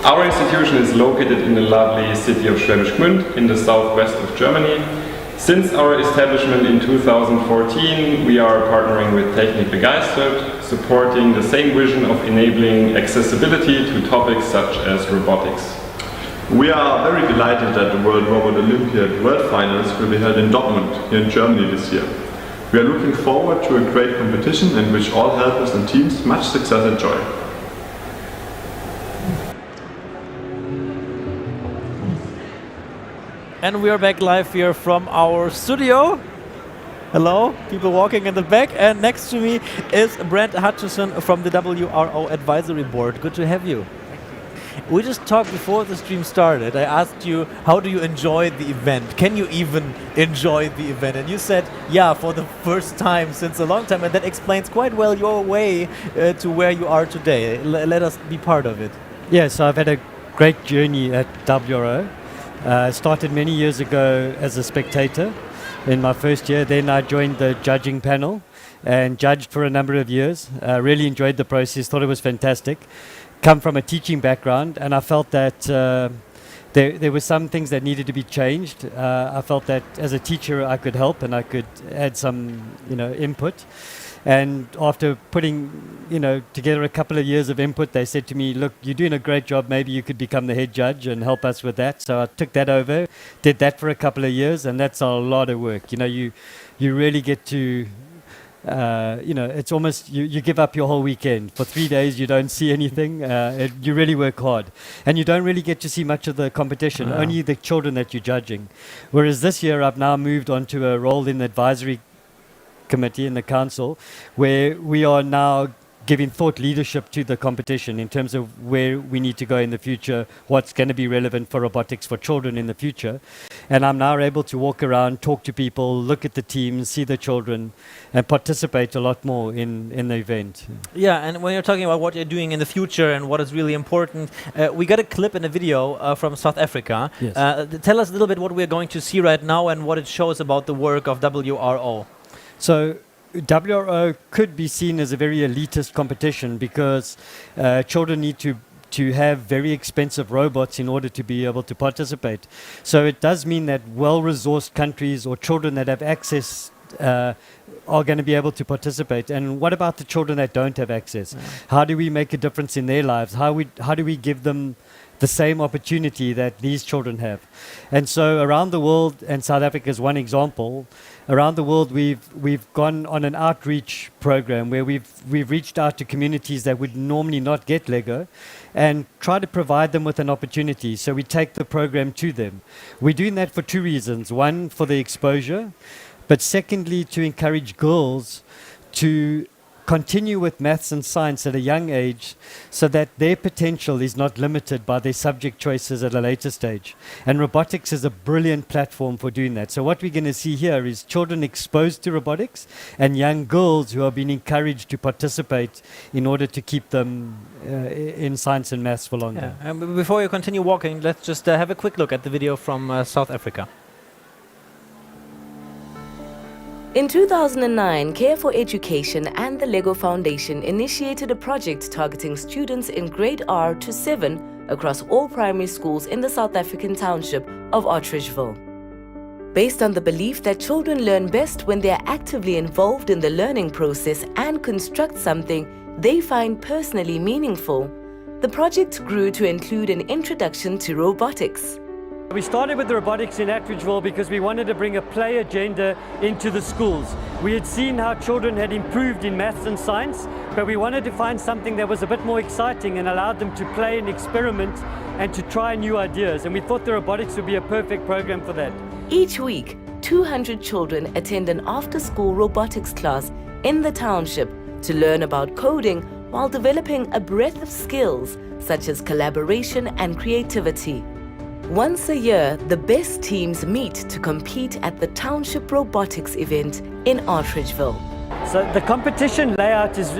Our institution is located in the lovely city of Schwäbisch Gmünd in the southwest of Germany. Since our establishment in 2014, we are partnering with TECHNIK BEGEISTERT, supporting the same vision of enabling accessibility to topics such as robotics. We are very delighted that the World Robot Olympiad World Finals will be held in Dortmund, here in Germany this year. We are looking forward to a great competition and wish all helpers and teams much success and joy. And we are back live here from our studio. Hello, people walking in the back. And next to me is Brent Hutchison from the WRO Advisory Board. Good to have you. We just talked before the stream started. I asked you, how do you enjoy the event? Can you even enjoy the event? And you said, yeah, for the first time since a long time. And that explains quite well your way to where you are today. Let us be part of it. Yeah, so I've had a great journey at WRO. Started many years ago as a spectator in my first year. Then I joined the judging panel and judged for a number of years. Really enjoyed the process, thought it was fantastic. Come from a teaching background, and I felt that there were some things that needed to be changed. I felt that as a teacher I could help and I could add some input. And after putting together a couple of years of input, they said to me, look, you're doing a great job, maybe you could become the head judge and help us with that. So I took that over, did that for a couple of years, and that's a lot of work. You really get to it's almost you give up your whole weekend. For 3 days you don't see anything. You really work hard, and you don't really get to see much of the competition, only the children that you're judging. Whereas this year I've now moved on to a role in the advisory committee in the council, where we are now giving thought leadership to the competition in terms of where we need to go in the future, what's going to be relevant for robotics for children in the future. And I'm now able to walk around, talk to people, look at the teams, see the children, and participate a lot more in the event. Yeah, and when you're talking about what you're doing in the future and what is really important, we got a clip in a video from South Africa. Yes. Tell us a little bit what we're going to see right now and what it shows about the work of WRO. So WRO could be seen as a very elitist competition because children need to have very expensive robots in order to be able to participate. So it does mean that well-resourced countries or children that have access are going to be able to participate. And what about the children that don't have access? How do we make a difference in their lives? How do we give them the same opportunity that these children have? And so around the world, and South Africa is one example, around the world we've gone on an outreach program where we've reached out to communities that would normally not get Lego and try to provide them with an opportunity. So we take the program to them. We're doing that for two reasons. One, for the exposure, but secondly, to encourage girls to continue with maths and science at a young age so that their potential is not limited by their subject choices at a later stage. And robotics is a brilliant platform for doing that. So what we're going to see here is children exposed to robotics and young girls who are being encouraged to participate in order to keep them in science and maths for longer. Yeah. Before you continue walking, let's just have a quick look at the video from South Africa. In 2009, Care for Education and the LEGO Foundation initiated a project targeting students in grade R to 7 across all primary schools in the South African township of Otteridgeville. Based on the belief that children learn best when they are actively involved in the learning process and construct something they find personally meaningful, the project grew to include an introduction to robotics. We started with the robotics in Attridgeville because we wanted to bring a play agenda into the schools. We had seen how children had improved in maths and science, but we wanted to find something that was a bit more exciting and allowed them to play and experiment and to try new ideas. And we thought the robotics would be a perfect program for that. Each week, 200 children attend an after-school robotics class in the township to learn about coding while developing a breadth of skills such as collaboration and creativity. Once a year, the best teams meet to compete at the Township Robotics event in Otteridgeville. So the competition layout is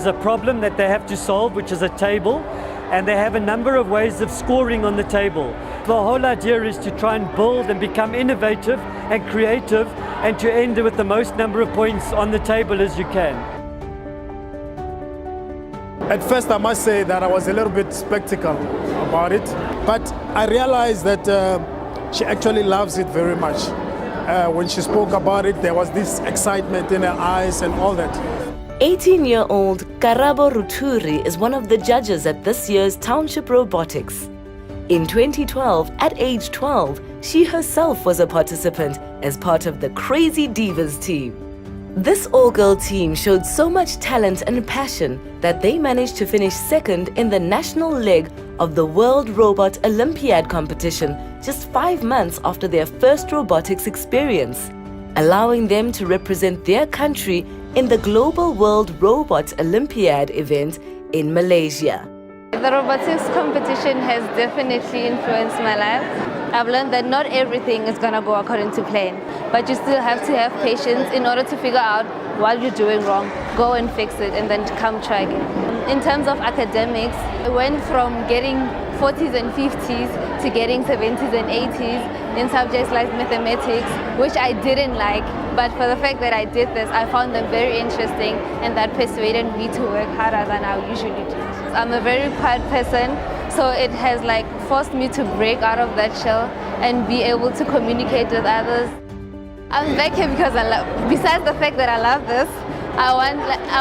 a problem that they have to solve, which is a table, and they have a number of ways of scoring on the table. the whole idea is to try and build and become innovative and creative and to end with the most number of points on the table as you can. At first, I must say that I was a little bit skeptical about it, but I realized that she actually loves it very much. When she spoke about it, there was this excitement in her eyes and all that. 18-year-old Karabo Ruturi is one of the judges at this year's Township Robotics. In 2012, at age 12, she herself was a participant as part of the Crazy Divas team. This all-girl team showed so much talent and passion that they managed to finish second in the national leg of the World Robot Olympiad competition just 5 months after their first robotics experience, allowing them to represent their country in the Global World Robot Olympiad event in Malaysia. The robotics competition has definitely influenced my life. I've learned that not everything is going to go according to plan, but you still have to have patience in order to figure out what you're doing wrong, go and fix it, and then come try again. In terms of academics, I went from getting 40s and 50s to getting 70s and 80s in subjects like mathematics, which I didn't like, but for the fact that I did this, I found them very interesting, and that persuaded me to work harder than I usually do. I'm a very quiet person, so it has like forced me to break out of that shell and be able to communicate with others. I'm back here because besides the fact that I love this, I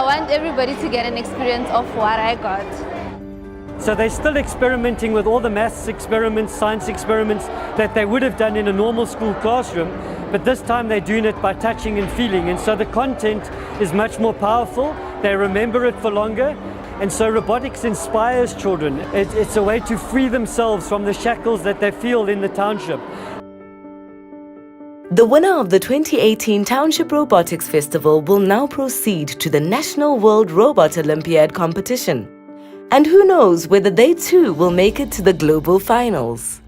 want everybody to get an experience of what I got. So they're still experimenting with all the maths experiments, science experiments that they would have done in a normal school classroom, but this time they're doing it by touching and feeling, and so the content is much more powerful, they remember it for longer, and so robotics inspires children. It's a way to free themselves from the shackles that they feel in the township. The winner of the 2018 Township Robotics Festival will now proceed to the National World Robot Olympiad competition. And who knows whether they too will make it to the global finals.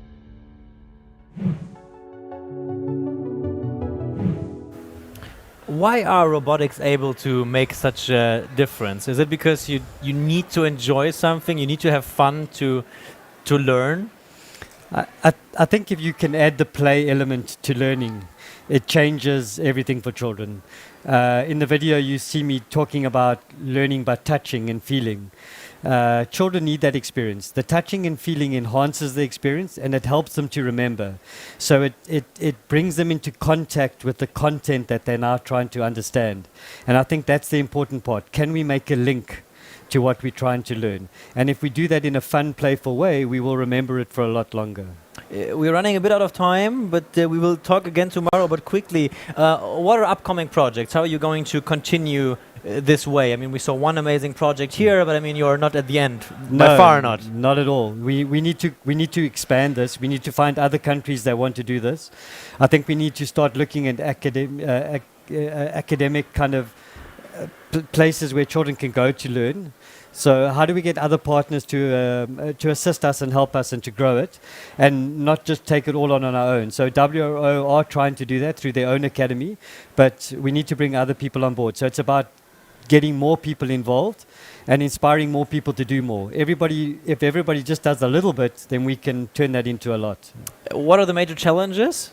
Why are robotics able to make such a difference? Is it because you need to enjoy something, you need to have fun to learn? I think if you can add the play element to learning, it changes everything for children. In the video you see me talking about learning by touching and feeling. Children need that experience. The touching and feeling enhances the experience and it helps them to remember. So it brings them into contact with the content that they're now trying to understand. And I think that's the important part. Can we make a link to what we're trying to learn? And if we do that in a fun, playful way, we will remember it for a lot longer. We're running a bit out of time, but we will talk again tomorrow. But quickly, what are upcoming projects? How are you going to continue this way? I mean, we saw one amazing project here, but I mean, you're not at the end. By far not. Not at all. We need to expand this. We need to find other countries that want to do this. I think we need to start looking at academic kind of places where children can go to learn. So how do we get other partners to assist us and help us and to grow it and not just take it all on our own? So WRO are trying to do that through their own academy, but we need to bring other people on board. So it's about getting more people involved and inspiring more people to do more. If everybody just does a little bit, then we can turn that into a lot. What are the major challenges?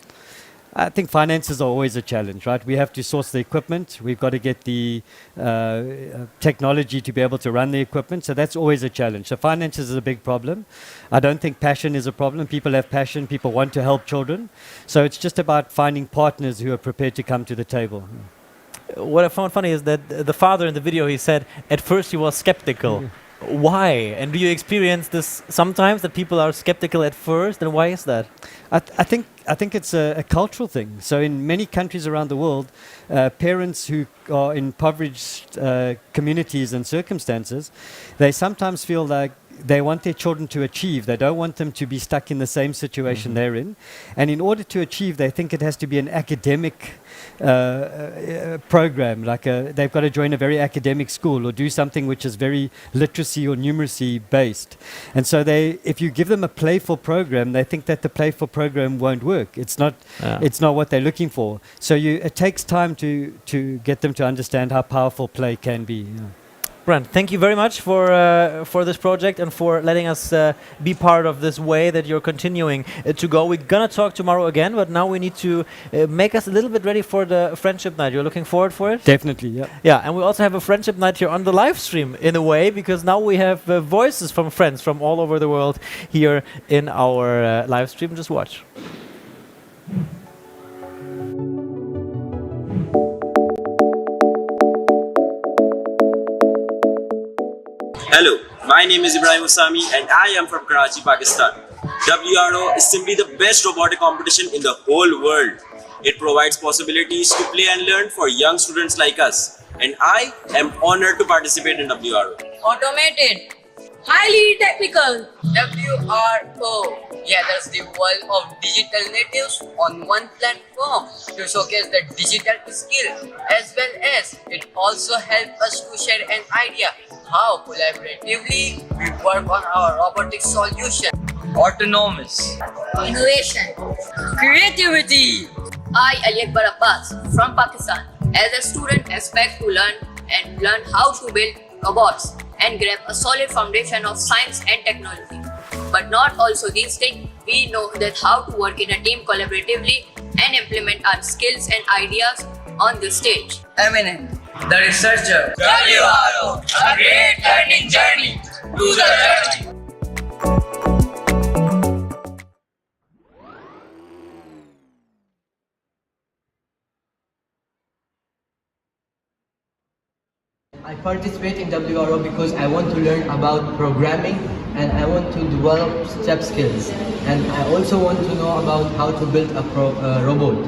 I think finances are always a challenge, right? We have to source the equipment. We've got to get the technology to be able to run the equipment. So that's always a challenge. So finances is a big problem. I don't think passion is a problem. People have passion. People want to help children. So it's just about finding partners who are prepared to come to the table. What I found funny is that the father in the video, he said at first he was skeptical. Why? And do you experience this sometimes, that people are skeptical at first? And why is that? I think it's a cultural thing. So in many countries around the world, parents who are in impoverished communities and circumstances, they sometimes feel like they want their children to achieve. They don't want them to be stuck in the same situation they're in. And in order to achieve, they think it has to be an academic program. Like they've got to join a very academic school or do something which is very literacy or numeracy based. And so if you give them a playful program, they think that the playful program won't work. It's not what they're looking for. So it takes time to get them to understand how powerful play can be. Brent, thank you very much for this project and for letting us be part of this way that you're continuing to go. We're gonna talk tomorrow again, but now we need to make us a little bit ready for the friendship night. You're looking forward for it? Definitely, yeah. Yeah, and we also have a friendship night here on the live stream in a way, because now we have voices from friends from all over the world here in our live stream. Just watch. Hello, my name is Ibrahim Usami and I am from Karachi, Pakistan. WRO is simply the best robotic competition in the whole world. It provides possibilities to play and learn for young students like us. And I am honored to participate in WRO. Automated, highly technical, WRO gathers the world of digital natives on one platform to showcase the digital skill, as well as it also helps us to share an idea how collaboratively we work on our robotic solution. Autonomous, innovation, creativity. I, Ali Akbar Abbas, from Pakistan, as a student expect to learn how to build robots and grab a solid foundation of science and technology. But not also these things, we know that how to work in a team collaboratively and implement our skills and ideas on the stage. Eminent, the researcher. WRO, a great learning journey. To the journey. I participate in WRO because I want to learn about programming and I want to develop step skills. And I also want to know about how to build a robot.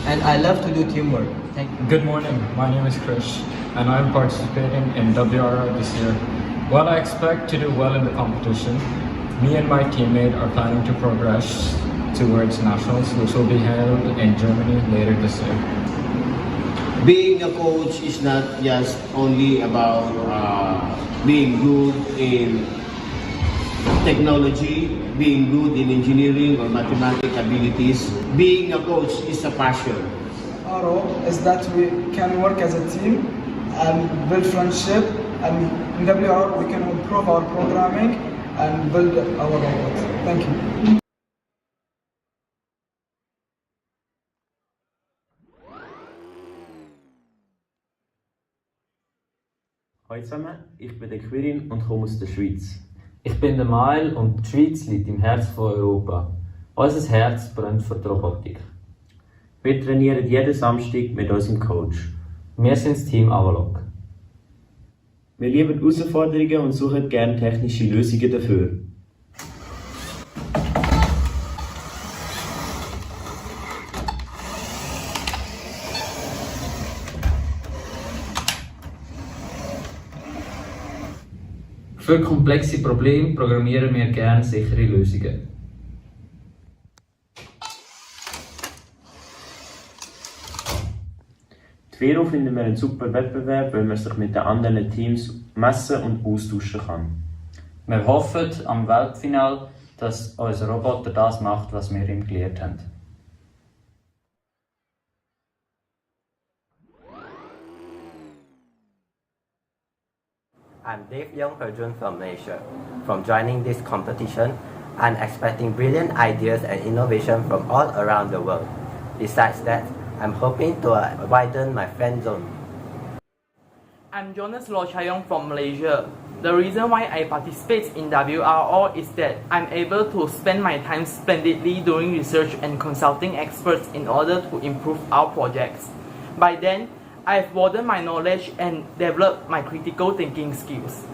And I love to do teamwork. Thank you. Good morning, my name is Krish and I'm participating in WRO this year. While I expect to do well in the competition, me and my teammate are planning to progress towards nationals, which will be held in Germany later this year. Being a coach is not just only about being good in technology, being good in engineering or mathematical abilities. Being a coach is a passion. WRO is that we can work as a team and build friendship, and in WRO we can improve our programming and build our robots. Thank you. Hallo zusammen, ich bin der Quirin und komme aus der Schweiz. Ich bin der Mael und die Schweiz liegt im Herz von Europa. Unser Herz brennt für die Robotik. Wir trainieren jeden Samstag mit unserem Coach. Wir sind das Team Avalok. Wir lieben Herausforderungen und suchen gerne technische Lösungen dafür. Für komplexe Probleme programmieren wir gerne sichere Lösungen. Die WRO finden wir einen super Wettbewerb, weil man sich mit den anderen Teams messen und austauschen kann. Wir hoffen am Weltfinale, dass unser Roboter das macht, was wir ihm gelehrt haben. I'm Dave Young Perjun from Malaysia. From joining this competition, I'm expecting brilliant ideas and innovation from all around the world. Besides that, I'm hoping to widen my friend zone. I'm Jonas Lochayong from Malaysia. The reason why I participate in WRO is that I'm able to spend my time splendidly doing research and consulting experts in order to improve our projects. By then, I've broadened my knowledge and developed my critical thinking skills.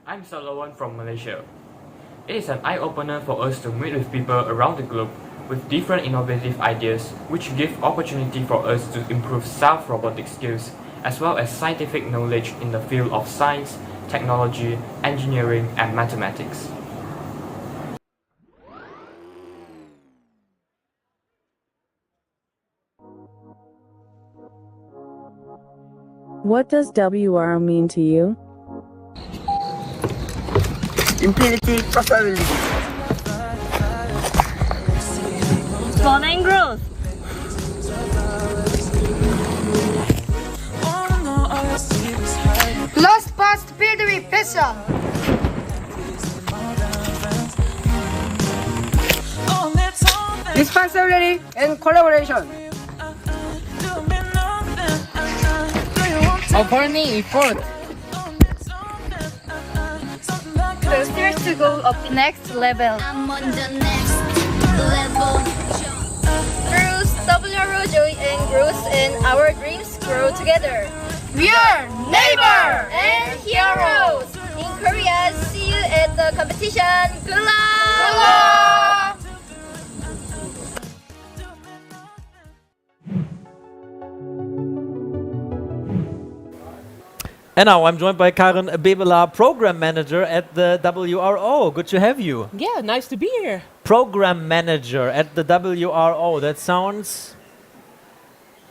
I'm Salawan from Malaysia. It is an eye-opener for us to meet with people around the globe with different innovative ideas, which give opportunity for us to improve self-robotic skills as well as scientific knowledge in the field of science, technology, engineering, and mathematics. What does WRO mean to you? Infinity possibility. Exponent growth. All I know, all I see is Dankeschön. Responsibility and collaboration. Upon effort. To steer to go up the next level. I'm on the next level. Through WRO joy and growth and our dreams grow together. We are neighbor And heroes. In Korea, see you at the competition. Good luck! And now I'm joined by Karen Bebela, Program Manager at the WRO. Good to have you. Yeah, nice to be here. Program Manager at the WRO. That sounds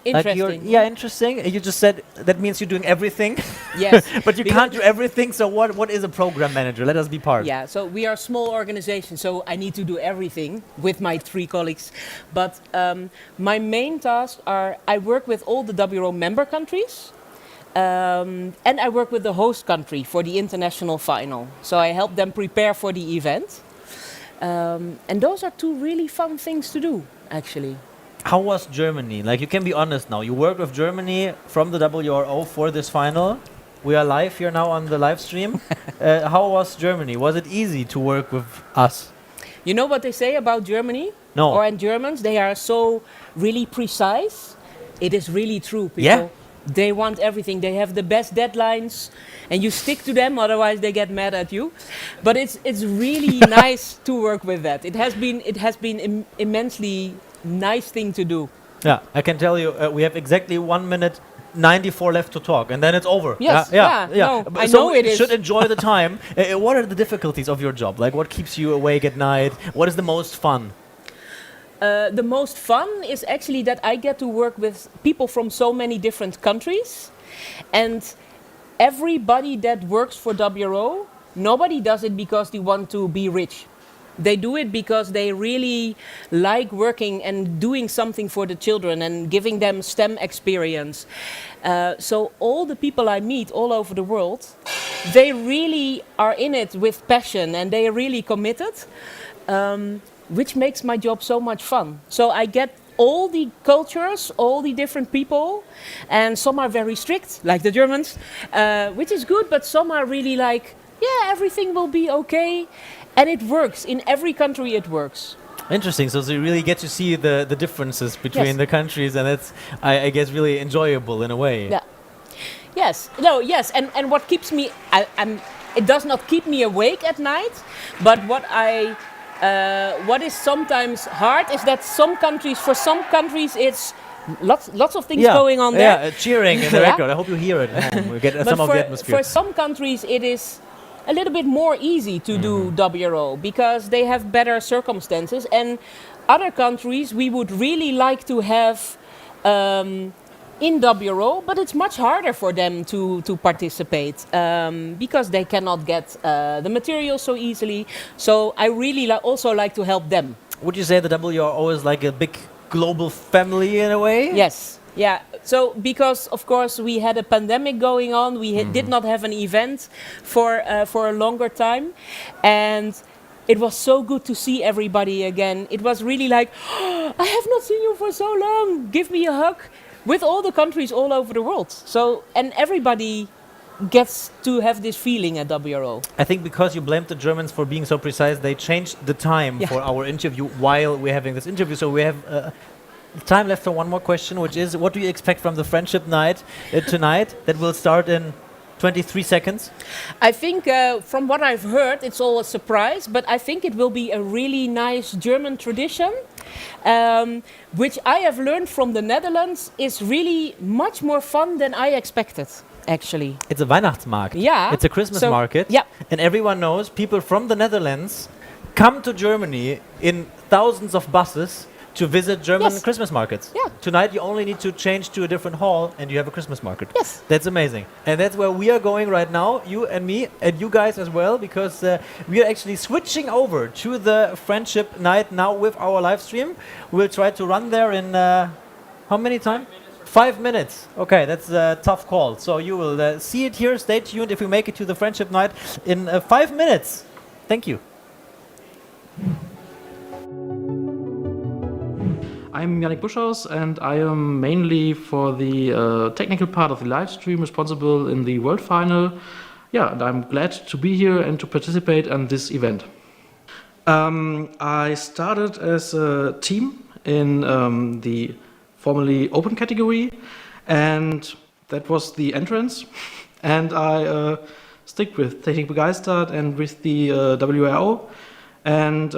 Interesting. interesting. You just said that means you're doing everything. Yes. But you can't do everything, so what is a Program Manager? Let us be part. Yeah, so we are a small organization, so I need to do everything with my 3 colleagues. But my main tasks are I work with all the WRO member countries. And I work with the host country for the international final. So I help them prepare for the event. And those are 2 really fun things to do, actually. How was Germany? Like, you can be honest now. You worked with Germany from the WRO for this final. We are live here now on the live stream. How was Germany? Was it easy to work with us? You know what they say about Germany? No. Or in Germans, they are so really precise. It is really true, people. Yeah. They want everything. They have the best deadlines, and you stick to them. Otherwise, they get mad at you. But it's really nice to work with that. It has been immensely nice thing to do. Yeah, I can tell you, we have exactly 1 minute 94 left to talk, and then it's over. Yes, no, I So know it you is. should enjoy the time. What are the difficulties of your job? Like, what keeps you awake at night? What is the most fun? The most fun is actually that I get to work with people from so many different countries, and everybody that works for WRO, nobody does it because they want to be rich. They do it because they really like working and doing something for the children and giving them STEM experience. So all the people I meet all over the world, they really are in it with passion and they are really committed. Which makes my job so much fun. So I get all the cultures, all the different people, and some are very strict, like the Germans, which is good, but some are really like, yeah, everything will be okay, and it works. In every country it works. Interesting. So you really get to see the differences between Yes. the countries, and it's, I guess, really enjoyable in a way. Yeah. Yes. No. Yes. And what keeps me, it does not keep me awake at night, but what is sometimes hard is that for some countries it's lots of things going on there. Yeah, cheering in the Yeah. record. I hope you hear it. We get But some of the atmosphere. for some countries it is a little bit more easy to do WRO because they have better circumstances, and other countries we would really like to have in WRO, but it's much harder for them to participate because they cannot get the material so easily. So I really also like to help them. Would you say the WRO is like a big global family in a way? Yes. Yeah. So because of course we had a pandemic going on, we did not have an event for a longer time, and it was so good to see everybody again. It was really like, oh, I have not seen you for so long. Give me a hug. With all the countries all over the world. So, and everybody gets to have this feeling at WRO. I think because you blamed the Germans for being so precise, they changed the time for our interview while we're having this interview. So we have time left for one more question, which is, what do you expect from the Friendship Night tonight that will start in 23 seconds? I think from what I've heard, it's all a surprise, but I think it will be a really nice German tradition, which I have learned from the Netherlands is really much more fun than I expected, actually. It's a Weihnachtsmarkt. Yeah. It's a Christmas market. Yeah. And everyone knows people from the Netherlands come to Germany in thousands of buses to visit German Christmas markets. Yeah. Tonight you only need to change to a different hall and you have a Christmas market. Yes. That's amazing. And that's where we are going right now, you and me, and you guys as well, because we are actually switching over to the Friendship Night now with our live stream. We'll try to run there in how many time? 5 minutes. Okay, that's a tough call. So you will see it here. Stay tuned if we make it to the Friendship Night in 5 minutes. Thank you. I'm Yannick Buschhaus, and I am mainly for the technical part of the live stream responsible in the World Final. Yeah, and I'm glad to be here and to participate in this event. I started as a team in the formerly open category, and that was the entrance. And I stick with TECHNIK BEGEISTERT and with the WRO. And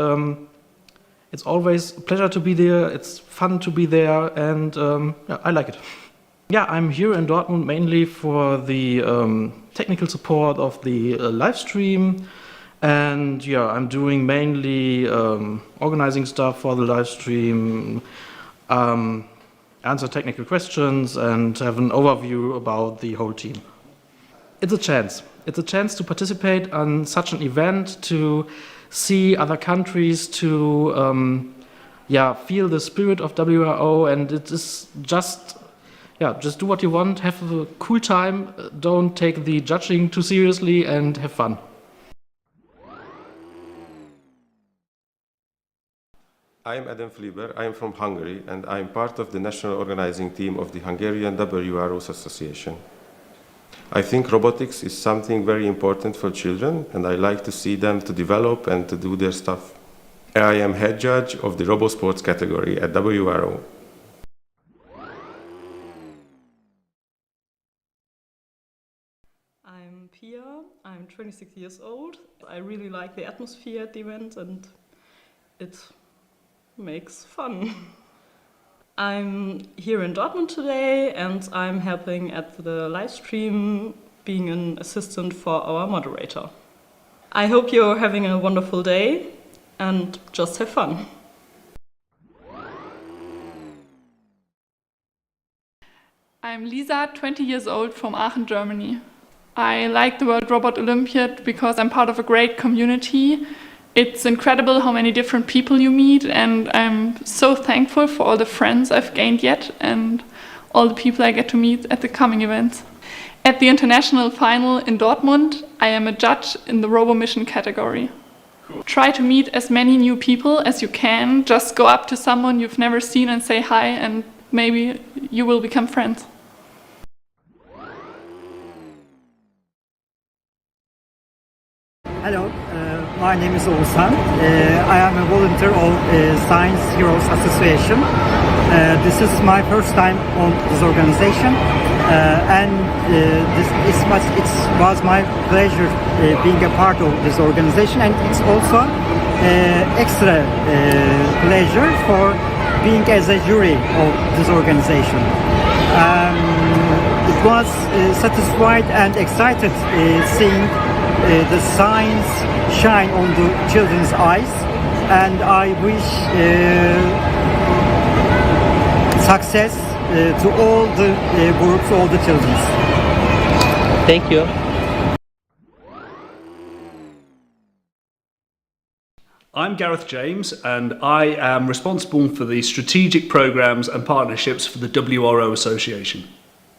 it's always a pleasure to be there, it's fun to be there, and yeah, I like it. Yeah, I'm here in Dortmund mainly for the technical support of the live stream, and yeah, I'm doing mainly organizing stuff for the live stream, answer technical questions, and have an overview about the whole team. It's a chance. It's a chance to participate on such an event, to see other countries, to yeah, feel the spirit of WRO, and it is just, yeah, just do what you want, have a cool time, don't take the judging too seriously, and have fun. I'm Adam Fliber, I'm from Hungary, and I'm part of the national organizing team of the Hungarian WRO Association. I think robotics is something very important for children, and I like to see them to develop and to do their stuff. I am head judge of the RoboSports category at WRO. I'm Pia, I'm 26 years old. I really like the atmosphere at the event, and it makes fun. I'm here in Dortmund today, and I'm helping at the live stream, being an assistant for our moderator. I hope you're having a wonderful day and just have fun. I'm Lisa, 20 years old, from Aachen, Germany. I like the World Robot Olympiad because I'm part of a great community. It's incredible how many different people you meet, and I'm so thankful for all the friends I've gained yet and all the people I get to meet at the coming events. At the International Final in Dortmund, I am a judge in the Robo Mission category. Cool. Try to meet as many new people as you can. Just go up to someone you've never seen and say hi, and maybe you will become friends. Hello, my name is Oğuzhan. I am a volunteer of Science Heroes Association. This is my first time on this organization, and it was my pleasure being a part of this organization, and it's also extra pleasure for being as a jury of this organization. It was satisfied and excited seeing the science shine on the children's eyes, and I wish success to all the groups, all the children. Thank you. I'm Gareth James, and I am responsible for the strategic programs and partnerships for the WRO Association.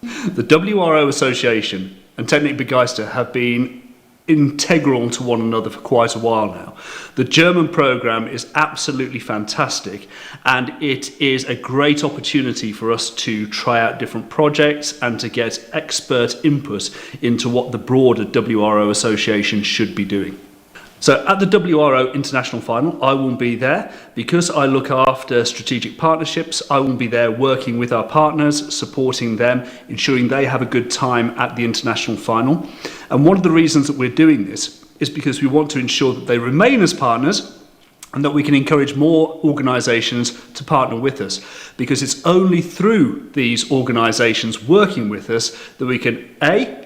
The WRO Association and TECHNIK BEGEISTERT have been integral to one another for quite a while now. The German program is absolutely fantastic, and it is a great opportunity for us to try out different projects and to get expert input into what the broader WRO Association should be doing. So at the WRO International Final, I will be there because I look after strategic partnerships. I will be there working with our partners, supporting them, ensuring they have a good time at the International Final. And one of the reasons that we're doing this is because we want to ensure that they remain as partners and that we can encourage more organisations to partner with us, because it's only through these organisations working with us that we can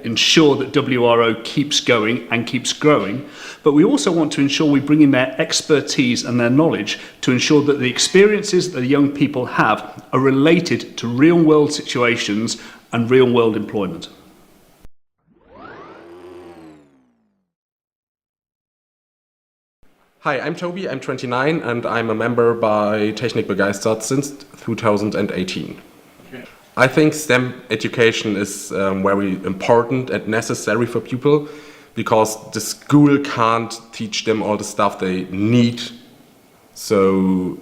ensure that WRO keeps going and keeps growing, but we also want to ensure we bring in their expertise and their knowledge to ensure that the experiences that the young people have are related to real world situations and real world employment. Hi, I'm Toby, I'm 29, and I'm a member by TECHNIK BEGEISTERT since 2018. I think STEM education is very important and necessary for people because the school can't teach them all the stuff they need. So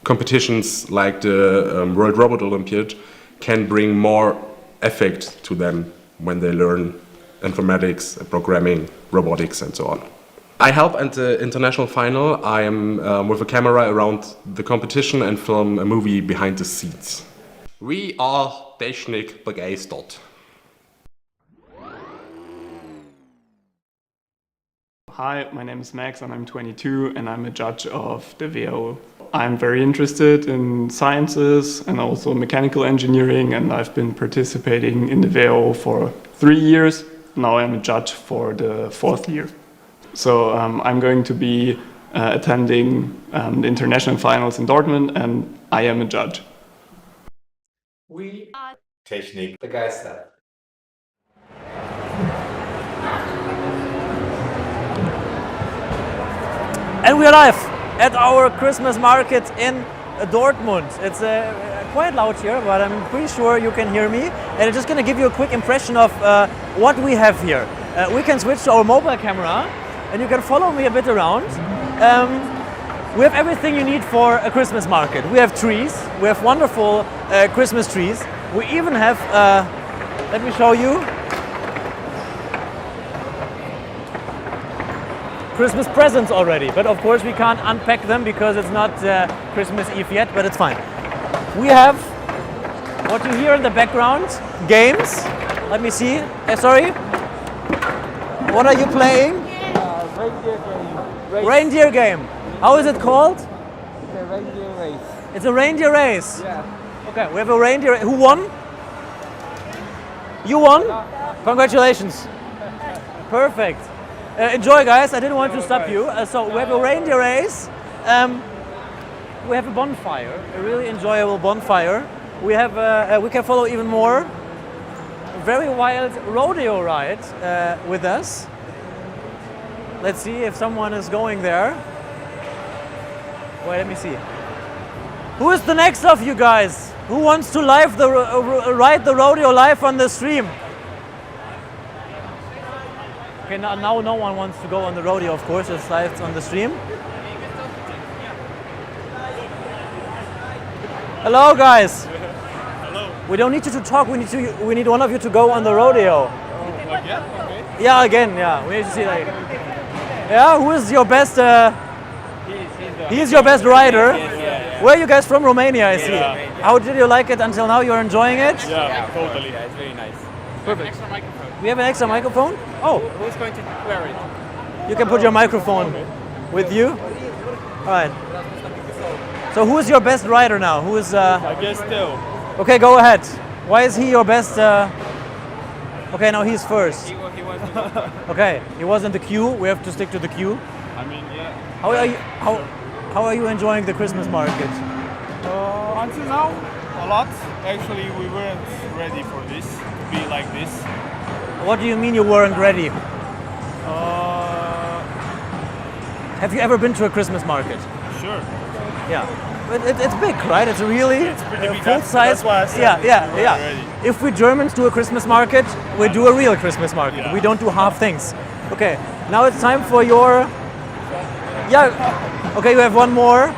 competitions like the World Robot Olympiad can bring more effect to them when they learn informatics, programming, robotics and so on. I help at the international final. I am with a camera around the competition and film a movie behind the scenes. We are Technik begeistert. Hi, my name is Max and I'm 22 and I'm a judge of the WRO. I'm very interested in sciences and also mechanical engineering, and I've been participating in the WRO for 3 years. Now I'm a judge for the 4th year. So I'm going to be attending the international finals in Dortmund and I am a judge. We are Technik begeistert. And we are live at our Christmas market in Dortmund. It's quite loud here, but I'm pretty sure you can hear me. And I'm just going to give you a quick impression of what we have here. We can switch to our mobile camera and you can follow me a bit around. We have everything you need for a Christmas market. We have trees, we have wonderful Christmas trees. We even have, let me show you, Christmas presents already. But of course we can't unpack them because it's not Christmas Eve yet, but it's fine. We have what you hear in the background, games. Let me see, sorry. What are you playing? Reindeer game. Reindeer game. How is it called? It's a reindeer race. It's a reindeer race? Yeah. Okay, we have a reindeer. Who won? You won? Congratulations. Perfect. Enjoy, guys. I didn't want to stop you. So we have a reindeer race. We have a bonfire, a really enjoyable bonfire. We have. We can follow even more. A very wild rodeo ride with us. Let's see if someone is going there. Wait, let me see. Who is the next of you guys? Who wants to ride the rodeo live on the stream? Okay, now no one wants to go on the rodeo, of course, it's live on the stream. Hello, guys. Hello. We don't need you to talk. We need one of you to go on the rodeo. Again? Okay. Yeah, again. Yeah, we need to see like. Yeah, who is your best? He's your best rider. Where are you guys from? Romania, I see. Yeah. How did you like it until now? You're enjoying it? Yeah, totally. Yeah, it's very nice. Perfect. We have an extra microphone? Oh. Who's going to wear it? You can put your microphone with you. All right. So who is your best rider now? Who is? I guess Theo. Okay, go ahead. Why is he your best? Okay, now he's first. He was Okay, he was in the queue. We have to stick to the queue. I mean, yeah. How are you enjoying the Christmas market? Until now, a lot. Actually, we weren't ready for this, to be like this. What do you mean you weren't ready? Have you ever been to a Christmas market? Sure. Yeah. But it's big, right? It's really pretty big. full size. That's why I said yeah. ready. If we Germans do a Christmas market, we do a real Christmas market. Yeah. We don't do half things. Okay, now it's time for your... Yeah, okay, you have one more.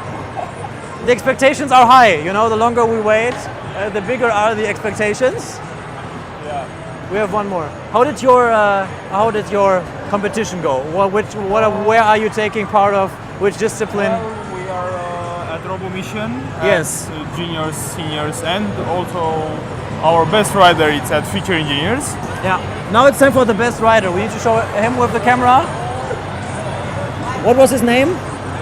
The expectations are high, you know, the longer we wait, the bigger are the expectations. Yeah. We have one more. How did your competition go? Where are you taking part of? Which discipline? We are at Robo Mission. Yes. At juniors, seniors, and also our best rider is at Future Engineers. Yeah. Now it's time for the best rider. We need to show him with the camera. What was his name?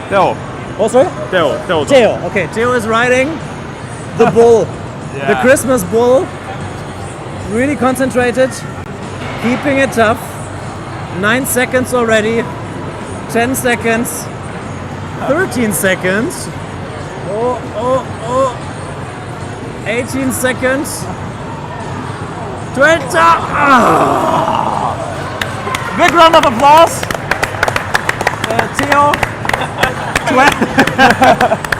Theo. Oh, sorry? Theo. Theo. Okay, Theo is riding the bull, the Christmas bull. Really concentrated, keeping it tough. 9 seconds already. 10 seconds. 13 seconds. 18 seconds. 20. Big round of applause. Theo.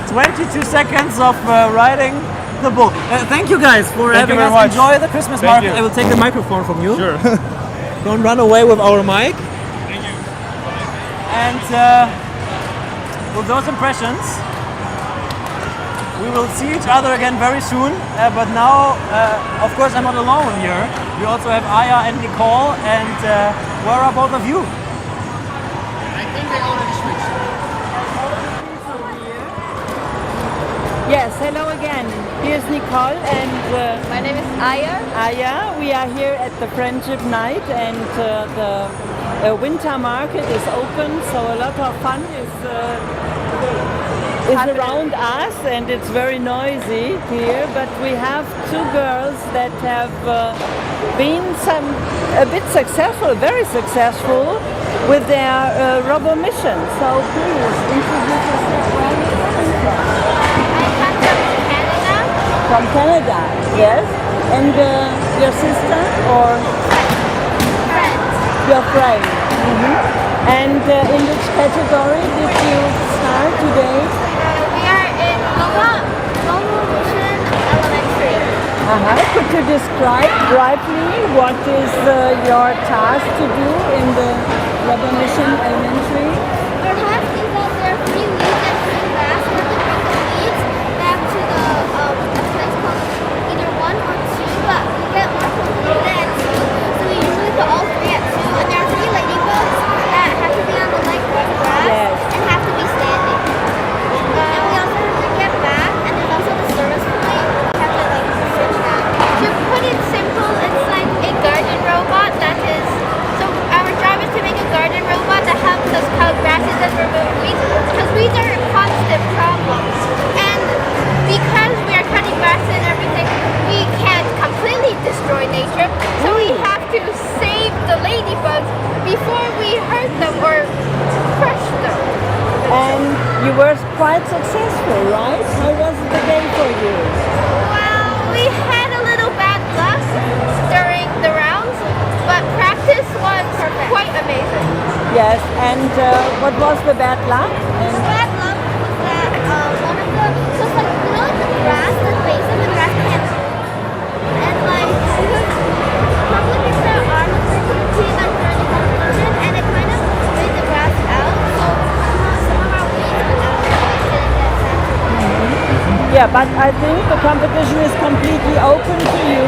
22 seconds of riding the bull. Thank you guys for Thank you having very us. much. Enjoy the Christmas Thank market. you. I will take the microphone from you. Sure. Don't run away with our mic. Thank you. And with those impressions, we will see each other again very soon. But now, of course, I'm not alone here. We also have Aya and Nicole. And where are both of you? I think they already switched. Yes, hello again. Here's Nicole and my name is Aya. Aya. We are here at the Friendship Night and the winter market is open, so a lot of fun is around us and it's very noisy here. But we have two girls that have been a bit successful, very successful with their robo mission. So please introduce yourself. Where are you coming from? From Canada, yes. And your sister or Friend. your friend? And in which category did you start today? We are in Robo Mission Elementary. Could you describe briefly what is your task to do in the Robo Mission Elementary? Our task is that there are 3 leads that swim fast. We have to bring the leads back to the place called either 1 or 2, but we get more completed at 2. So we usually put all 3 at 2, and there are 3 ladybugs that have to be on the grass and have to be standing. And we also have to get back, and there's also the service point. We have to switch that. To put it simple, it's like a garden robot that is. So our job is to make a garden robot that helps us cut grasses and remove weeds, because weeds are a constant problem. And because we are cutting grass and everything, we can't completely destroy nature. So we have to save the ladybugs before we hurt them or crush them. And you were quite successful, right? How was the day for you? Well, we had a little bad luck during the rounds, but practice was quite amazing. Yes, and what was the bad luck? The bad luck was that one of the, so it's like, you know, like the grass, the base of the grass can't move. And like, we would probably make the arm of the team like during the competition, and it kind of made the grass out, so some of our weeds went out, so it didn't get saturated. Yeah, but I think the competition is completely open to you.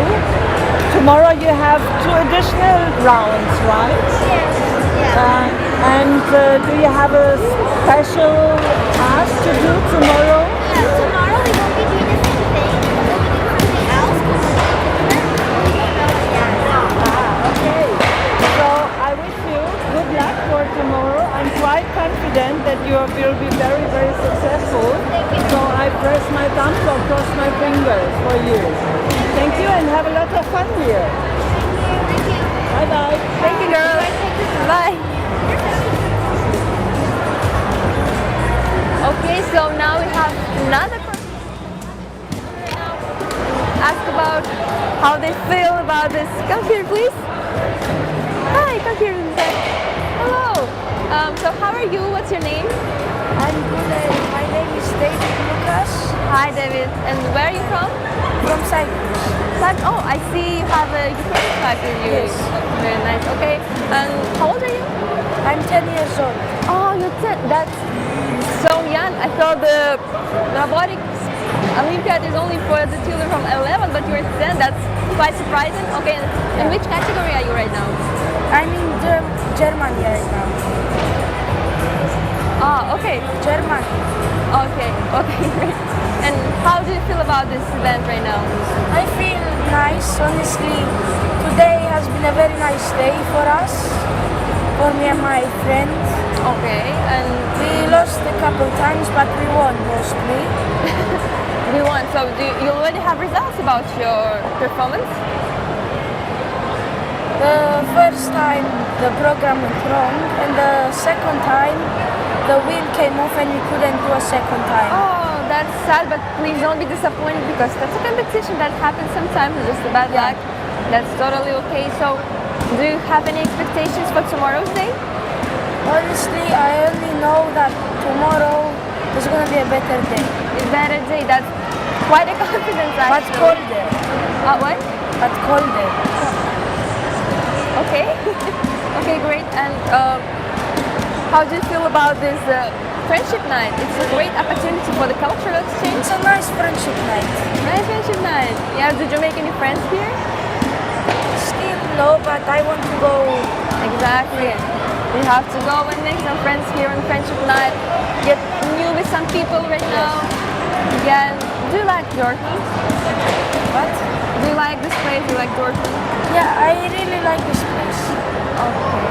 Tomorrow you have 2 additional rounds, right? Yes. And do you have a special task to do tomorrow? Yeah, tomorrow we won't be doing the same thing. We'll be doing something else because we don't know it yet. Okay. So I wish you good luck for tomorrow. I'm quite confident that you will be very, very successful. Thank you. So I press my thumbs or cross my fingers for you. Thank you and have a lot of fun here. Thank you. Bye bye. Thank you, girls. Bye. Okay, so now we have another person. Ask about how they feel about this. Come here, please. Hi, come here. Hello. So how are you? What's your name? I'm good. My name is David Lucas. Hi, David. And where are you from? From Cyprus. Oh, I see you have a Ukrainian flag with you. Yes. Very nice. Okay. And how old are you? I'm 10 years old. Oh, you're 10. That's so young. I thought the robotics Olympiad is only for the children from 11, but you're 10. That's quite surprising. Okay. In which category are you right now? I'm in Germany right now. Ah, okay. Germany. Okay. Okay. Great. And how do you feel about this event right now? I feel nice, honestly. Today has been a very nice day for us, for me and my friends. Okay, and we lost a couple times, but we won mostly. We won. So do you already have results about your performance? The first time the program went wrong, and the second time the wheel came off and we couldn't do a second time. Oh, that's sad, but please don't be disappointed because that's a competition that happens sometimes. It's just a bad luck. That's totally okay. So, do you have any expectations for tomorrow's day? Honestly, I only know that tomorrow is going to be a better day. A better day. That's Quite a confidence But actually. colder. What? But colder. Okay. Okay, great. And how do you feel about this friendship night? It's a great opportunity for the cultural exchange. It's a nice friendship night. Nice friendship night. Yeah, did you make any friends here? Still no, but I want to go. Exactly. You have to go and make some friends here on friendship night. Get new with some people right now. Yeah. Do you like Dortmund? What? Do you like this place? Do you like Dortmund? Yeah, I really like this place. Okay.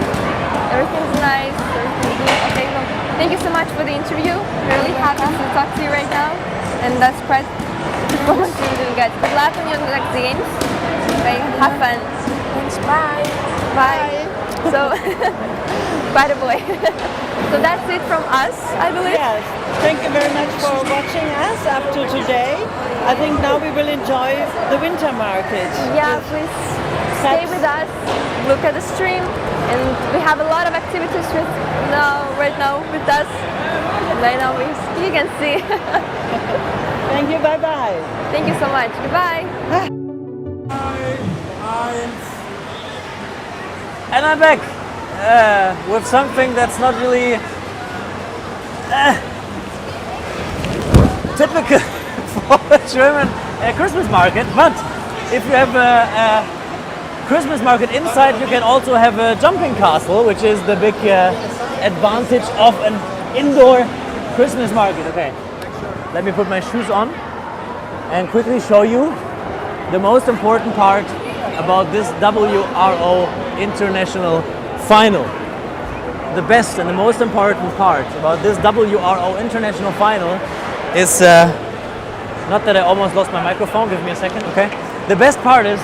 Everything's nice. Everything's good. Okay, well, thank you so much for the interview. Really happy to talk to you right now. And that's quite so much you're doing, guys. Good luck on your next games. Okay, have fun. Thanks, bye. Bye. So, quite a boy. So that's it from us, I believe. Yes. Thank you very much for watching us up to today. I think now we will enjoy the winter market. Yeah, please stay with us, look at the stream, and we have a lot of activities right now with us. Right now you can see. Thank you, bye-bye. Thank you so much, goodbye. And I'm back with something that's not really typical for a German Christmas market, but if you have a Christmas market inside, you can also have a jumping castle, which is the big advantage of an indoor Christmas market. Okay, let me put my shoes on and quickly show you the most important part about this WRO International Final. The best and the most important part about this WRO International Final is, not that I almost lost my microphone, give me a second, okay? The best part is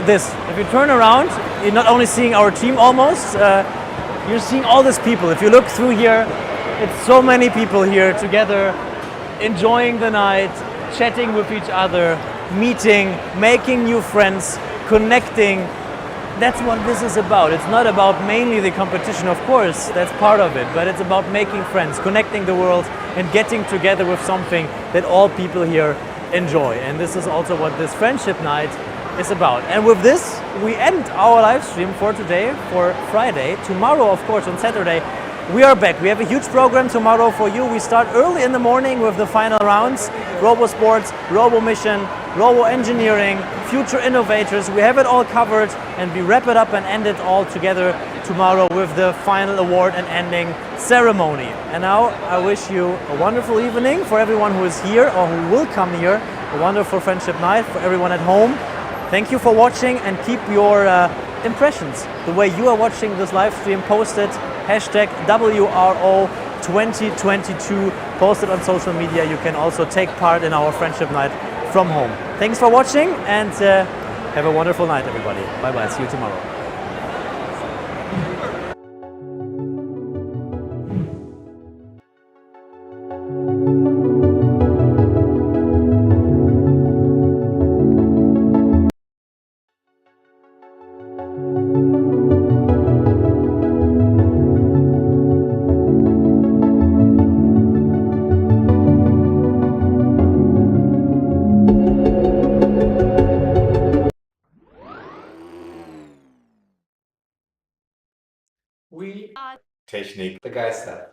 this. If you turn around, you're not only seeing our team almost, you're seeing all these people. If you look through here, it's so many people here together, enjoying the night, chatting with each other, meeting, making new friends, connecting. That's what this is about. It's not about mainly the competition, of course, that's part of it, but it's about making friends, connecting the world, and getting together with something that all people here enjoy. And this is also what this friendship night is about. And with this, we end our live stream for today, for Friday. Tomorrow, of course, on Saturday, we are back. We have a huge program tomorrow for you. We start early in the morning with the final rounds, Robo Sports, Robo Mission, Robo Engineering, Future Innovators. We have it all covered, and we wrap it up and end it all together tomorrow with the final award and ending ceremony. And now I wish you a wonderful evening for everyone who is here or who will come here, a wonderful friendship night for everyone at home. Thank you for watching, and keep your impressions the way you are watching this live stream posted. Hashtag WRO 2022 posted on social media. You can also take part in our friendship night from home. Thanks for watching, and have a wonderful night, everybody. Bye bye. See you tomorrow. TECHNIK BEGEISTERT.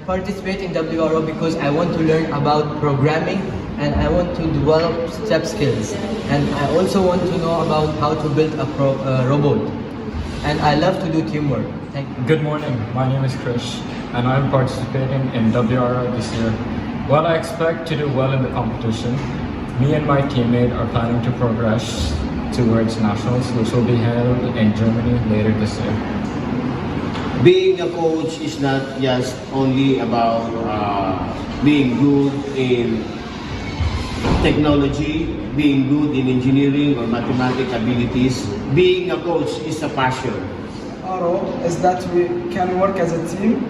participate in WRO because I want to learn about programming and I want to develop step skills. And I also want to know about how to build a robot. And I love to do teamwork. Thank you. Good morning, my name is Krish and I'm participating in WRO this year. While I expect to do well in the competition, me and my teammate are planning to progress towards nationals, which will be held in Germany later this year. Being a coach is not just only about being good in technology, being good in engineering or mathematical abilities. Being a coach is a passion. WRO is that we can work as a team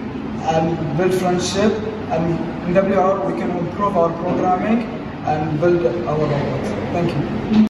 and build friendship, and in WRO we can improve our programming and build our robots. Thank you.